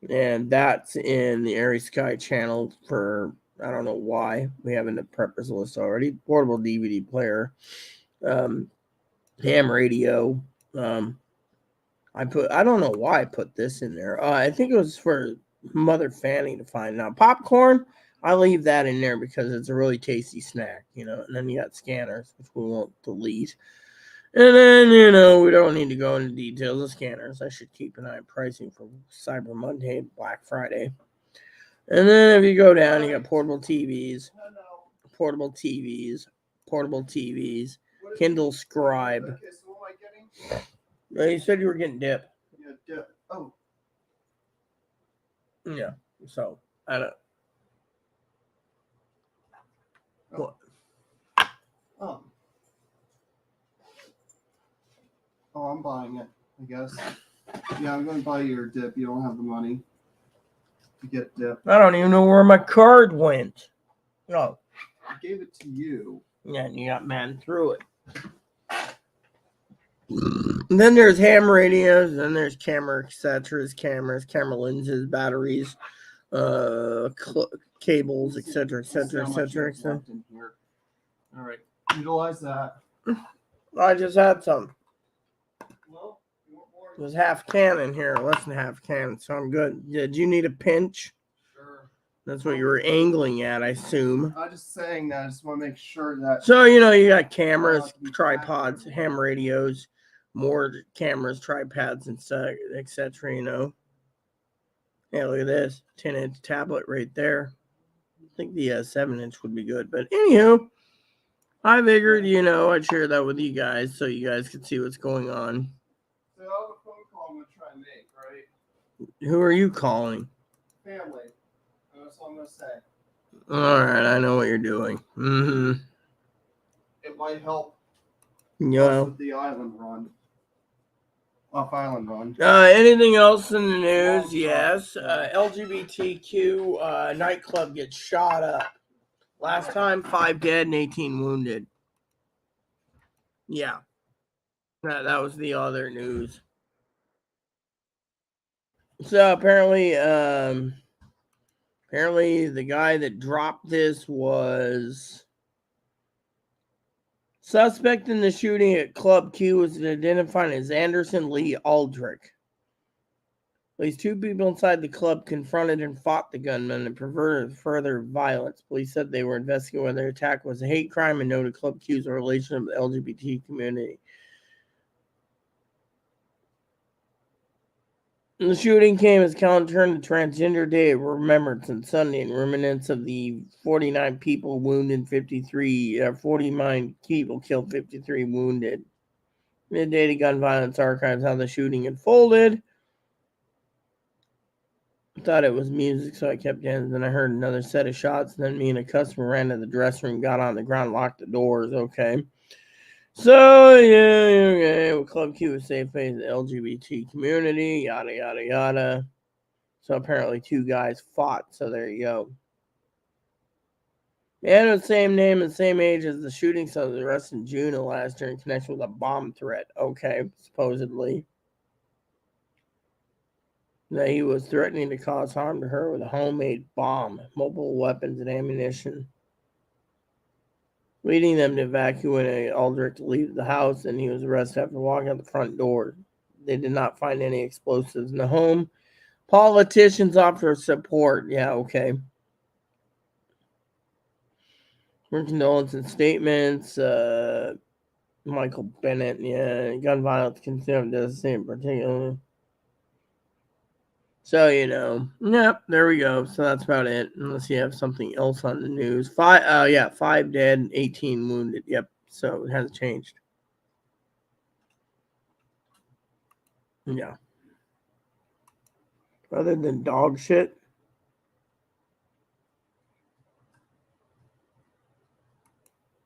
And that's in the Airy Sky channel for, I don't know why. We have in the preppers list already. Portable DVD player. Ham radio. I don't know why I put this in there. I think it was for Mother Fanny to find out. Popcorn, I leave that in there because it's a really tasty snack, And then you got scanners, which we won't delete. And then, we don't need to go into details of scanners. I should keep an eye on pricing for Cyber Monday and Black Friday. And then if you go down, you got portable TVs, Kindle Scribe. Okay, so what am I getting? You said you were getting dip. Yeah, dip. Oh. Yeah. So I don't. What? Oh, I'm buying it, I guess. Yeah, I'm going to buy your dip. You don't have the money to get dip. I don't even know where my card went. Oh, I gave it to you. yeah, and you got mad through it. And then there's ham radios, then there's camera accessories, cameras, camera lenses, batteries, cables, etc., etc., etc., etc. All right, utilize that. I just had some. Well, you want more? There's half can in here, less than half can, so I'm good. Did you need a pinch? Sure. That's what you were angling at, I assume. I'm just saying that. I just want to make sure that. So, you got cameras, tripods, ham radios, more cameras, tripods, and stuff, etc., Yeah, look at this 10-inch tablet right there. I think the 7-inch would be good. But, anywho, I figured, I'd share that with you guys so you guys could see what's going on. So, I have a phone call I'm going to try and make, right? Who are you calling? Family. That's all I'm going to say. All right, I know what you're doing. Mm-hmm. It might help Yeah. with the island run. Off island run. Anything else in the news? Yes. LGBTQ nightclub gets shot up. Last time, 5 dead and 18 wounded. Yeah. That was the other news. So apparently the guy that dropped this was suspect in the shooting at Club Q was identified as Anderson Lee Aldrich. At least 2 people inside the club confronted and fought the gunman and prevented further violence. Police said they were investigating whether the attack was a hate crime and noted Club Q's relation with the LGBT community. The shooting came as Callan turned to Transgender Day of Remembrance on Sunday in remembrance of the 49 people wounded, 49 people killed, 53 wounded. Midday to Gun Violence Archives how the shooting unfolded. I thought it was music, so I kept dancing. Then I heard another set of shots. And then me and a customer ran to the dressing room, got on the ground, locked the doors. Okay. So, yeah, okay. Well, Club Q was safe place the LGBT community, yada, yada, yada. So apparently 2 guys fought. So there you go. Man of the same name and same age as the shooting, so was arrested in June of last year in connection with a bomb threat. Okay, supposedly. That he was threatening to cause harm to her with a homemade bomb, mobile weapons, and ammunition, leading them to evacuate Aldrich to leave the house, and he was arrested after walking out the front door. They did not find any explosives in the home. Politicians offer support. Yeah, okay. For condolences statements, Michael Bennett, yeah, gun violence consumed doesn't seem particular. So, yep, there we go. So that's about it. Unless you have something else on the news. 5 dead, 18 wounded. Yep. So it hasn't changed. Yeah. Other than dog shit.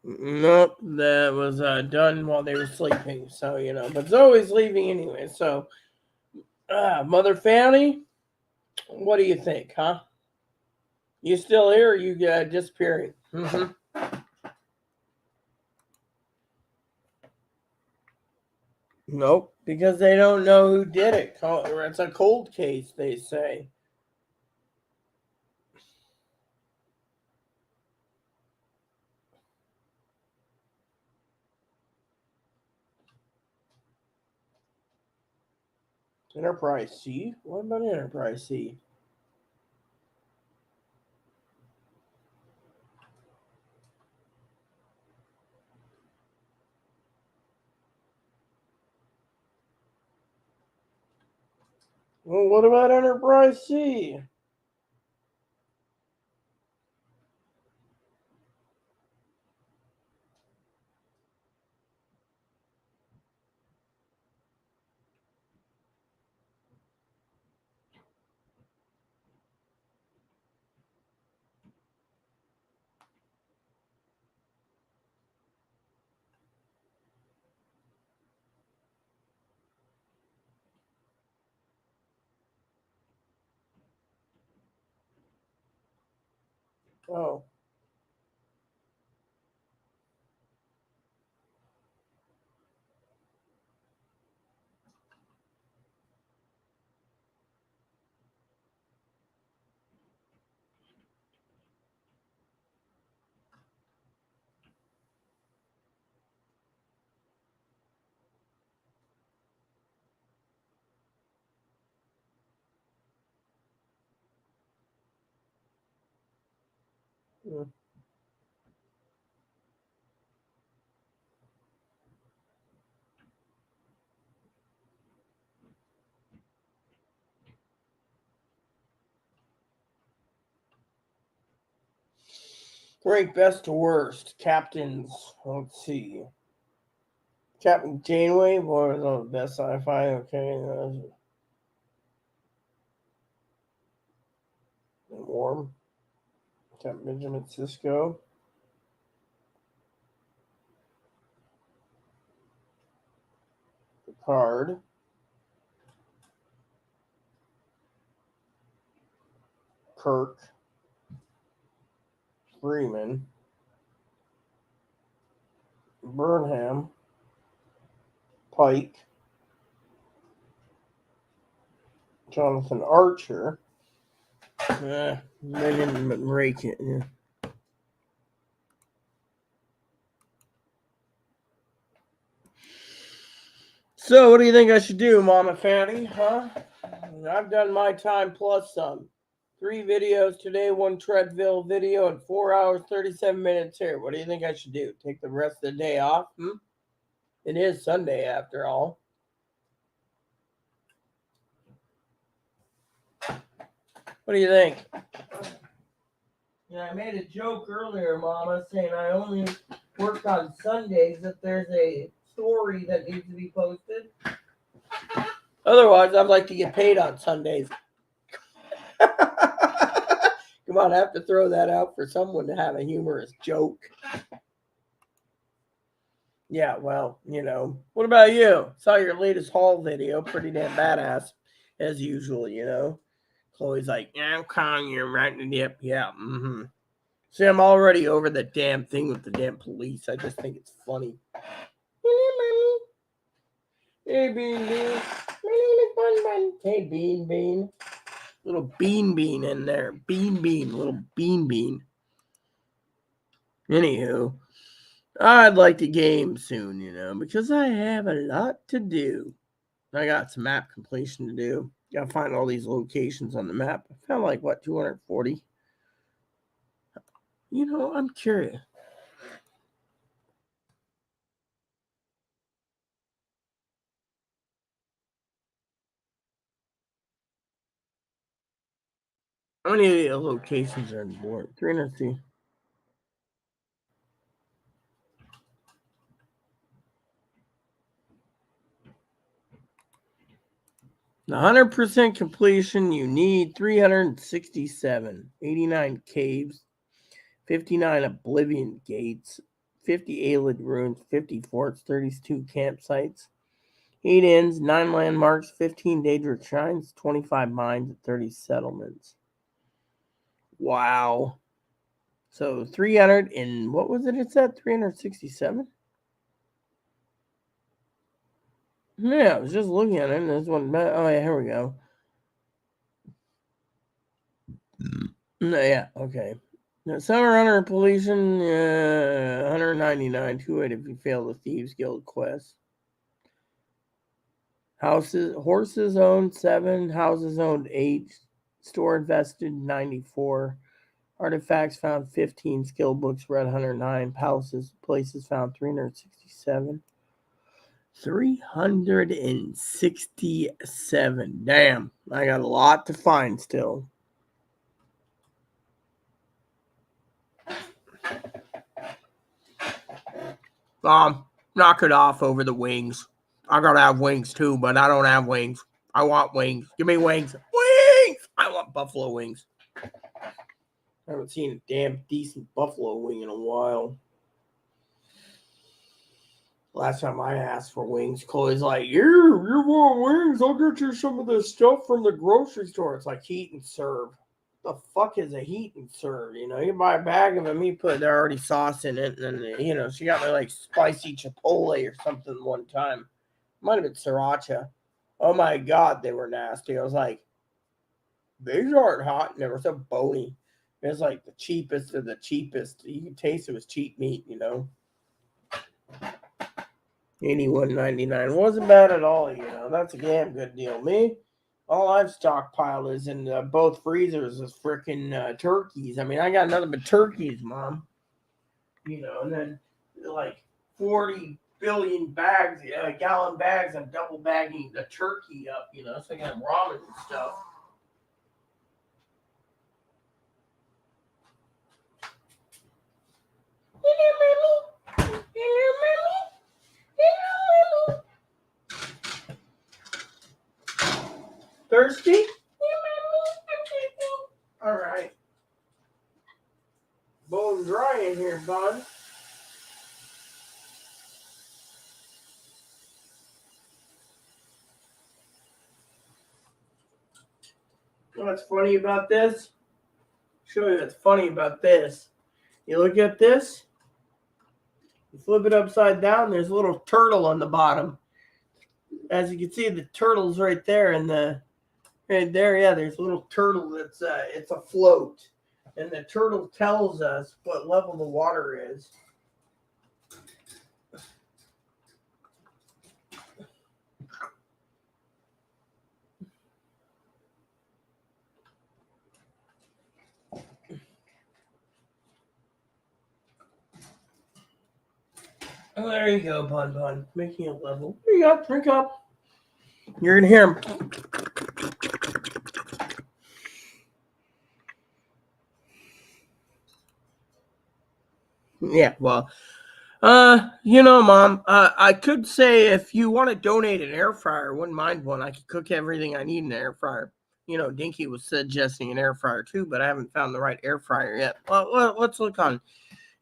Nope, that was done while they were sleeping. So, but it's always leaving anyway. So, Mother Fanny, what do you think, huh? You still here or you disappearing? Mm-hmm. Nope, because they don't know who did it. It's a cold case, they say. Enterprise C? What about Enterprise C? Well, what about Enterprise C? Oh. Yeah. Rank best to worst. Captains. Let's see. Captain Janeway, boy, was on the best sci-fi. Okay. Warm. Captain Benjamin Sisko. Picard. Kirk. Freeman. Burnham. Pike. Jonathan Archer. They didn't rake it. Yeah. So, what do you think I should do, Mama Fanny? Huh? I've done my time plus some. 3 videos today, 1 treadmill video, and 4 hours, 37 minutes here. What do you think I should do? Take the rest of the day off? It is Sunday after all. What do you think? Yeah, I made a joke earlier, Mama, saying I only work on Sundays if there's a story that needs to be posted. Otherwise, I'd like to get paid on Sundays. Come on, I have to throw that out for someone to have a humorous joke. Yeah, well, What about you? Saw your latest haul video. Pretty damn badass, as usual. Chloe's like, yeah, I'm calling you right in the dip. Yeah, See, I'm already over the damn thing with the damn police. I just think it's funny. Hey, Bean Bean. My name is Bun Bun. Hey, Bean Bean. Little Bean in there. Little Bean. Anywho, I'd like to game soon, because I have a lot to do. I got some map completion to do. Gotta find all these locations on the map. I found 240? I'm curious. How many locations are on the board? 300. 100% completion, you need 367, 89 caves, 59 oblivion gates, 50 Aelid ruins, 50 forts, 32 campsites, 8 inns, 9 landmarks, 15 Daedric shrines, 25 mines, 30 settlements. Wow. So 300 and what was it? It said 367? Yeah, I was just looking at it and this one. Oh, yeah, here we go. No, yeah, okay. Now, Summer Hunter Pollution, 199. 2-8 if you fail the Thieves Guild quest. Horses owned 7. Houses owned 8. Store invested 94. Artifacts found 15. Skill books read 109. Places found 367. 367. Damn, I got a lot to find still. Knock it off over the wings. I gotta have wings too, but I don't have wings. I want wings. Give me wings. Wings! I want buffalo wings. I haven't seen a damn decent buffalo wing in a while. Last time I asked for wings, Chloe's like, you want wings? I'll get you some of this stuff from the grocery store. It's like heat and serve. the fuck is a heat and serve? You know, you buy a bag of them, you put their already sauce in it, and then, you know, she got me like spicy chipotle or something one time. Might have been sriracha. Oh my god, they were nasty. I was like, these aren't hot, and they were so bony. It was like the cheapest of the cheapest. You could taste it was cheap meat, you know. $81.99 wasn't bad at all, you know. That's a damn good deal. Me, all I've stockpiled is in both freezers is freaking turkeys. I mean, I got nothing but turkeys, Mom. You know, and then like 40 billion bags, gallon bags. I'm double bagging the turkey up, you know, so I got ramen and stuff. Hello, Mommy. Hello, Mommy. Hello, Mommy. Thirsty? Yeah, Mommy. I'm thirsty. All right. Bone dry in here, bud. You know what's funny about this? Show you what's funny about this. You look at this. You flip it upside down. There's a little turtle on the bottom. As you can see, the turtle's right there, and right there, yeah. There's a little turtle that's it's afloat, and the turtle tells us what level the water is. Oh, there you go, Bun. Making it level. There you go. Drink up. You're gonna hear him. Yeah, well, you know, Mom, I could say if you want to donate an air fryer, I wouldn't mind one. I could cook everything I need in an air fryer. You know, Dinky was suggesting an air fryer too, but I haven't found the right air fryer yet. Well, let's look on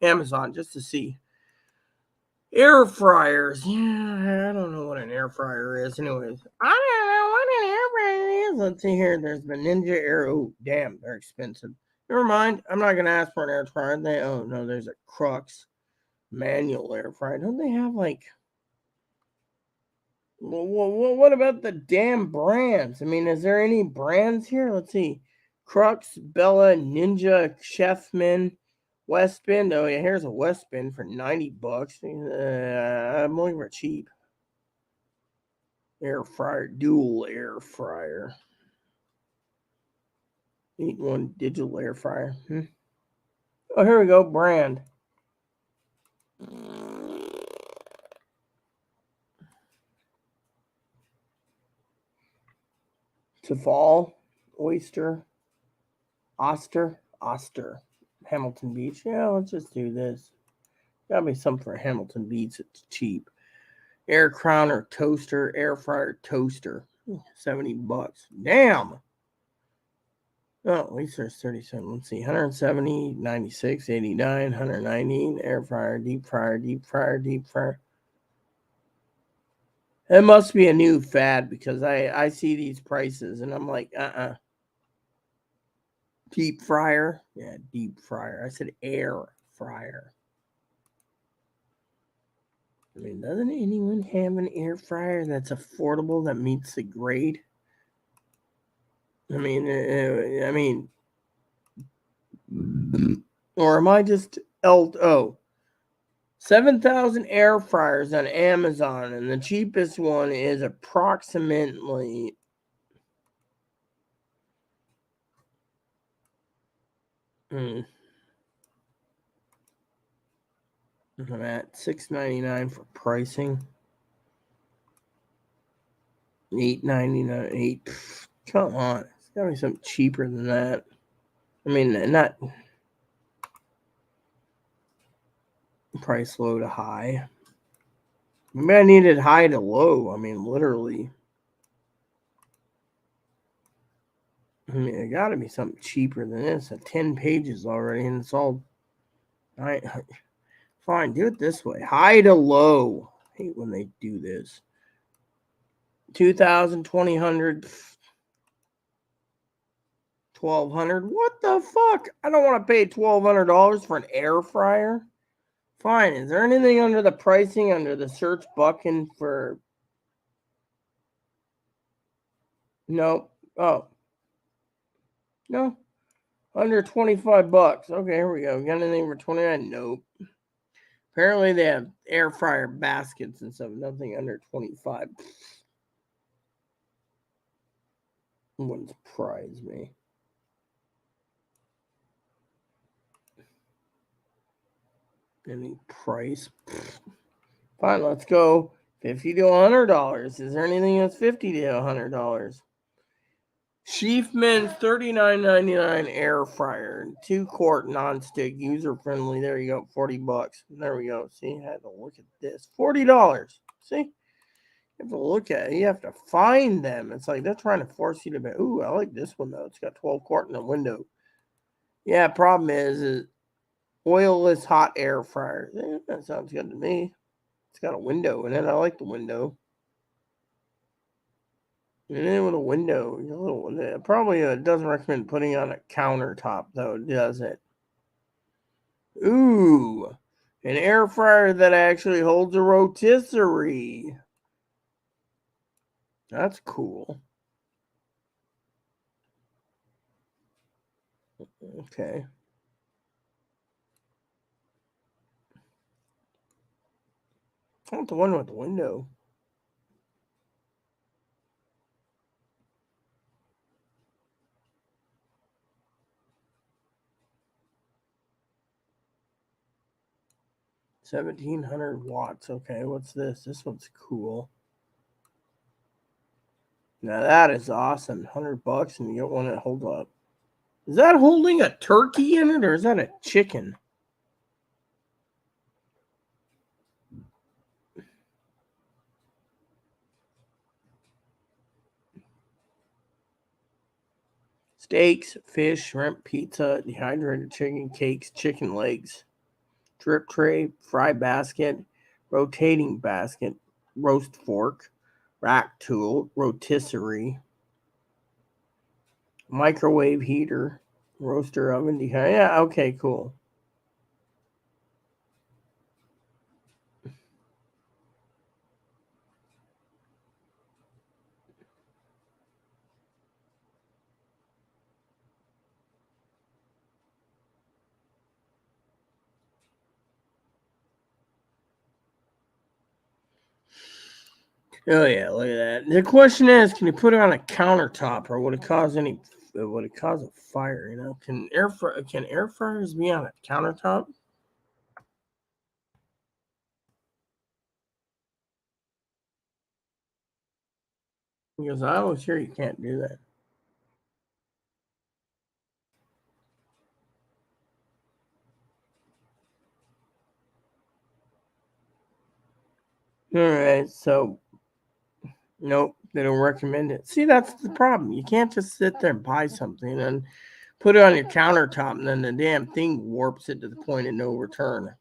Amazon just to see. Air fryers. Yeah, I don't know what an air fryer is. Anyways, I don't know what an air fryer is. Let's see here. There's the Ninja Air. Oh, damn, they're expensive. Never mind. I'm not going to ask for an air fryer. Oh, no, there's a Crux manual air fryer. Don't they have like... What about the damn brands? I mean, is there any brands here? Let's see. Crux, Bella, Ninja, Chefman, West Bend. Oh yeah, here's a West Bend for $90. I'm looking for cheap. Air fryer, dual air fryer. Need one digital air fryer. Oh, here we go. Brand. Tefal, Oyster, Oster, Hamilton Beach. Yeah, let's just do this. Gotta be something for Hamilton Beach. It's cheap. Air crowner toaster, air fryer toaster. $70. Damn. Oh, at least there's 37. Let's see. 170, 96, 89, 190. Air fryer, deep fryer. It must be a new fad because I see these prices and I'm like, Deep fryer? Yeah, deep fryer. I said air fryer. I mean, doesn't anyone have an air fryer that's affordable that meets the grade? I mean, or am I just 7,000 air fryers on Amazon, and the cheapest one is approximately I'm at $6.99 for pricing. $8.99. Come on, it's gotta be something cheaper than that. I mean, not price low to high. Maybe I needed high to low. I mean, literally. I mean, it got to be something cheaper than this. 10 pages already, and it's all. Fine, do it this way. High to low. I hate when they do this. 2,000, 2,000, $1,200. What the fuck? I don't want to pay $1,200 for an air fryer. Fine. Is there anything under the pricing under the search button for? Nope. Oh. No. Under $25. Okay, here we go. Got anything for 29? Nope. Apparently they have air fryer baskets and stuff. Nothing under 25. Wouldn't surprise me. Any price? Fine, let's go $50 to $100. Is there anything that's $50 to $100? Schiefman's $39.99 air fryer, 2-quart nonstick, user friendly. There you go, $40. There we go. See, I had to look at this. $40. See, you have to look at it. You have to find them. It's like they're trying to force you to be. Ooh, I like this one though. It's got 12-quart in the window. Yeah, problem is oilless hot air fryer. Yeah, that sounds good to me. It's got a window in it. I like the window. And then with a window, probably doesn't recommend putting on a countertop, though, does it? Ooh, an air fryer that actually holds a rotisserie. That's cool. Okay. I want the one with the window. $1,700 Okay, what's this? This one's cool. Now that is awesome. $100 and you get one that holds up. Is that holding a turkey in it or is that a chicken? Steaks, fish, shrimp, pizza, dehydrated chicken, cakes, chicken legs, drip tray, fry basket, rotating basket, roast fork, rack tool, rotisserie, microwave heater, roaster oven. Yeah, okay, cool. Oh yeah, look at that. The question is, can you put it on a countertop, or would it cause any? Would it cause a fire? You know, can air fryers be on a countertop? Because I always hear you can't do that. All right, so nope, they don't recommend it. See, that's the problem. You can't just sit there and buy something and put it on your countertop, and then the damn thing warps it to the point of no return.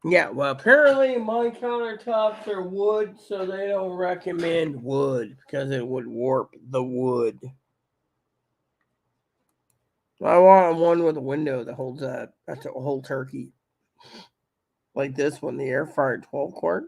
Yeah, well, apparently my countertops are wood, so they don't recommend wood because it would warp the wood. I want one with a window that holds a whole turkey, like this one, the air fryer 12-quart.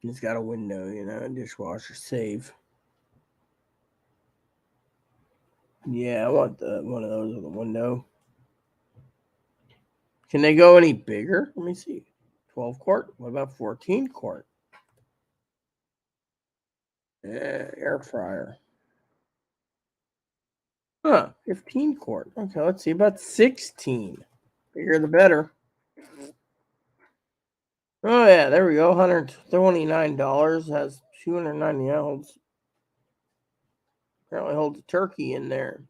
It's got a window, a dishwasher safe. Yeah, I want one of those with a window. Can they go any bigger? Let me see. 12-quart? What about 14-quart? Yeah, air fryer. Huh, 15-quart. Okay, let's see about 16. Bigger the better. Oh yeah, there we go. $129 has 290 ounces. Apparently holds a turkey in there.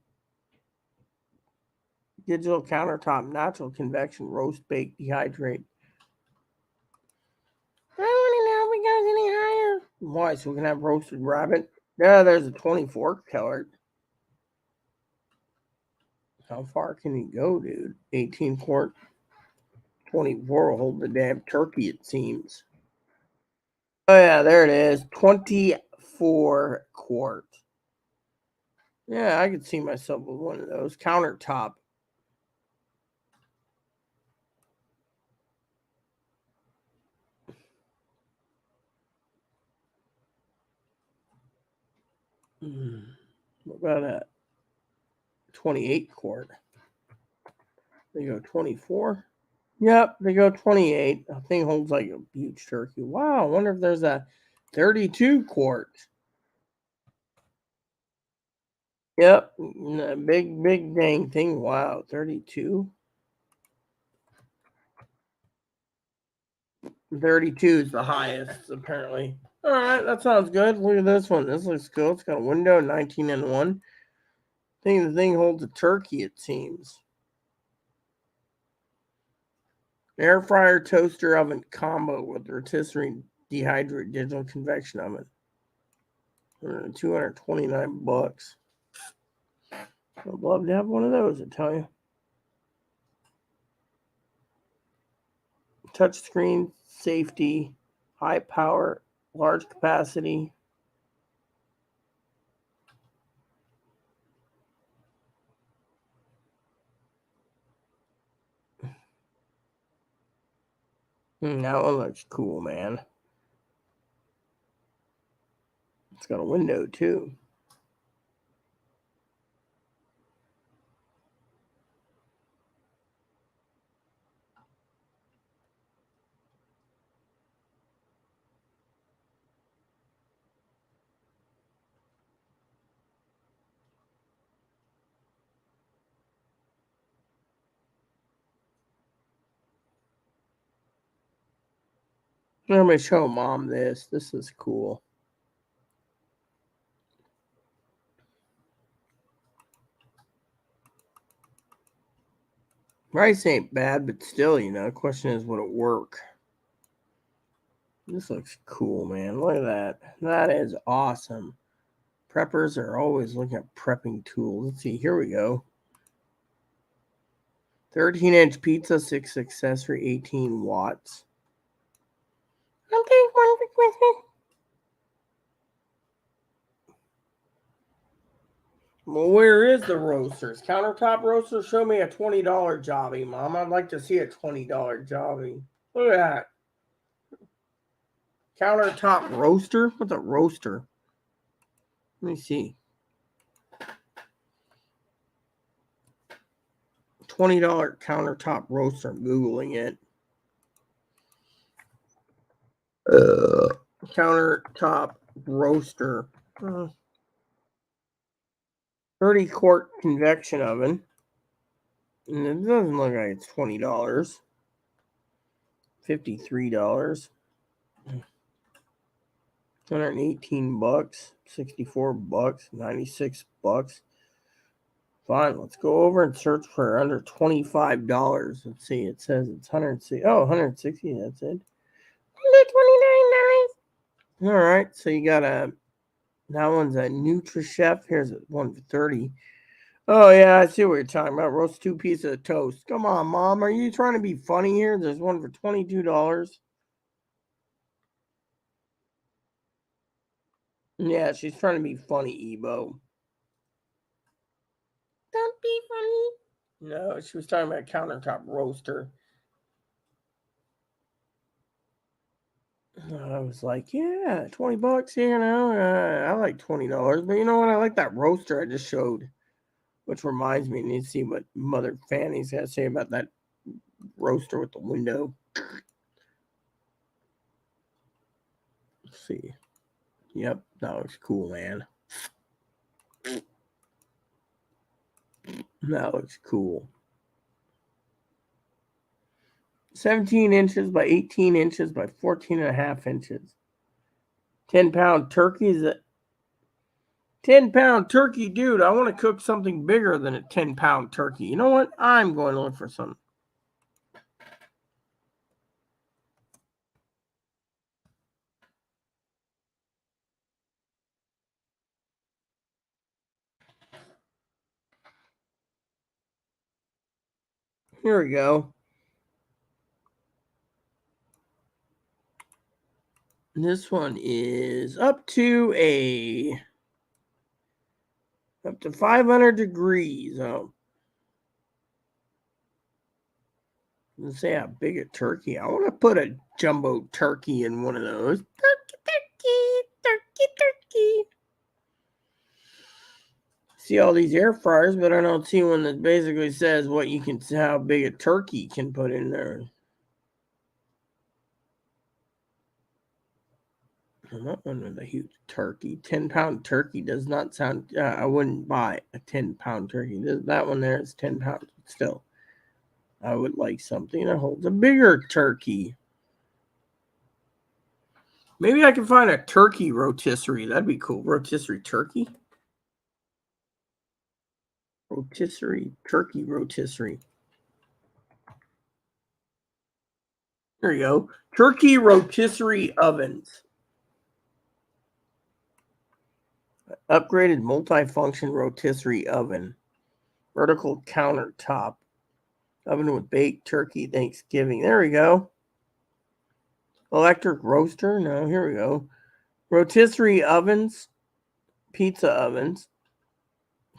Digital countertop, natural convection, roast, bake, dehydrate. I want to know if it goes any higher. Why? So we can have roasted rabbit? Yeah, there's a 24 calorie. How far can you go, dude? 18 quart, 24 will hold the damn turkey, it seems. Oh, yeah, there it is. 24 quart. Yeah, I could see myself with one of those. Countertop. What about a 28 quart? They go 24. Yep, they go 28. The thing holds like a huge turkey. Wow, I wonder if there's a 32 quart. Yep, big dang thing. Wow, 32. 32 is the highest, apparently. All right, that sounds good. Look at this one. This looks cool. It's got a window, 19 and 1. The thing holds a turkey, it seems. Air fryer toaster oven combo with rotisserie dehydrated digital convection oven. $229. I'd love to have one of those, I tell you. Touchscreen, safety, high power, large capacity. That one looks cool, man. It's got a window, too. Let me show Mom this. This is cool. Rice ain't bad, but still, the question is, would it work? This looks cool, man. Look at that. That is awesome. Preppers are always looking at prepping tools. Let's see. Here we go. 13-inch pizza, 6 accessory, 18 watts. I'll take one for Christmas. Well, where is the roasters? Countertop roaster? Show me a $20 jobby, Mom. I'd like to see a $20 jobby. Look at that. Countertop roaster? What's a roaster? Let me see. $20 countertop roaster. I'm Googling it. Countertop roaster. 30 quart convection oven. And it doesn't look like it's $20. $53. $118, $64, $96. Fine, let's go over and search for under $25. Let's see, it says it's 160. Oh, 160, that's it. $129. All right, so you got that one's a NutriChef. Here's one for 30. Oh yeah, I see what you're talking about. Roast 2 pieces of toast. Come on, Mom, are you trying to be funny here? There's one for $22. Yeah, she's trying to be funny, Ebo. Don't be funny. No, she was talking about a countertop roaster. I was like, yeah, $20, I like $20. But you know what? I like that roaster I just showed. Which reminds me, I need to see what Mother Fanny's got to say about that roaster with the window. Let's see. Yep, that looks cool, man. That looks cool. 17 inches by 18 inches by 14 and a half inches. 10-pound turkeys. 10-pound turkey, dude. I want to cook something bigger than a 10-pound turkey. You know what? I'm going to look for some. Here we go. This one is up to 500 degrees. Oh, let's say how big a turkey. I want to put a jumbo turkey in one of those. Turkey. See all these air fryers, but I don't see one that basically says what you can, how big a turkey can put in there. That one was a huge turkey. 10-pound turkey does not sound. I wouldn't buy a 10-pound turkey. That one there is 10 pounds. Still, I would like something that holds a bigger turkey. Maybe I can find a turkey rotisserie. That'd be cool. Rotisserie turkey. Rotisserie turkey rotisserie. There you go. Turkey rotisserie ovens. Upgraded multifunction rotisserie oven. Vertical countertop. Oven with baked turkey Thanksgiving. There we go. Electric roaster. No, here we go. Rotisserie ovens. Pizza ovens.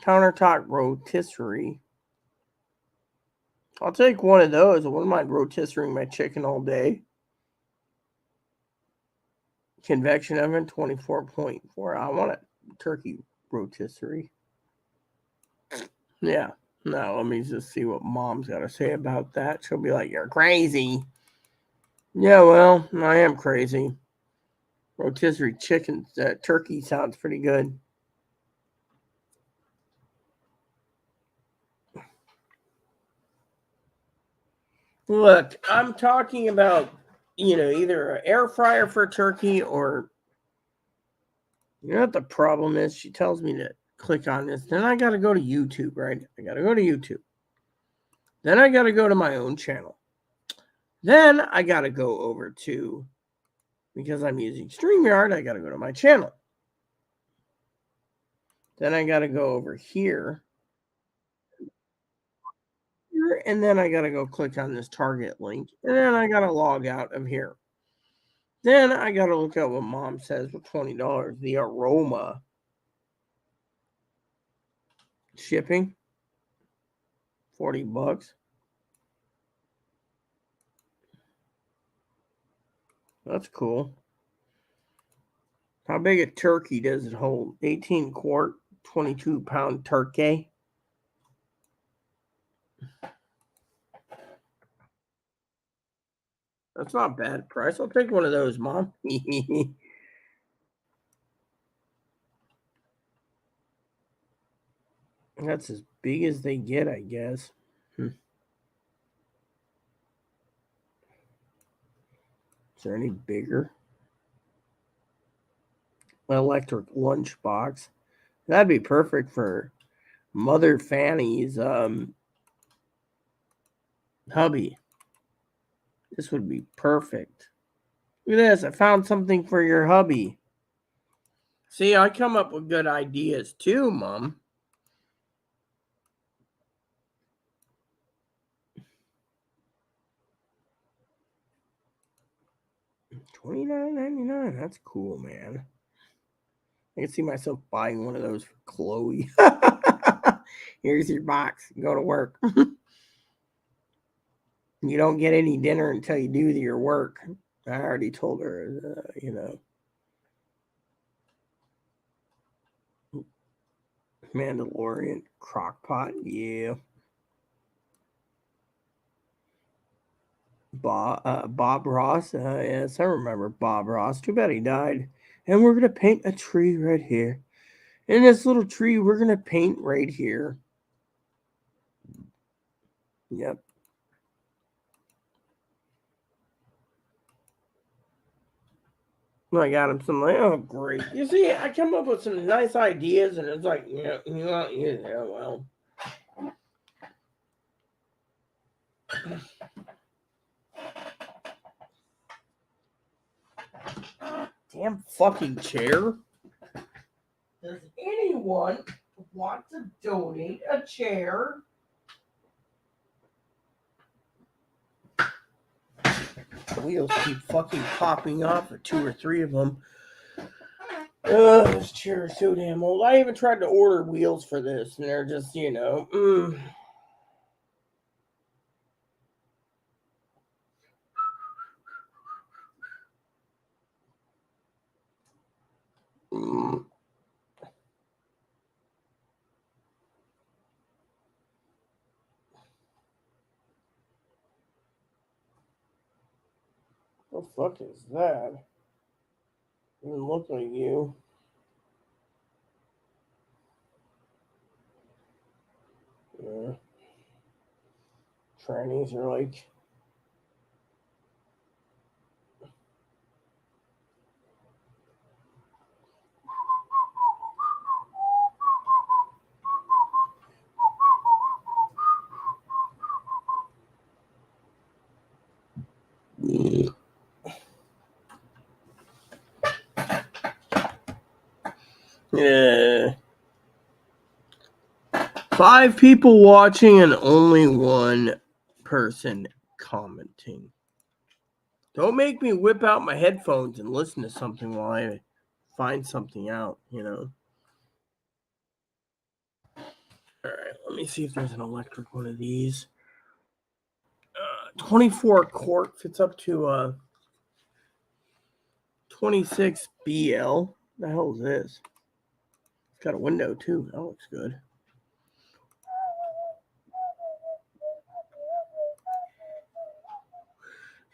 Countertop rotisserie. I'll take one of those. I wouldn't mind rotisserie my chicken all day. Convection oven, 24.4. I want a turkey rotisserie. Yeah. Now, let me just see what Mom's got to say about that. She'll be like, you're crazy. Yeah, well, I am crazy. Rotisserie chicken, turkey sounds pretty good. Look, I'm talking about, either an air fryer for turkey or, you know what the problem is? She tells me to click on this. Then I got to go to YouTube, right? I got to go to YouTube. Then I got to go to my own channel. Then I got to go over to, because I'm using StreamYard, I got to go to my channel. Then I got to go over here. And then I got to go click on this target link. And then I got to log out of here. Then I got to look at what Mom says for $20. The aroma. Shipping. $40. That's cool. How big a turkey does it hold? 18 quart, 22-pound turkey. That's not a bad price. I'll take one of those, Mom. That's as big as they get, I guess. Is there any bigger? Electric lunchbox. That'd be perfect for Mother Fanny's hubby. This would be perfect. Look at this. I found something for your hubby. See, I come up with good ideas too, Mom. $29.99. That's cool, man. I can see myself buying one of those for Chloe. Here's your box. Go to work. You don't get any dinner until you do your work. I already told her, Mandalorian crockpot. Yeah. Bob Ross. Yes, I remember Bob Ross. Too bad he died. And we're going to paint a tree right here. In this little tree, we're going to paint right here. Yep. I got him some, like, oh, great. You see, I come up with some nice ideas, and it's like, yeah, well. Damn fucking chair. Does anyone want to donate a chair? Wheels keep fucking popping off, 2 or 3 of them. This chair is so damn old. I even tried to order wheels for this, and they're just, What the fuck is that? Doesn't look like you. Yeah. Trannies are like. Yeah. 5 people watching and only 1 person commenting. Don't make me whip out my headphones and listen to something while I find something out, Alright, let me see if there's an electric one of these. 24 quart fits up to 26 BL. The hell is this? It's got a window too. That looks good.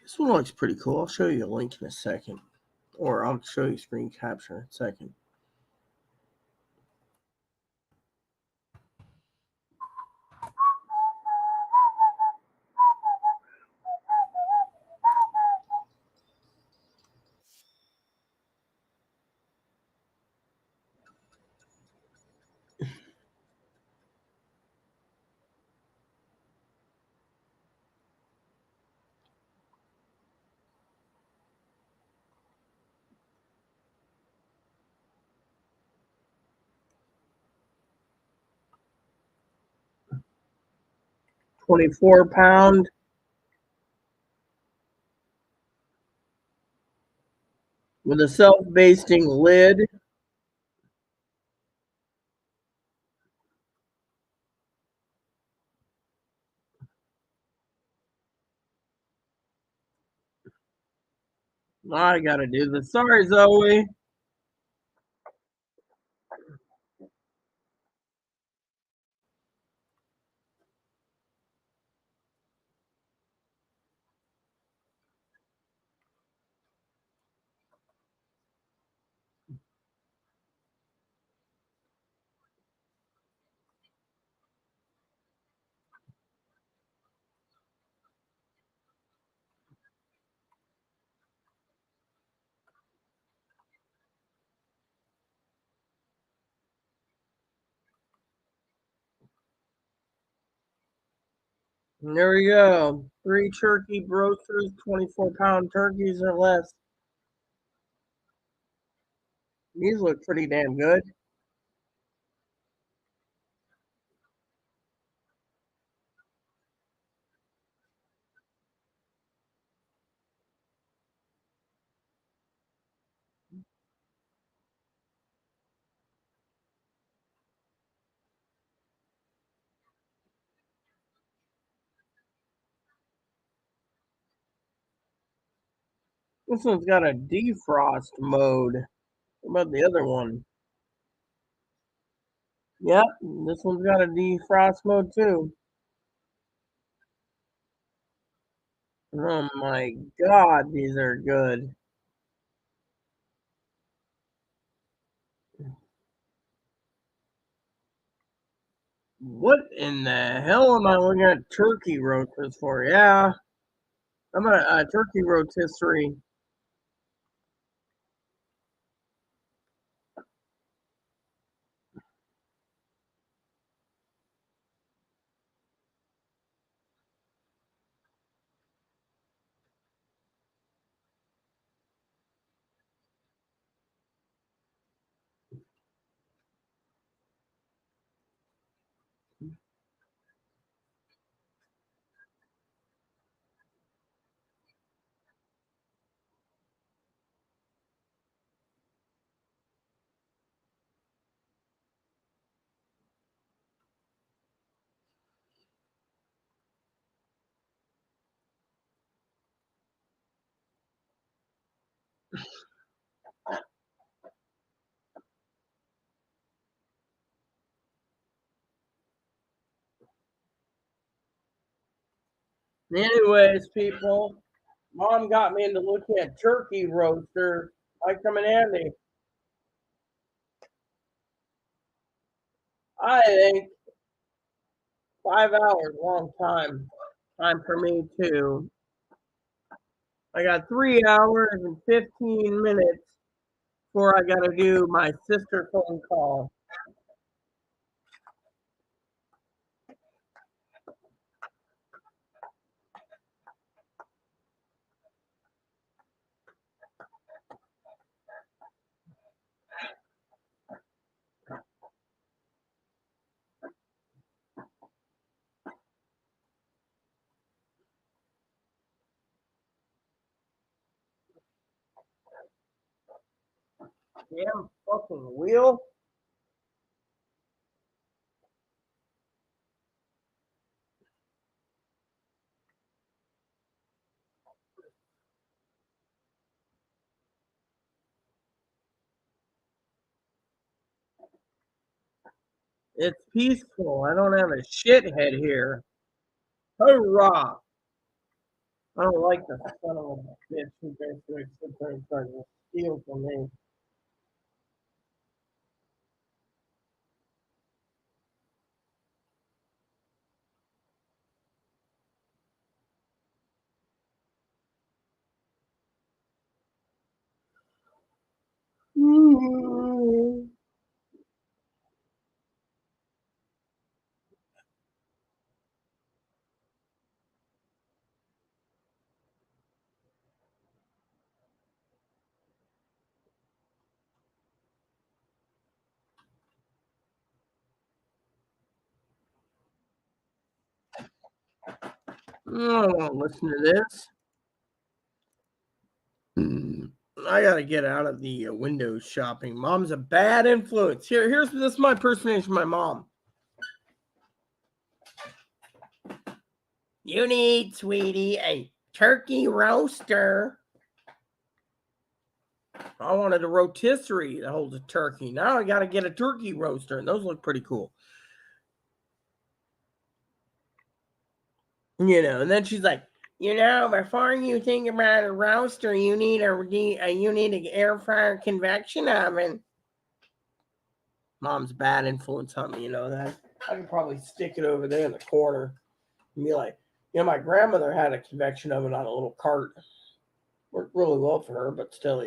This one looks pretty cool. I'll show you a link in a second. Or I'll show you screen capture in a second. £24 with a self-basting lid. I gotta do this. Sorry, Zoe. There we go. 3 turkey roasters, 24-pound turkeys or less. These look pretty damn good. This one's got a defrost mode. What about the other one? Yep, this one's got a defrost mode too. Oh my god, these are good. What in the hell am I looking at turkey roasters for? Yeah, I'm a turkey rotisserie. Anyways, people, Mom got me into looking at turkey roaster. Might come in handy. I think 5 hours, long time. Time for me too. I got 3 hours and 15 minutes before I gotta do my sister phone call. Damn fucking wheel. It's peaceful. I don't have a shithead here. Hurrah! I don't like the son of a bitch who basically sits there and tries to steal from me. I don't want to listen to this. I gotta get out of the window shopping. Mom's a bad influence. Here's this is my impersonation of my mom. You need, sweetie, a turkey roaster. I wanted a rotisserie that holds a turkey. Now I gotta get a turkey roaster, and those look pretty cool. And then she's like, before you think about a roaster, you need an air fryer convection oven. Mom's bad influence on me, that. I could probably stick it over there in the corner and be like, my grandmother had a convection oven on a little cart. Worked really well for her, but still,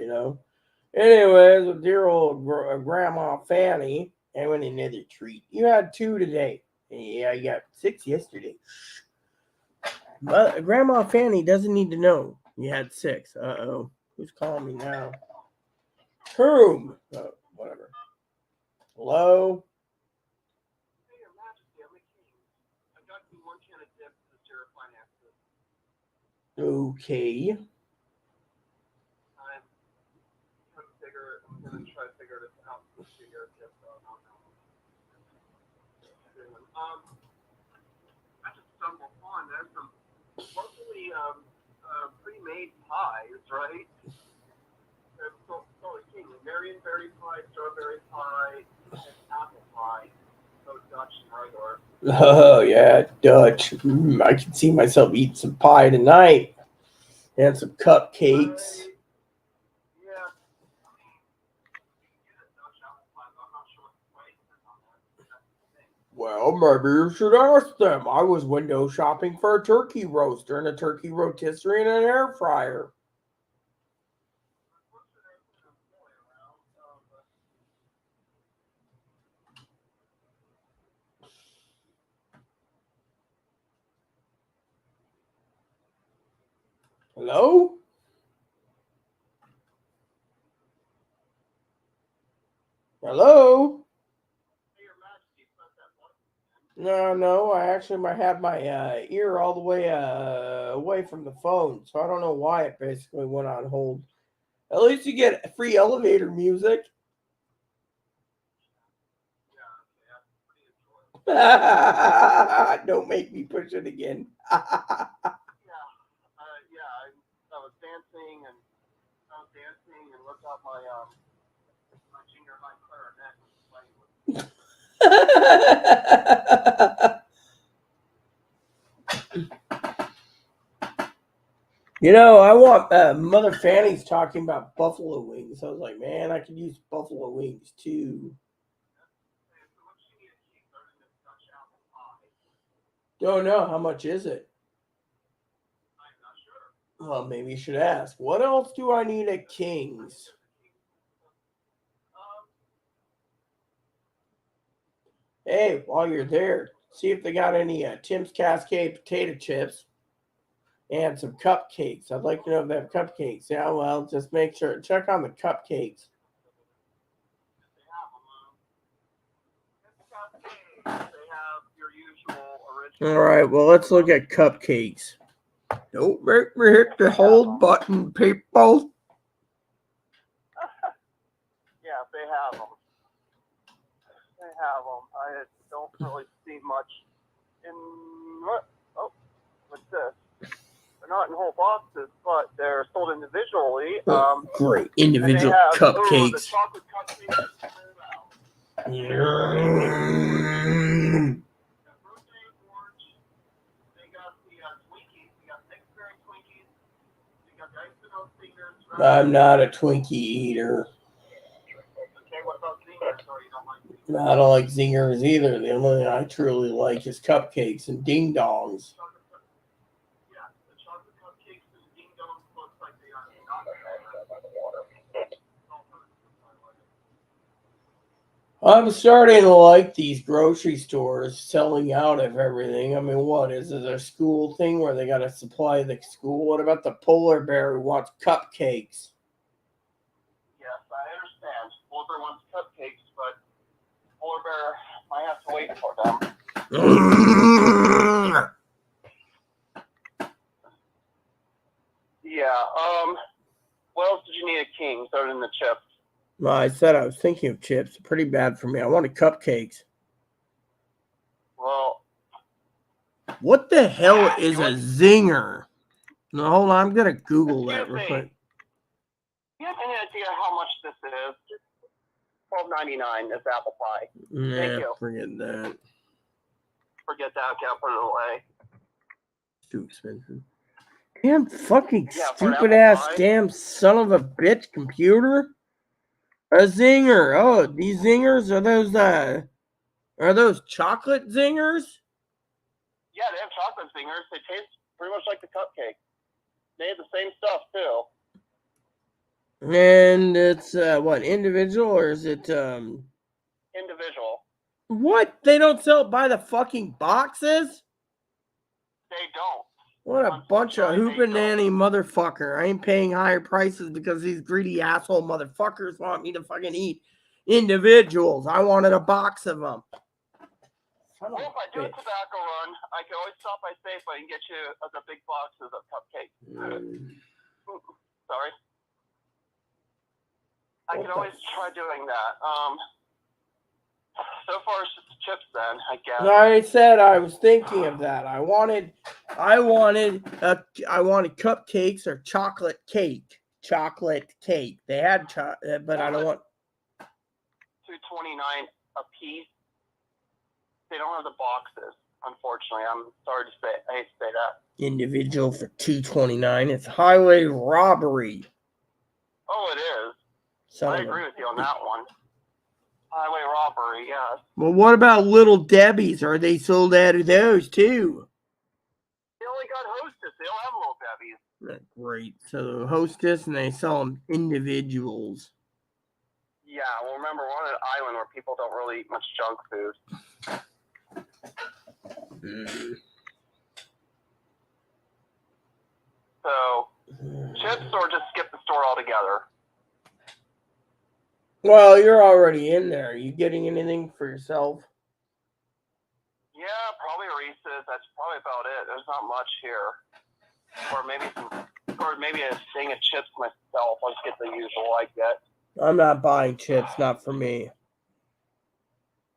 Anyways, with dear old Grandma Fanny, and went another treat. You had 2 today. Yeah, you got 6 yesterday. But Grandma Fanny doesn't need to know you had 6. Uh-oh. Who's calling me now? Whom? Oh, whatever. Hello? Hey, Your Majesty, I'm a king. I got you 1 can of dip to your finances. Okay. I'm gonna try to figure this out with your dip, though. No. I just stumbled upon there's some locally pre-made pies, right? So king, Marionberry pie, strawberry pie, and apple pie. So Dutch and regular. Oh, yeah, Dutch. I can see myself eating some pie tonight. And some cupcakes. Yeah. Well, maybe you should ask them. I was window shopping for a turkey roaster and a turkey rotisserie and an air fryer. Hello? Hello? No, I actually might have my ear all the way away from the phone, so I don't know why it basically went on hold. At least you get free elevator music. Don't make me push it again. I was dancing and looked up my junior high clarinet and playing with. You know, I want Mother Fanny's talking about buffalo wings. I was like, man, I could use buffalo wings too. Don't know, how much is it? Well, maybe you should ask. What else do I need at King's? Hey, while you're there, see if they got any Tim's Cascade potato chips and some cupcakes. I'd like to know if they have cupcakes. Yeah, well, just make sure. Check on the cupcakes. All right, well, let's look at cupcakes. Don't make me hit the hold button, people. Yeah, they have them. They have them. I don't really see much in. Oh, what's this? They're not in whole boxes, but they're sold individually. Great individual have, cupcakes. The chocolate cupcakes. I'm not a Twinkie eater. I don't like zingers either. The only thing I truly like is cupcakes and ding dongs. I'm starting to like these grocery stores selling out of everything. I mean, what is it, a school thing where they got to supply the school? What about the polar bear who wants cupcakes? Yes, I understand. Polar bear wants cupcakes, but polar bear might have to wait for them. Yeah. What else did you need at King's other than the chips? Well, I said I was thinking of chips. Pretty bad for me. I wanted cupcakes. Well, what the hell is a zinger? No, hold on. I'm gonna Google that real quick. You have any idea how much this is? $12.99 is apple pie. Nah, Thank you. forget that. Forget that. Can't put it away. Too expensive. Damn fucking Yeah, stupid ass pie. Damn son of a bitch computer. A zinger. Oh, these zingers are those chocolate zingers? Yeah, they have chocolate zingers. They taste pretty much like the cupcake. They have the same stuff too. And it's what, individual or is it individual? What? They don't sell it by the fucking boxes? They don't. What a bunch of hoopananny motherfucker. I ain't paying higher prices because these greedy asshole motherfuckers want me to fucking eat individuals. I wanted a box of them. Well, if I do a tobacco run, I can always stop by Safeway and get you the big boxes of cupcakes. Sorry. I can always try doing that. So far it's just the chips then, I guess. I said I was thinking of that. I wanted cupcakes or chocolate cake. Chocolate cake. They had but I don't want $2.29 a piece. They don't have the boxes, unfortunately. I'm sorry to say. I hate to say that. Individual for $2.29. It's highway robbery. Oh, it is. I agree with you on that one. Highway robbery, yes. Well, what about Little Debbie's? Are they sold out of those too? They only got Hostess. They don't have Little Debbie's. Great. So Hostess, and they sell them individuals. Yeah, well, remember, we're on an island where people don't really eat much junk food. So, chips or just skip the store altogether? Well, you're already in there. Are you getting anything for yourself? Yeah, probably Reese's. That's probably about it. There's not much here. Or maybe a thing of chips myself. I'll just get the usual I get. I'm not buying chips. Not for me.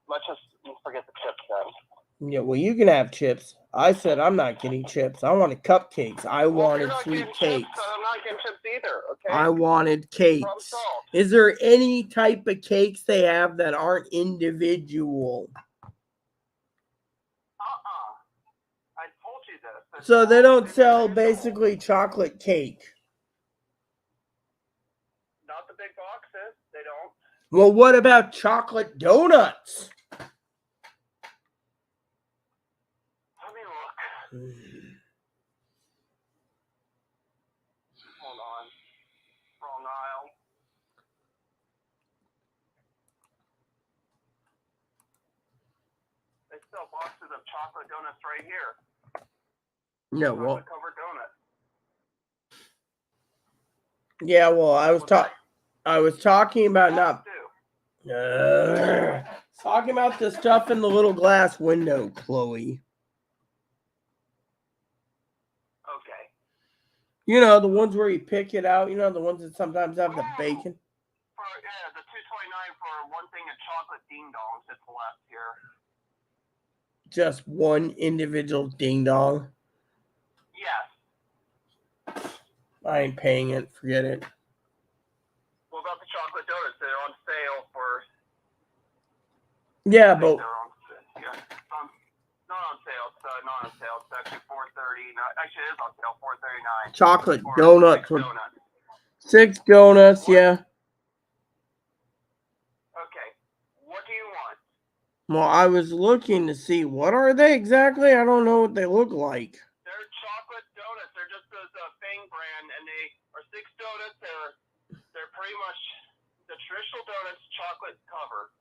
Let's just forget the chips then. Yeah, well, you can have chips. I said I'm not getting chips. I wanted cupcakes. I wanted sweet cakes. Chips, I'm not getting chips either, okay? I wanted cakes. Is there any type of cakes they have that aren't individual? I told you this. So they don't sell basically chocolate cake. Not the big boxes. They don't. Well, what about chocolate donuts? Let me look. Hold on. Wrong aisle. They sell boxes of chocolate donuts right here. No, well, Chocolate covered donuts. yeah, well, I was talking about not Too. talking about the stuff in the little glass window, Chloe. Okay. You know, the ones where you pick it out. You know, the ones that sometimes have the bacon. Yeah, the $2.29 for one thing of chocolate ding dongs that's left here. Just one individual ding dong. Yes. I ain't paying it. Forget it. What about the chocolate donuts? They're on sale for. Yeah, but Yeah. Not on sale. It's not on sale. It's actually $4.30. No, actually, it is on sale. $4.39. chocolate For donuts. 6 donuts. 6 donuts, yeah. Okay. What do you want? Well, I was looking to see what are they exactly. I don't know what they look like. They're chocolate donuts. They're just this Fang brand, and they are 6 donuts. They're pretty much the traditional donuts, chocolate covered.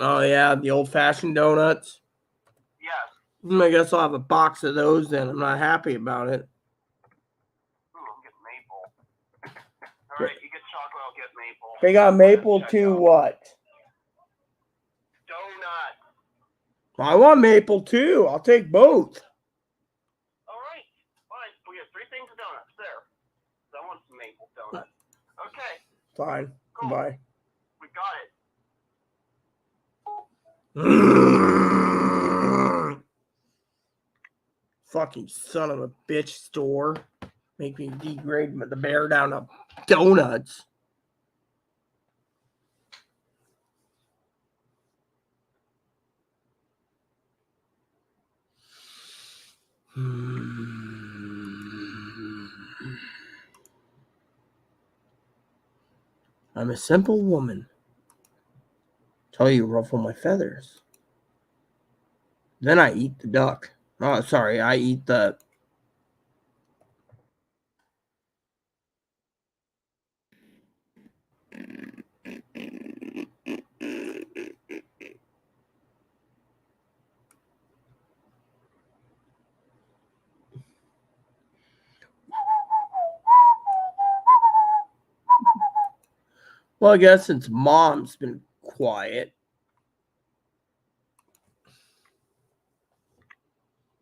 Oh yeah, the old-fashioned donuts. Yes. I guess I'll have a box of those then. I'm not happy about it. Ooh, I'm getting maple. All right, you get chocolate, I'll get maple. They got maple too. What? Donut. I want maple too. I'll take both. All right, fine. We have 3 things of donuts there. So I want some maple donuts. Okay. Fine. Cool. Bye. We got it. Fucking son of a bitch store. Make me degrade the bear down to donuts. I'm a simple woman. Till you ruffle my feathers. Then I eat the duck. Oh, sorry, I eat the... Well, I guess since Mom's been quiet.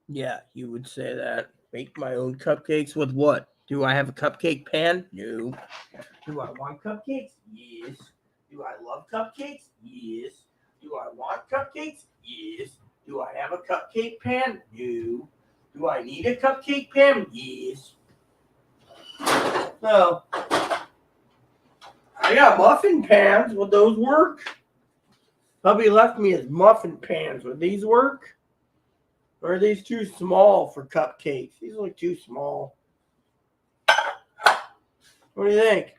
Yeah, you would say that. Bake my own cupcakes with what? Do I have a cupcake pan? No. Do I want cupcakes? Yes. Do I love cupcakes? Yes. Do I want cupcakes? Yes. Do I have a cupcake pan? No. Do I need a cupcake pan? Yes. So, I got muffin pans. Would those work? Hubby left me his muffin pans. Would these work? Or are these too small for cupcakes? These look too small. What do you think?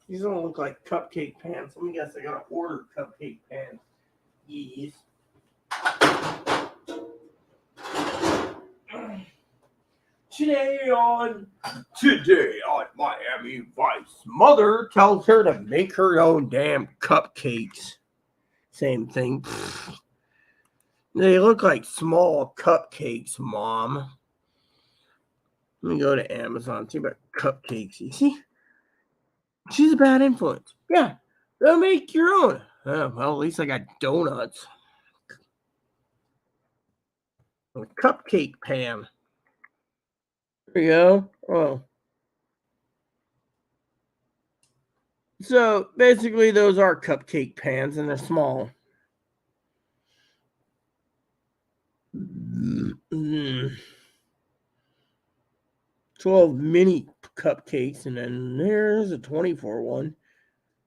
These don't look like cupcake pans. Let me guess, I gotta order cupcake pans. Yes. Today on Miami Vice, mother tells her to make her own damn cupcakes. Same thing. They look like small cupcakes, Mom. Let me go to Amazon, see about cupcakes. You see? She's a bad influence. Yeah. Go make your own. Oh, well, at least I got donuts. A cupcake pan. There you go. Oh. So basically, those are cupcake pans, and they're small. 12 mini cupcakes, and then there's a 24 one.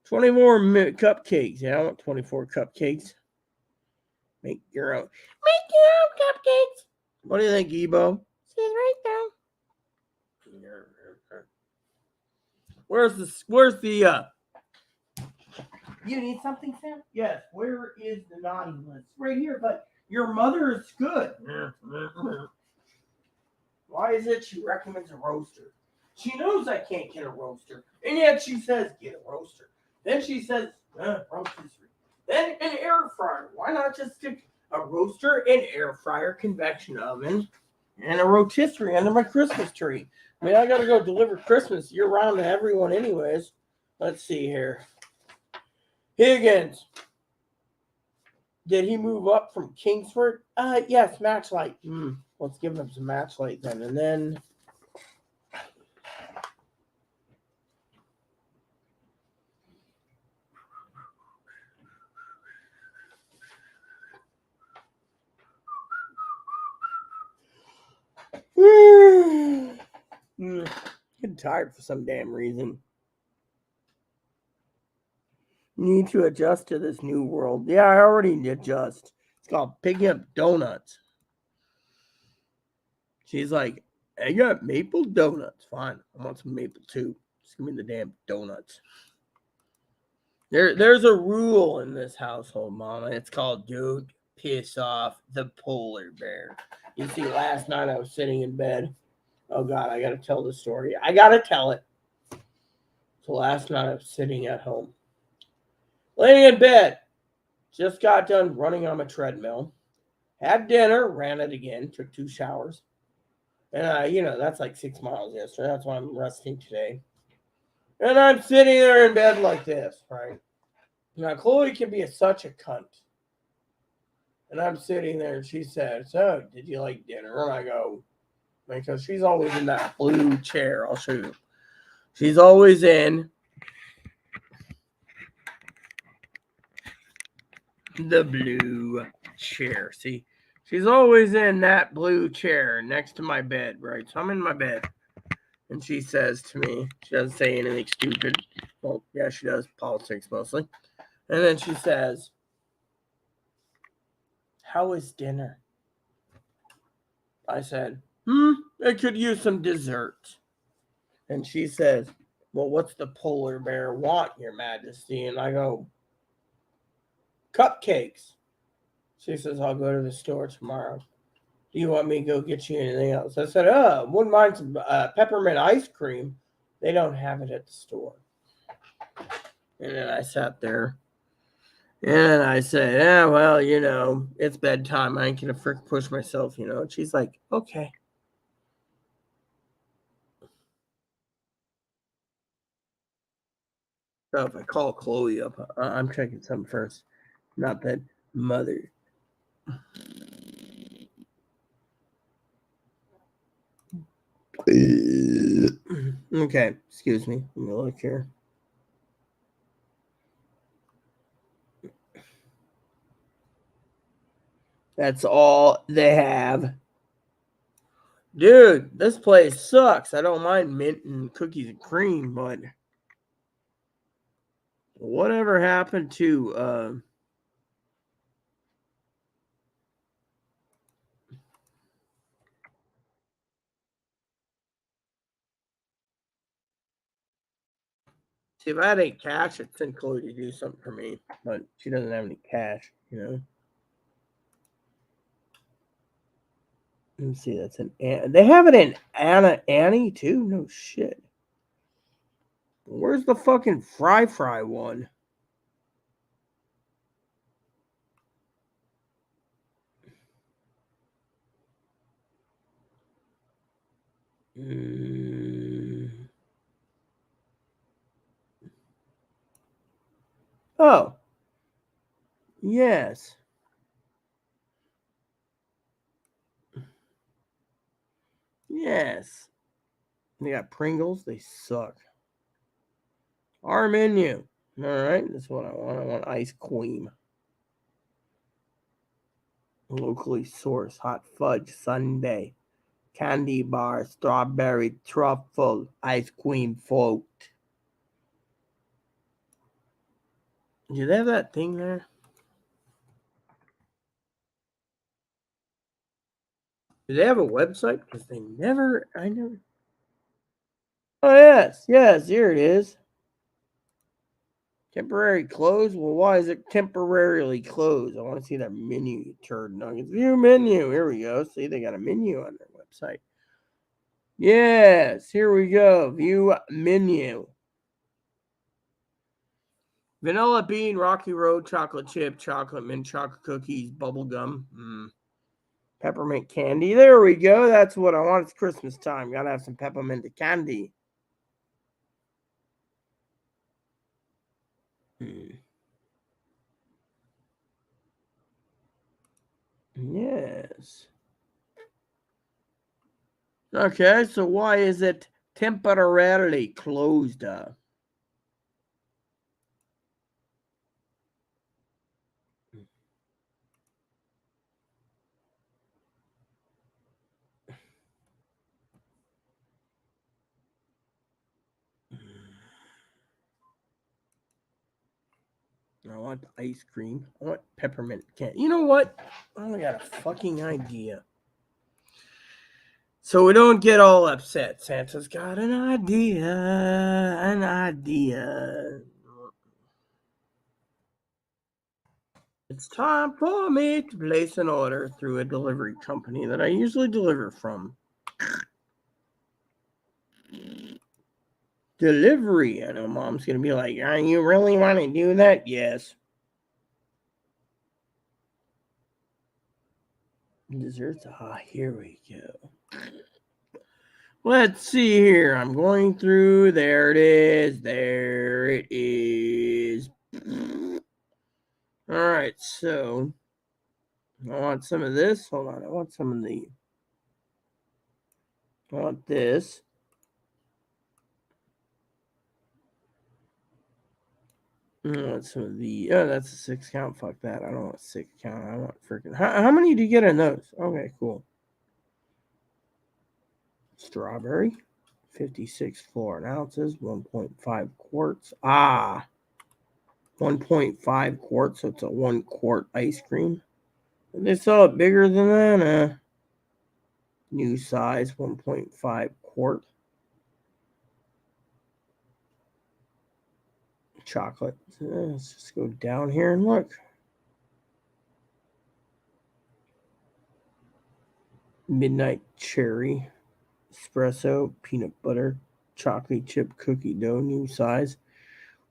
24 cupcakes. Yeah, I want 24 cupcakes. Make your own. Make your own cupcakes. What do you think, Ebo? She's right there. Where's the you need something, Sam? Yes. Where is the naughty list? Right here, but your mother is good. Why is it she recommends a roaster? She knows I can't get a roaster, and yet she says get a roaster. Then she says rotisserie. Then an air fryer. Why not just stick a roaster, an air fryer, convection oven, and a rotisserie under my Christmas tree? I mean, I gotta go deliver Christmas year round to everyone, anyways. Let's see here. Higgins. Did he move up from Kingsford? Yes, Matchlight. Let's give him some Matchlight then. And then getting tired for some damn reason. Need to adjust to this new world. Yeah, I already adjust. It's called picking up donuts. She's like, I got maple donuts. Fine. I want some maple too. Just give me the damn donuts. There's a rule in this household, Mama. It's called don't piss off the polar bear. You see, last night I was sitting in bed. Oh God, I gotta tell the story. I gotta tell it. So last night I was sitting at home, laying in bed. Just got done running on my treadmill. Had dinner, ran it again, took 2 showers. And that's like 6 miles yesterday. That's why I'm resting today. And I'm sitting there in bed like this, right? Now Chloe can be such a cunt. And I'm sitting there and she said, so did you like dinner? And I go, because she's always in that blue chair. I'll show you. She's always in the blue chair. See, she's always in that blue chair next to my bed, right? So I'm in my bed. And she says to me, she doesn't say anything stupid. Well, yeah, she does. Politics mostly. And then she says, how was dinner? I said, I could use some dessert. And she says, well, what's the polar bear want, Your Majesty? And I go, cupcakes. She says, I'll go to the store tomorrow. Do you want me to go get you anything else? I said, wouldn't mind some peppermint ice cream. They don't have it at the store. And then I sat there. And I said, yeah, well, it's bedtime. I ain't going to push myself, And she's like, okay. So if I call Chloe up, I'm checking something first. Not that mother. Okay, excuse me. Let me look here. That's all they have. Dude, this place sucks. I don't mind mint and cookies and cream, but whatever happened to see if I had any cash, I'd send Chloe to do something for me, but she doesn't have any cash, Let me see, that's they have it in Annie too? No shit. Where's the fucking fry one? Oh. Yes. Yes. They got Pringles. They suck. Our menu. All right. That's what I want. I want ice cream. Locally sourced hot fudge sundae. Candy bar. Strawberry truffle. Ice cream float. Do they have that thing there? Do they have a website? Because I never. Oh, yes, here it is. Temporary closed? Well, why is it temporarily closed? I want to see that menu, you turd nuggets. View menu. Here we go. See, they got a menu on their website. Yes, here we go. View menu. Vanilla bean, Rocky Road, chocolate chip, chocolate mint, chocolate cookies, bubble gum, peppermint candy. There we go. That's what I want. It's Christmas time. Gotta have some peppermint candy. Yes. Okay, so why is it temporarily closed? I want ice cream. I want peppermint candy. You know what? I got a fucking idea. So we don't get all upset. Santa's got an idea. An idea. It's time for me to place an order through a delivery company that I usually deliver from. Delivery. I know Mom's going to be like, you really want to do that? Yes. Desserts. Here we go. Let's see here. I'm going through. There it is. There it is. All right. So I want some of this. Hold on. I want some of the. I want this. I want some of the. Oh, that's a 6 count. Fuck that. I don't want 6 count. I want freaking. How many do you get in those? Okay, cool. Strawberry. 56 florin ounces. 1.5 quarts. 1.5 quarts. So it's a 1 quart ice cream. They sell it bigger than that. New size, 1.5 quart. Chocolate. Let's just go down here and look. Midnight cherry, espresso, peanut butter, chocolate chip cookie dough, new size.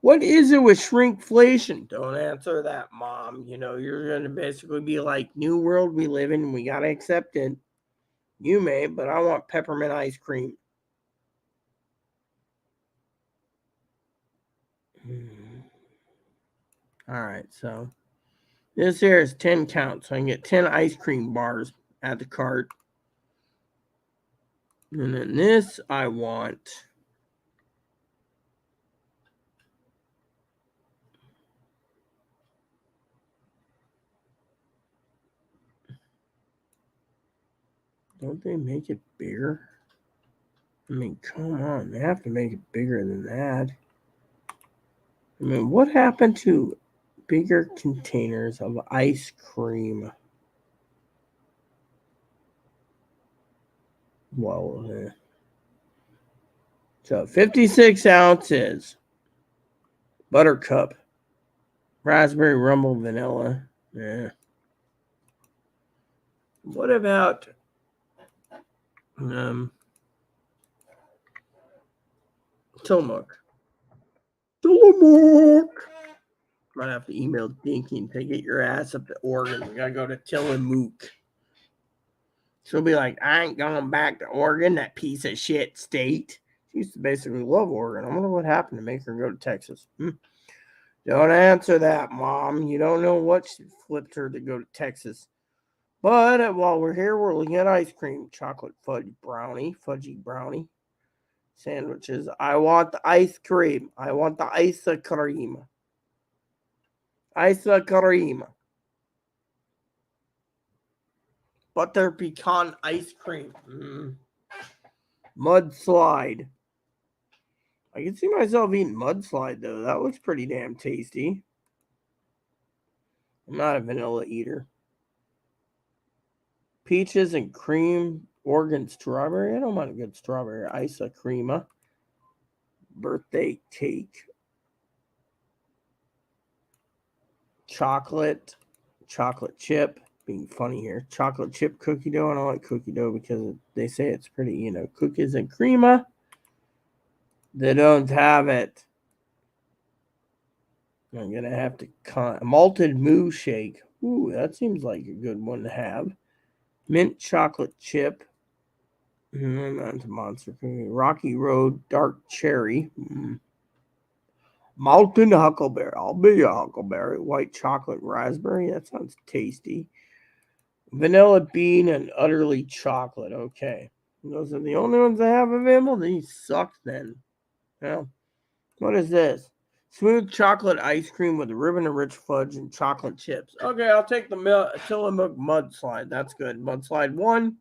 What is it with shrinkflation? Don't answer that, Mom. You know, you're going to basically be like, new world we live in. We got to accept it. You may, but I want peppermint ice cream. All right, so this here is 10 count, so I can get 10 ice cream bars at the cart. And then this I want. Don't they make it bigger? I mean, come on. They have to make it bigger than that. I mean, what happened to bigger containers of ice cream? Well, so 56 ounces. Buttercup. Raspberry rumble vanilla. Yeah. What about Tillamook? Tillamook. Might have to email Dinky and say, get your ass up to Oregon. We gotta go to Tillamook. She'll be like, I ain't going back to Oregon, that piece of shit state. She used to basically love Oregon. I wonder what happened to make her go to Texas. Don't answer that, Mom. You don't know what flipped her to go to Texas. But while we're here, we're looking at ice cream. Chocolate fudgy brownie. Sandwiches. I want the ice cream. I want the ice cream. Ice cream. Butter pecan ice cream. Mudslide. I can see myself eating mudslide, though. That looks pretty damn tasty. I'm not a vanilla eater. Peaches and cream, Oregon strawberry. I don't mind a good strawberry ice crema. Birthday cake. Chocolate chip. Being funny here. Chocolate chip cookie dough. I don't like cookie dough because they say it's pretty, cookies and crema. They don't have it. I'm going to have to malted moo shake. Ooh, that seems like a good one to have. Mint chocolate chip. That's a monster cookie. Rocky Road dark cherry. Malted huckleberry. I'll be a huckleberry. White chocolate raspberry. That sounds tasty. Vanilla bean and utterly chocolate. Okay. Those are the only ones I have available. These suck then. Well, what is this? Smooth chocolate ice cream with ribbon and rich fudge and chocolate chips. Okay, I'll take the Tillamook mudslide. That's good. Mudslide 1.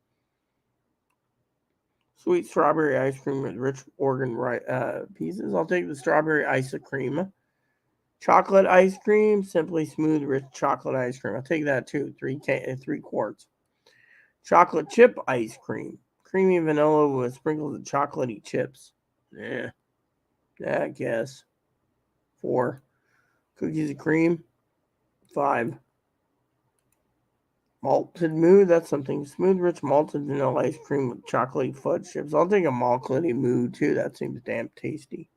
Sweet strawberry ice cream with rich Oregon pieces. I'll take the strawberry ice cream. Chocolate ice cream, simply smooth, rich chocolate ice cream. I'll take that too. 3 quarts. Chocolate chip ice cream. Creamy vanilla with sprinkles of chocolatey chips. Yeah, I guess. 4. Cookies and cream. 5. Malted moo, that's something. Smooth, rich malted vanilla ice cream with chocolatey fudge chips. I'll take a malted moo too. That seems damn tasty.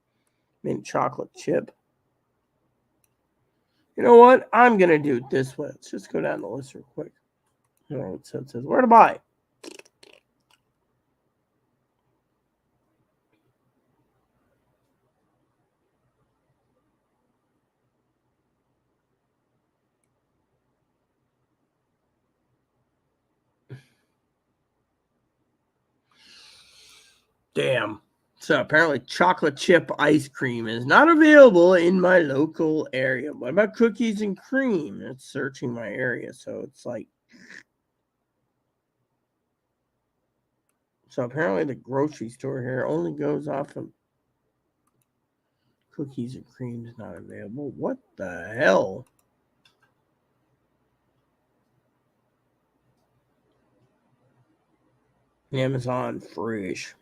Mint chocolate chip. You know what? I'm going to do it this way. Let's just go down the list real quick. All right, so it says where to buy. Damn. So apparently chocolate chip ice cream is not available in my local area. What about cookies and cream? It's searching my area. So it's like. So apparently the grocery store here only goes off of cookies and cream is not available. What the hell? Amazon Fresh.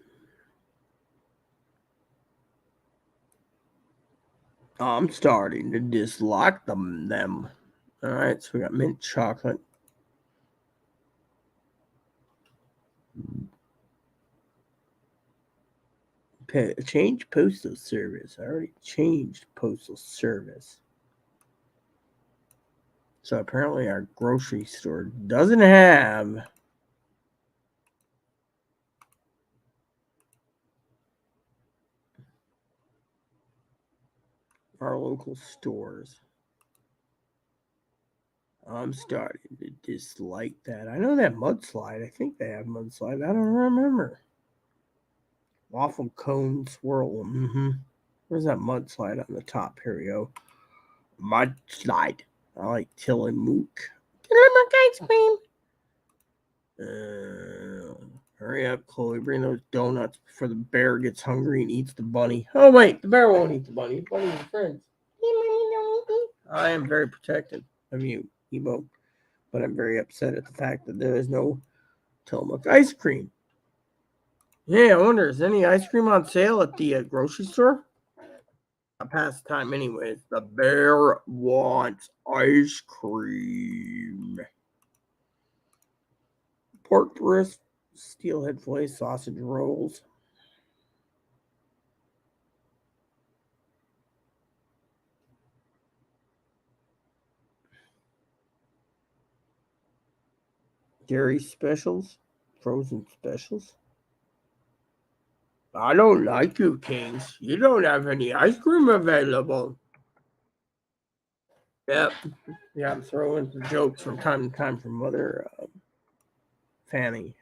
I'm starting to dislike them. All right, so we got mint chocolate. Change postal service. I already changed postal service. So apparently our grocery store doesn't have our local stores. I'm starting to dislike that. I know that mudslide. I think they have mudslide. I don't remember. Waffle cone swirl. Where's that mudslide on the top? Here we go. Mudslide. I like Tillamook. Tillamook ice cream. Hurry up, Chloe. Bring those donuts before the bear gets hungry and eats the bunny. Oh, wait. The bear won't eat the bunny. Bunny's a friend. I am very protective of you, Ebo. But I'm very upset at the fact that there is no Tillamook ice cream. Yeah, I wonder, is any ice cream on sale at the grocery store? Past time anyways. The bear wants ice cream. Pork wrist, steelhead fillet, sausage rolls. Dairy specials, frozen specials. I don't like you, Kings. You don't have any ice cream available. Yep. Yeah, I'm throwing some jokes from time to time from Mother Fanny,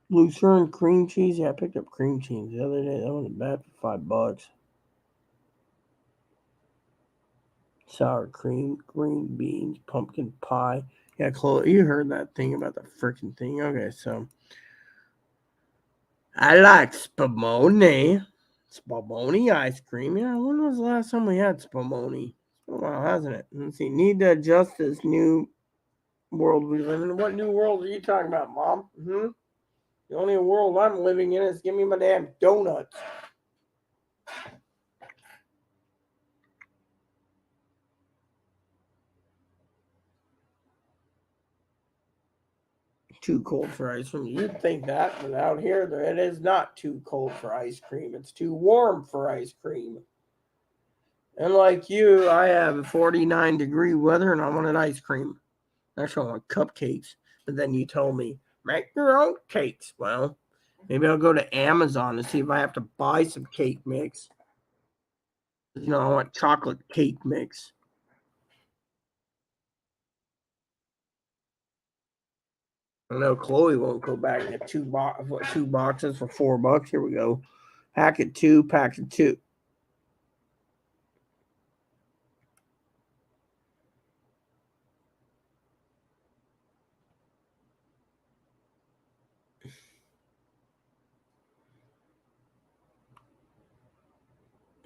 Lucerne cream cheese. Yeah, I picked up cream cheese the other day. That wasn't bad for $5. Sour cream, green beans, pumpkin pie. Yeah, Chloe, you heard that thing about the freaking thing. Okay, so I like spumoni. Spumoni ice cream. Yeah, when was the last time we had spumoni? It's been a while, hasn't it? Let's see. Need to adjust this new world we live in. What new world are you talking about, Mom? The only world I'm living in is give me my damn donuts. Too cold for ice cream. You'd think that, but out here, it is not too cold for ice cream. It's too warm for ice cream. And like you, I have 49-degree weather and I wanted ice cream. Actually, I want cupcakes. But then you told me, make your own cakes. Well, maybe I'll go to Amazon and see if I have to buy some cake mix. I want chocolate cake mix. I know Chloe won't go back and get two boxes for $4. Here we go. Packet 2, packet 2.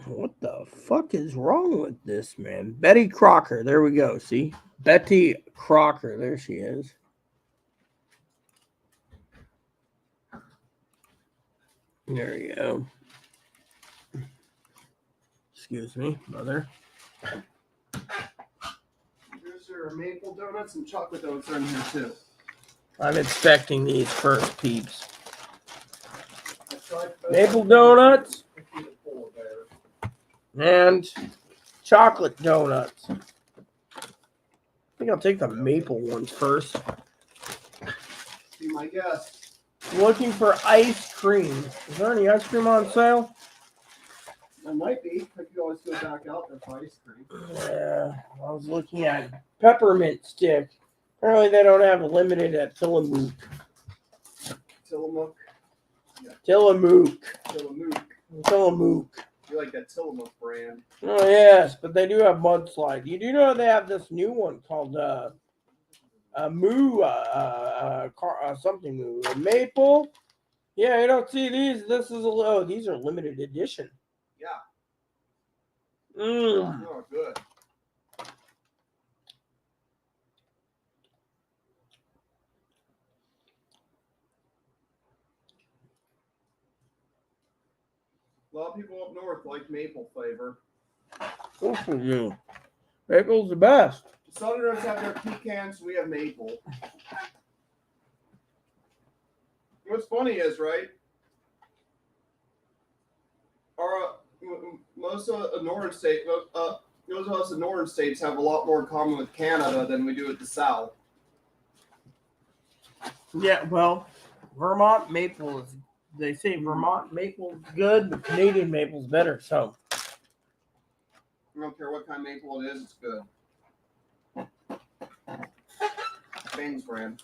What the fuck is wrong with this, man? Betty Crocker. There we go. See? Betty Crocker. There she is. There you go. Excuse me, mother. There's your maple donuts and chocolate donuts are in here too. I'm expecting these first, peeps. Maple donuts and chocolate donuts. I think I'll take the maple ones first. Be my guest. Looking for ice cream. Is there any ice cream on sale? There might be. I could always go back out there for ice cream. Yeah, I was looking at peppermint stick. Apparently they don't have it limited at Tillamook. Tillamook. Tillamook. Tillamook. Tillamook. You like that Tillamook brand? Oh yes, but they do have mudslide. You do know they have this new one called something moo. Maple. Yeah, you don't see these. This is these are limited edition. Yeah. Mmm. Oh, good. A lot of people up north like maple flavor. Good for you. Maple's the best. The Southerners have their pecans, we have maple. What's funny is, right? Most of the northern states, those of us in northern states have a lot more in common with Canada than we do with the South. Yeah, well, Vermont maple is. They say Vermont maple is good, but Canadian maple is better. So I don't care what kind of maple it is, it's good. Baines brand.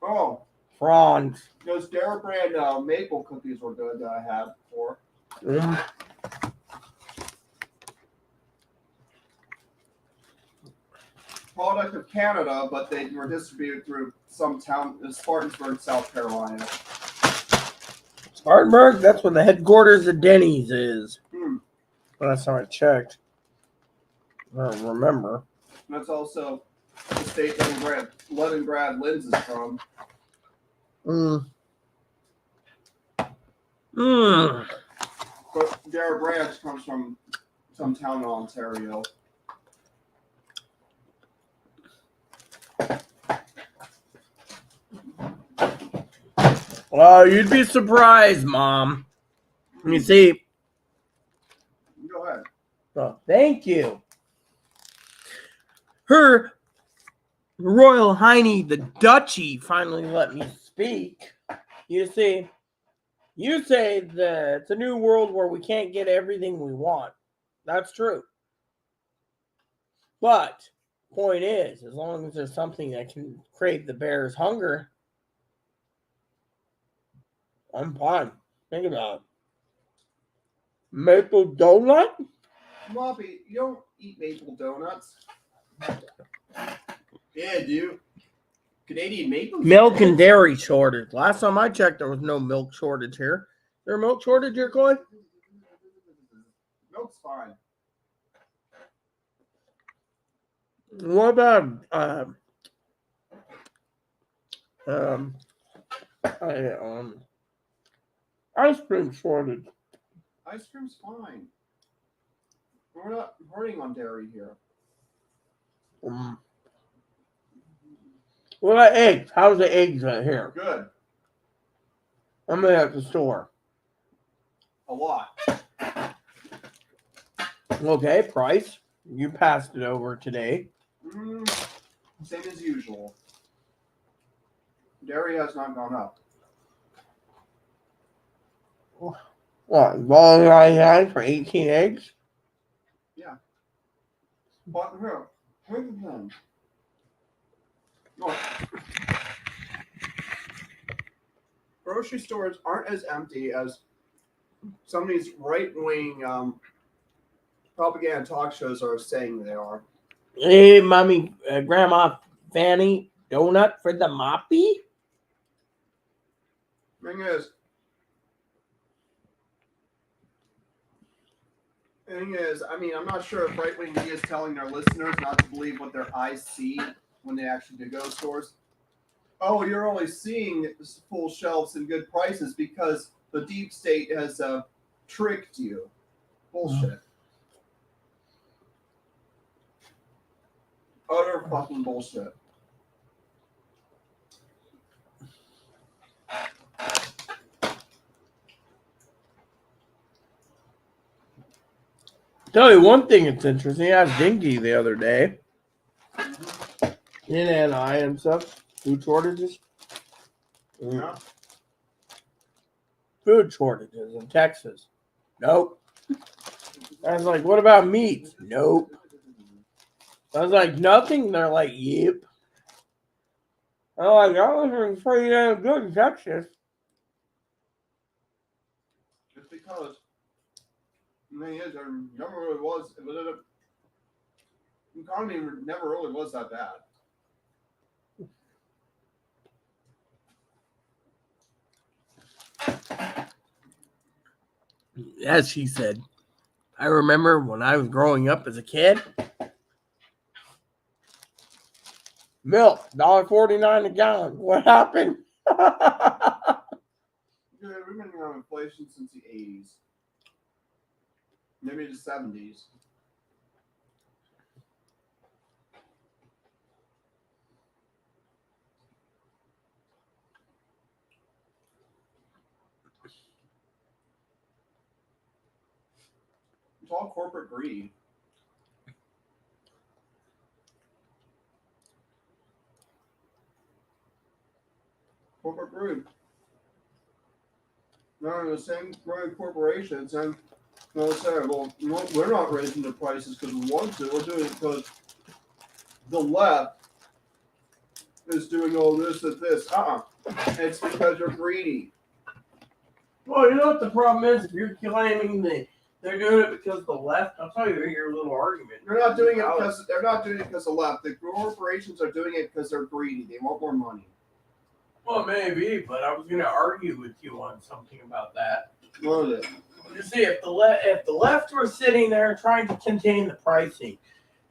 Oh, Franz. those Dare brand maple cookies were good that I had before. Product of Canada, but they were distributed through some town in Spartanburg, South Carolina. Spartanburg, that's where the headquarters of Denny's is. Last time I checked. I don't remember. And that's also the state Leningrad Linz is from. But Dare Branch comes from some town in Ontario. Well, you'd be surprised, Mom. You see. Go ahead. Oh, thank you. Her Royal Highness, the Duchy, finally let me speak. You see, you say that it's a new world where we can't get everything we want. That's true. But point is, as long as there's something that can crave the bear's hunger, I'm fine. Think about it. Maple donut? Moppy, you don't eat maple donuts. Yeah, dude. Canadian maple. Milk and dairy shortage. Last time I checked, there was no milk shortage here. Is there a milk shortage here, Coy? Milk's fine. What about Um, ice cream shortage. Ice cream's fine. We're not hurting on dairy here. Um, what about eggs? How's the eggs right here? Good. I'm at the store. A lot. Okay, price. You passed it over today. Same as usual. Dairy has not gone up. What? $1.99 for 18 eggs? But here, here's the thing. Look, grocery stores aren't as empty as some of these right-wing propaganda talk shows are saying they are. Hey, mommy, Grandma Fanny, donut for the moppy? Thing is, I mean, I'm not sure if right-wing media is telling their listeners not to believe what their eyes see when they actually do go to stores. Oh, you're only seeing full shelves and good prices because the deep state has tricked you. Bullshit. Utter fucking bullshit. Tell you one thing that's interesting. I was dingy the other day. In NI and stuff. Food shortages. Yeah. Food shortages in Texas. Nope. I was like, what about meat? Nope. I was like, nothing. They're like, yep. I'm like, y'all are pretty damn good in Texas. It's because the thing is, there never really was. The economy never really was that bad. As she said, I remember when I was growing up as a kid, milk, $1.49 a gallon. What happened? Yeah, we've been on inflation since the 80s. Maybe the 70s. It's all corporate greed. Corporate greed. Now, the same great corporations and they'll say, well, no, we're not raising the prices because we want to. We're doing it because the left is doing all this and this. It's because you're greedy. Well, you know what the problem is? If you're claiming that they're doing it because of the left, I'll tell you your little argument. They're not doing it because they're not doing it because of left. The corporations are doing it because they're greedy. They want more money. Well, maybe, but I was going to argue with you on something about that. What is it? You see, if the left were sitting there trying to contain the pricing,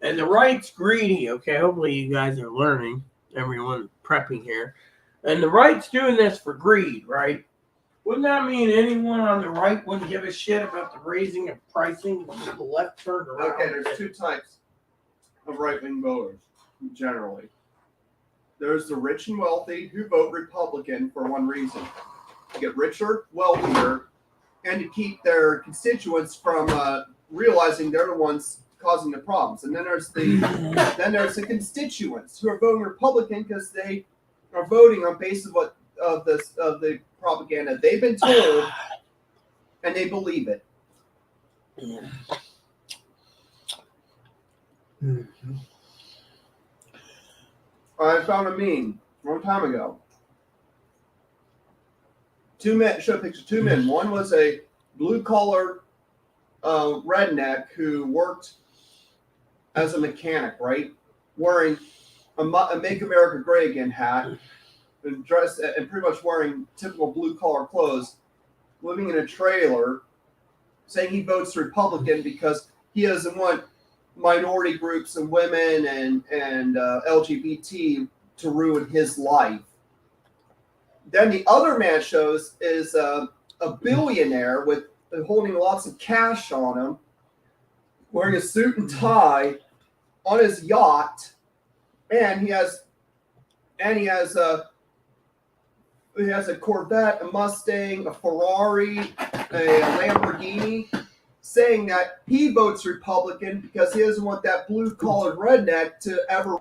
and the right's greedy, okay, hopefully you guys are learning, everyone prepping here, and the right's doing this for greed, right? Wouldn't that mean anyone on the right wouldn't give a shit about the raising of pricing if the left turned around? Okay, there's two types of right-wing voters, generally. There's the rich and wealthy who vote Republican for one reason: to get richer, wealthier, and to keep their constituents from realizing they're the ones causing the problems. And then there's the constituents who are voting Republican because they are voting on basis of the propaganda they've been told, and they believe it. Mm-hmm. I found a meme a long time ago. Two men, show a picture. Two men. One was a blue-collar redneck who worked as a mechanic, right? Wearing a "Make America Great Again" hat, and dressed and pretty much wearing typical blue-collar clothes, living in a trailer, saying he votes Republican because he doesn't want minority groups and women and LGBT to ruin his life. Then the other man shows is a billionaire with holding lots of cash on him, wearing a suit and tie on his yacht, and he has a Corvette, a Mustang, a Ferrari, a Lamborghini, saying that he votes Republican because he doesn't want that blue-collar redneck to ever.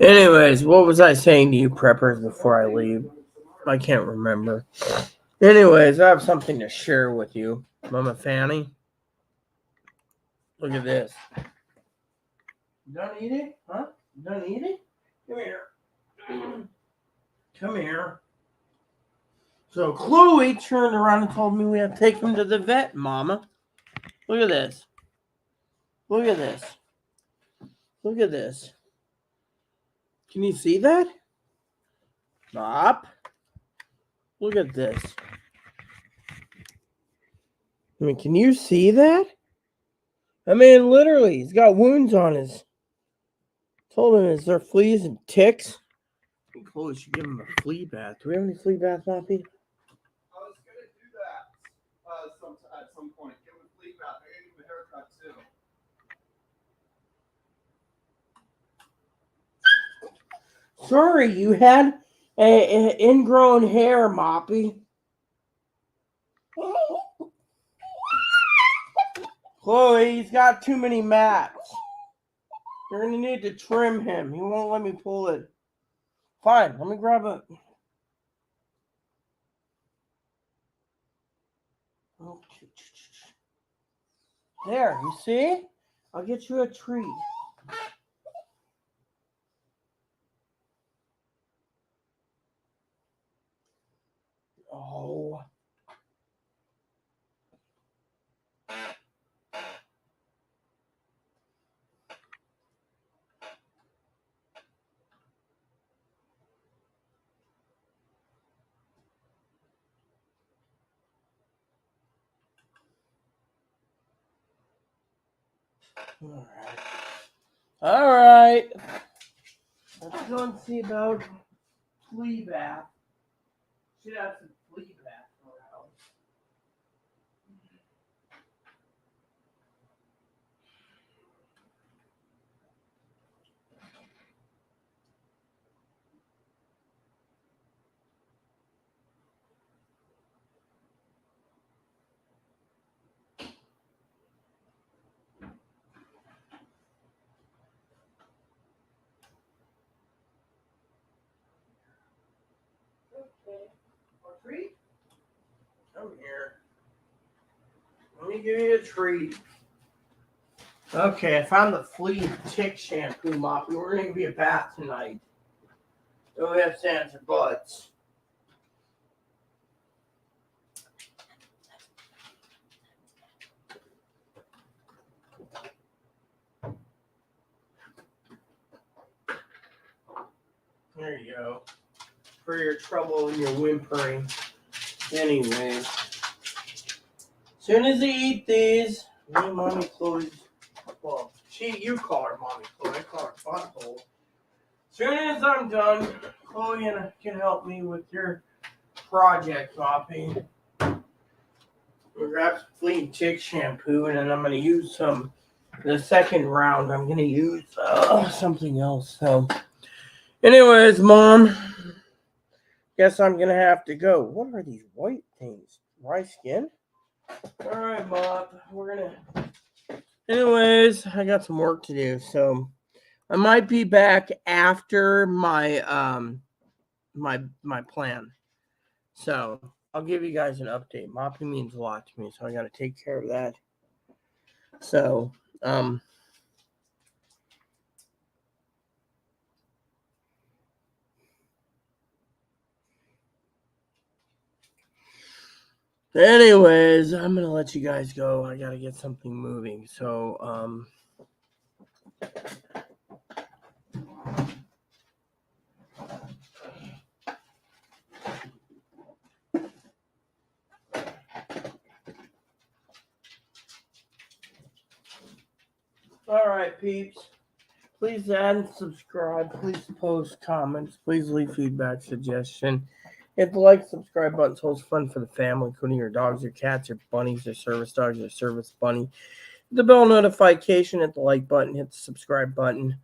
Anyways, what was I saying to you preppers before I leave? I can't remember. Anyways, I have something to share with you. Mama Fanny, look at this. Done eating? Huh? Done eating? Come here. Come here. So Chloe turned around and told me we have to take him to the vet, Mama. Look at this. Look at this. Look at this. Can you see that? Stop. Look at this. I mean, can you see that? I mean, literally, he's got wounds on his. Told him, is there fleas and ticks? Chloe should give him a flea bath. Do we have any flea bath, Poppy? I was gonna do that at some point. Give him a flea bath. I gotta give him a haircut too. Sorry, you had Ingrown hair, Moppy. Chloe, he's got too many mats. You're gonna need to trim him. He won't let me pull it. Fine, let me grab it. There, you see? I'll get you a treat. Oh. All right. Let's go and see about flea bath. Should have some flea bath around. Okay. A treat? Come here. Let me give you a treat. Okay, I found the flea tick shampoo, Moppy. We're gonna give you a bath tonight. So we have to answer butts. There you go. For your trouble and your whimpering. Anyway. Soon as you eat these, me and Mommy Chloe's, well, you call her Mommy Chloe, I call her butthole. Soon as I'm done, Chloe can help me with your project, Moppy. We'll grab some flea and tick shampoo, and then I'm going to use the second round, I'm going to use something else. So, anyways, Mom, guess I'm going to have to go. What are these white things? Dry skin? All right, Mom, we're going to... Anyways, I got some work to do, so I might be back after my my plan. So I'll give you guys an update. Mopping means a lot to me, so I got to take care of that. So anyways, I'm gonna let you guys go. I gotta get something moving. So all right, peeps. Please add and subscribe. Please post comments. Please leave feedback, suggestion. Hit the like, subscribe button. Holds fun for the family, including your dogs, your cats, your bunnies, your service dogs, your service bunny. Hit the bell notification. Hit the like button. Hit the subscribe button.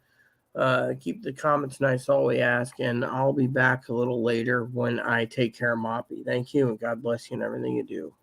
Keep the comments nice, all we ask. And I'll be back a little later when I take care of Moppy. Thank you, and God bless you in everything you do.